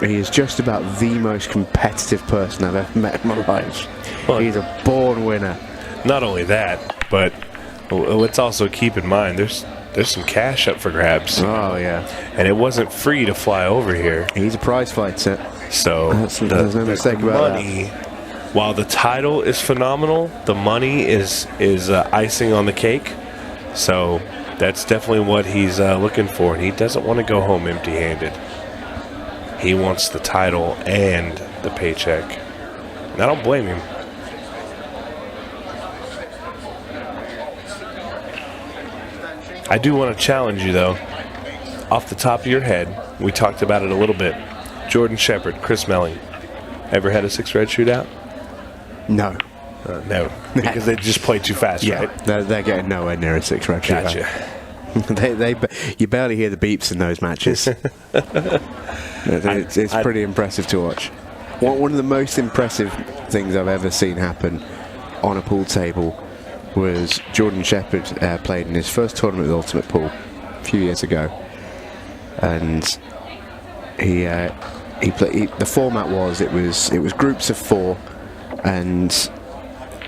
he is just about the most competitive person I've ever met in my life. Well, he's a born winner.
Not only that, but let's also keep in mind there's some cash up for grabs.
Oh yeah,
and it wasn't free to fly over here.
He's a prize fighter.
So
there's no mistake about
money, while the title is phenomenal, the money is icing on the cake. So that's definitely what he's looking for, and he doesn't want to go home empty-handed. He wants the title and the paycheck, and I don't blame him. I do want to challenge you, though. Off the top of your head, we talked about it a little bit. Jordan Shepard, Chris Meling, ever had a 6-red shootout?
No.
No, because they just play too fast,
yeah,
right?
They're getting nowhere near a 6-red shootout.
Gotcha.
You barely hear the beeps in those matches. It's pretty impressive to watch. One of the most impressive things I've ever seen happen on a pool table was Jordan Shepard played in his first tournament with Ultimate Pool a few years ago, and the format was it was groups of 4, and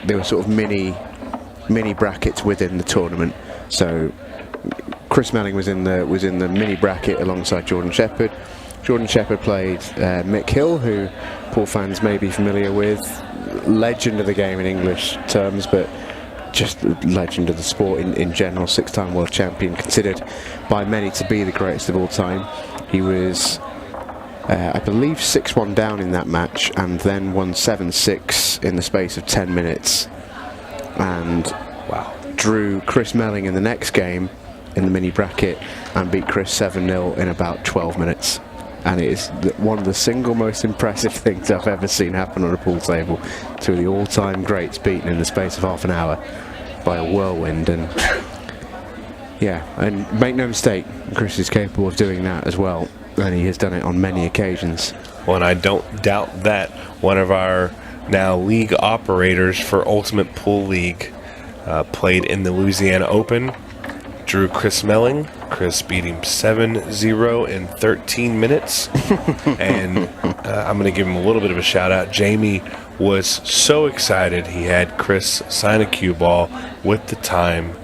there were sort of mini brackets within the tournament. So Chris Meling was in the mini bracket alongside Jordan Shepard. Jordan Shepard played Mick Hill, who pool fans may be familiar with, legend of the game in English terms, but just legend of the sport in general, 6-time world champion, considered by many to be the greatest of all time. He was, I believe, 6-1 down in that match, and then won 7-6 in the space of 10 minutes. And drew Chris Meling in the next game in the mini bracket and beat Chris 7-0 in about 12 minutes. And it is one of the single most impressive things I've ever seen happen on a pool table. Two of the all-time greats beaten in the space of half an hour by a whirlwind. And yeah, and make no mistake, Chris is capable of doing that as well, and he has done it on many occasions.
Well, and I don't doubt that. One of our now league operators for Ultimate Pool League played in the Louisiana Open, drew Chris Meling. Chris beat him 7-0 in 13 minutes. And I'm going to give him a little bit of a shout out. Jamie was so excited he had Chris sign a cue ball with the time.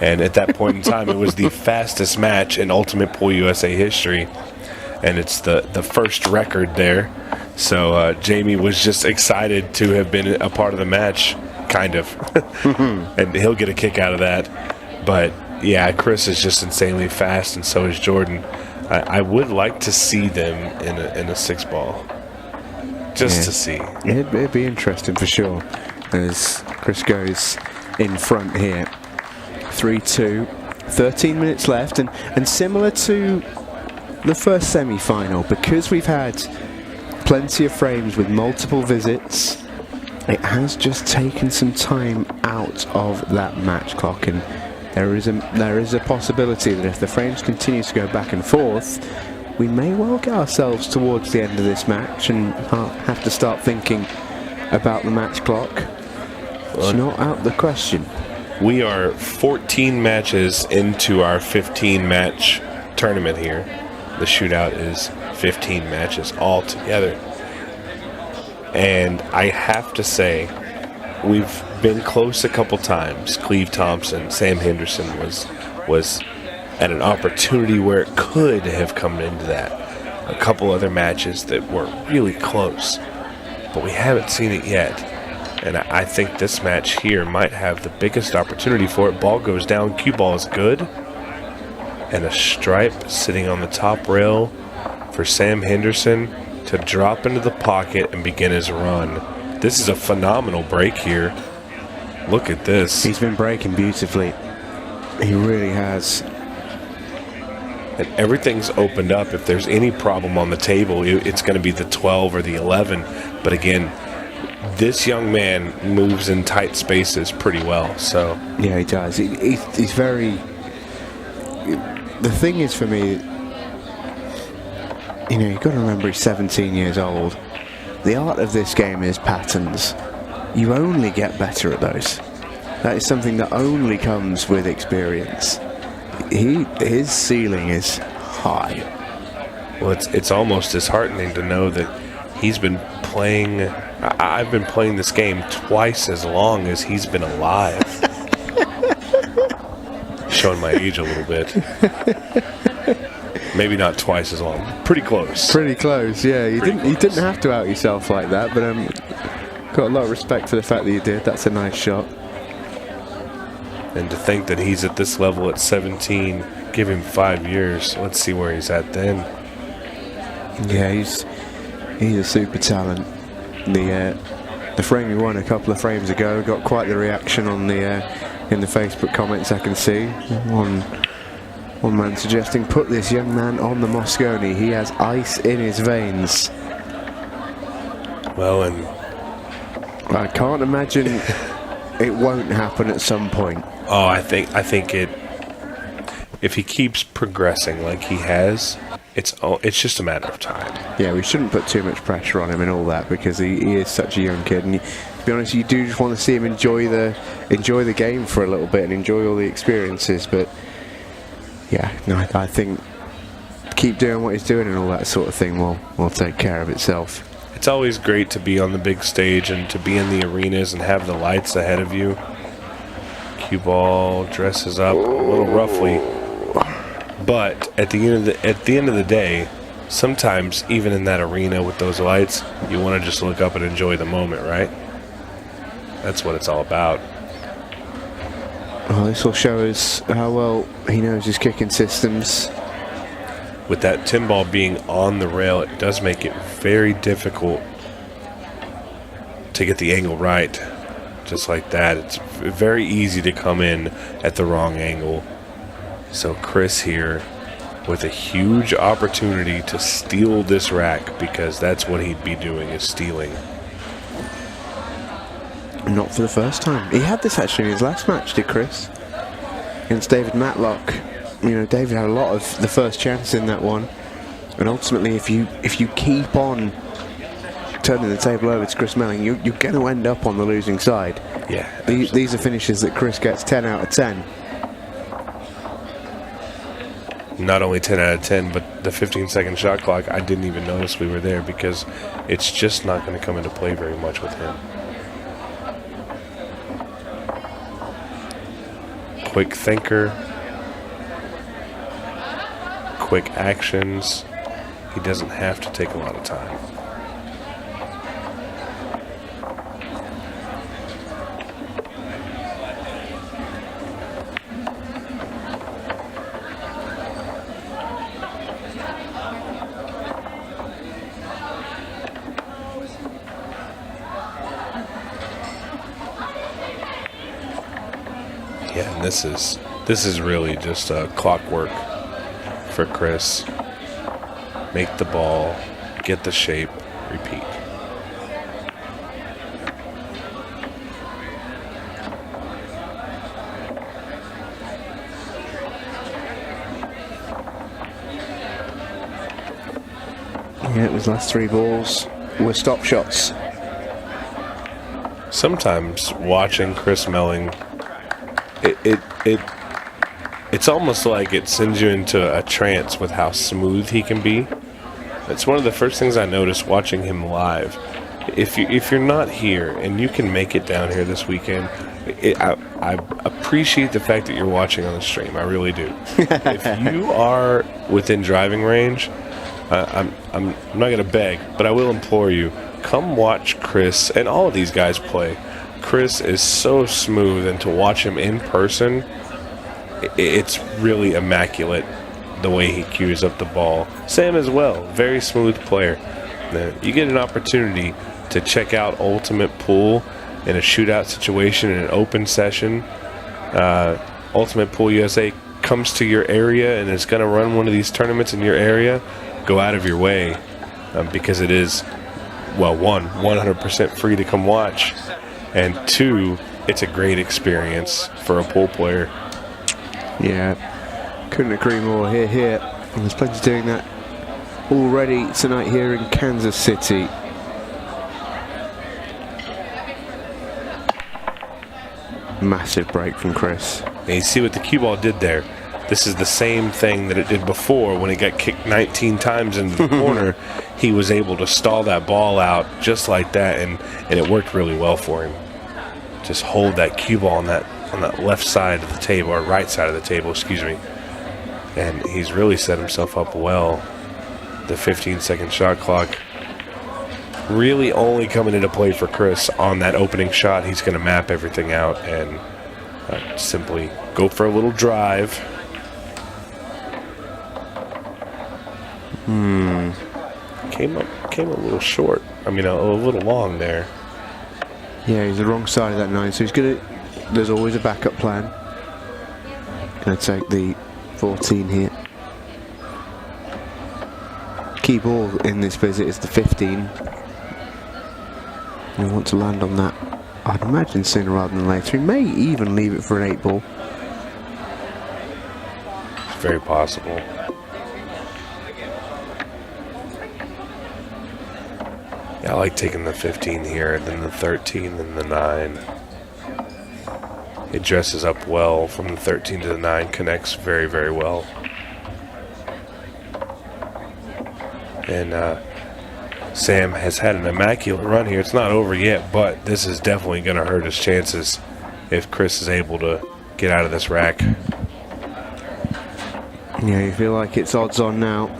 And at that point in time, it was the fastest match in Ultimate Pool USA history. And it's the first record there. So Jamie was just excited to have been a part of the match, kind of. And he'll get a kick out of that. But yeah, Chris is just insanely fast, and so is Jordan. I would like to see them in a 6-ball, just to see.
It'd be interesting for sure, as Chris goes in front here. 3-2, 13 minutes left, and similar to the first semi-final, because we've had plenty of frames with multiple visits, it has just taken some time out of that match clock, and there is a possibility that if the frames continue to go back and forth, we may well get ourselves towards the end of this match and have to start thinking about the match clock. It's not out the question.
We are 14 matches into our 15-match tournament here. The shootout is 15 matches altogether. And I have to say, we've been close a couple times. Cleve Thompson, Sam Henderson was at an opportunity where it could have come into that. A couple other matches that were really close, but we haven't seen it yet. And I think this match here might have the biggest opportunity for it. Ball goes down, cue ball is good, and a stripe sitting on the top rail for Sam Henderson to drop into the pocket and begin his run. This is a phenomenal break here. Look at this.
He's been breaking beautifully. He really has.
And everything's opened up. If there's any problem on the table, it's going to be the 12 or the 11. But again, this young man moves in tight spaces pretty well. So
yeah, he does. He's very... The thing is for me, you've got to remember he's 17 years old. The art of this game is patterns. You only get better at those. That is something that only comes with experience. His ceiling is high.
Well, it's almost disheartening to know that he's been playing... I've been playing this game twice as long as he's been alive. Showing my age a little bit. Maybe not twice as long. Pretty close.
Pretty close, yeah. You didn't have to out yourself like that, but got a lot of respect for the fact that you did. That's a nice shot.
And to think that he's at this level at 17, give him 5 years. Let's see where he's at then.
Yeah, he's a super talent. The frame he won a couple of frames ago got quite the reaction on in the Facebook comments I can see. One man suggesting, put this young man on the Mosconi. He has ice in his veins.
Well, and
I can't imagine it won't happen at some point.
Oh, I think it. if he keeps progressing like he has, it's just a matter of time.
Yeah, we shouldn't put too much pressure on him and all that, because he is such a young kid, and to be honest, you do just want to see him enjoy the game for a little bit and enjoy all the experiences. But yeah, no, I think keep doing what he's doing and all that sort of thing will take care of itself.
It's always great to be on the big stage and to be in the arenas and have the lights ahead of you. Cue ball dresses up a little roughly, but at the end of the day, sometimes even in that arena with those lights, you want to just look up and enjoy the moment, right? That's what it's all about.
Well, this will show us how well he knows his kicking systems.
With that tin ball being on the rail, it does make it very difficult to get the angle right. Just like that, it's very easy to come in at the wrong angle. So Chris here with a huge opportunity to steal this rack, because that's what he'd be doing, is stealing.
Not for the first time. He had this actually in his last match, did Chris? Against David Matlock. You know, David had a lot of the first chance in that one, and ultimately, if you keep on turning the table over to Chris Meling, you're going to end up on the losing side.
Yeah.
These are finishes that Chris gets 10 out of 10.
Not only 10 out of 10, but the 15-second shot clock, I didn't even notice we were there, because it's just not going to come into play very much with him. Quick thinker. Quick actions. He doesn't have to take a lot of time. Yeah, and this is really just clockwork for Chris. Make the ball, get the shape, repeat.
Yeah, it was last 3 balls were stop shots.
Sometimes watching Chris Meling, it's almost like it sends you into a trance with how smooth he can be. It's one of the first things I noticed watching him live. If you're not here and you can make it down here this weekend, I appreciate the fact that you're watching on the stream. I really do. If you are within driving range, I'm not going to beg, but I will implore you, come watch Chris and all of these guys play. Chris is so smooth, and to watch him in person, it's really immaculate the way he cues up the ball. Sam as well, very smooth player. Now, you get an opportunity to check out Ultimate Pool in a shootout situation in an open session. Ultimate Pool USA comes to your area and is going to run one of these tournaments in your area. Go out of your way, because it is, well, 100% free to come watch, and 2, it's a great experience for a pool player.
Yeah, couldn't agree more. Here. And there's plenty doing that already tonight here in Kansas City. Massive break from Chris.
And you see what the cue ball did there. This is the same thing that it did before when it got kicked 19 times into the corner. He was able to stall that ball out just like that, and it worked really well for him. Just hold that cue ball on that left side of the table, or right side of the table, excuse me. And he's really set himself up well. The 15-second shot clock really only coming into play for Chris on that opening shot. He's going to map everything out and simply go for a little drive. Came a little short. I mean, a little long there.
Yeah, he's the wrong side of that 9, so he's gonna. There's always a backup plan. Gonna take the 14 here. Key ball in this visit is the 15. We want to land on that, I'd imagine, sooner rather than later. He may even leave it for an 8 ball.
very possible. Yeah, I like taking the 15 here, then the 13, then the 9. It dresses up well from the 13 to the 9, connects very, very well. And Sam has had an immaculate run here. It's not over yet, but this is definitely going to hurt his chances if Chris is able to get out of this rack.
Yeah, you feel like it's odds on now.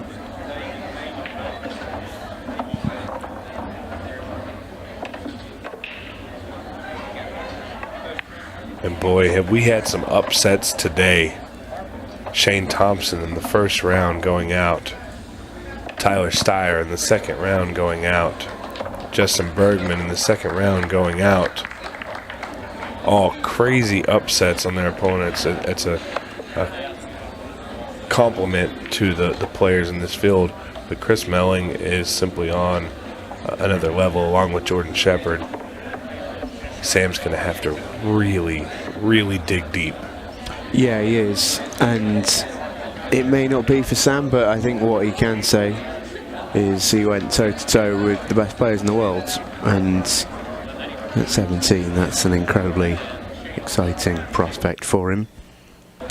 And boy, have we had some upsets today. Shane Thompson in the first round going out. Tyler Styer in the second round going out. Justin Bergman in the second round going out. All crazy upsets on their opponents. It's a compliment to the players in this field. But Chris Meling is simply on another level along with Jordan Shepard. Sam's going to have to really, really dig deep.
Yeah, he is. And it may not be for Sam, but I think what he can say is he went toe-to-toe with the best players in the world. And at 17, that's an incredibly exciting prospect for him.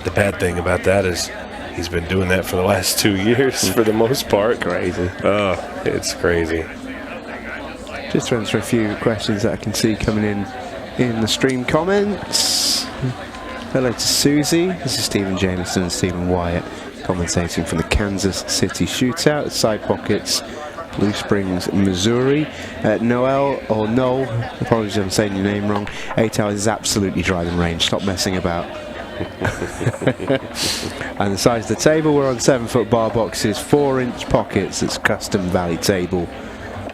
The bad thing about that is he's been doing that for the last 2 years for the most part.
Crazy.
Oh, it's crazy.
Just to answer a few questions that I can see coming in the stream comments. Hello to Susie. This is Stephen Jameson and Stephen Wyatt commentating from the Kansas City Shootout, Side Pockets, Blue Springs, Missouri. Noel, or Noel, apologies if I'm saying your name wrong. 8 hours is absolutely driving range. Stop messing about. And the size of the table, we're on 7-foot bar boxes, 4-inch pockets. It's custom Valley table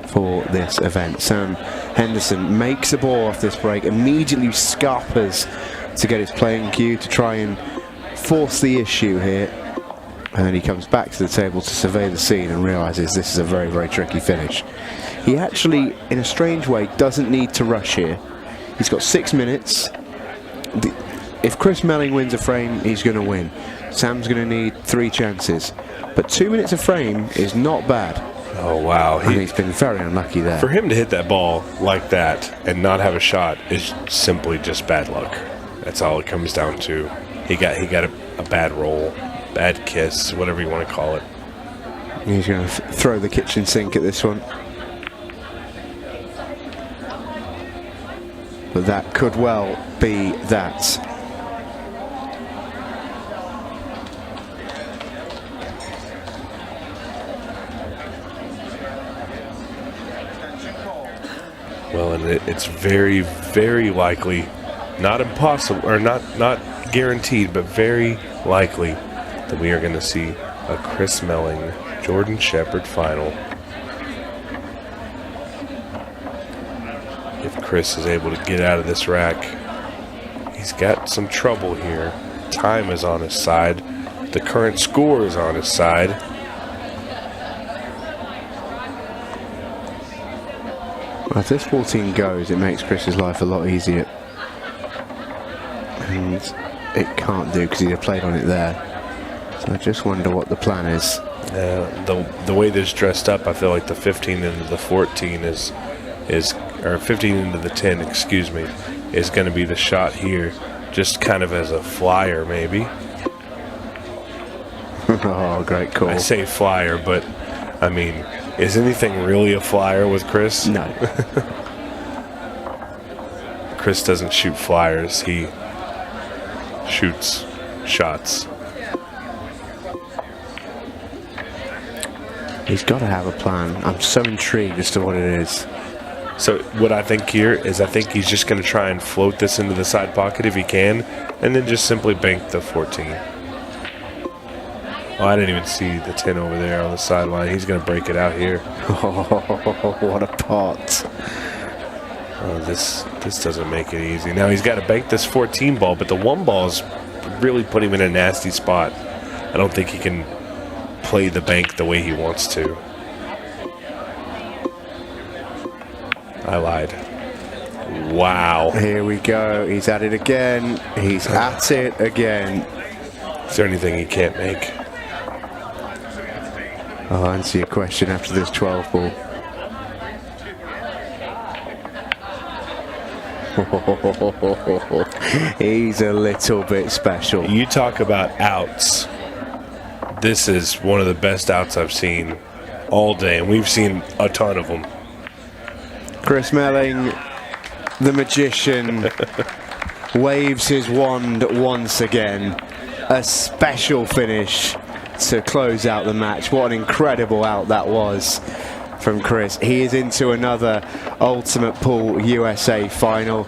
for this event. Sam Henderson makes a ball off this break, immediately scarpers to get his playing cue to try and force the issue here, and he comes back to the table to survey the scene and realizes this is a very, very tricky finish. He actually, in a strange way, doesn't need to rush here. He's got 6 minutes. If Chris Meling wins a frame, he's going to win. Sam's going to need 3 chances, but 2 minutes a frame is not bad.
Oh, wow.
He's been very unlucky there.
For him to hit that ball like that and not have a shot is simply just bad luck. That's all it comes down to. He got a bad roll, bad kiss, whatever you want to call it.
He's going to throw the kitchen sink at this one. But that could well be that.
Well, and it's very, very likely, not impossible, or not guaranteed, but very likely that we are going to see a Chris Meling, Jordan Shepard final. If Chris is able to get out of this rack, he's got some trouble here. Time is on his side. The current score is on his side.
If this 14 goes, it makes Chris's life a lot easier. And it can't do because he'd have played on it there. So I just wonder what the plan is.
The way this dressed up, I feel like the 15 into the 14 is or 15 into the 10, excuse me, is going to be the shot here, just kind of as a flyer, maybe.
Oh, great call.
I say flyer, but I mean, is anything really a flyer with Chris?
No.
Chris doesn't shoot flyers, he shoots shots.
He's got to have a plan. I'm so intrigued as to what it is.
So what I think here is I think he's just going to try and float this into the side pocket if he can, and then just simply bank the 14. Oh, I didn't even see the 10 over there on the sideline. He's going to break it out here.
Oh, what a pot.
Oh, this doesn't make it easy. Now he's got to bank this 14 ball, but the 1 ball's really put him in a nasty spot. I don't think he can play the bank the way he wants to. I lied. Wow.
Here we go. He's at it again. He's at it again.
Is there anything he can't make?
I'll answer your question after this 12 ball. He's a little bit special.
You talk about outs. This is one of the best outs I've seen all day, and we've seen a ton of them.
Chris Meling, the magician, waves his wand once again. A special finish to close out the match. What an incredible out that was from Chris. He is into another Ultimate Pool USA final.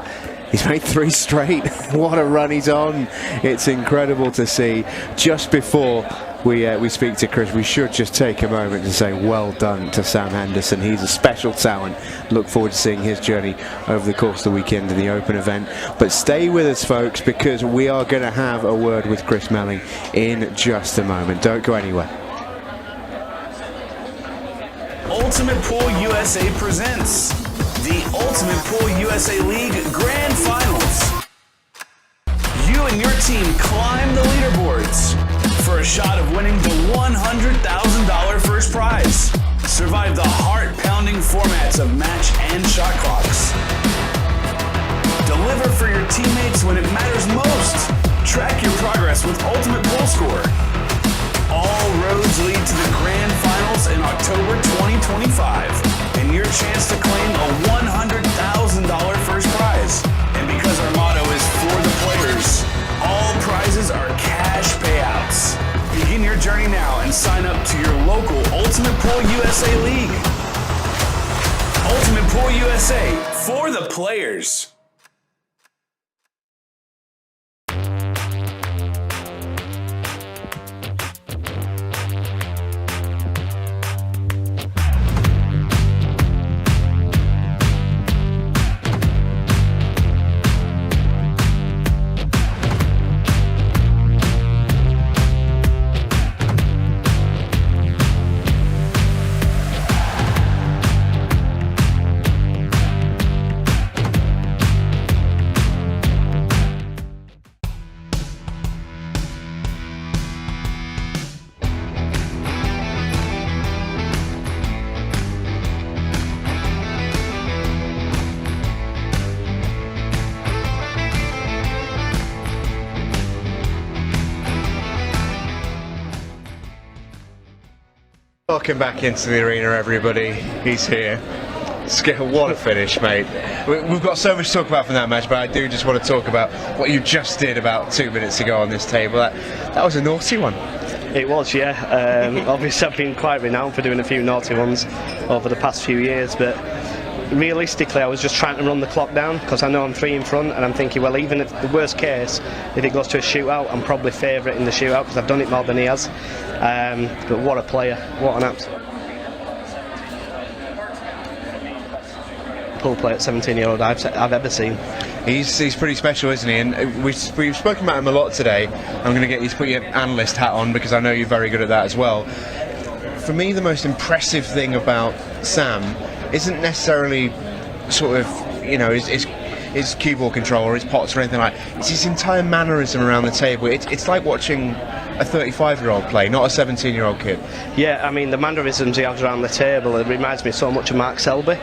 He's made 3 straight. What a run he's on. It's incredible to see. Just before we speak to Chris, we should just take a moment to say well done to Sam Henderson. He's a special talent. Look forward to seeing his journey over the course of the weekend in the Open event. But stay with us, folks, because we are going to have a word with Chris Meling in just a moment. Don't go anywhere.
Ultimate Pool USA presents the Ultimate Pool USA League Grand Finals. You and your team climb the leaderboards for a shot of winning the $100,000 first prize. Survive the heart-pounding formats of match and shot clocks. Deliver for your teammates when it matters most. Track your progress with Ultimate Pool Score. All roads lead to the Grand Finals in October 2025, and your chance to claim a $100,000 first prize. And because our motto is for the players, all prizes are cash payouts. Begin your journey now and sign up to your local Ultimate Pool USA League. Ultimate Pool USA, for the players.
Welcome back into the arena, everybody. He's here. What a finish, mate. We've got so much to talk about from that match, but I do just want to talk about what you just did about 2 minutes ago on this table. That was a naughty one.
It was, yeah. Obviously, I've been quite renowned for doing a few naughty ones over the past few years, but realistically, I was just trying to run the clock down because I know I'm 3 in front, and I'm thinking, well, even if the worst case, if it goes to a shootout, I'm probably favourite in the shootout because I've done it more than he has. But what a player, what an absolute pool player at 17-year-old I've ever seen.
He's pretty special, isn't he? And we've spoken about him a lot today. I'm going to get you to put your analyst hat on because I know you're very good at that as well. For me, the most impressive thing about Sam isn't necessarily sort of, you know, his cue ball control or his pots or anything like that. It's his entire mannerism around the table. It's like watching a 35-year-old play, not a 17-year-old kid.
Yeah, I mean, the mannerisms he has around the table, it reminds me so much of Mark Selby,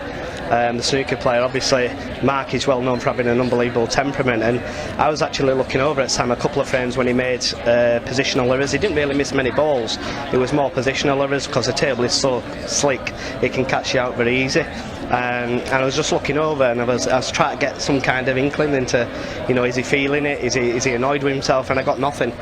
the snooker player. Obviously, Mark is well known for having an unbelievable temperament, and I was actually looking over at Sam a couple of frames when he made positional errors. He didn't really miss many balls. It was more positional errors because the table is so slick, it can catch you out very easy. And I was just looking over, and I was trying to get some kind of inkling into, you know, is he feeling it? Is he annoyed with himself? And I got nothing,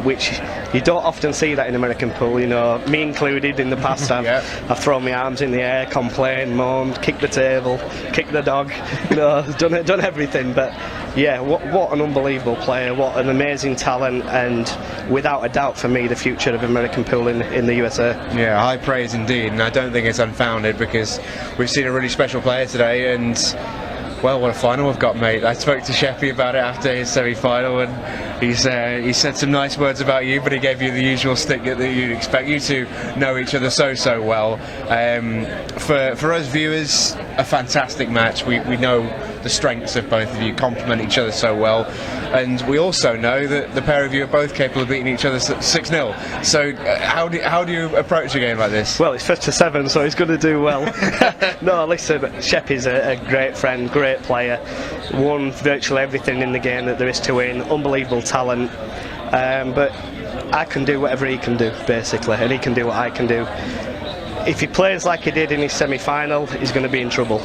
which you don't often see that in American pool. You know, me included. In the past, I've thrown my arms in the air, complained, moaned, kicked the table, kicked the dog. You know, done everything. But yeah, what an unbelievable player! What an amazing talent, and without a doubt for me, the future of American pool in the USA.
Yeah, high praise indeed, and I don't think it's unfounded because we've seen a really special player today, and well, what a final we've got, mate. I spoke to Shepard about it after his semi-final, and he said some nice words about you, but he gave you the usual stick that you'd expect. You two know each other so well. For us viewers, a fantastic match. We know the strengths of both of you, complement each other so well, and we also know that the pair of you are both capable of beating each other 6-0. So how do you approach a game like this?
Well, it's 1st-7, so he's going to do well. No, listen, Shep is a great friend, great player, won virtually everything in the game that there is to win, unbelievable talent, but I can do whatever he can do, basically, and he can do what I can do. If he plays like he did in his semi-final, he's going to be in trouble.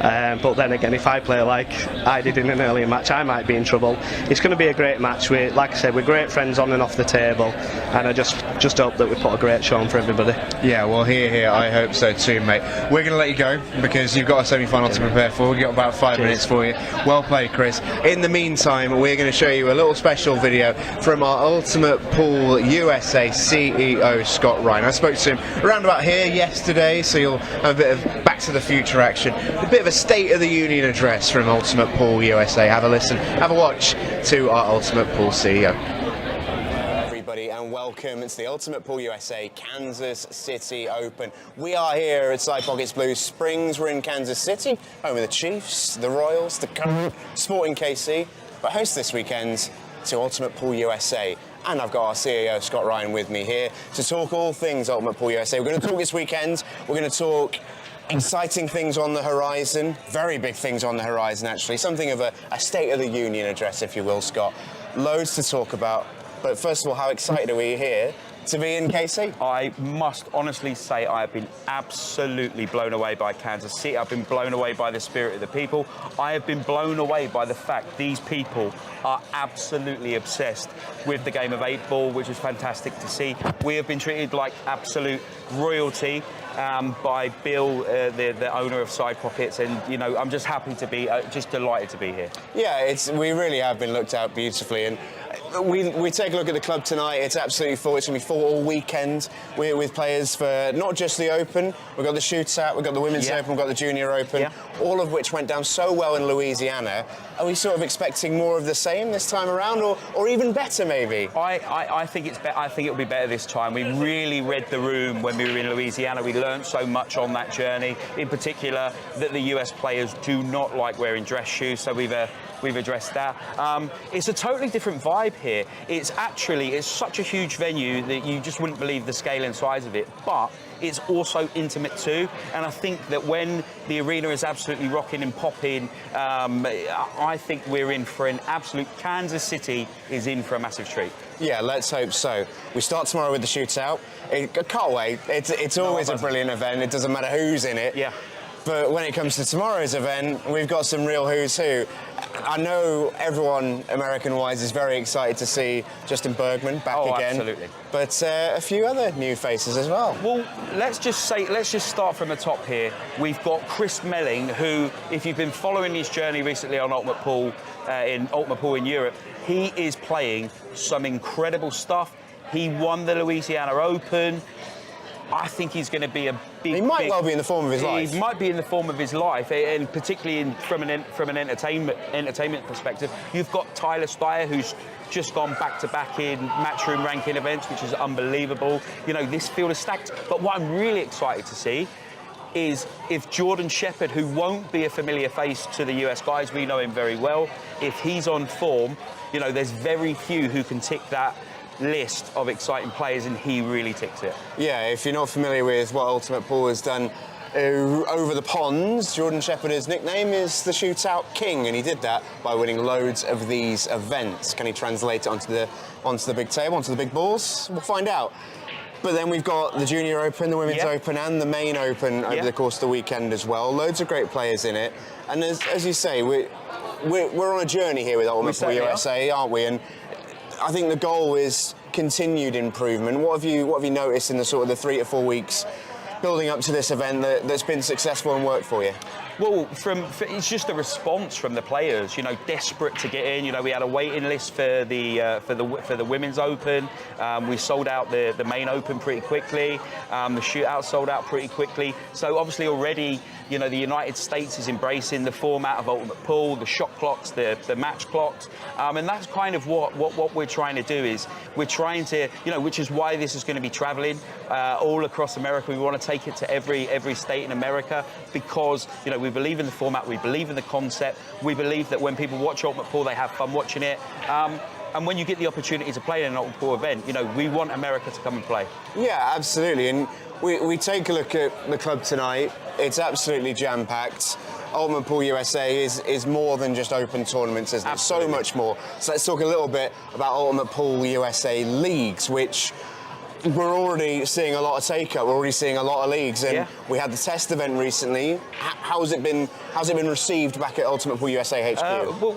But then again, if I play like I did in an earlier match, I might be in trouble. It's going to be a great match. Like I said, we're great friends on and off the table, and I just hope that we put a great show on for everybody.
Yeah, well, here, I hope so too, mate. We're going to let you go because you've got a semi-final to prepare for. We've got about 5 minutes for you. Well played, Chris. In the meantime, we're going to show you a little special video from our Ultimate Pool USA CEO, Scott Ryan. I spoke to him around about here yesterday, so you'll have a bit of Back to the Future action. A bit of a State of the Union address from Ultimate Pool USA. Have a listen, have a watch to our Ultimate Pool CEO. Everybody, and welcome to the Ultimate Pool USA Kansas City Open. We are here at Side Pockets Blue Springs. We're in Kansas City, home of the Chiefs, the Royals, the current Sporting KC, but host this weekend to Ultimate Pool USA. And I've got our CEO, Scott Ryan, with me here to talk all things Ultimate Pool USA. We're going to talk this weekend. We're going to talk exciting things on the horizon, very big things on the horizon, actually. Something of a State of the Union address, if you will, Scott. Loads to talk about. But first of all, how excited are we here to be in KC?
I must honestly say I have been absolutely blown away by Kansas City. I've been blown away by the spirit of the people. I have been blown away by the fact these people are absolutely obsessed with the game of 8-ball, which is fantastic to see. We have been treated like absolute royalty by Bill, the owner of Side Pockets, and you know, I'm just happy to be, just delighted to be here.
Yeah, we really have been looked at beautifully, and we take a look at the club tonight. It's absolutely full. It's going to be full all weekend with players for not just the Open. We've got the Shootout, we've got the Women's Open, we've got the Junior Open, all of which went down so well in Louisiana. Are we sort of expecting more of the same this time around, or even better maybe?
I think it's I think it'll be better this time. We really read the room when we were in Louisiana. We learned so much on that journey, in particular that the US players do not like wearing dress shoes, so we've addressed that. It's a totally different vibe here. It's such a huge venue that you just wouldn't believe the scale and size of it, but it's also intimate too, and I think that when the arena is absolutely rocking and popping, I think we're in for an absolute, Kansas City is in for a massive treat.
Yeah, let's hope so. We start tomorrow with the Shootout. I can't wait. It's always a brilliant event. It doesn't matter who's in it.
Yeah.
But when it comes to tomorrow's event, we've got some real who's who. I know everyone, American-wise, is very excited to see Justin Bergman back again.
Absolutely.
But a few other new faces as well.
Well, let's just start from the top here. We've got Chris Meling, who, if you've been following his journey recently on Ultimate Pool in Europe, he is playing some incredible stuff. He won the Louisiana Open. I think he's going to be a big...
He might well be in the form of his life.
He might be in the form of his life, and particularly from an entertainment perspective. You've got Tyler Styer, who's just gone back-to-back in matchroom ranking events, which is unbelievable. You know, this field is stacked. But what I'm really excited to see is if Jordan Shepard, who won't be a familiar face to the US guys, we know him very well, if he's on form, you know, there's very few who can tick that list of exciting players, and he really ticks it.
Yeah, if you're not familiar with what Ultimate Pool has done over the ponds, Jordan Shepard's nickname is the Shootout King, and he did that by winning loads of these events. Can he translate it onto the big table, onto the big balls? We'll find out. But then we've got the Junior Open, the Women's Open, and the Main Open over the course of the weekend as well. Loads of great players in it, and as you say, we're on a journey here with Ultimate Pool USA, aren't we? And I think the goal is continued improvement. What have you noticed in the sort of the 3 to 4 weeks building up to this event that's been successful and worked for you?
Well, it's just a response from the players. You know, desperate to get in. You know, we had a waiting list for the Women's Open. We sold out the Main Open pretty quickly. The Shootout sold out pretty quickly. So obviously already You know, the United States is embracing the format of Ultimate Pool, the shot clocks, the match clocks, and that's kind of what we're trying to do. Is we're trying to, you know, which is why this is going to be traveling all across America. We want to take it to every state in America because, you know, we believe in the format, we believe in the concept, we believe that when people watch Ultimate Pool, they have fun watching it. And when you get the opportunity to play in an Ultimate Pool event, you know, we want America to come and play.
Yeah, absolutely. And we take a look at the club tonight. It's absolutely jam-packed. Ultimate Pool USA is more than just open tournaments, isn't it? So much more. So let's talk a little bit about Ultimate Pool USA leagues, which we're already seeing a lot of take-up. We're already seeing a lot of leagues, and we had the test event recently. How's it been received back at Ultimate Pool USA HQ?
Well,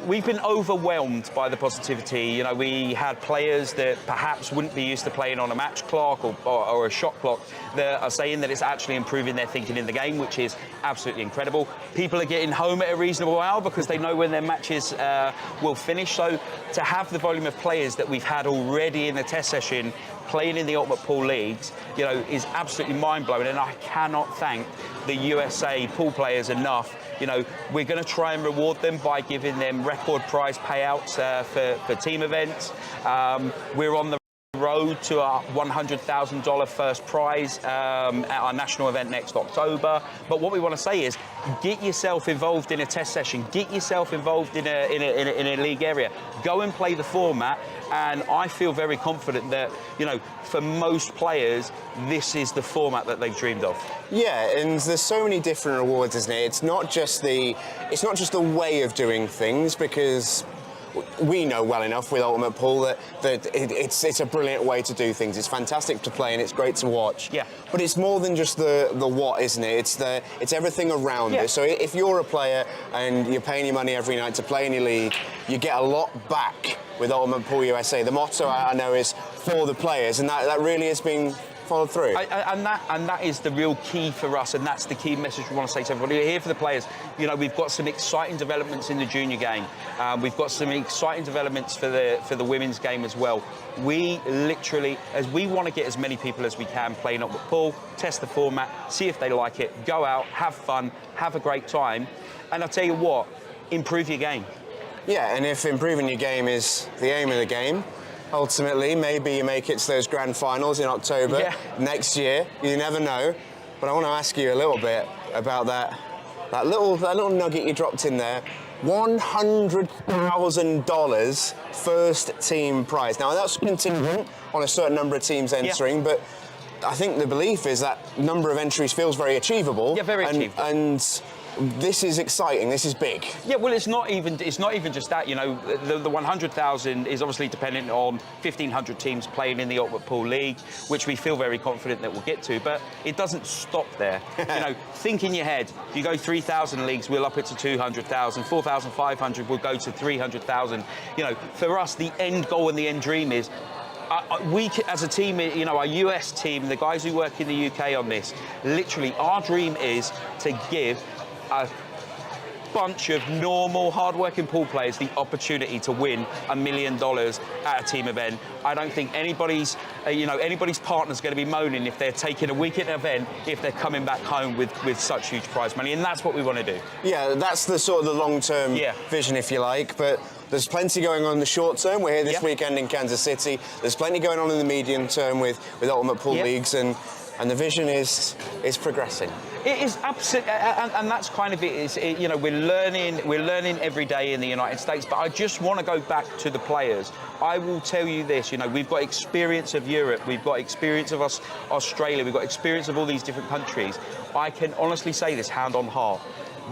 we've been overwhelmed by the positivity. You know, we had players that perhaps wouldn't be used to playing on a match clock or a shot clock that are saying that it's actually improving their thinking in the game, which is absolutely incredible. People are getting home at a reasonable hour because they know when their matches will finish. So to have the volume of players that we've had already in the test session playing in the Ultimate Pool leagues, you know, is absolutely mind-blowing, and I cannot thank the USA pool players enough. You know, we're going to try and reward them by giving them record prize payouts for team events. We're on the road to our $100,000 first prize at our national event next October. But what we want to say is, get yourself involved in a test session, get yourself involved in a league area, go and play the format. And I feel very confident that, you know, for most players, this is the format that they've dreamed of.
Yeah, and there's so many different rewards, isn't it? It's not just the way of doing things, because we know well enough with Ultimate Pool that it's a brilliant way to do things. It's fantastic to play and it's great to watch.
Yeah.
But it's more than just the what, isn't it? It's everything around it. So if you're a player and you're paying your money every night to play in your league, you get a lot back with Ultimate Pool USA. The motto I know is for the players, and that really has been followed through.
And that is the real key for us, and that's the key message we want to say to everybody. We're here for the players. You know, we've got some exciting developments in the junior game. We've got some exciting developments for the women's game as well. We literally, as we want to get as many people as we can playing up with pool, test the format, see if they like it, go out, have fun, have a great time, and I'll tell you what, improve your game.
Yeah, and if improving your game is the aim of the game, ultimately, maybe you make it to those grand finals in October next year. You never know. But I want to ask you a little bit about that little nugget you dropped in there. $100,000 first team prize. Now, that's contingent on a certain number of teams entering, but I think the belief is that number of entries feels very achievable.
Yeah, very achievable.
And this is exciting. This is big.
Yeah, well, it's not even just that. You know, the 100,000 is obviously dependent on 1,500 teams playing in the Ultimate Pool League, which we feel very confident that we'll get to. But it doesn't stop there. You know, think in your head. If you go 3,000 leagues, we'll up it to 200,000. 4,500, we'll go to 300,000. You know, for us, the end goal and the end dream is. We, as a team, you know, our US team, the guys who work in the UK on this, literally, our dream is to give a bunch of normal, hard-working pool players the opportunity to win $1 million at a team event. I don't think anybody's partner's going to be moaning if they're taking a weekend event if they're coming back home with such huge prize money, and that's what we want to do.
Yeah, that's the sort of the long-term vision, if you like, but there's plenty going on in the short term. We're here this weekend in Kansas City. There's plenty going on in the medium term with Ultimate Pool Leagues, and the vision is progressing.
It is absolutely, and that's kind of it. You know, we're learning every day in the United States. But I just want to go back to the players. I will tell you this. You know, we've got experience of Europe, we've got experience of Australia, we've got experience of all these different countries. I can honestly say this, hand on heart.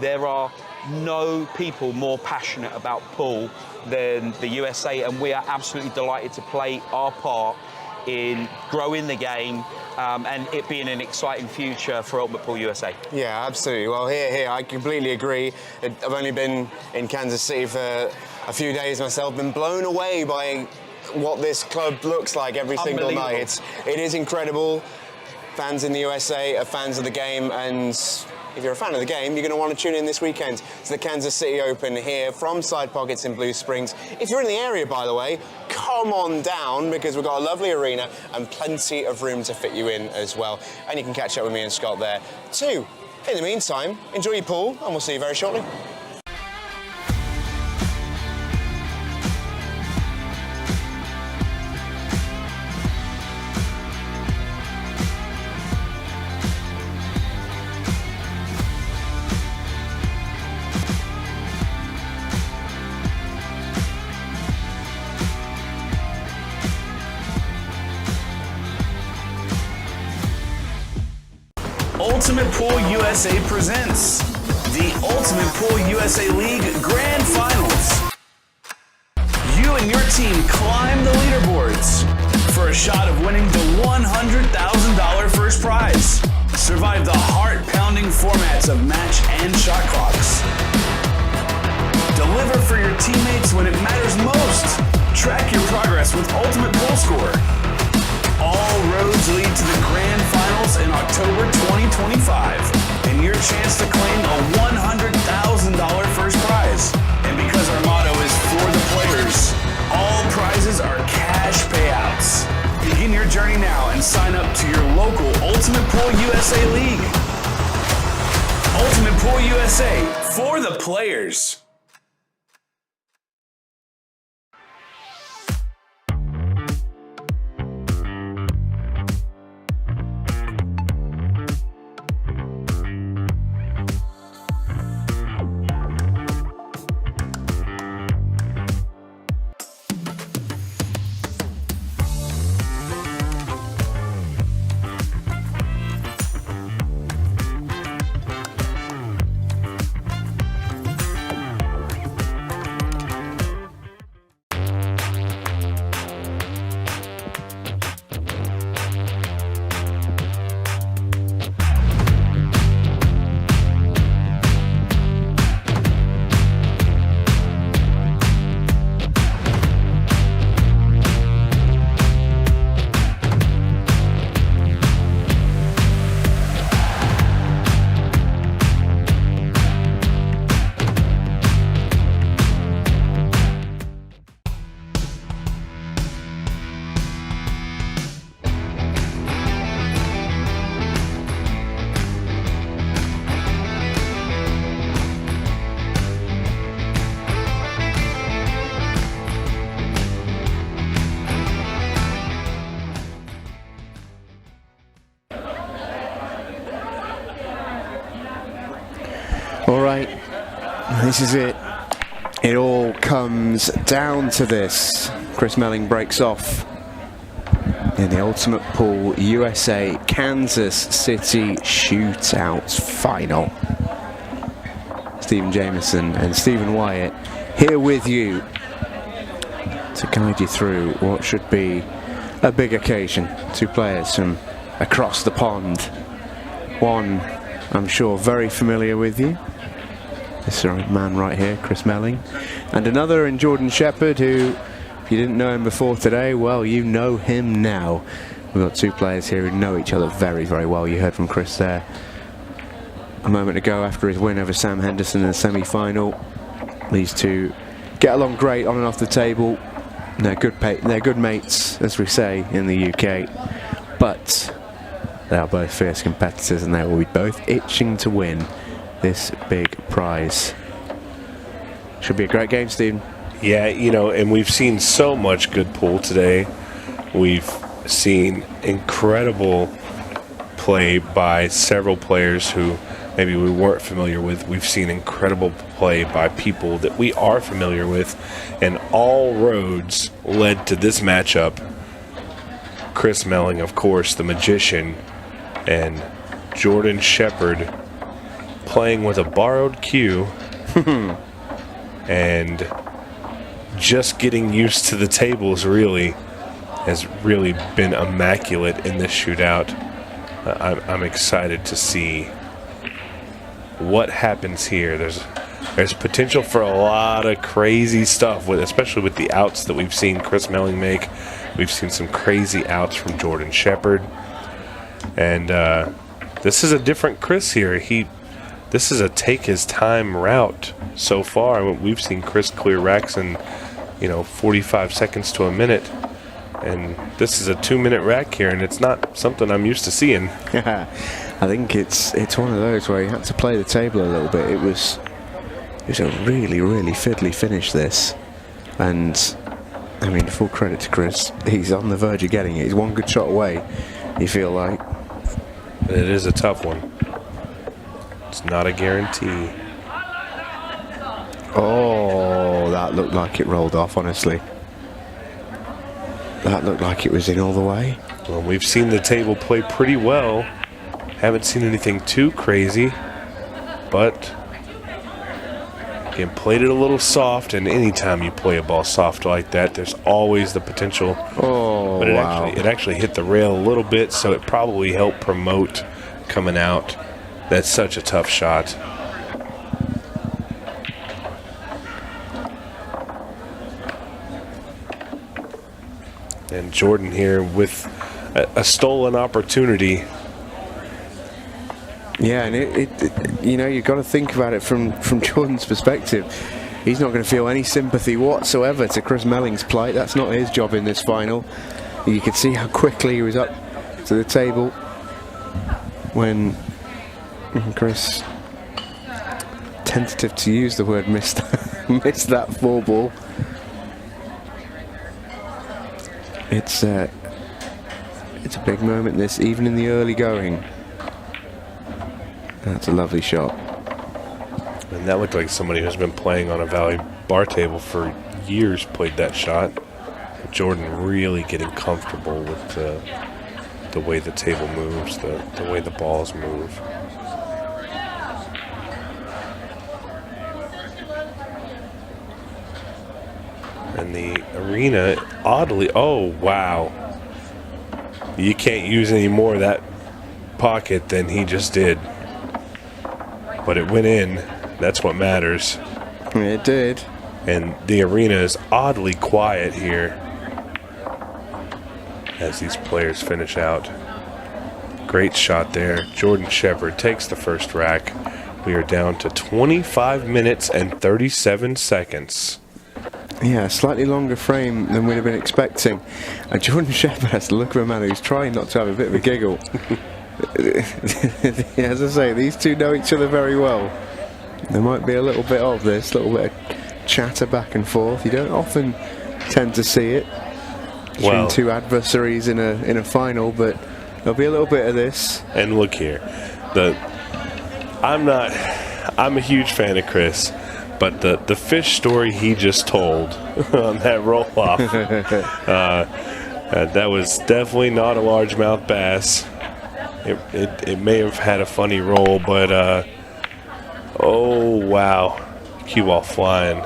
There are no people more passionate about pool than the USA, and we are absolutely delighted to play our part in growing the game and it being an exciting future for Ultimate Pool USA.
Yeah, absolutely. Well, here, I completely agree. I've only been in Kansas City for a few days myself, been blown away by what this club looks like every single night. It is incredible. Fans in the USA are fans of the game, and if you're a fan of the game, you're going to want to tune in this weekend to the Kansas City Open here from Side Pockets in Blue Springs. If you're in the area, by the way, come on down, because we've got a lovely arena and plenty of room to fit you in as well. And you can catch up with me and Scott there too. In the meantime, enjoy your pool, and we'll see you very shortly.
Ultimate Pool USA presents the Ultimate Pool USA League Grand Finals. You and your team climb the leaderboards for a shot of winning the $100,000 first prize. Survive the heart-pounding formats of match and shot clocks. Deliver for your teammates when it matters most. Track your progress with Ultimate Pool Score. All roads lead to the Grand Finals in October 2025, and your chance to claim a $100,000 first prize. And because our motto is for the players, all prizes are cash payouts. Begin your journey now and sign up to your local Ultimate Pool USA League. Ultimate Pool USA, for the players.
All right, this is it. It all comes down to this. Chris Meling breaks off in the Ultimate Pool USA Kansas City Shootout Final. Stephen Jameson and Stephen Wyatt here with you to guide you through what should be a big occasion. Two players from across the pond. One, I'm sure, very familiar with you. This man right here, Chris Meling. And another in Jordan Shepard, who, if you didn't know him before today, well, you know him now. We've got two players here who know each other very, very well. You heard from Chris there a moment ago after his win over Sam Henderson in the semi-final. These two get along great on and off the table. They're good mates, as we say in the UK. But they are both fierce competitors, and they will be both itching to win this big prize. Should be a great game, Stephen.
Yeah, you know, and we've seen so much good pool today. We've seen incredible play by several players who maybe we weren't familiar with. We've seen incredible play by people that we are familiar with, and all roads led to this matchup. Chris Meling, of course, the magician, and Jordan Shepard playing with a borrowed cue and just getting used to the tables really has really been immaculate in this shootout. I'm excited to see what happens here. There's potential for a lot of crazy stuff, especially with the outs that we've seen Chris Meling make. We've seen some crazy outs from Jordan Shepard. And this is a different Chris here. He this is a take his time route so far. I mean, we've seen Chris clear racks in, 45 seconds to a minute. And this is a 2-minute rack here, and it's not something I'm used to seeing.
I think it's one of those where he had to play the table a little bit. It was a really, really fiddly finish, this. And, I mean, full credit to Chris. He's on the verge of getting it. He's one good shot away, you feel like.
It is a tough one. It's not a guarantee.
Oh, that looked like it rolled off, honestly. That looked like it was in all the way.
Well, we've seen the table play pretty well. Haven't seen anything too crazy. But, again, played it a little soft. And anytime you play a ball soft like that, there's always the potential.
Oh,
but
wow.
it actually hit the rail a little bit, so it probably helped promote coming out. That's such a tough shot. And Jordan here with a stolen opportunity.
Yeah, and you've got to think about it from Jordan's perspective. He's not going to feel any sympathy whatsoever to Chris Melling's plight. That's not his job in this final. You could see how quickly he was up to the table when Chris, tentative to use the word, missed that 4-ball. It's a big moment, this, even in the early going. That's a lovely shot.
And that looked like somebody who's been playing on a Valley bar table for years played that shot. Jordan really getting comfortable with the way the table moves, the way the balls move. And the arena, oddly, oh, wow. You can't use any more of that pocket than he just did. But it went in. That's what matters.
It did.
And the arena is oddly quiet here as these players finish out. Great shot there. Jordan Shepard takes the first rack. We are down to 25 minutes and 37 seconds.
Yeah, a slightly longer frame than we'd have been expecting. And Jordan Shepard has the look of a man who's trying not to have a bit of a giggle. As I say, these two know each other very well. There might be a little bit of this, a little bit of chatter back and forth. You don't often tend to see it between two adversaries in a final, but there'll be a little bit of this.
And look here, I'm a huge fan of Chris, but the fish story he just told on that roll off, that was definitely not a largemouth bass. It may have had a funny roll, but oh wow, cue ball flying.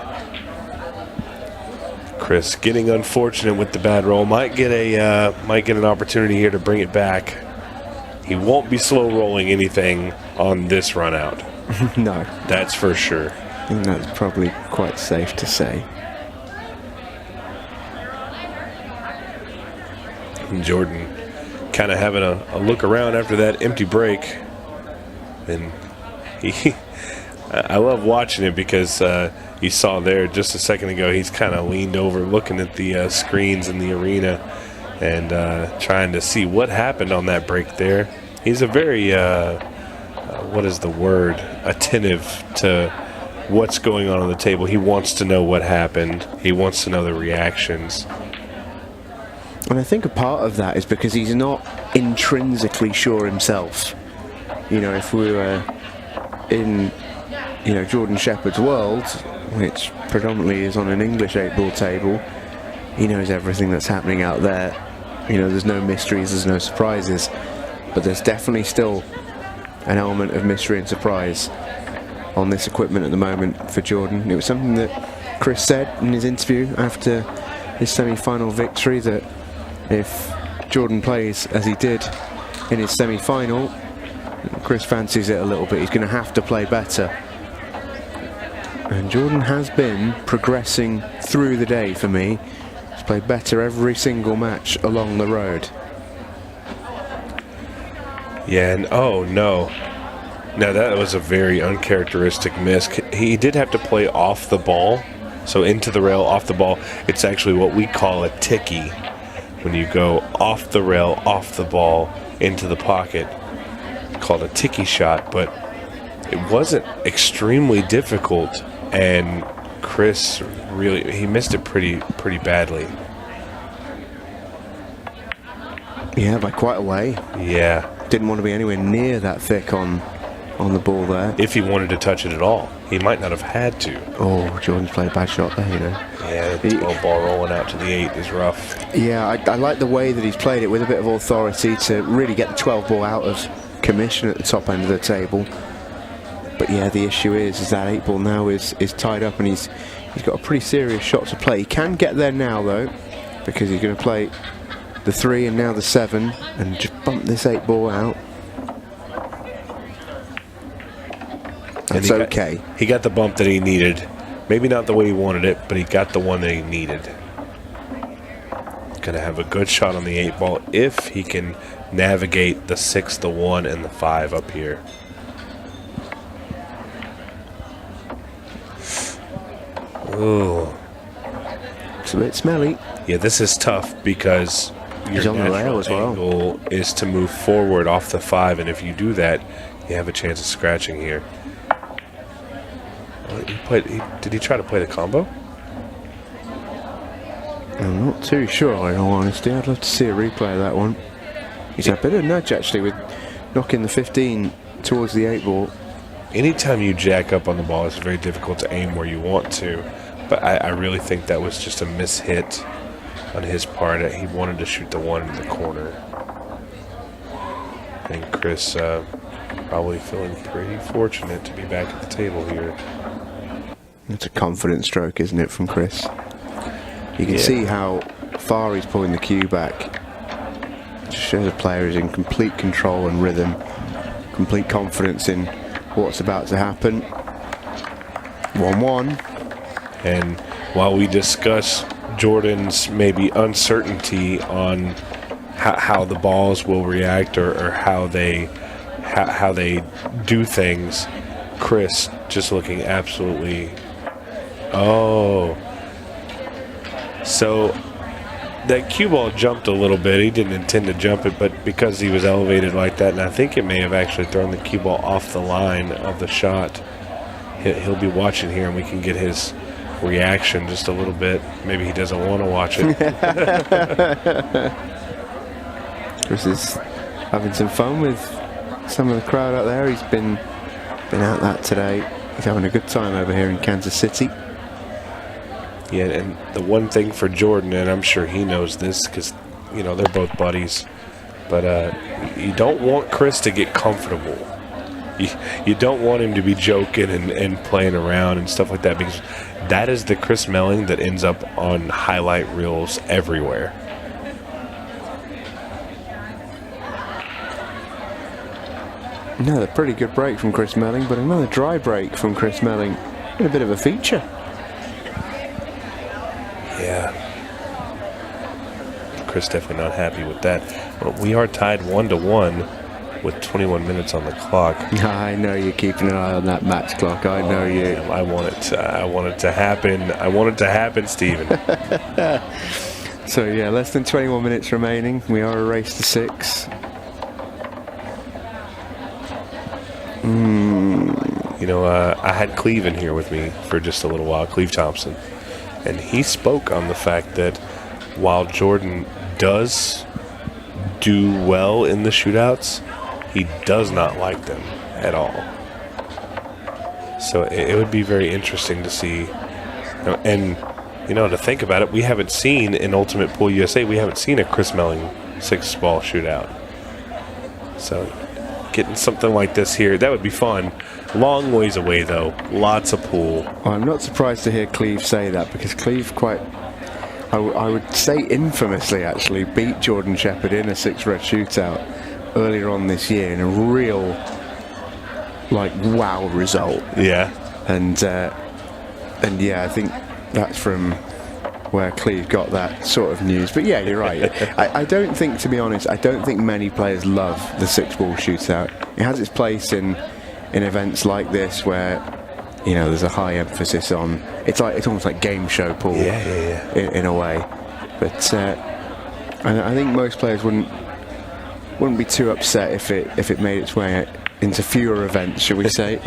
Chris getting unfortunate with the bad roll. Might get an opportunity here to bring it back. He won't be slow rolling anything on this run out.
No,
that's for sure.
I think that's probably quite safe to say.
And Jordan kind of having a look around after that empty break, and I love watching it because you saw there just a second ago he's kind of leaned over looking at the screens in the arena and trying to see what happened on that break there. He's a very what is the word, attentive to what's going on the table. He wants to know what happened. He wants to know the reactions.
And I think a part of that is because he's not intrinsically sure himself. You know, if we were in, Jordan Shepard's world, which predominantly is on an English 8-ball table, he knows everything that's happening out there. There's no mysteries, there's no surprises. But there's definitely still an element of mystery and surprise on this equipment at the moment for Jordan. It was something that Chris said in his interview after his semi-final victory, that if Jordan plays as he did in his semi-final, Chris fancies it a little bit. He's going to have to play better. And Jordan has been progressing through the day for me. He's played better every single match along the road.
Yeah, and oh no. No, that was a very uncharacteristic miss. He did have to play off the ball, so into the rail, off the ball. It's actually what we call a ticky, when you go off the rail, off the ball, into the pocket, called a ticky shot, but it wasn't extremely difficult, and Chris really, he missed it pretty badly.
Yeah, by quite a way.
Yeah.
Didn't want to be anywhere near that thick on the ball there.
If he wanted to touch it at all, he might not have had to.
Oh, Jordan's played a bad shot there, you know.
Yeah, the 12 ball rolling out to the 8 is rough.
Yeah, I like the way that he's played it with a bit of authority to really get the 12 ball out of commission at the top end of the table. But yeah, the issue is that 8 ball now is tied up, and he's got a pretty serious shot to play. He can get there now though, because he's going to play the 3 and now the 7 and just bump this 8 ball out. That's okay.
He got the bump that he needed. Maybe not the way he wanted it, but he got the one that he needed. Gonna have a good shot on the 8 ball if he can navigate the 6, the 1, and the 5 up here. Ooh.
It's a bit smelly.
Yeah, this is tough because
he's on the rail as well.
Angle is to move forward off the 5, and if you do that, you have a chance of scratching here. Did he try to play the combo?
I'm not too sure, in all honesty. I'd love to see a replay of that one. He's had a bit of a nudge actually with knocking the 15 towards the 8 ball.
Anytime you jack up on the ball, it's very difficult to aim where you want to. But I really think that was just a mishit on his part. He wanted to shoot the 1 in the corner. And Chris probably feeling pretty fortunate to be back at the table here.
It's a confident stroke, isn't it, from Chris? You can see how far he's pulling the cue back. It just shows a player is in complete control and rhythm, complete confidence in what's about to happen. 1-1.
And while we discuss Jordan's maybe uncertainty on how the balls will react or how they do things, Chris just looking absolutely... Oh. So that cue ball jumped a little bit. He didn't intend to jump it, but because he was elevated like that, and I think it may have actually thrown the cue ball off the line of the shot, he'll be watching here and we can get his reaction just a little bit. Maybe he doesn't want to watch it.
Chris is having some fun with some of the crowd out there. He's been out that today. He's having a good time over here in Kansas City.
Yeah, and the one thing for Jordan, and I'm sure he knows this because, you know, they're both buddies, but you don't want Chris to get comfortable. You don't want him to be joking and playing around and stuff like that, because that is the Chris Meling that ends up on highlight reels everywhere.
Another pretty good break from Chris Meling, but another dry break from Chris Meling. A bit of a feature.
Yeah. Chris definitely not happy with that. But we are tied 1-1 with 21 minutes on the clock.
I know you're keeping an eye on that match clock. I know you.
Man, I want it to happen. I want it to happen, Stephen.
So yeah, less than 21 minutes remaining. We are a race to 6.
You know, I had Cleve in here with me for just a little while, Cleve Thompson, and he spoke on the fact that while Jordan does do well in the shootouts, he does not like them at all. So it would be very interesting to see, and you know, to think about it, we haven't seen in Ultimate Pool USA, we haven't seen a Chris Meling 6-ball shootout. So getting something like this here, that would be fun. Long ways away though, lots of pool.
Well, I'm not surprised to hear Cleve say that, because Cleve quite, I would say infamously actually, beat Jordan Shepard in a 6-red shootout earlier on this year in a real, like, wow result.
Yeah.
And yeah, I think that's from where Cleve got that sort of news. But yeah, you're right. I don't think, to be honest, I don't think many players love the 6-ball shootout. It has its place in in events like this where there's a high emphasis on it's almost like game show pool in a way. But I think most players wouldn't be too upset if it made its way into fewer events, shall we say.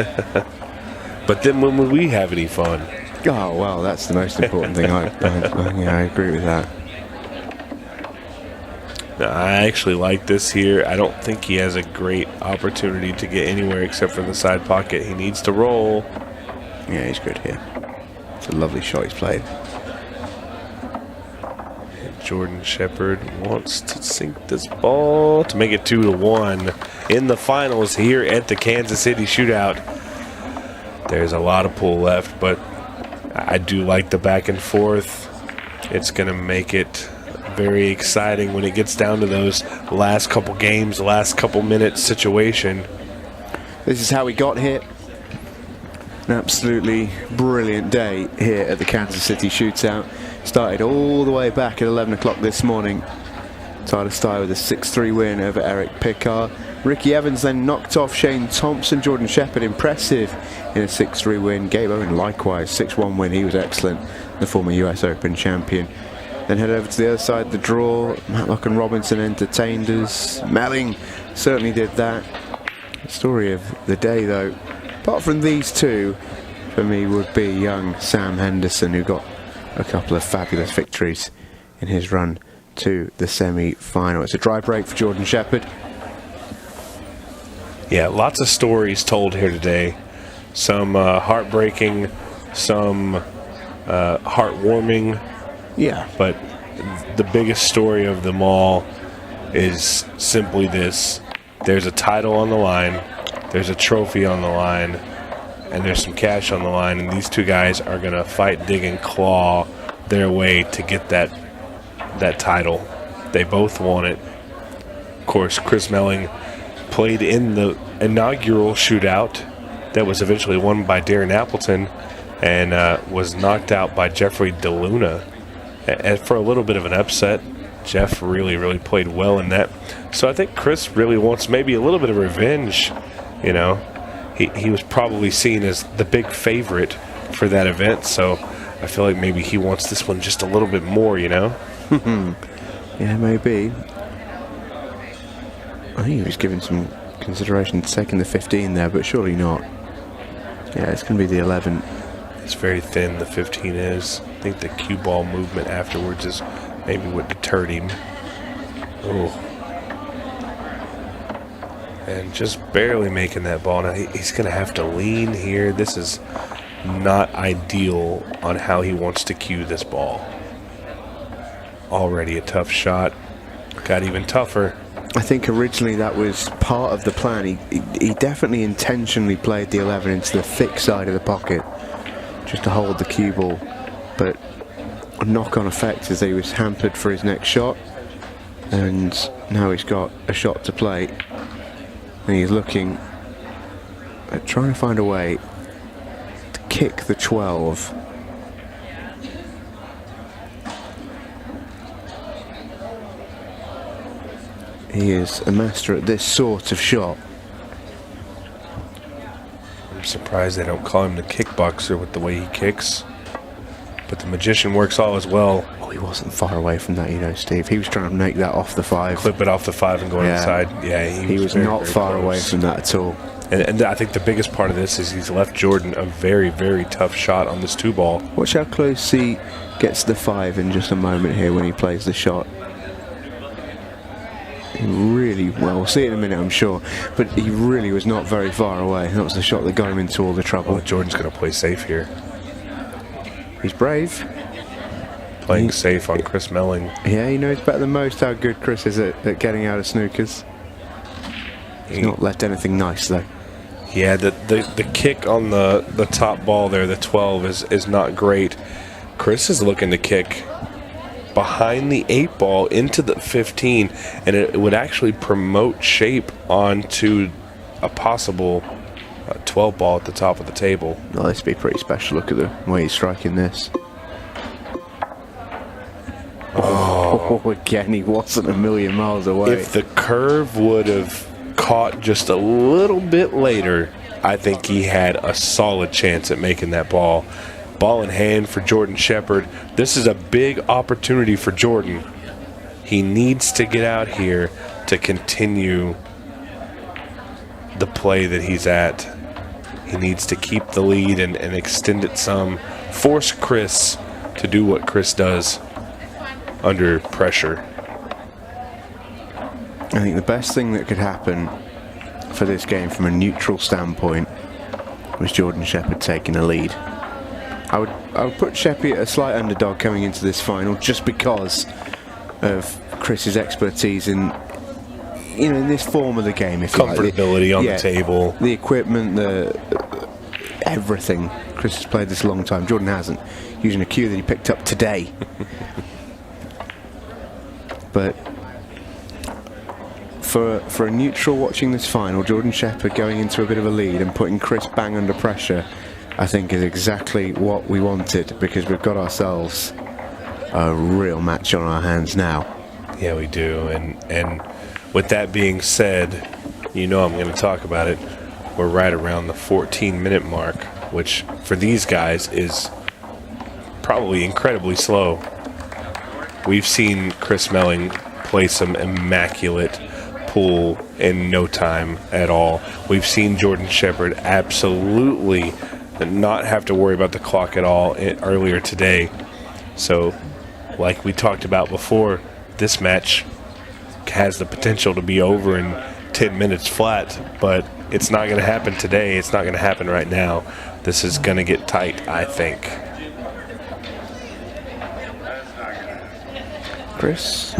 But then when would we have any fun?
Oh, well, that's the most important thing. I agree with that.
I actually like this here. I don't think he has a great opportunity to get anywhere except for the side pocket. He needs to roll.
Yeah, he's good here. It's a lovely shot he's played.
Jordan Shepard wants to sink this ball to make it 2-1 in the finals here at the Kansas City Shootout. There's a lot of pull left, but I do like the back and forth. It's going to make it very exciting when it gets down to those last couple games, last couple minutes situation.
This is how we got here. An absolutely brilliant day here at the Kansas City Shootout. Started all the way back at 11 o'clock this morning. Tyler Styer with a 6-3 win over Eric Pickard. Ricky Evans then knocked off Shane Thompson. Jordan Shepard impressive in a 6-3 win. Gabe Owen likewise 6-1 win. He was excellent, the former US Open champion. Then head over to the other side of the draw. Matlock and Robinson entertained us. Meling certainly did that. The story of the day, though, apart from these two, for me would be young Sam Henderson, who got a couple of fabulous victories in his run to the semi-final. It's a dry break for Jordan Shepard.
Yeah, lots of stories told here today. Some heartbreaking, some heartwarming.
Yeah.
But the biggest story of them all is simply this. There's a title on the line, there's a trophy on the line, and there's some cash on the line, and these two guys are going to fight, dig, and claw their way to get that title. They both want it. Of course, Chris Meling played in the inaugural shootout that was eventually won by Darren Appleton and was knocked out by Jeffrey DeLuna for a little bit of an upset. Jeff really played well in that. So I think Chris really wants maybe a little bit of revenge. He was probably seen as the big favorite for that event, so I feel like maybe he wants this one just a little bit more,
Yeah, maybe. I think he was given some consideration to taking the 15 there, but surely not. Yeah, it's going to be the 11.
It's very thin, the 15 is. I think the cue ball movement afterwards is maybe what deterred him. Oh. And just barely making that ball. Now he's going to have to lean here. This is not ideal on how he wants to cue this ball. Already a tough shot. Got even tougher.
I think originally that was part of the plan. He definitely intentionally played the 11 into the thick side of the pocket just to hold the cue ball. But a knock-on effect is that he was hampered for his next shot, and now he's got a shot to play. And he's looking at trying to find a way to kick the 12. He is a master at this sort of shot.
I'm surprised they don't call him the kickboxer with the way he kicks. But the magician works all as well.
Oh, he wasn't far away from that, Steve. He was trying to make that off the 5.
Clip it off the 5 and go inside. Yeah,
he was very, not far away from that at all.
And I think the biggest part of this is he's left Jordan a very tough shot on this 2-ball.
Watch how close he gets to the 5 in just a moment here when he plays the shot. Really well, we'll see it in a minute, I'm sure, but he really was not very far away. That was the shot that got him into all the trouble.
Oh, Jordan's going to play safe here.
He's brave.
Playing safe on Chris Meling.
Yeah, he knows better than most how good Chris is at getting out of snookers. He's not left anything nice, though.
Yeah, the kick on the top ball there, the 12, is not great. Chris is looking to kick behind the 8-ball into the 15, and it would actually promote shape onto a possible 12-ball at the top of the table.
Oh, this would be pretty special. Look at the way he's striking this. Oh, again, he wasn't a million miles away.
If the curve would have caught just a little bit later, I think he had a solid chance at making that ball. Ball in hand for Jordan Shepard. This is a big opportunity for Jordan. He needs to get out here to continue the play that he's at. He needs to keep the lead and extend it some. Force Chris to do what Chris does under pressure.
I think the best thing that could happen for this game from a neutral standpoint was Jordan Shepard taking a lead. I would put Shepard a slight underdog coming into this final just because of Chris's expertise in this form of the game. If
Comfortability on the table,
the equipment, everything. Chris has played this a long time. Jordan hasn't, using a cue that he picked up today. But for a neutral watching this final, Jordan Shepard going into a bit of a lead and putting Chris bang under pressure, I think is exactly what we wanted, because we've got ourselves a real match on our hands now.
Yeah, we do. And with that being said, I'm going to talk about it. We're right around the 14-minute mark, which for these guys is probably incredibly slow. We've seen Chris Meling play some immaculate pool in no time at all. We've seen Jordan Shepard absolutely not have to worry about the clock at all earlier today. So, like we talked about before, this match has the potential to be over in 10 minutes flat, but it's not going to happen today. It's not going to happen right now. This is going to get tight, I think.
Chris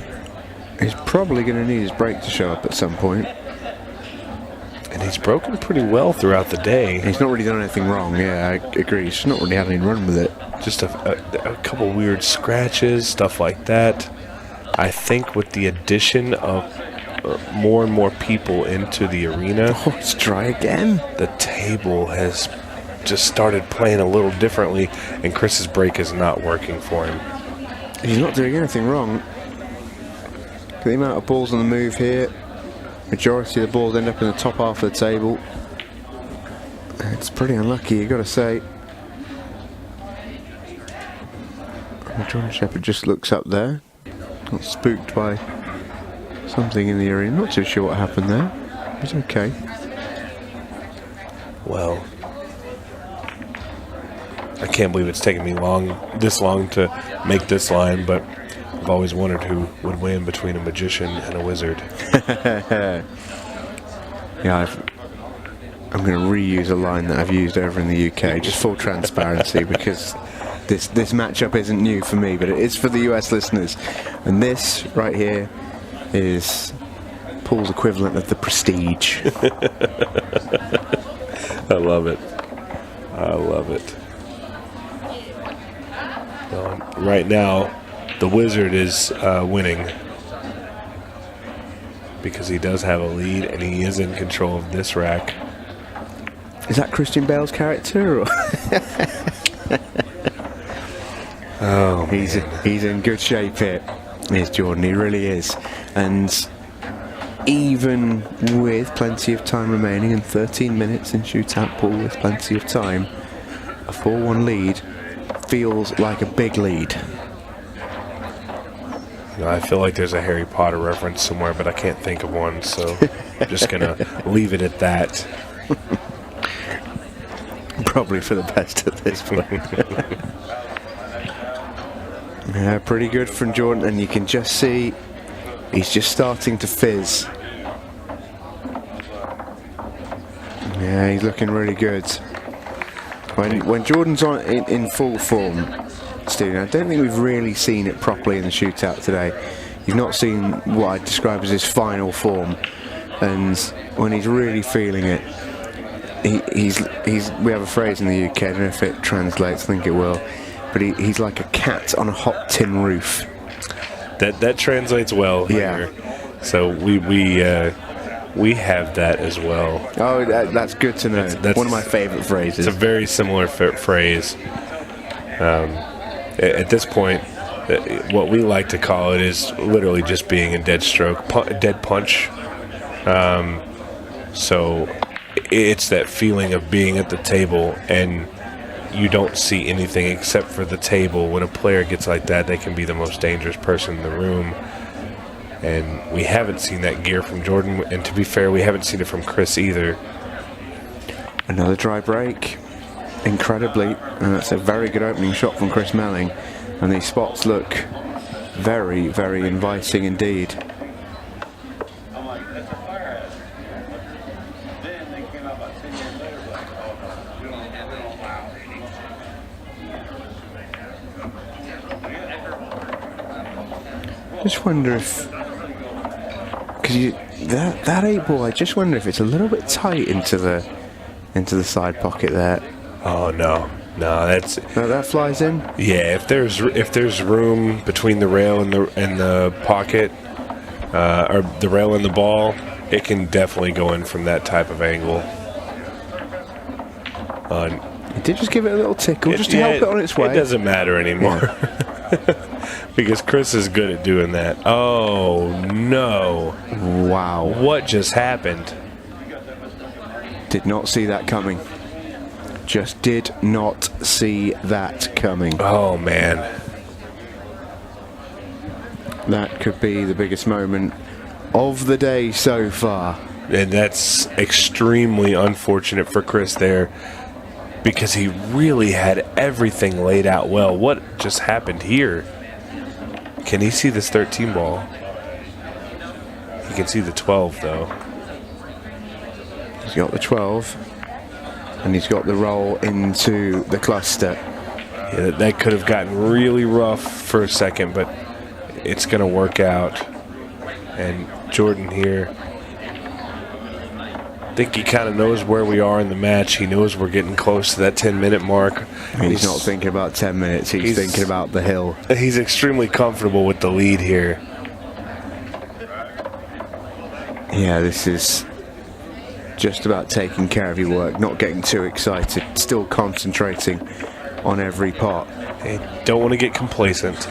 is probably going to need his break to show up at some point.
And he's broken pretty well throughout the day.
He's not really done anything wrong, yeah, I agree. He's not really had any run with it.
Just a couple weird scratches, stuff like that. I think with the addition of more and more people into the arena.
Oh, it's dry again.
The table has just started playing a little differently, and Chris's break is not working for him.
He's not doing anything wrong. Look at the amount of balls on the move here. Majority of the balls end up in the top half of the table. It's pretty unlucky, you got to say. Jordan Shepard just looks up there. Got spooked by something in the arena. Not too sure what happened there. It's okay.
Well, I can't believe it's taken me this long to make this line, but I've always wondered who would win between a magician and a wizard.
Yeah, I'm going to reuse a line that I've used over in the UK, just full transparency, because this matchup isn't new for me, but it is for the US listeners. And this right here is Paul's equivalent of the Prestige.
I love it. I love it. Right now, the wizard is winning because he does have a lead and he is in control of this rack.
Is that Christian Bale's character? Or
oh,
he's in good shape here. Here's Jordan, he really is. And even with plenty of time remaining and 13 minutes in shootout pool with plenty of time, a 4-1 lead feels like a big lead.
I feel like there's a Harry Potter reference somewhere, but I can't think of one, so I'm just going to leave it at that.
Probably for the best at this point. Yeah, pretty good from Jordan, and you can just see he's just starting to fizz. Yeah, he's looking really good. When Jordan's on in full form, Steve, I don't think we've really seen it properly in the shootout today. You've not seen what I'd describe as his final form, and when he's really feeling it, we have a phrase in the UK, I don't know if it translates, I think it will, but he's like a cat on a hot tin roof.
That translates well.
Yeah.
Here. So we have that as well.
Oh, that's good to know. That's one of my favorite phrases.
It's a very similar phrase. At this point, what we like to call it is literally just being a dead stroke, dead punch. So it's that feeling of being at the table and you don't see anything except for the table. When a player gets like that, they can be the most dangerous person in the room. And we haven't seen that gear from Jordan. And to be fair, we haven't seen it from Chris either.
Another dry break. Incredibly. That's a very good opening shot from Chris Meling. And these spots look very, very inviting indeed. Just wonder if, because that 8-ball, I just wonder if it's a little bit tight into the side pocket there.
Oh no, that's
no, that flies in.
Yeah, if there's room between the rail and the pocket, or the rail and the ball, it can definitely go in from that type of angle.
It did just give it a little tickle, just to help it on its way.
It doesn't matter anymore. Yeah. Because Chris is good at doing that. Oh, no.
Wow.
What just happened?
Did not see that coming. Just did not see that coming.
Oh, man.
That could be the biggest moment of the day so far.
And that's extremely unfortunate for Chris there, because he really had everything laid out well. What just happened here? Can he see this 13 ball? He can see the 12, though.
He's got the 12, and he's got the roll into the cluster.
Yeah, that could have gotten really rough for a second, but it's going to work out. And Jordan here, I think he kind of knows where we are in the match. He knows we're getting close to that 10-minute mark.
He's not thinking about 10 minutes. He's thinking about the hill.
He's extremely comfortable with the lead here.
Yeah, this is just about taking care of your work, not getting too excited, still concentrating on every pot.
Hey, don't want to get complacent.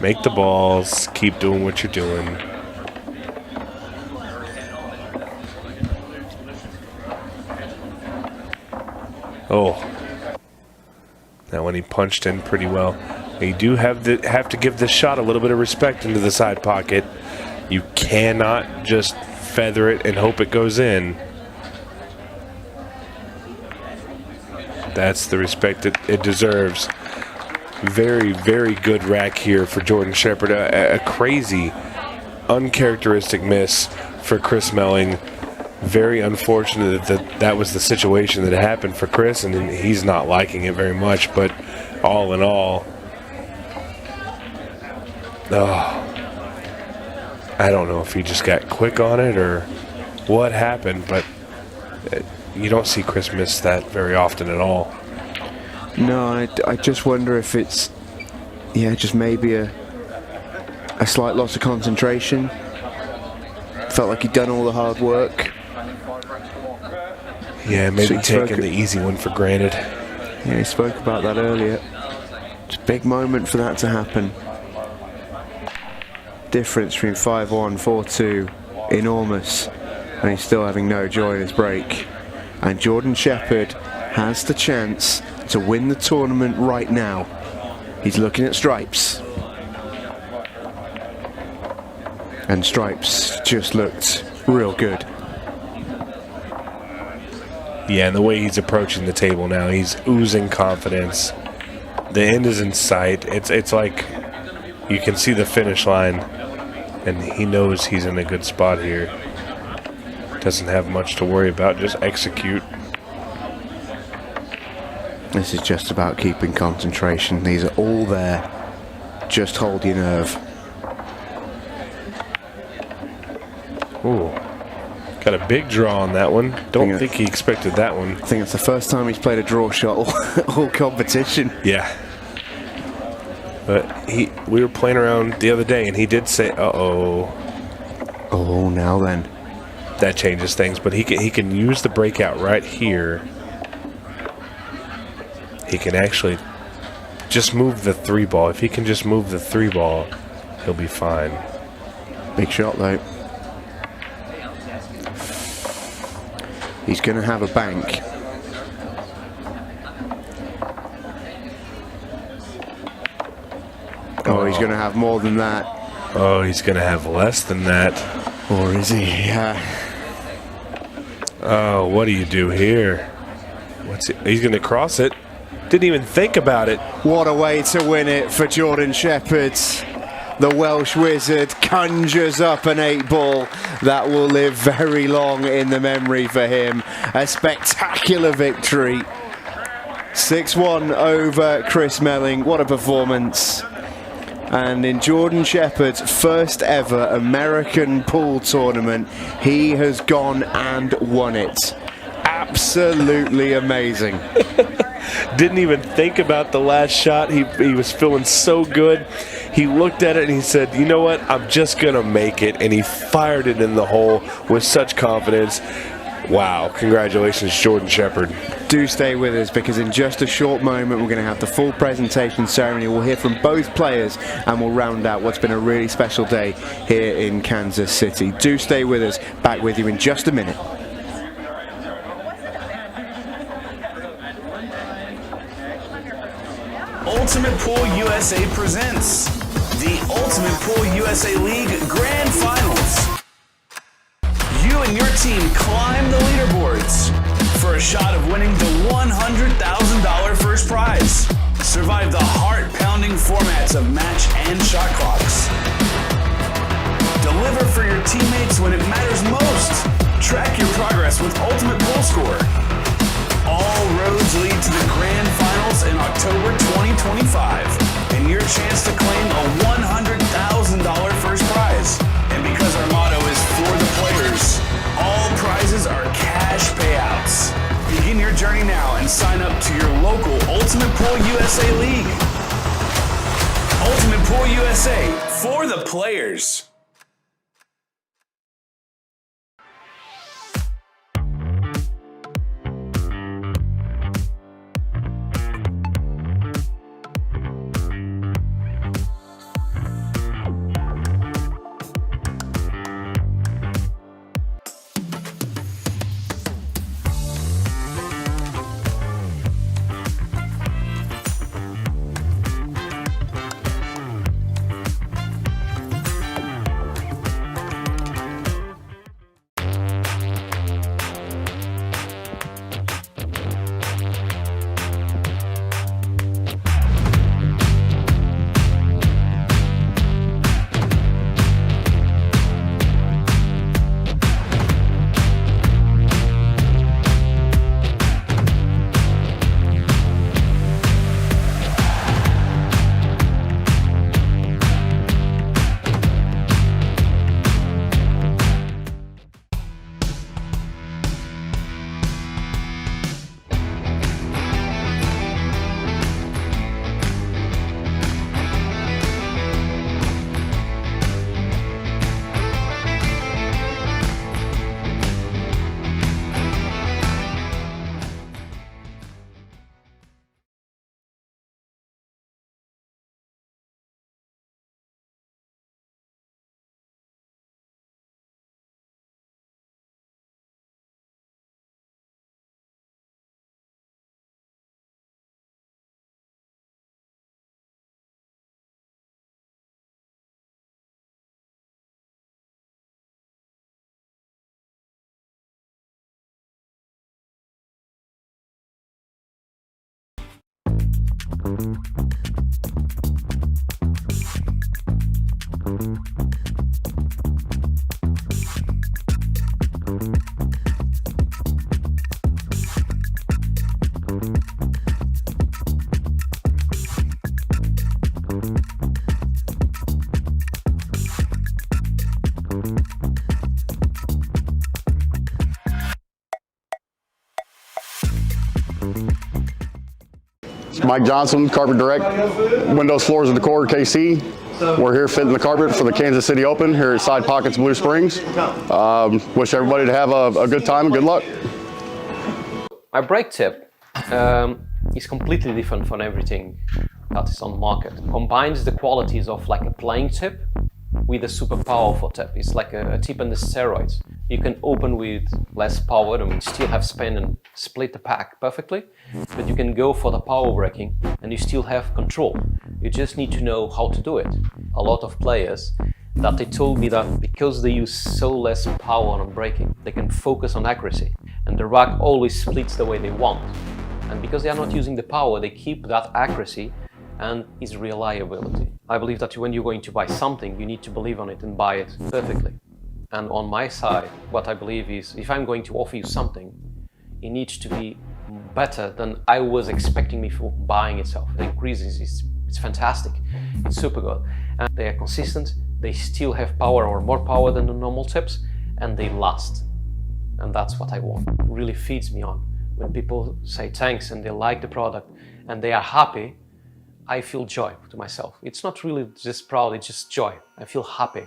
Make the balls. Keep doing what you're doing. Oh, that one he punched in pretty well. You do have to give this shot a little bit of respect into the side pocket. You cannot just feather it and hope it goes in. That's the respect that it deserves. Very, very good rack here for Jordan Shepard. A crazy, uncharacteristic miss for Chris Meling. Very unfortunate that was the situation that happened for Chris, and he's not liking it very much. But all in all, I don't know if he just got quick on it or what happened, but you don't see Chris miss that very often at all.
No, I just wonder if it's, just maybe a slight loss of concentration. Felt like he'd done all the hard work.
Yeah, maybe taking the easy one for granted.
Yeah, he spoke about that earlier. It's a big moment for that to happen. Difference between 5-1, 4-2, enormous. And he's still having no joy in his break. And Jordan Shepard has the chance to win the tournament right now. He's looking at Stripes. And Stripes just looked real good.
Yeah, and the way he's approaching the table now, he's oozing confidence. The end is in sight. It's like you can see the finish line, and he knows he's in a good spot here. Doesn't have much to worry about, just execute.
This is just about keeping concentration. These are all there. Just hold your nerve.
Ooh. Got a big draw on that one. Don't think he expected that one.
I think it's the first time he's played a draw shot all competition.
Yeah. But we were playing around the other day, and he did say, uh-oh.
Oh, now then.
That changes things, but he can use the breakout right here. He can actually just move the 3-ball. If he can just move the 3-ball, he'll be fine.
Big shot, though. he's going to have a bank. Oh, he's going to have more than that.
Oh, he's going to have less than that.
Or is he? Yeah.
Oh, what do you do here? He's going to cross it. Didn't even think about it.
What a way to win it for Jordan Shepard. The Welsh wizard conjures up an 8-ball that will live very long in the memory for him. A spectacular victory. 6-1 over Chris Meling. What a performance. And in Jordan Shepard's first ever American pool tournament, he has gone and won it. Absolutely amazing.
Didn't even think about the last shot. He was feeling so good. He looked at it and he said, you know what, I'm just going to make it. And he fired it in the hole with such confidence. Wow, congratulations, Jordan Shepard.
Do stay with us, because in just a short moment we're going to have the full presentation ceremony. We'll hear from both players and we'll round out what's been a really special day here in Kansas City. Do stay with us. Back with you in just a minute.
Ultimate Pool USA presents the Ultimate Pool USA League Grand Finals. You and your team climb the leaderboards for a shot of winning the $100,000 first prize. Survive the heart-pounding formats of match and shot clocks. Deliver for your teammates when it matters most. Track your progress with Ultimate Pool Score. All roads lead to the Grand Finals in October 2025, and your chance to claim a $100,000 first prize. And because our motto is for the players, all prizes are cash payouts. Begin your journey now and sign up to your local Ultimate Pool USA League. Ultimate Pool USA, for the players.
Mike Johnson, Carpet Direct, Windows, Floors, and Decor, KC. We're here fitting the carpet for the Kansas City Open here at Side Pockets, Blue Springs. Wish everybody to have a good time and good luck.
My brake tip is completely different from everything that is on the market. Combines the qualities of like a playing tip with a super powerful tip. It's like a tip on the steroids. You can open with less power and still have spin and split the pack perfectly, but you can go for the power breaking and you still have control. You just need to know how to do it. A lot of players that they told me that because they use so less power on breaking, they can focus on accuracy and the rack always splits the way they want. And because they are not using the power, they keep that accuracy and its reliability. I believe that when you're going to buy something, you need to believe on it and buy it perfectly. And on my side, what I believe is, if I'm going to offer you something, it needs to be better than I was expecting me for buying itself. The increase it's fantastic, it's super good. And they are consistent, they still have power or more power than the normal tips, and they last. And that's what I want. It really feeds me on. When people say thanks and they like the product and they are happy, I feel joy to myself. It's not really just proud, it's just joy. I feel happy.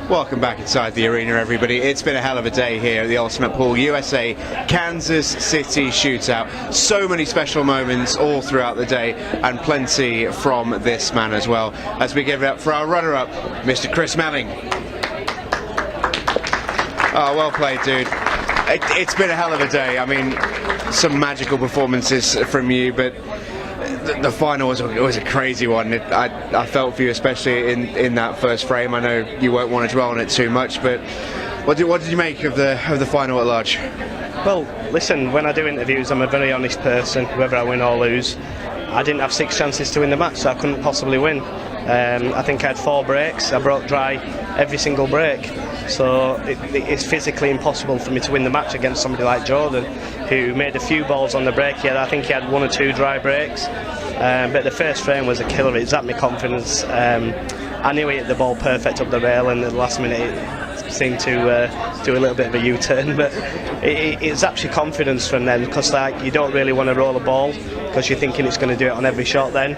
Welcome back inside the arena, everybody. It's been a hell of a day here at the Ultimate Pool USA Kansas City Shootout. So many special moments all throughout the day, and plenty from this man as well. As we give it up for our runner-up, Mr. Chris Meling. Oh, well played, dude. It's been a hell of a day. I mean, some magical performances from you, but the final was a crazy one. I felt for you, especially in that first frame. I know you won't want to dwell on it too much, but what did you make of the final at large?
Well, listen, when I do interviews, I'm a very honest person, whether I win or lose. I didn't have 6 chances to win the match, so I couldn't possibly win. I think I had 4 breaks. I broke dry every single break. So it's physically impossible for me to win the match against somebody like Jordan, who made a few balls on the break. I think he had 1 or 2 dry breaks. But the first frame was a killer. It zapped my confidence. I knew he hit the ball perfect up the rail, and at the last minute it seemed to do a little bit of a U-turn. But it zaps your confidence from then, because you don't really want to roll a ball because you're thinking it's going to do it on every shot then.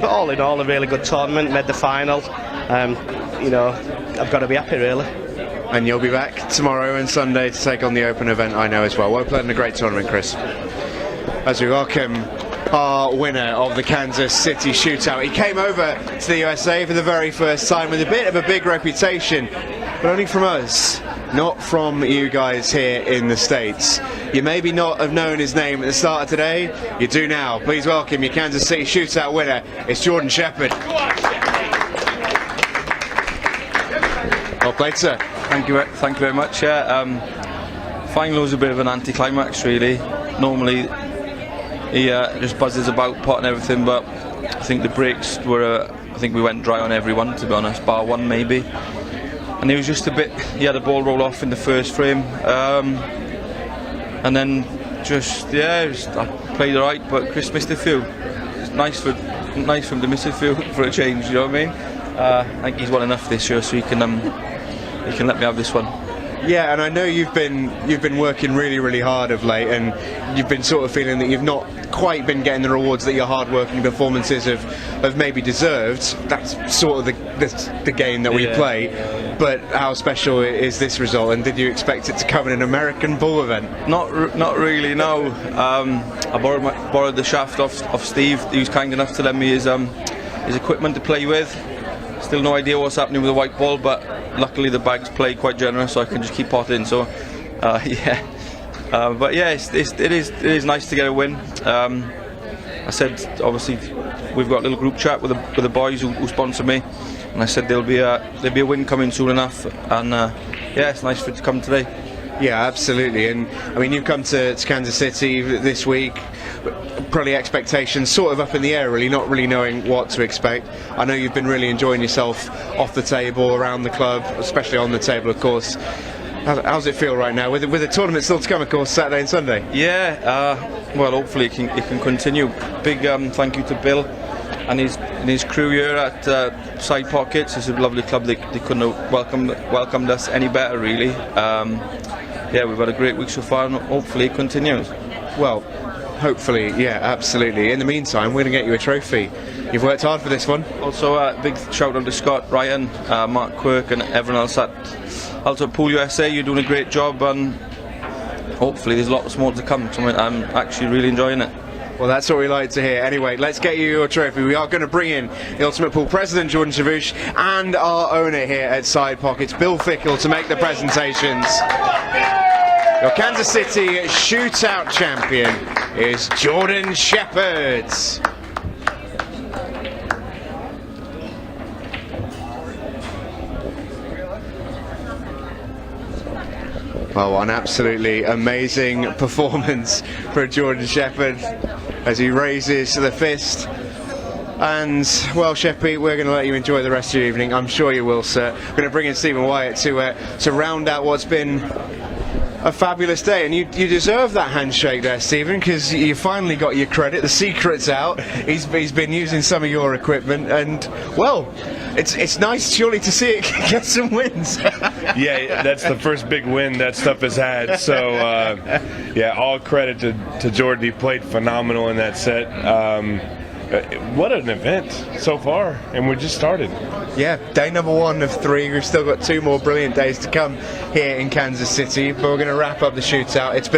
But all in all, a really good tournament. Made the final. I've got to be happy, really.
And you'll be back tomorrow and Sunday to take on the Open event, I know as well. Well played in a great tournament, Chris. As we welcome our winner of the Kansas City Shootout. He came over to the USA for the very first time with a bit of a big reputation, but only from us, not from you guys here in the States. You maybe not have known his name at the start of today, you do now. Please welcome your Kansas City Shootout winner, it's Jordan Shepard. Well played, sir.
Thank you very much. Final was a bit of an anticlimax, really. Normally he just buzzes about potting everything, but I think the breaks were I think we went dry on everyone, to be honest, bar 1 maybe. And he was just a bit, he had a ball roll off in the first frame, and then I played alright, but Chris missed a few. It's nice for him to miss a few for a change, you know what I mean? I think he's won enough this year, so he can let me have this one.
Yeah, and I know you've been working really, really hard of late, and you've been sort of feeling that you've not quite been getting the rewards that your hard-working performances have maybe deserved. That's sort of the game that we play. But how special is this result, and did you expect it to come in an American Bull event?
Not really, no. I borrowed the shaft off Steve. He was kind enough to lend me his equipment to play with. Still no idea what's happening with the white ball, but luckily the bags play quite generous, so I can just keep potting. So but yeah, it is nice to get a win. I said obviously we've got a little group chat with the boys who sponsor me, and I said there'll be a win coming soon enough, and yeah, it's nice for it to come today.
Yeah, absolutely. And I mean, you've come to Kansas City this week probably expectations sort of up in the air, really, not really knowing what to expect. I know you've been really enjoying yourself off the table, around the club, especially on the table, of course. How's it feel right now, with the tournament still to come, of course, Saturday and Sunday?
Yeah, well, hopefully it can continue. Big thank you to Bill and his crew here at Side Pockets. It's a lovely club. They couldn't have welcomed us any better, really. Yeah, we've had a great week so far, and hopefully it continues.
Well, hopefully, yeah, absolutely. In the meantime, we're going to get you a trophy. You've worked hard for this one.
Also, a big shout out to Scott, Ryan, Mark Quirk, and everyone else at Ultimate Pool USA. You're doing a great job, and hopefully there's lots more to come. So I'm actually really enjoying it.
Well, that's what we like to hear. Anyway, let's get you your trophy. We are going to bring in the Ultimate Pool President, Jordan Chavouche, and our owner here at Side Pockets, Bill Fickle, to make the presentations. Your Kansas City Shootout champion is Jordan Shepard. Well, an absolutely amazing performance for Jordan Shepard as he raises the fist. And, well, Sheppy, we're going to let you enjoy the rest of your evening. I'm sure you will, sir. We're going to bring in Stephen Wyatt to round out what's been a fabulous day, and you deserve that handshake there, Stephen, because you finally got your credit. The secret's out. He's been using some of your equipment, and, well, it's nice surely to see it get some wins.
Yeah, that's the first big win that stuff has had. So yeah, all credit to Jordan. He played phenomenal in that set. What an event so far, and we just started.
Yeah, day number 1 of 3. We've still got 2 more brilliant days to come here in Kansas City, but we're going to wrap up the shootout. It's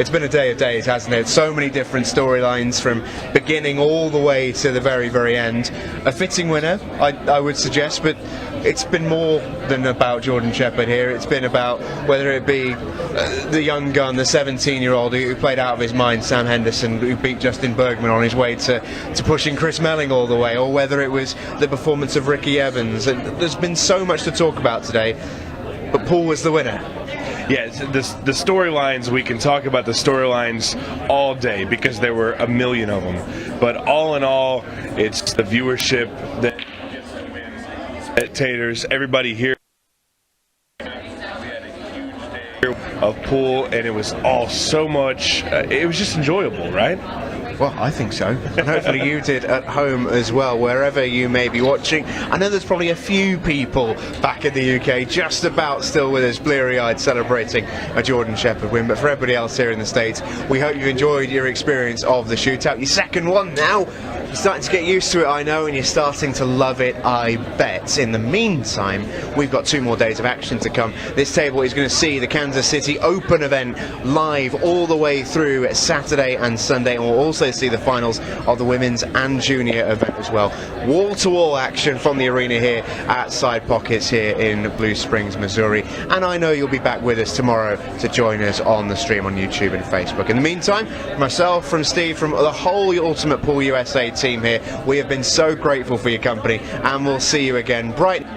been a day of days, hasn't it? So many different storylines from beginning all the way to the very, very end. A fitting winner, I would suggest, but it's been more than about Jordan Shepard here. It's been about whether it be the young gun, the 17-year-old who played out of his mind, Sam Henderson, who beat Justin Bergman on his way to pushing Chris Meling all the way, or whether it was the performance of Ricky Evans. And there's been so much to talk about today, but Paul was the winner.
Yeah, the storylines, we can talk about the storylines all day because there were a million of them. But all in all, it's the viewership, the spectators, everybody here of pool, and it was all so much, it was just enjoyable, right?
Well, I think so. And hopefully you did at home as well, wherever you may be watching. I know there's probably a few people back in the UK just about still with us, bleary-eyed, celebrating a Jordan Shepard win. But for everybody else here in the States, we hope you enjoyed your experience of the shootout. Your second one now. You're starting to get used to it, I know, and you're starting to love it, I bet. In the meantime, we've got 2 more days of action to come. This table is going to see the Kansas City Open event live all the way through Saturday and Sunday, and we'll also see the finals of the women's and junior event as well. Wall-to-wall action from the arena here at Side Pockets here in Blue Springs, Missouri. And I know you'll be back with us tomorrow to join us on the stream on YouTube and Facebook. In the meantime, myself, from Steve, from the whole Ultimate Pool USA team here, we have been so grateful for your company, and we'll see you again bright